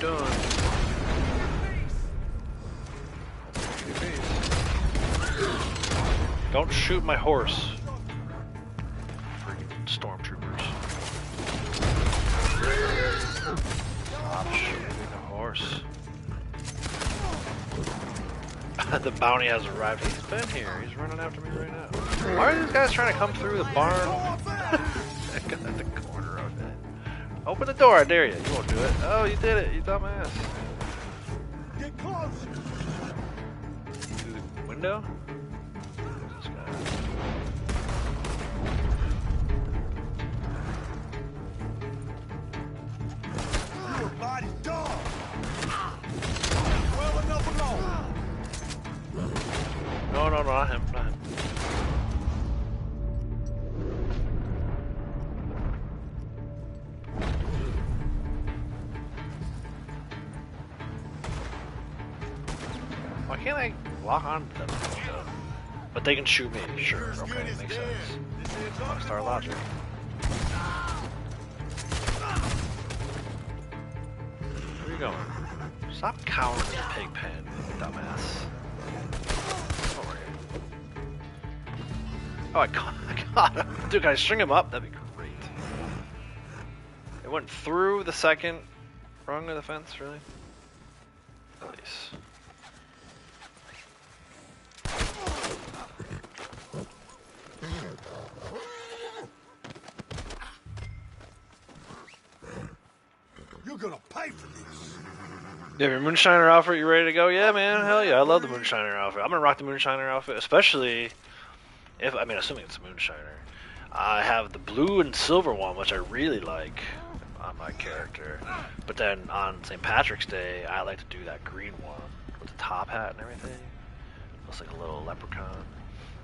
done. Don't shoot my horse. Freaking stormtroopers. Stop shooting the horse. The bounty has arrived. He's been here. He's running after me right now. Why are these guys trying to come through the barn? At the corner of it. Open the door, I dare you. You won't do it. Oh, you did it, you dumbass. Get close. Through the window? Who's this guy? You're a mighty dog. Well enough alone. No, not him, not him. Why can't I lock on to them? But they can shoot me, sure, okay, makes sense. Rockstar logic. Where are you going? Stop cowering in the pig pen, dumbass. Oh, I got him. Dude, can I string him up? That'd be great. It went through the second rung of the fence, really? Nice. You're gonna pay for this. You have your Moonshiner outfit, you ready to go? Yeah, man, hell yeah, I love the Moonshiner outfit. I'm gonna rock the Moonshiner outfit, especially if, I mean, assuming it's a Moonshiner. I have the blue and silver one, which I really like on my character. But then on St. Patrick's Day, I like to do that green one with the top hat and everything. Looks like a little leprechaun.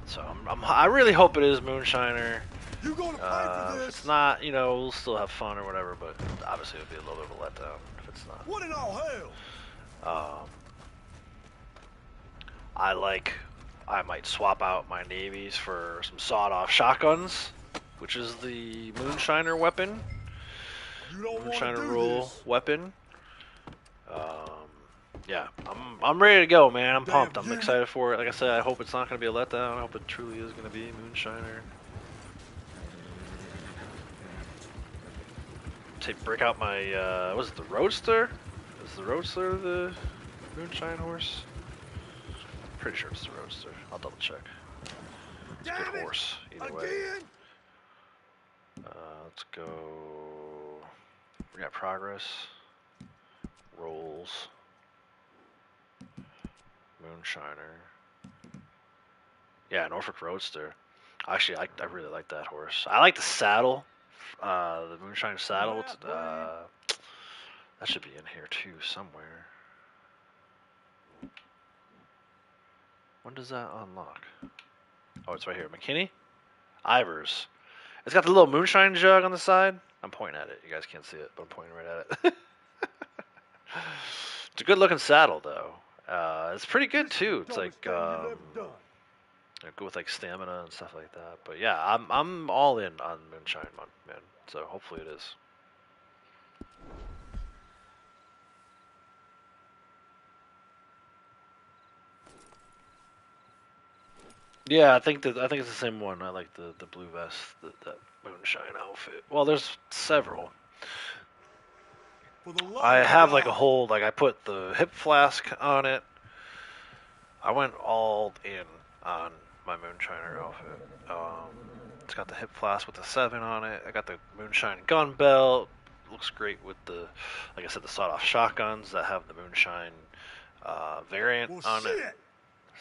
So I really hope it is Moonshiner. You gonna pay for this? If it's not, you know, we'll still have fun or whatever, but obviously it'll be a little bit of a letdown if it's not. What in all hell? I might swap out my navies for some sawed-off shotguns, which is the Moonshiner weapon. Moonshiner rule weapon. Yeah, I'm ready to go, man. I'm pumped. I'm excited for it. Like I said, I hope it's not going to be a letdown. I hope it truly is going to be Moonshiner. Break out my, was it the Roadster? Is the Roadster the Moonshine horse? Pretty sure it's the Roadster. I'll double check. It's a good horse, either way. Let's go. We got progress. Rolls. Moonshiner. Yeah, Norfolk Roadster. Actually, I really like that horse. I like the saddle. The Moonshine saddle. That should be in here too, somewhere. When does that unlock? Oh, it's right here. McKinney? Ivers. It's got the little moonshine jug on the side. I'm pointing at it. You guys can't see it, but I'm pointing right at it. It's a good looking saddle, though. It's pretty good, too. It's like, go with like stamina and stuff like that. But yeah, I'm all in on Moonshine, man. So hopefully it is. Yeah, I think it's the same one. I like the blue vest, that Moonshine outfit. Well, there's several. I have like a whole, like I put the hip flask on it. I went all in on my Moonshiner outfit. It's got the hip flask with the 7 on it. I got the Moonshine gun belt. Looks great with the, like I said, the sawed-off shotguns that have the Moonshine variant on it.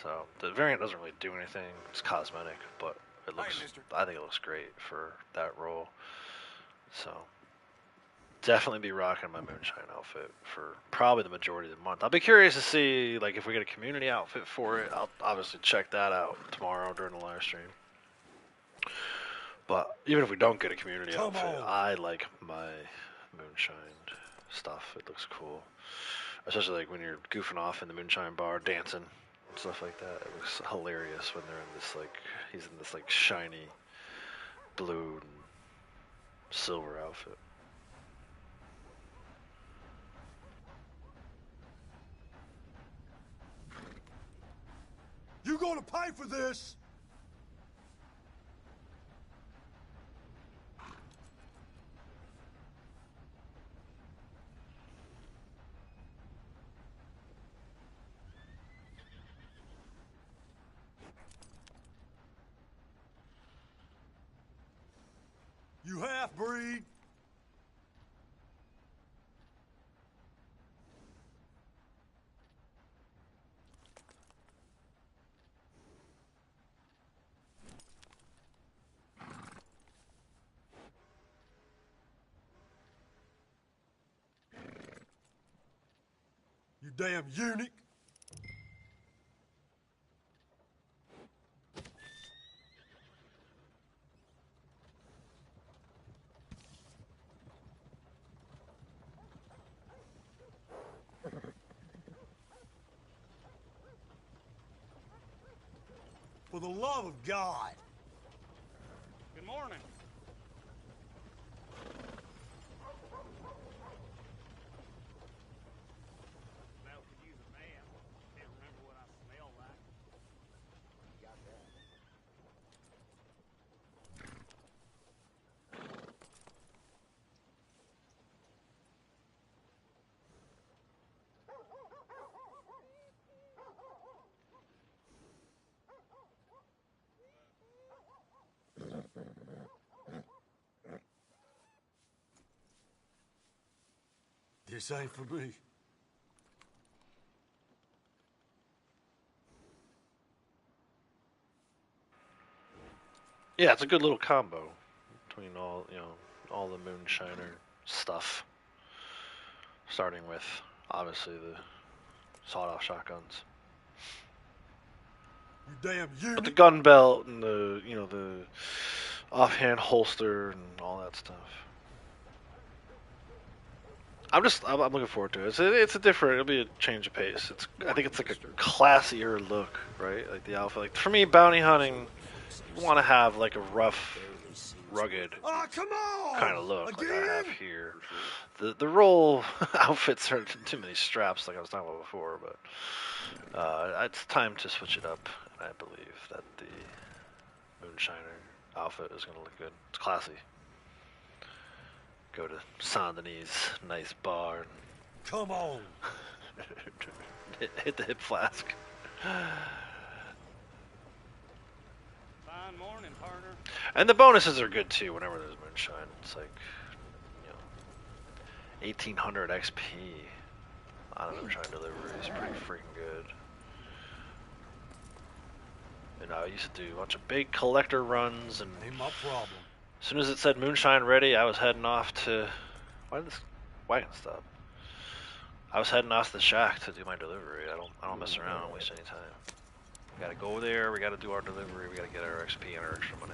So the variant doesn't really do anything. It's cosmetic, but it looks. I think it looks great for that role. So definitely be rocking my Moonshine outfit for probably the majority of the month. I'll be curious to see, like, if we get a community outfit for it. I'll obviously check that out tomorrow during the live stream. But even if we don't get a community outfit, I like my Moonshine stuff. It looks cool, especially like when you're goofing off in the Moonshine bar, dancing. Stuff like that. It looks hilarious when they're in this, like, he's in this like shiny blue and silver outfit. gonna pay for this? You half-breed. You damn eunuch. For the love of God. Good morning. Smell could use a man. Can't remember what I smell like. Got that. This ain't for me. Yeah, it's a good little combo between all all the moonshiner stuff. Starting with obviously the sawed-off shotguns, You damn eunuch. but the gun belt and the the offhand holster and all that stuff. I'm looking forward to it. It's a different. It'll be a change of pace. I think it's like a classier look, right? Like the outfit. Like for me, bounty hunting, you want to have like a rough, rugged Come on! kind of look like I have here. The role outfits are too many straps, like I was talking about before. But it's time to switch it up. And I believe that the moonshiner outfit is going to look good. It's classy. Go to Saint Denis, nice bar. Come on. hit the hip flask. Fine morning, partner. And the bonuses are good too. Whenever there's moonshine, it's like 1800 XP on a moonshine delivery is pretty freaking good. I used to do a bunch of big collector runs, and Ain't my problem. as soon as it said moonshine ready, I was heading off to... Why did this wagon stop? I was heading off to the shack to do my delivery. I don't mess around. I don't waste any time. We gotta go there. We gotta do our delivery. We gotta get our XP and our extra money.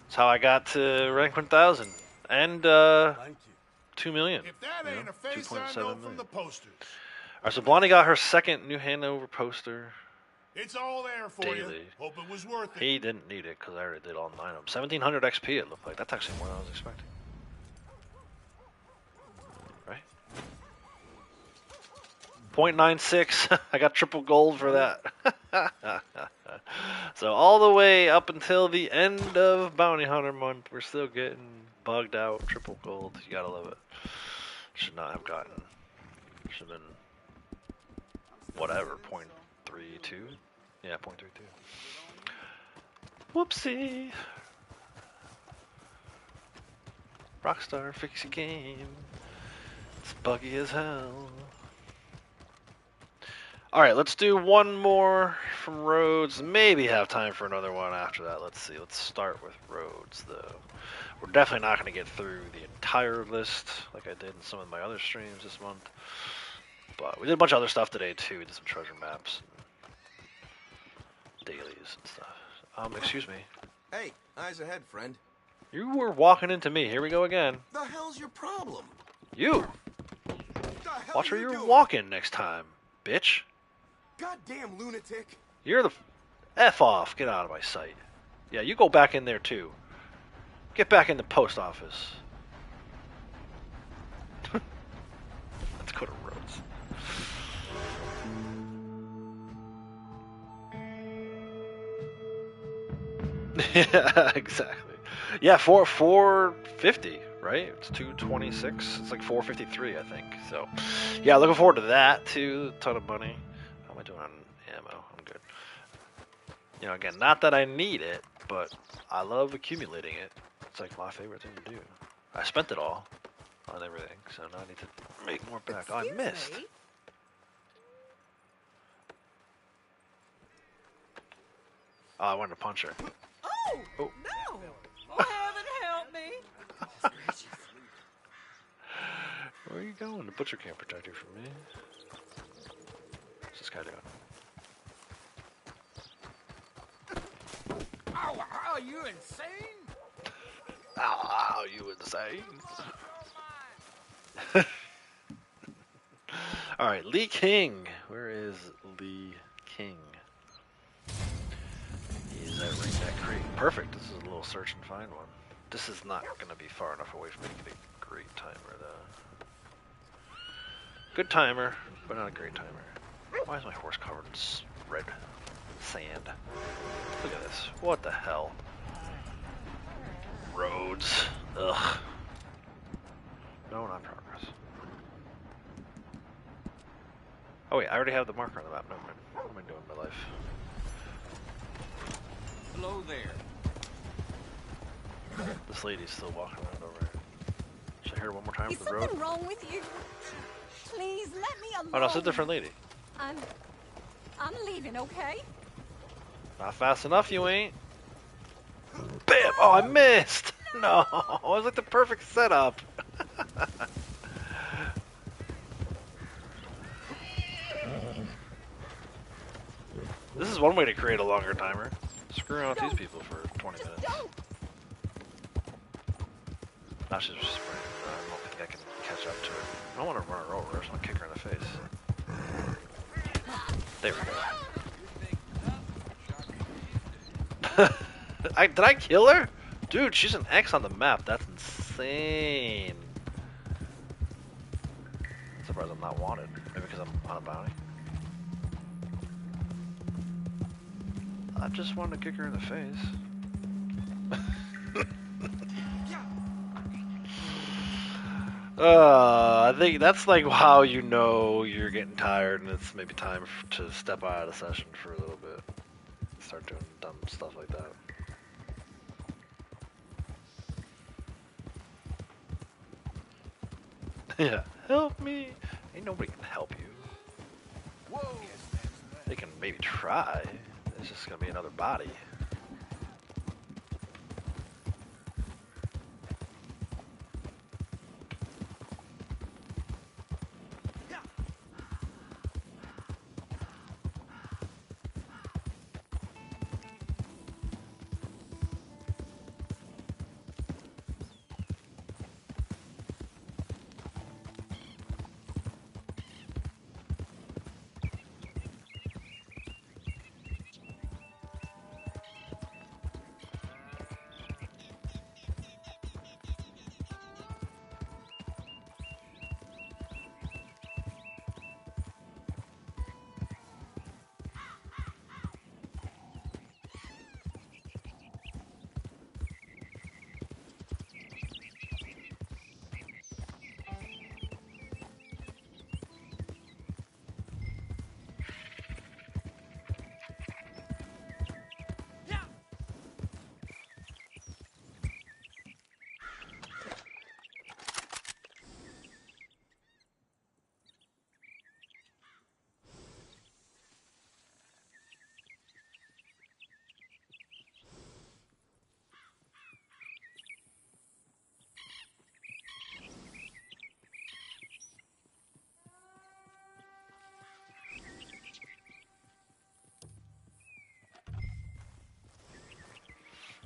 That's how I got to rank 1000 and 2 million. If that ain't a face 2.7 I know million. from the posters. All right, so Blondie got her second New Hanover poster. It's all there for Daily. you. Hope it was worth it. He didn't need it because I already did all 9 of them. 1700 XP it looked like. That's actually more than I was expecting. Right? 0.96. I got triple gold for that. So all the way up until the end of Bounty Hunter month, we're still getting bugged out triple gold. You gotta love it. Should not have gotten. Should have been whatever, 0.32. Yeah, 0.32. Whoopsie. Rockstar, fix your game. It's buggy as hell. Alright, let's do one more from Rhodes. Maybe have time for another one after that. Let's see. Let's start with Rhodes, though. We're definitely not going to get through the entire list like I did in some of my other streams this month. But we did a bunch of other stuff today, too. We did some treasure maps and dailies and stuff. Excuse me. Hey, eyes ahead, friend. You were walking into me. Here we go again. The hell's your problem? You! The hell Watch where you you're doing? walking next time, bitch. Goddamn lunatic. You're the F off. Get out of my sight. Yeah, you go back in there too. Get back in the post office. Let's go to Rhodes. Yeah, exactly. Yeah, 450, right? It's 226. It's like 453, I think. So, yeah, looking forward to that too. A ton of money. How am I doing on ammo? I'm good. You know, again, not that I need it, but I love accumulating it. It's like my favorite thing to do. I spent it all on everything, so now I need to make more back. Oh, I missed. Me? Oh, I wanted to punch her. Oh, Oh. no! Oh, heaven help me! Where are you going? The butcher can't protect you from me. What's this guy doing? Ow, are you insane? Ow, you insane. Alright, Lee King. Where is Lee King? He's at Ringneck Creek. Perfect. This is a little search and find one. This is not going to be far enough away for me to get a great timer, though. Good timer, but not a great timer. Why is my horse covered in red sand? Look at this. What the hell? Roads. Ugh. No, not progress. Oh wait, I already have the marker on the map. Never mind. What am I doing with my life? Hello there. This lady's still walking around over here. Should I hear her one more time Is for the road? something wrong with you? Please, let me alone. Oh no, it's a different lady. I'm leaving, okay? Not fast enough, you ain't. Bam! Oh, I missed! No, it was like the perfect setup. This is one way to create a longer timer. Screw around with these people for 20 minutes. Now she's just spraying. I don't think I can catch up to her. I don't want to run her over. I just want to kick her in the face. There we go. Did I kill her? Dude, she's an X on the map. That's insane. I'm surprised I'm not wanted. Maybe because I'm on a bounty. I just wanted to kick her in the face. I think that's like how you know you're getting tired and it's maybe time to step out of the session for a little bit. Start doing dumb stuff like that. Yeah, help me. Ain't nobody can help you. Whoa. They can maybe try. It's just gonna be another body.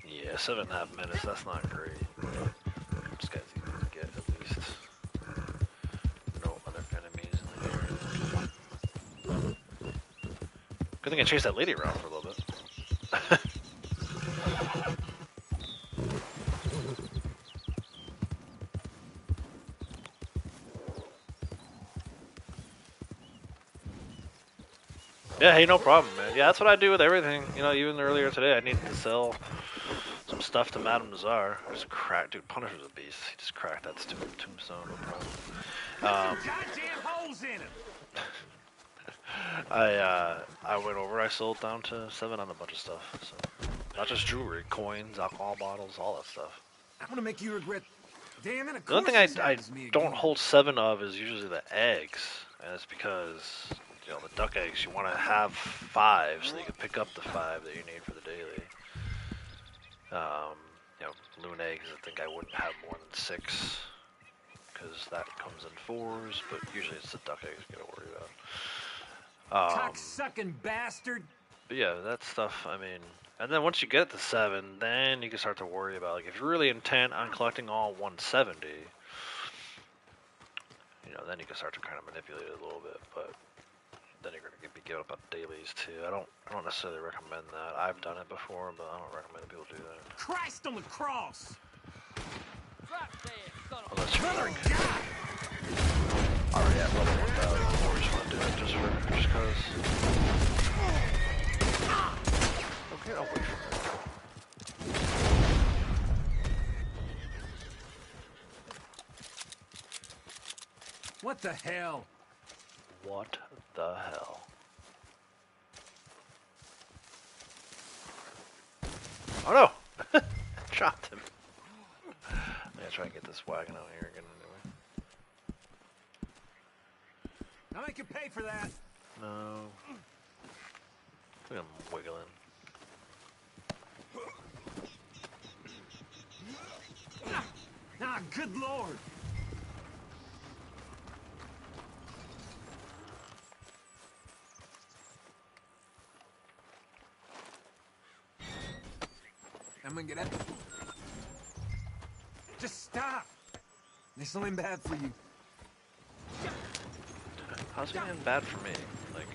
Yeah, 7.5 minutes, that's not great. This guy's easy to get, at least. No other enemies in the area. Good thing I chased that lady around for a little bit. Yeah, hey, no problem, man. Yeah, that's what I do with everything. You know, even earlier today, I needed to sell stuff to Madame Nazar. Just crack, dude. Punisher's a beast. He just cracked that tombstone, no problem. Goddamn holes in it. I went over. I sold down to 7 on a bunch of stuff. So not just jewelry, coins, alcohol bottles, all that stuff. I'm gonna make you regret. Damn it! The only thing I don't hold 7 of is usually the eggs, and it's because you know the duck eggs. You want to have 5 so you can pick up the 5 that you need for the daily. You know, loon eggs. I think I wouldn't have more than 6 because that comes in 4s, but usually it's the duck eggs you gotta worry about. Cock-sucking bastard. But yeah, that stuff. I mean. And then once you get to 7, then you can start to worry about, like, if you're really intent on collecting all 170, you know, then you can start to kind of manipulate it a little bit. But then you're going to be giving up on dailies too. I don't necessarily recommend that. I've done it before, but I don't recommend people do that. Christ on the cross. Unless you're like already at level 1000, or just want to do it just because. Okay, I'll wait for it. What the hell? What the hell? Oh no! Dropped him. I'm gonna try and get this wagon out here again anyway. I'll make you pay for that. No. Look at him wiggling. Ah, good lord. I'm gonna get out. Just stop. This ain't bad for you. How's it even bad for me? Like,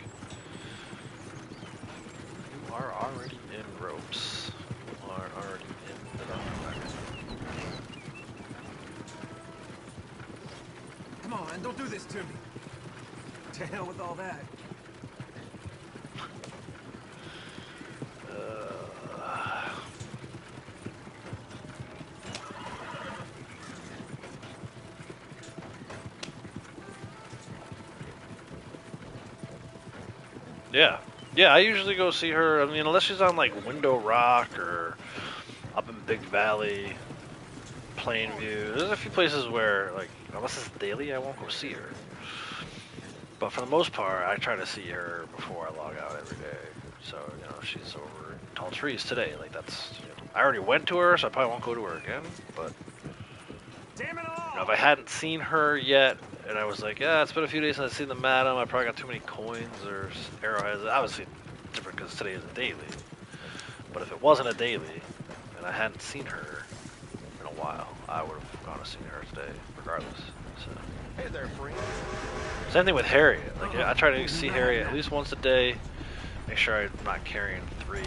you are already in ropes. You are already in the wagon. Come on, don't do this to me. To hell with all that. Yeah, I usually go see her, I mean, unless she's on, like, Window Rock or up in Big Valley, Plainview. There's a few places where, like, unless it's daily, I won't go see her. But for the most part, I try to see her before I log out every day. So, you know, she's over in Tall Trees today. Like, that's, you know, I already went to her, so I probably won't go to her again. But, damn it all! You know, if I hadn't seen her yet, and I was like, yeah, it's been a few days since I've seen the madam, I probably got too many coins or arrowheads. Obviously, different because today is a daily. But if it wasn't a daily, and I hadn't seen her in a while, I would have gone to see her today, regardless. So. Hey there, friend. Same thing with Harriet. Like, I try to see Harriet at least once a day. Make sure I'm not carrying 3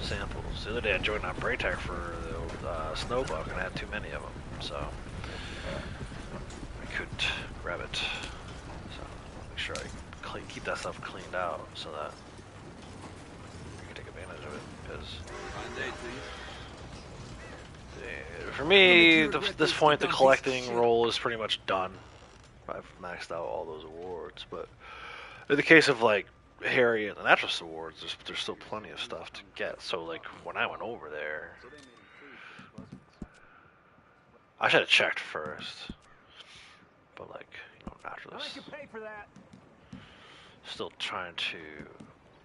samples. The other day I joined on Braytech for the Snowbuck, and I had too many of them, so I couldn't grab it. So make sure I keep that stuff cleaned out so that you can take advantage of it. Because for me, at this point, the collecting role is pretty much done. I've maxed out all those awards, but in the case of like Harriet and the Naturalist Awards, there's still plenty of stuff to get. So like when I went over there, I should have checked first. But like, you know, Naturalist. I'll make you pay for that. Still trying to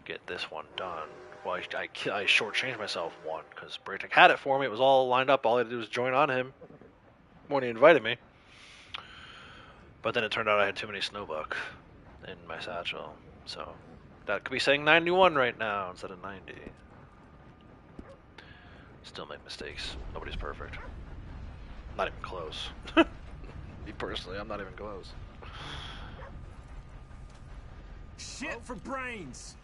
get this one done. Well, I shortchanged myself one because Braytech had it for me. It was all lined up. All I had to do was join on him when he invited me. But then it turned out I had too many Snowbuck in my satchel. So that could be saying 91 right now instead of 90. Still make mistakes. Nobody's perfect. Not even close. Me personally, I'm not even close. Shit for brains.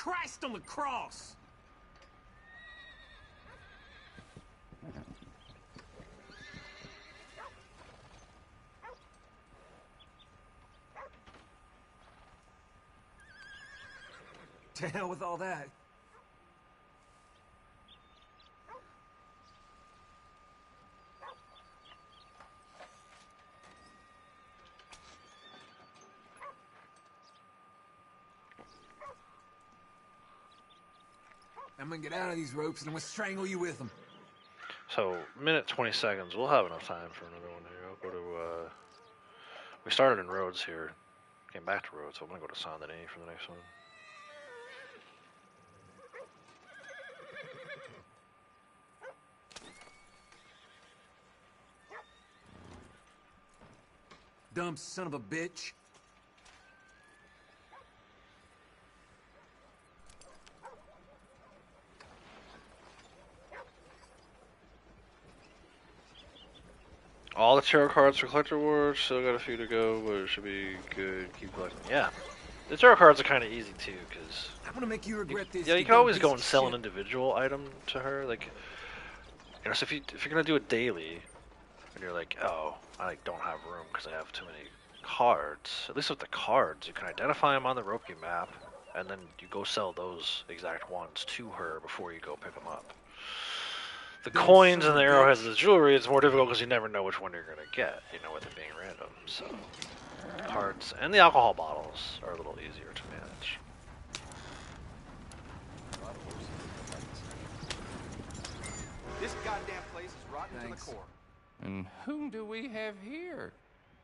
Christ on the cross! To hell with all that. I'm gonna get out of these ropes and I'm gonna strangle you with them. So, minute 20 seconds. We'll have enough time for another one here. I'll go to, we started in Rhodes here. Came back to Rhodes, so I'm gonna go to Saint Denis for the next one. Dumb son of a bitch. All the tarot cards for collector awards. Still got a few to go, but it should be good. Keep collecting. Yeah, the tarot cards are kind of easy too, because I'm gonna make you regret this. yeah, you can always go and sell an individual item to her. Like, you know, so if you're gonna do it daily, and you're like, oh, I like don't have room because I have too many cards. At least with the cards, you can identify them on the Ropey map, and then you go sell those exact ones to her before you go pick them up. The coins and the arrowheads and the jewelry, it's more difficult because you never know which one you're going to get, you know, with it being random. So, cards and the alcohol bottles are a little easier to manage. This goddamn place is rotten to the core. And whom do we have here?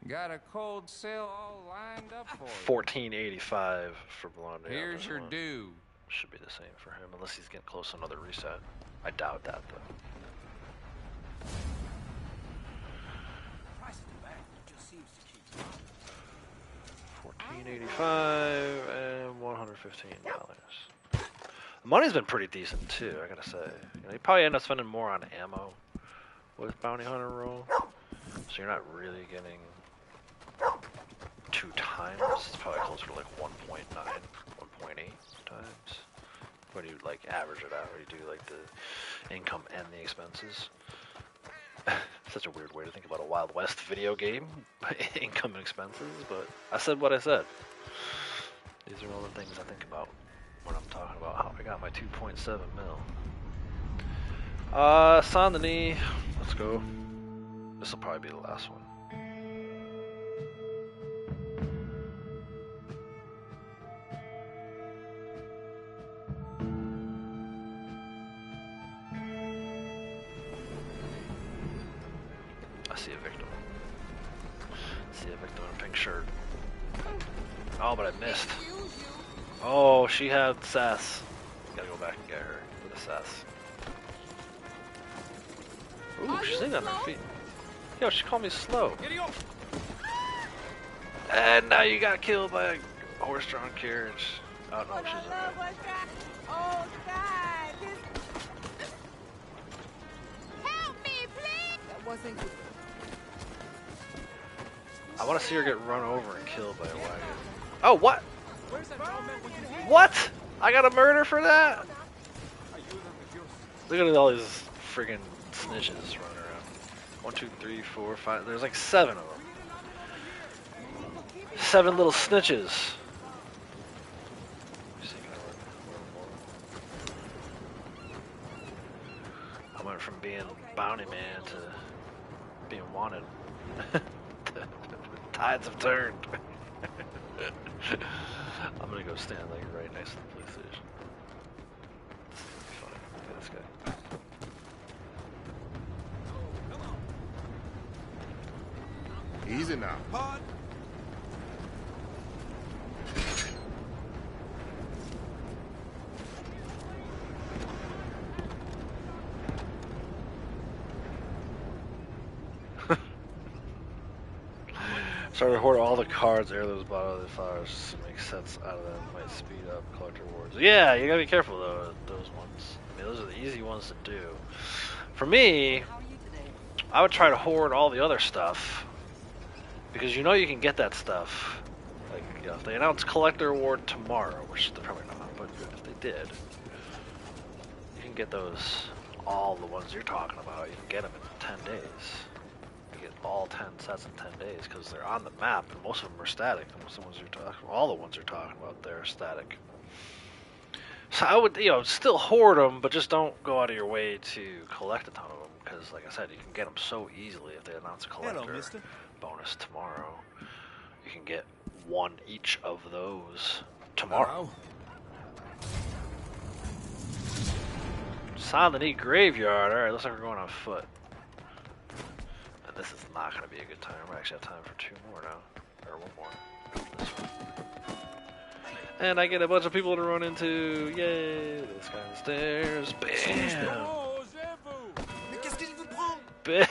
Got a cold sale all lined up for you. 1485 for Blonde. Here's your due. Should be the same for him, unless he's getting close to another reset. I doubt that, though. 1485 and $115. The money's been pretty decent too, I gotta say. You know, you probably end up spending more on ammo with Bounty Hunter roll, so you're not really getting 2 times. It's probably closer to like 1.9, 1.8 times. When you like average it out, or you do like the income and the expenses. Such a weird way to think about a Wild West video game, income and expenses, but I said what I said. These are all the things I think about when I'm talking about how I got my 2.7 mil. Saint Denis, let's go. This will probably be the last one. I see a victim. I see a victim in a pink shirt. Oh, but I missed. Oh, she had sass. Gotta go back and get her with a sass. Ooh, she's in on her feet. Yo, she called me slow. And now you got killed by a horse-drawn carriage. Oh no, she's okay. Oh God! Help me, please! That wasn't good. I want to see her get run over and killed by a wagon. Oh, what? What? I got a murder for that? Look at all these friggin' snitches running around. 1, 2, 3, 4, 5. There's like 7 of them. 7 little snitches. I went from being bounty man to being wanted. The tides have turned. I'm gonna go stand like right next to the police station. Fine. Look at this guy. Easy now. Started to hoard all the cards, air those bottom of the flowers to make sets out of them. Might speed up collector awards. Yeah, you gotta be careful though, those ones. I mean, those are the easy ones to do. For me, I would try to hoard all the other stuff, because you know you can get that stuff. Like, you know, if they announce collector award tomorrow, which they're probably not, but if they did. You can get those, all the ones you're talking about, you can get them in 10 days. You get all 10 sets in 10 days because they're on the map, and most of them are static. And most of the ones you're talking, all the ones you're talking about, they're static. So I would, still hoard them, but just don't go out of your way to collect a ton of them because, like I said, you can get them so easily if they announce a collector bonus tomorrow. You can get one each of those tomorrow. Silent Eat Graveyard. Alright, looks like we're going on foot. And this is not going to be a good time. We actually have time for 2 more now. Or 1 more. This one. And I get a bunch of people to run into. Yay! This guy on the stairs. Bam! Bam!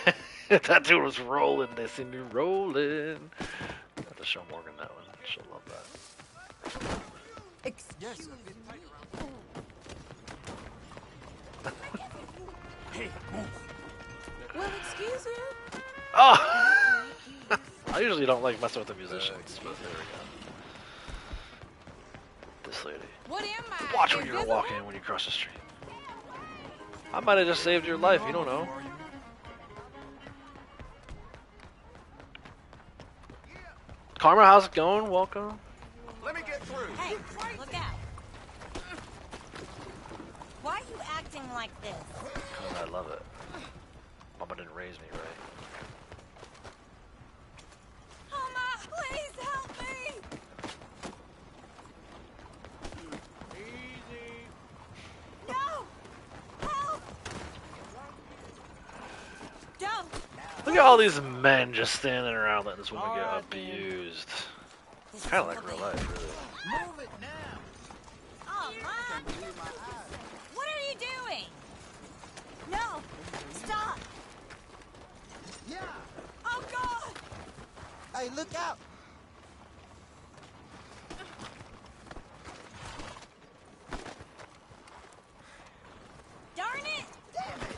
That dude was rolling. They see me rolling. I have to show Morgan that one. She'll love that. Excuse me. Hey, move. Well, excuse you. Oh! I usually don't like messing with the musicians, but there we go. This lady. What am I? Watch when you're walking when you cross the street. I might have just saved your life. You don't know. Karma, how's it going? Welcome. Let me get through. Hey, look out. Why are you acting like this? Because I love it. Mama didn't raise me right. Mama, please help me. Easy. No. Help. Don't. Look at all these men just standing around letting this woman get abused. It's kind of like real life, really. Move it now. Oh, Mom. What are you doing? No. Stop. Yeah. Oh, God. Hey, look out. Darn it. Damn it.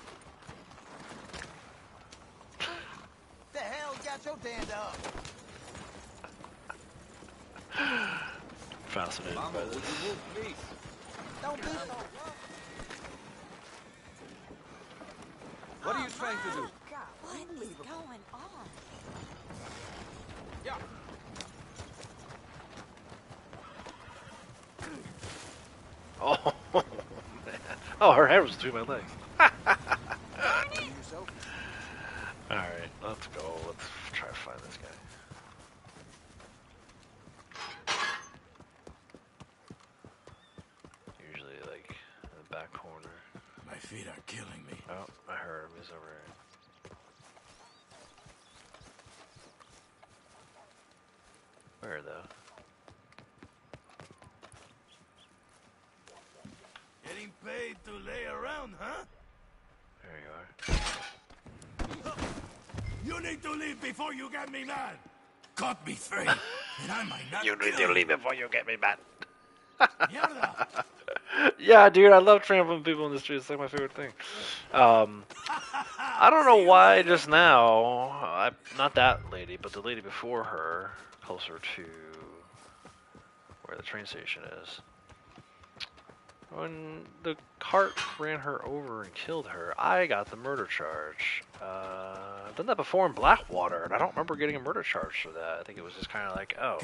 The hell got your damned up? Fascinated by this. Don't be so rough. What are you trying to do? What is going on? Yeah. Oh, man. Oh, her head was between my legs. Alright, let's go. Let's try to find this guy. Usually, like, in the back corner. My feet are killing me. Oh, I heard him. He's over here. Where, though? Getting paid to lay around, huh? There you are. You need to leave before you get me mad. Cut me free, and I might not. You need to leave before you get me mad. Mierda. Yeah, dude, I love trampling people in the street. It's like my favorite thing. I don't know why just now, not that lady, but the lady before her, closer to where the train station is. When the cart ran her over and killed her, I got the murder charge. I've done that before in Blackwater, and I don't remember getting a murder charge for that. I think it was just kind of like, oh,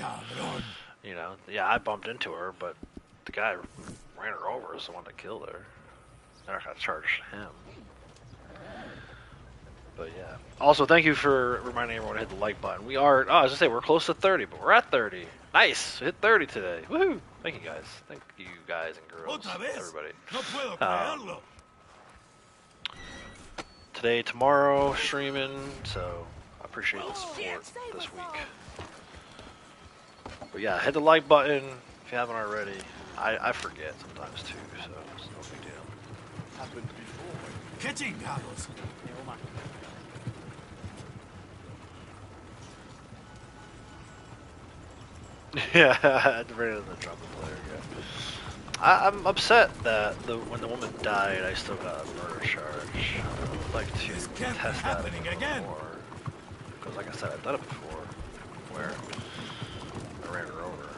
you know, yeah, I bumped into her, but the guy ran her over is the one that killed her. They're not gonna charge him. But yeah. Also, thank you for reminding everyone to hit the like button. We are, I was gonna say, we're close to 30, but we're at 30. Nice! We hit 30 today. Woohoo! Thank you guys. Thank you guys and girls. Everybody. No puedo creerlo. Today, tomorrow, streaming, so I appreciate the support this week. But yeah, hit the like button if you haven't already. I forget sometimes too, so it's no big deal. Happened before. Que chingados. Yeah, at the very end of the trumpet player, yeah. I'm upset that when the woman died, I still got a murder charge. I would like to test that more. Because like I said, I've done it before, where I ran her over,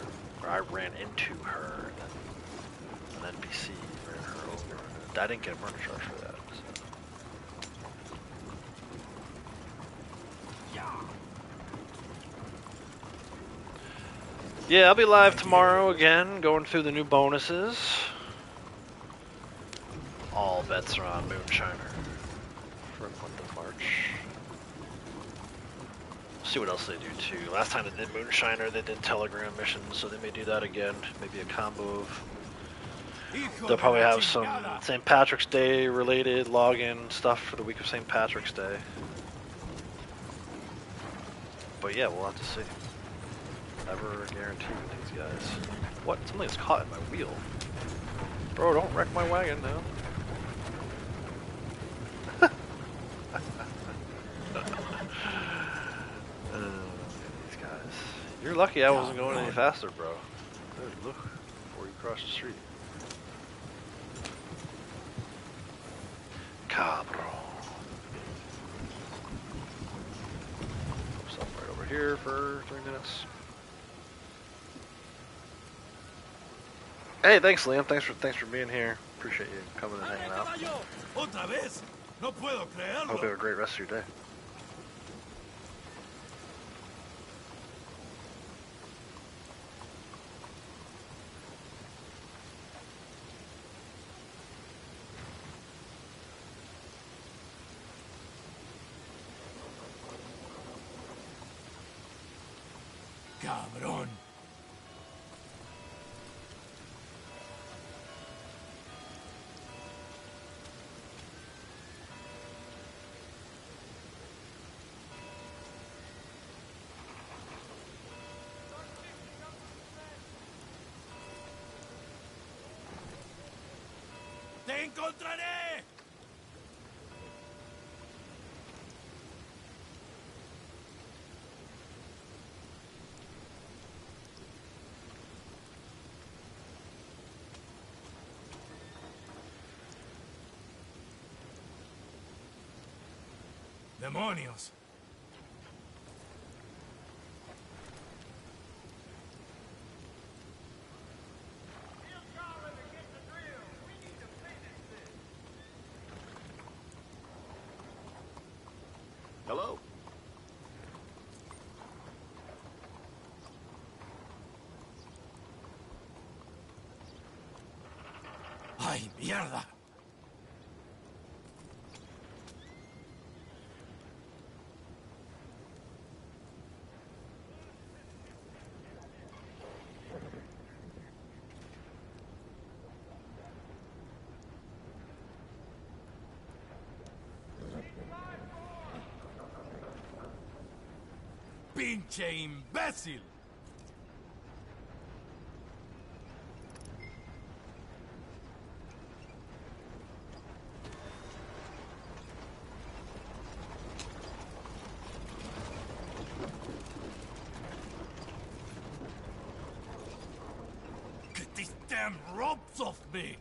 or I ran into her, and then an NPC ran her over. I didn't get a murder charge for that. So. Yeah, I'll be live tomorrow again, going through the new bonuses. All bets are on Moonshiner for the month of March. See what else they do too. Last time they did Moonshiner, they did Telegram missions, so they may do that again. Maybe a combo of. They'll probably have some St. Patrick's Day related login stuff for the week of St. Patrick's Day. But yeah, we'll have to see. Never guarantee with these guys. What? Something's caught in my wheel. Bro, don't wreck my wagon now. These guys. You're lucky I wasn't going any faster, bro. Dude, look before you cross the street. Cabro. Stop right over here for 3 minutes. Hey, thanks, Liam. Thanks for being here. Appreciate you coming and hanging out. Hope you have a great rest of your day. Cabrón. ¡Te encontraré! ¡Demonios! Hello? ¡Ay, mierda! ¡Pinche imbécil! Get these damn ropes off me!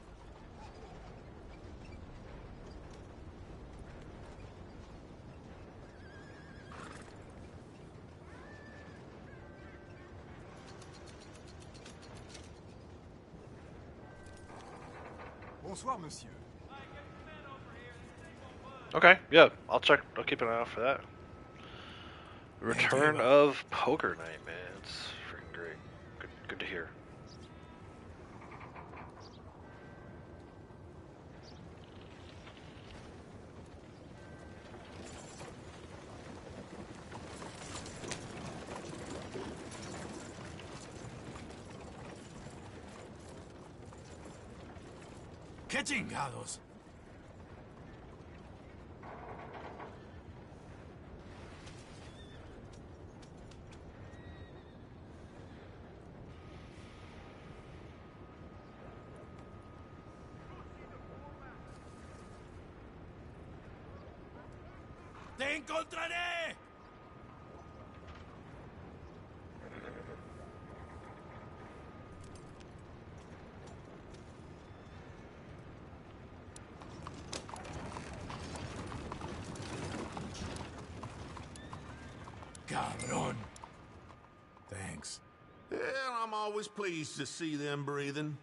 Bonsoir, monsieur. Okay, yeah, I'll keep an eye out for that. Return of Poker Night, man. It's freaking great. Good to hear. ¡Qué chingados! ¡Te encontraré! Cabrón. Thanks. Yeah, I'm always pleased to see them breathing.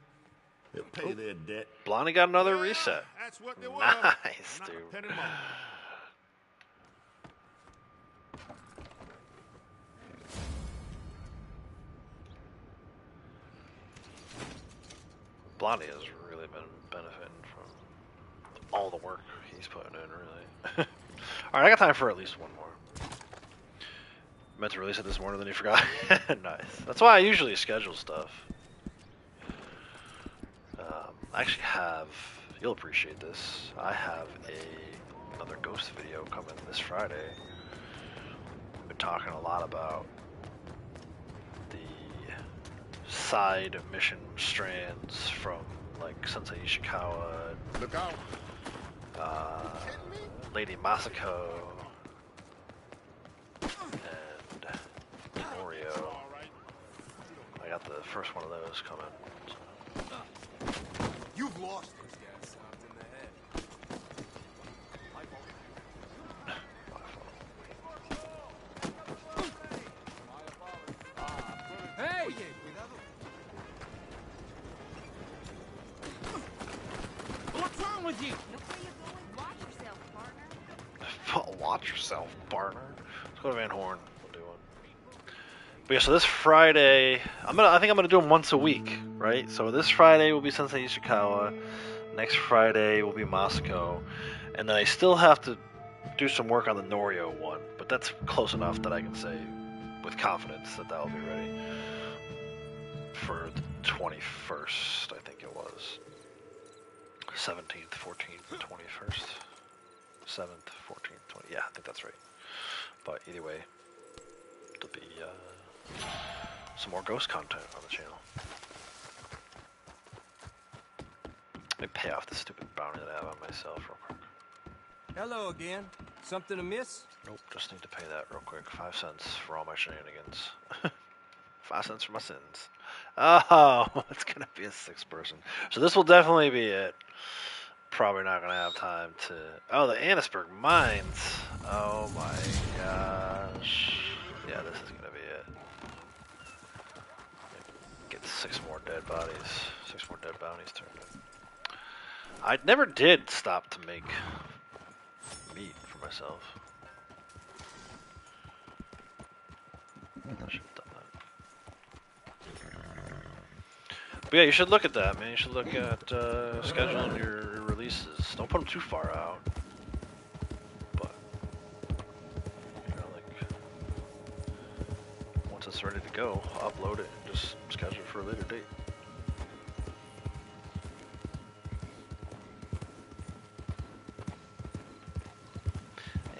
They'll pay their debt. Blondie got another reset. That's what they were. Nice, Not dude. a penny more. Blondie has really been benefiting from all the work he's putting in, really. Alright, I got time for at least one more. Meant to release it this morning, then you forgot. Nice. That's why I usually schedule stuff. I actually have, you'll appreciate this, I have another Ghost video coming this Friday. I've been talking a lot about the side mission strands from like Sensei Ishikawa, Look out. Lady Masako, and Oreo. I got the first one of those coming. So. You've lost this guy sounds in the head. Hey! What's wrong with you? Watch yourself, partner. Let's go to Van Horn. We'll do one. But yeah, so this Friday, I think I'm gonna do them once a week, right? So this Friday will be Sensei Ishikawa. Next Friday will be Masako, and then I still have to do some work on the Norio one, but that's close enough that I can say with confidence that that will be ready for the 21st. I think it was 17th, 14th, and 21st. 7th, 14th, 20th. Yeah, I think that's right. But either way, there'll be some more Ghost content on the channel. Let me pay off the stupid bounty that I have on myself real quick. Hello again. Something amiss? Nope, just need to pay that real quick. 5 cents for all my shenanigans. 5 cents for my sins. Oh, it's gonna be a 6th person. So this will definitely be it. Probably not gonna have time to. Oh, the Annisburg Mines. Oh my gosh. Yeah, this is gonna be it. Get 6 more dead bodies. 6 more dead bounties turned in. I never did stop to make meat for myself. I should have done that. But yeah, you should look at that, man. You should look at scheduling your releases. Don't put them too far out. But, you know, like, once it's ready to go, upload it and just schedule it for a later date.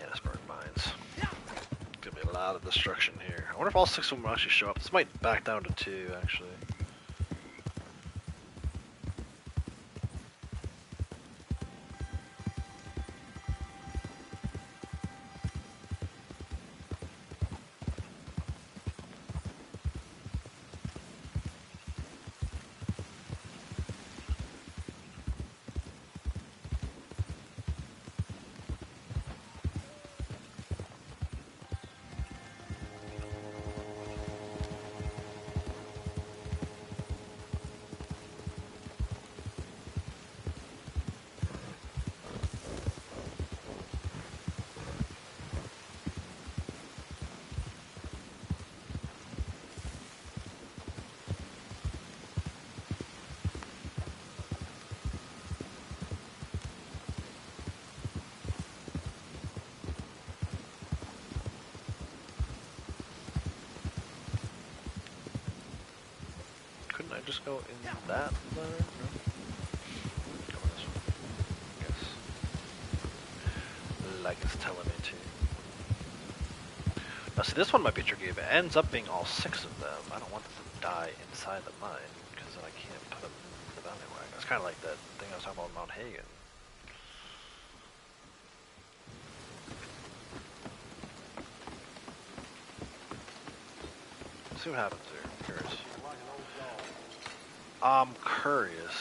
Annisburg Mines. Gonna be a lot of destruction here. I wonder if all 6 of them will actually show up. This might back down to 2, actually. I just go in that letter? No? Go in this one. Yes. Like it's telling me to. Now see, this one might be tricky. If it ends up being all 6 of them, I don't want them to die inside the mine, because then I can't put them in the bounty wagon. It's kind of like that thing I was talking about Mount Hagen. Let's see what happens here. I'm curious. I'm curious.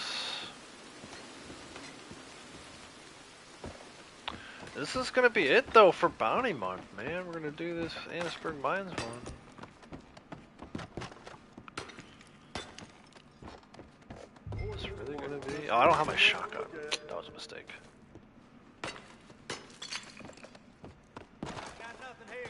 This is gonna be it though for Bounty Month, man. We're gonna do this Annisburg Mines one. It's really gonna Oh, I don't have my shotgun. That was a mistake. Got nothing here.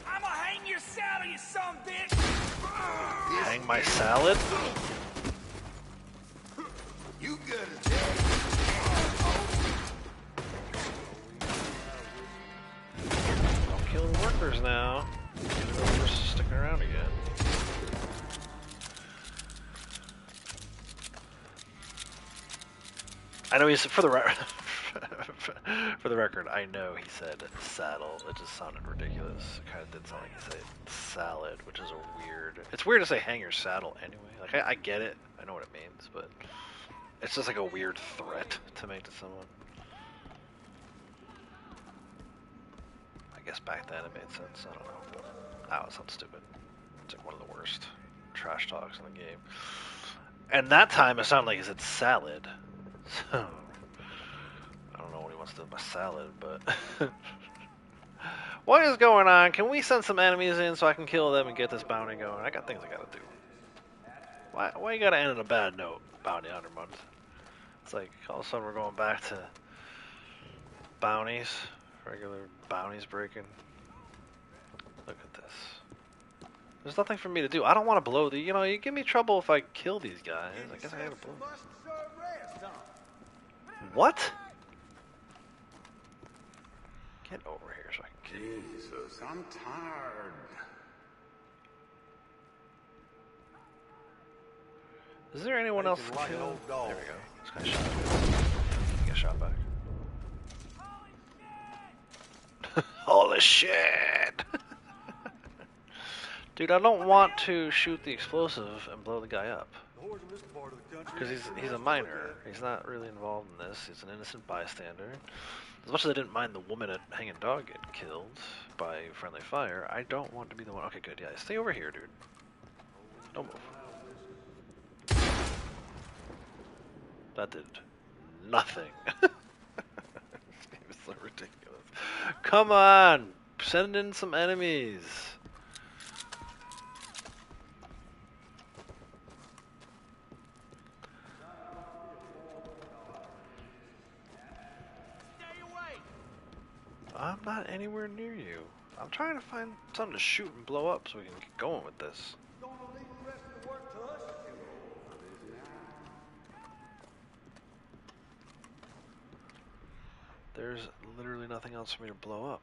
I'ma hang your salad, you son of a bitch! Hang my salad? You good as dead. Don't kill the workers now. The workers sticking around again. I know he's for the for the record. I know he said saddle. It just sounded ridiculous. It kind of did sound like he said salad, which is a weird. It's weird to say hang your saddle anyway. Like I get it. I know what it means, but it's just like a weird threat to make to someone. I guess back then it made sense. I don't know. But now it sounds stupid. It's like one of the worst trash talks in the game. And that time it sounded like he said salad. So I don't know what he wants to do with my salad, but what is going on? Can we send some enemies in so I can kill them and get this bounty going? I got things I gotta do. Why you gotta end on a bad note, bounty hunter month? It's like all of a sudden we're going back to bounties, regular bounties breaking. Look at this. There's nothing for me to do. I don't want to blow the. You give me trouble if I kill these guys. I guess I gotta blow them. What? Get over here so I can kill you. Jesus, I'm tired. Is there anyone else to kill? There we go. This guy shot. He got shot back. Holy shit! Dude, I don't want to shoot the explosive and blow the guy up. Because he's a minor. He's not really involved in this. He's an innocent bystander. As much as I didn't mind the woman at Hanging Dog getting killed by friendly fire, I don't want to be the one. Okay, good. Yeah, stay over here, dude. Don't move. That did nothing. This game is so ridiculous. Come on! Send in some enemies. I'm not anywhere near you. I'm trying to find something to shoot and blow up so we can get going with this. There's literally nothing else for me to blow up.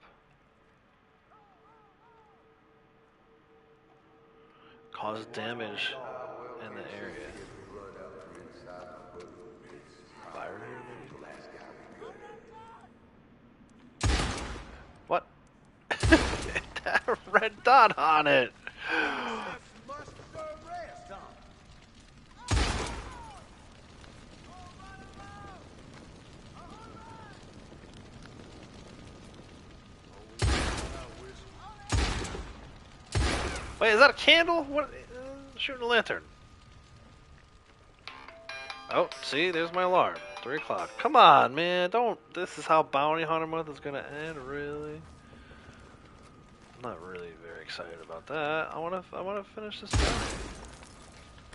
Cause damage in the area. Fire here, maybe? What? That red dot on it! Wait, is that a candle? What? Shooting a lantern. Oh, see, there's my alarm. 3 o'clock. Come on, man. Don't. This is how Bounty Hunter Month is gonna end, really? I'm not really very excited about that. I wanna finish this bounty.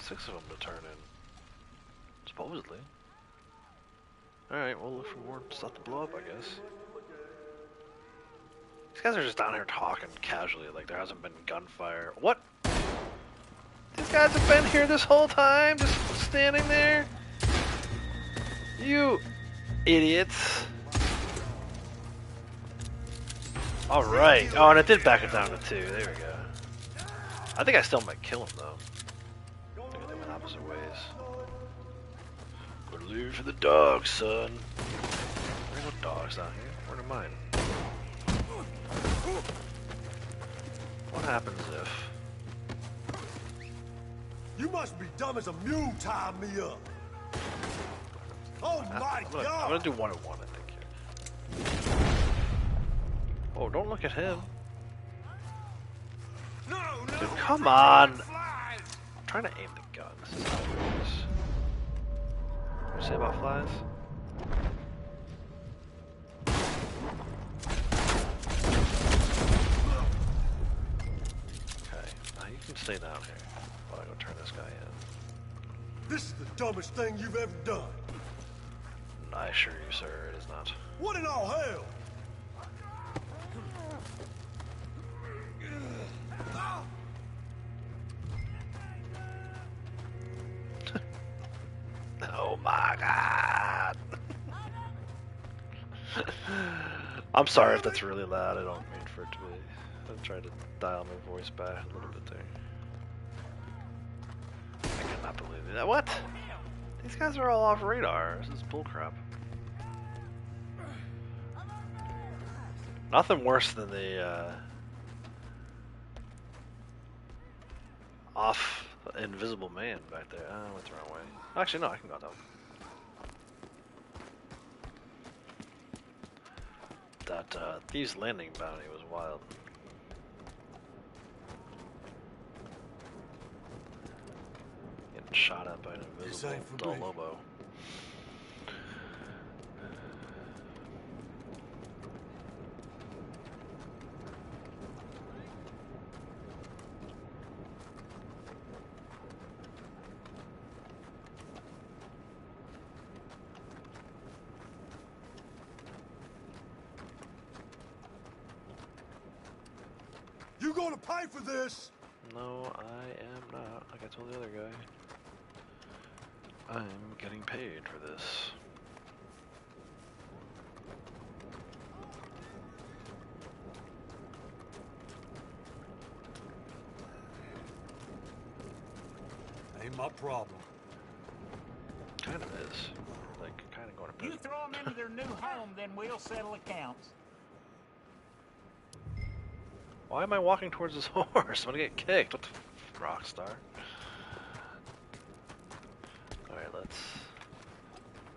6 of them to turn in. Supposedly. Alright, we'll look for more stuff to blow up, I guess. These guys are just down here talking casually, like there hasn't been gunfire. What? These guys have been here this whole time, just standing there? You idiots. Alright. Oh, and it did back it down to 2. There we go. I think I still might kill him, though. I think they went opposite ways. Gotta leave for the dogs, son. There are no dogs down here. Where are mine? What happens if... You must be dumb as a mule tying me up. Oh my God! I'm gonna do 1 and 1, I think. Here. Oh, don't look at him. No, dude, come on! I'm trying to aim the gun. This is how it works. What do you say about flies? stay down here while I go turn this guy in. This is the dumbest thing you've ever done. I assure you, sir, it is not. What in all hell? Oh my god! I'm sorry if that's really loud. I don't mean for it to be. I'm trying to dial my voice back a little bit there. I cannot believe that. What? These guys are all off radar. This is bullcrap. Nothing worse than the off invisible man back there. I went the wrong way. Actually, no, I can go down. That Thieves Landing bounty was wild. Getting shot at by an invisible Del Lobo. You gonna pay for this? No, I am not. Like I told the other guy. I'm getting paid for this. Ain't my problem. Kind of is. Like, kind of going to prison. You throw them into their new home, then we'll settle accounts. Why am I walking towards this horse? I'm gonna get kicked. What the rock star? Alright, let's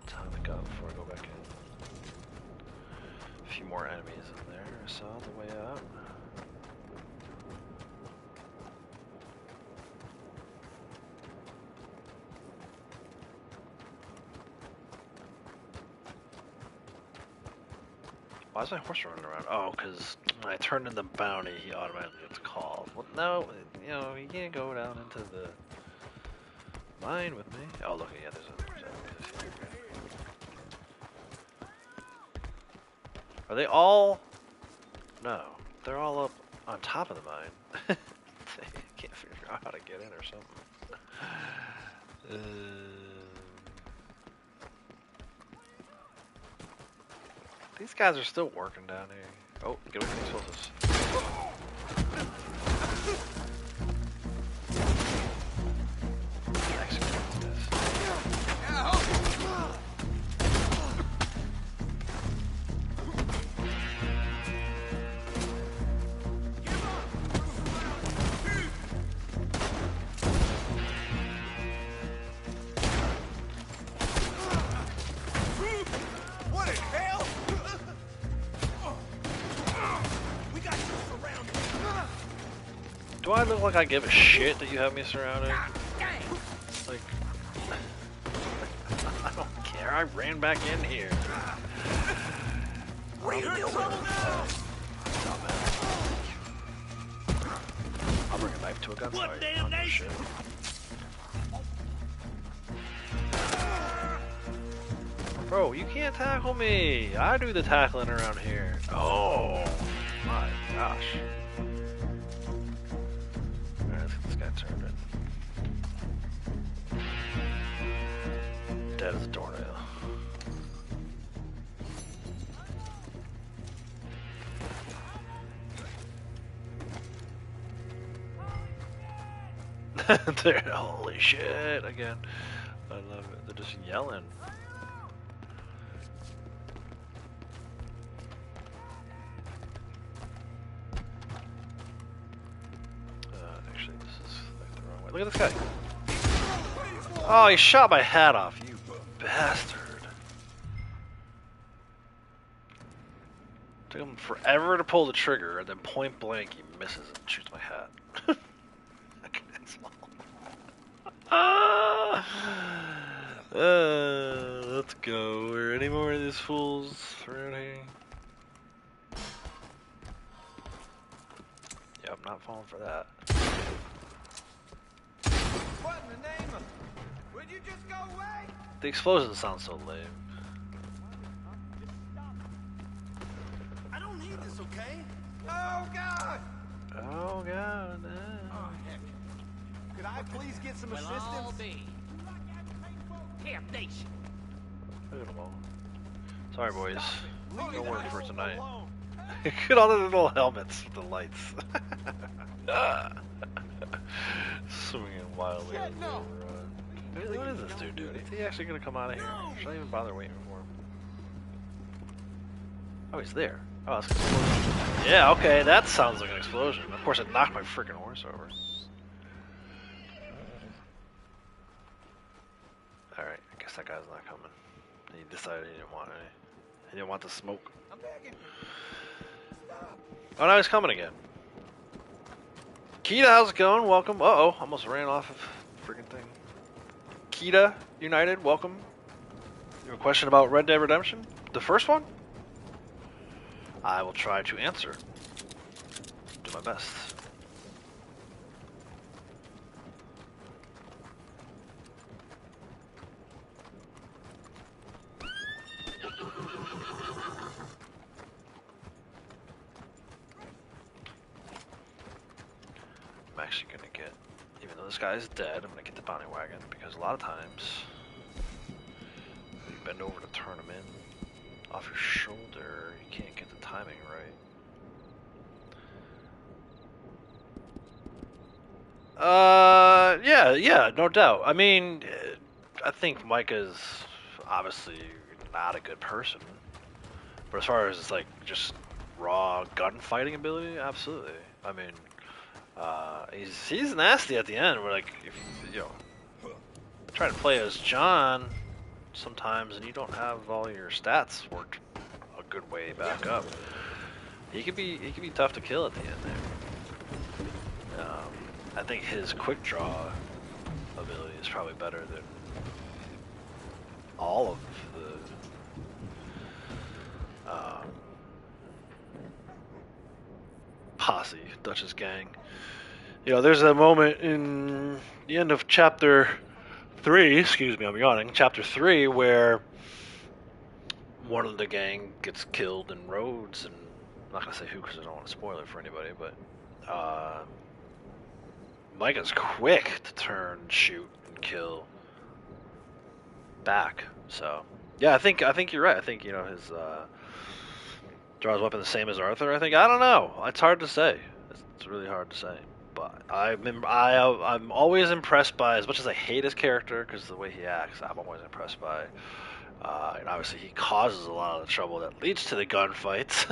time to go before I go back in. A few more enemies in there. I saw the way out. Why is my horse running around? Oh, because when I turned in the bounty, he automatically gets called. Well, no, you know, you can't go down into the mine with me. Oh, look, yeah, there's enemies here. Are they all? No, they're all up on top of the mine. I can't figure out how to get in or something. These guys are still working down here. Oh, get away from these horses. What in hell? Do I look like I give a shit that you have me surrounded? Like, I don't care. I ran back in here. You're in trouble now! I'll bring a knife to a gunfight. What damnation? Bro, you can't tackle me. I do the tackling around here. Oh my gosh. Alright, let's get this guy turned in. Dead as a doornail. Holy shit again. I love it. They're just yelling. Actually, this is like the wrong way. Look at this guy. Oh, he shot my hat off, you bastard. Took him forever to pull the trigger, and then point blank he misses and shoots my hat. Let's go. Are any more of these fools around here? Yeah, I'm not falling for that. What in the name of... Would you just go away? The explosion sounds so lame. I don't need this, okay? Oh, God! Oh god. Oh, heck. Could I please get some assistance? I'll be. Damnation. Look at them all. Sorry, boys. No work for tonight. Get all the little helmets with the lights. Swinging wildly. Shit, no. What is this dude doing? Is he actually gonna come out of here? Should I even bother waiting for him? Oh, he's there. Oh, that's an explosion. Yeah, okay, that sounds like an explosion. Of course, it knocked my freaking horse over. Alright, I guess that guy's not coming. He decided he didn't want any. He didn't want the smoke. I'm begging. Oh, now he's coming again. Kita, how's it going? Welcome. Uh-oh, almost ran off of the freaking thing. Kita United, welcome. You have a question about Red Dead Redemption? The first one? I will try to answer. Do my best. I'm actually gonna get, even though this guy is dead, I'm gonna get the bounty wagon because a lot of times when you bend over to turn him in off your shoulder, you can't get the timing right. Yeah, no doubt. I mean, I think Micah's obviously not a good person, but as far as like just raw gunfighting ability, absolutely. I mean, he's nasty at the end. Where like if you know, try to play as John sometimes, and you don't have all your stats worked a good way back up. He could be tough to kill at the end there. I think his quick draw ability is probably better than all of the posse, Dutch's gang. You know, there's a moment in the end of chapter 3, excuse me, I'm yawning, chapter 3, where one of the gang gets killed in Rhodes, and I'm not going to say who because I don't want to spoil it for anybody, but Micah's quick to turn, shoot, and kill back. So yeah, I think you're right. I think, you know, his draws weapon the same as Arthur. I don't know. It's hard to say. It's really hard to say. But I'm always impressed by, as much as I hate his character because of the way he acts, I'm always impressed by. And obviously he causes a lot of the trouble that leads to the gunfights,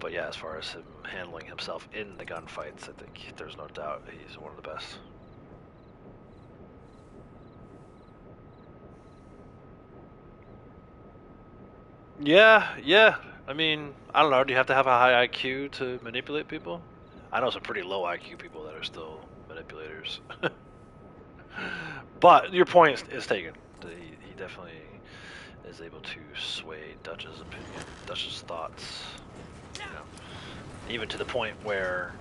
but yeah, as far as him handling himself in the gunfights, I think there's no doubt he's one of the best. Yeah. I mean, I don't know. Do you have to have a high IQ to manipulate people? I know some pretty low IQ people that are still manipulators. But your point is taken. He definitely is able to sway Dutch's opinion, Dutch's thoughts. You know, even to the point where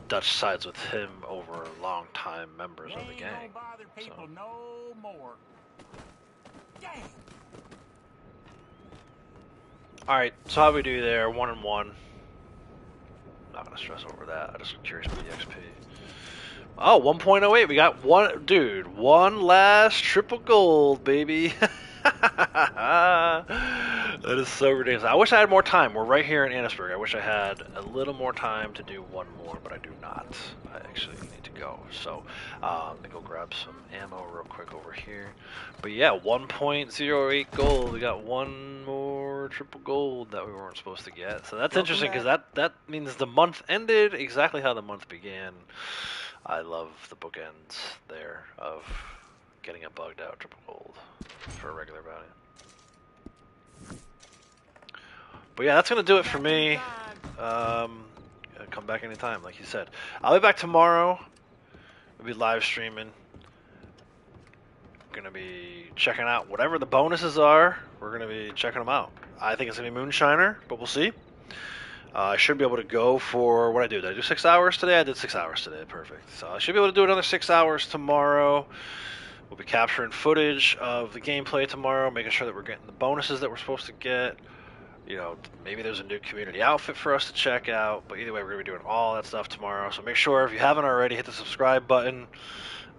Dutch sides with him over long-time members of the gang. Don't bother people no more. Dang. All right, so how do we do there? 1-1. Not gonna stress over that. I'm just curious about the XP. Oh, 1.08. We got one last triple gold, baby. That is so ridiculous. I wish I had more time. We're right here in Annisburg. I wish I had a little more time to do one more, but I do not. I actually need to go. So let me go grab some ammo real quick over here. But yeah, 1.08 gold. We got one more triple gold that we weren't supposed to get. So that's interesting because that means the month ended exactly how the month began. I love the bookends there of getting a bugged out triple gold for a regular bounty. But yeah, that's going to do it for me. Come back anytime, like you said. I'll be back tomorrow. We'll be live streaming. Going to be checking out whatever the bonuses are. We're going to be checking them out. I think it's going to be Moonshiner, but we'll see. I should be able to go for what I do. Did I do 6 hours today? I did 6 hours today. Perfect. So I should be able to do another 6 hours tomorrow. We'll be capturing footage of the gameplay tomorrow, making sure that we're getting the bonuses that we're supposed to get. You know, maybe there's a new community outfit for us to check out. But either way, we're going to be doing all that stuff tomorrow. So make sure, if you haven't already, hit the subscribe button.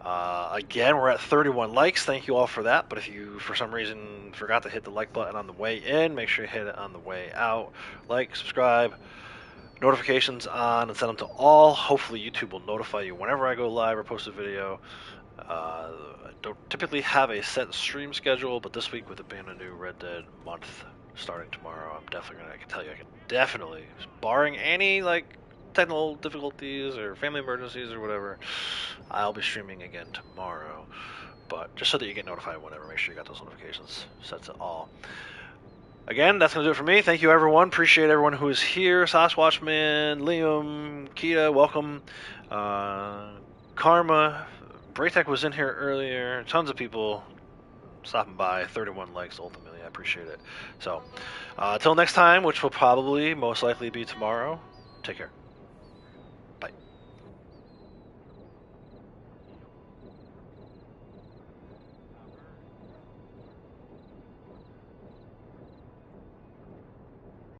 Again, we're at 31 likes. Thank you all for that. But if you, for some reason, forgot to hit the like button on the way in, make sure you hit it on the way out. Like, subscribe, notifications on, and set them to all. Hopefully, YouTube will notify you whenever I go live or post a video. I don't typically have a set stream schedule, but this week, with it being a new Red Dead month starting tomorrow, I can tell you, I can definitely, barring any, like, technical difficulties or family emergencies or whatever, I'll be streaming again tomorrow. But just so that you get notified whenever, make sure you got those notifications set to all. Again, that's going to do it for me. Thank you, everyone. Appreciate everyone who is here. Sasquatchman, Liam, Kia, welcome. Karma, Braytech was in here earlier. Tons of people stopping by. 31 likes ultimately. I appreciate it. So, until next time, which will probably most likely be tomorrow, take care.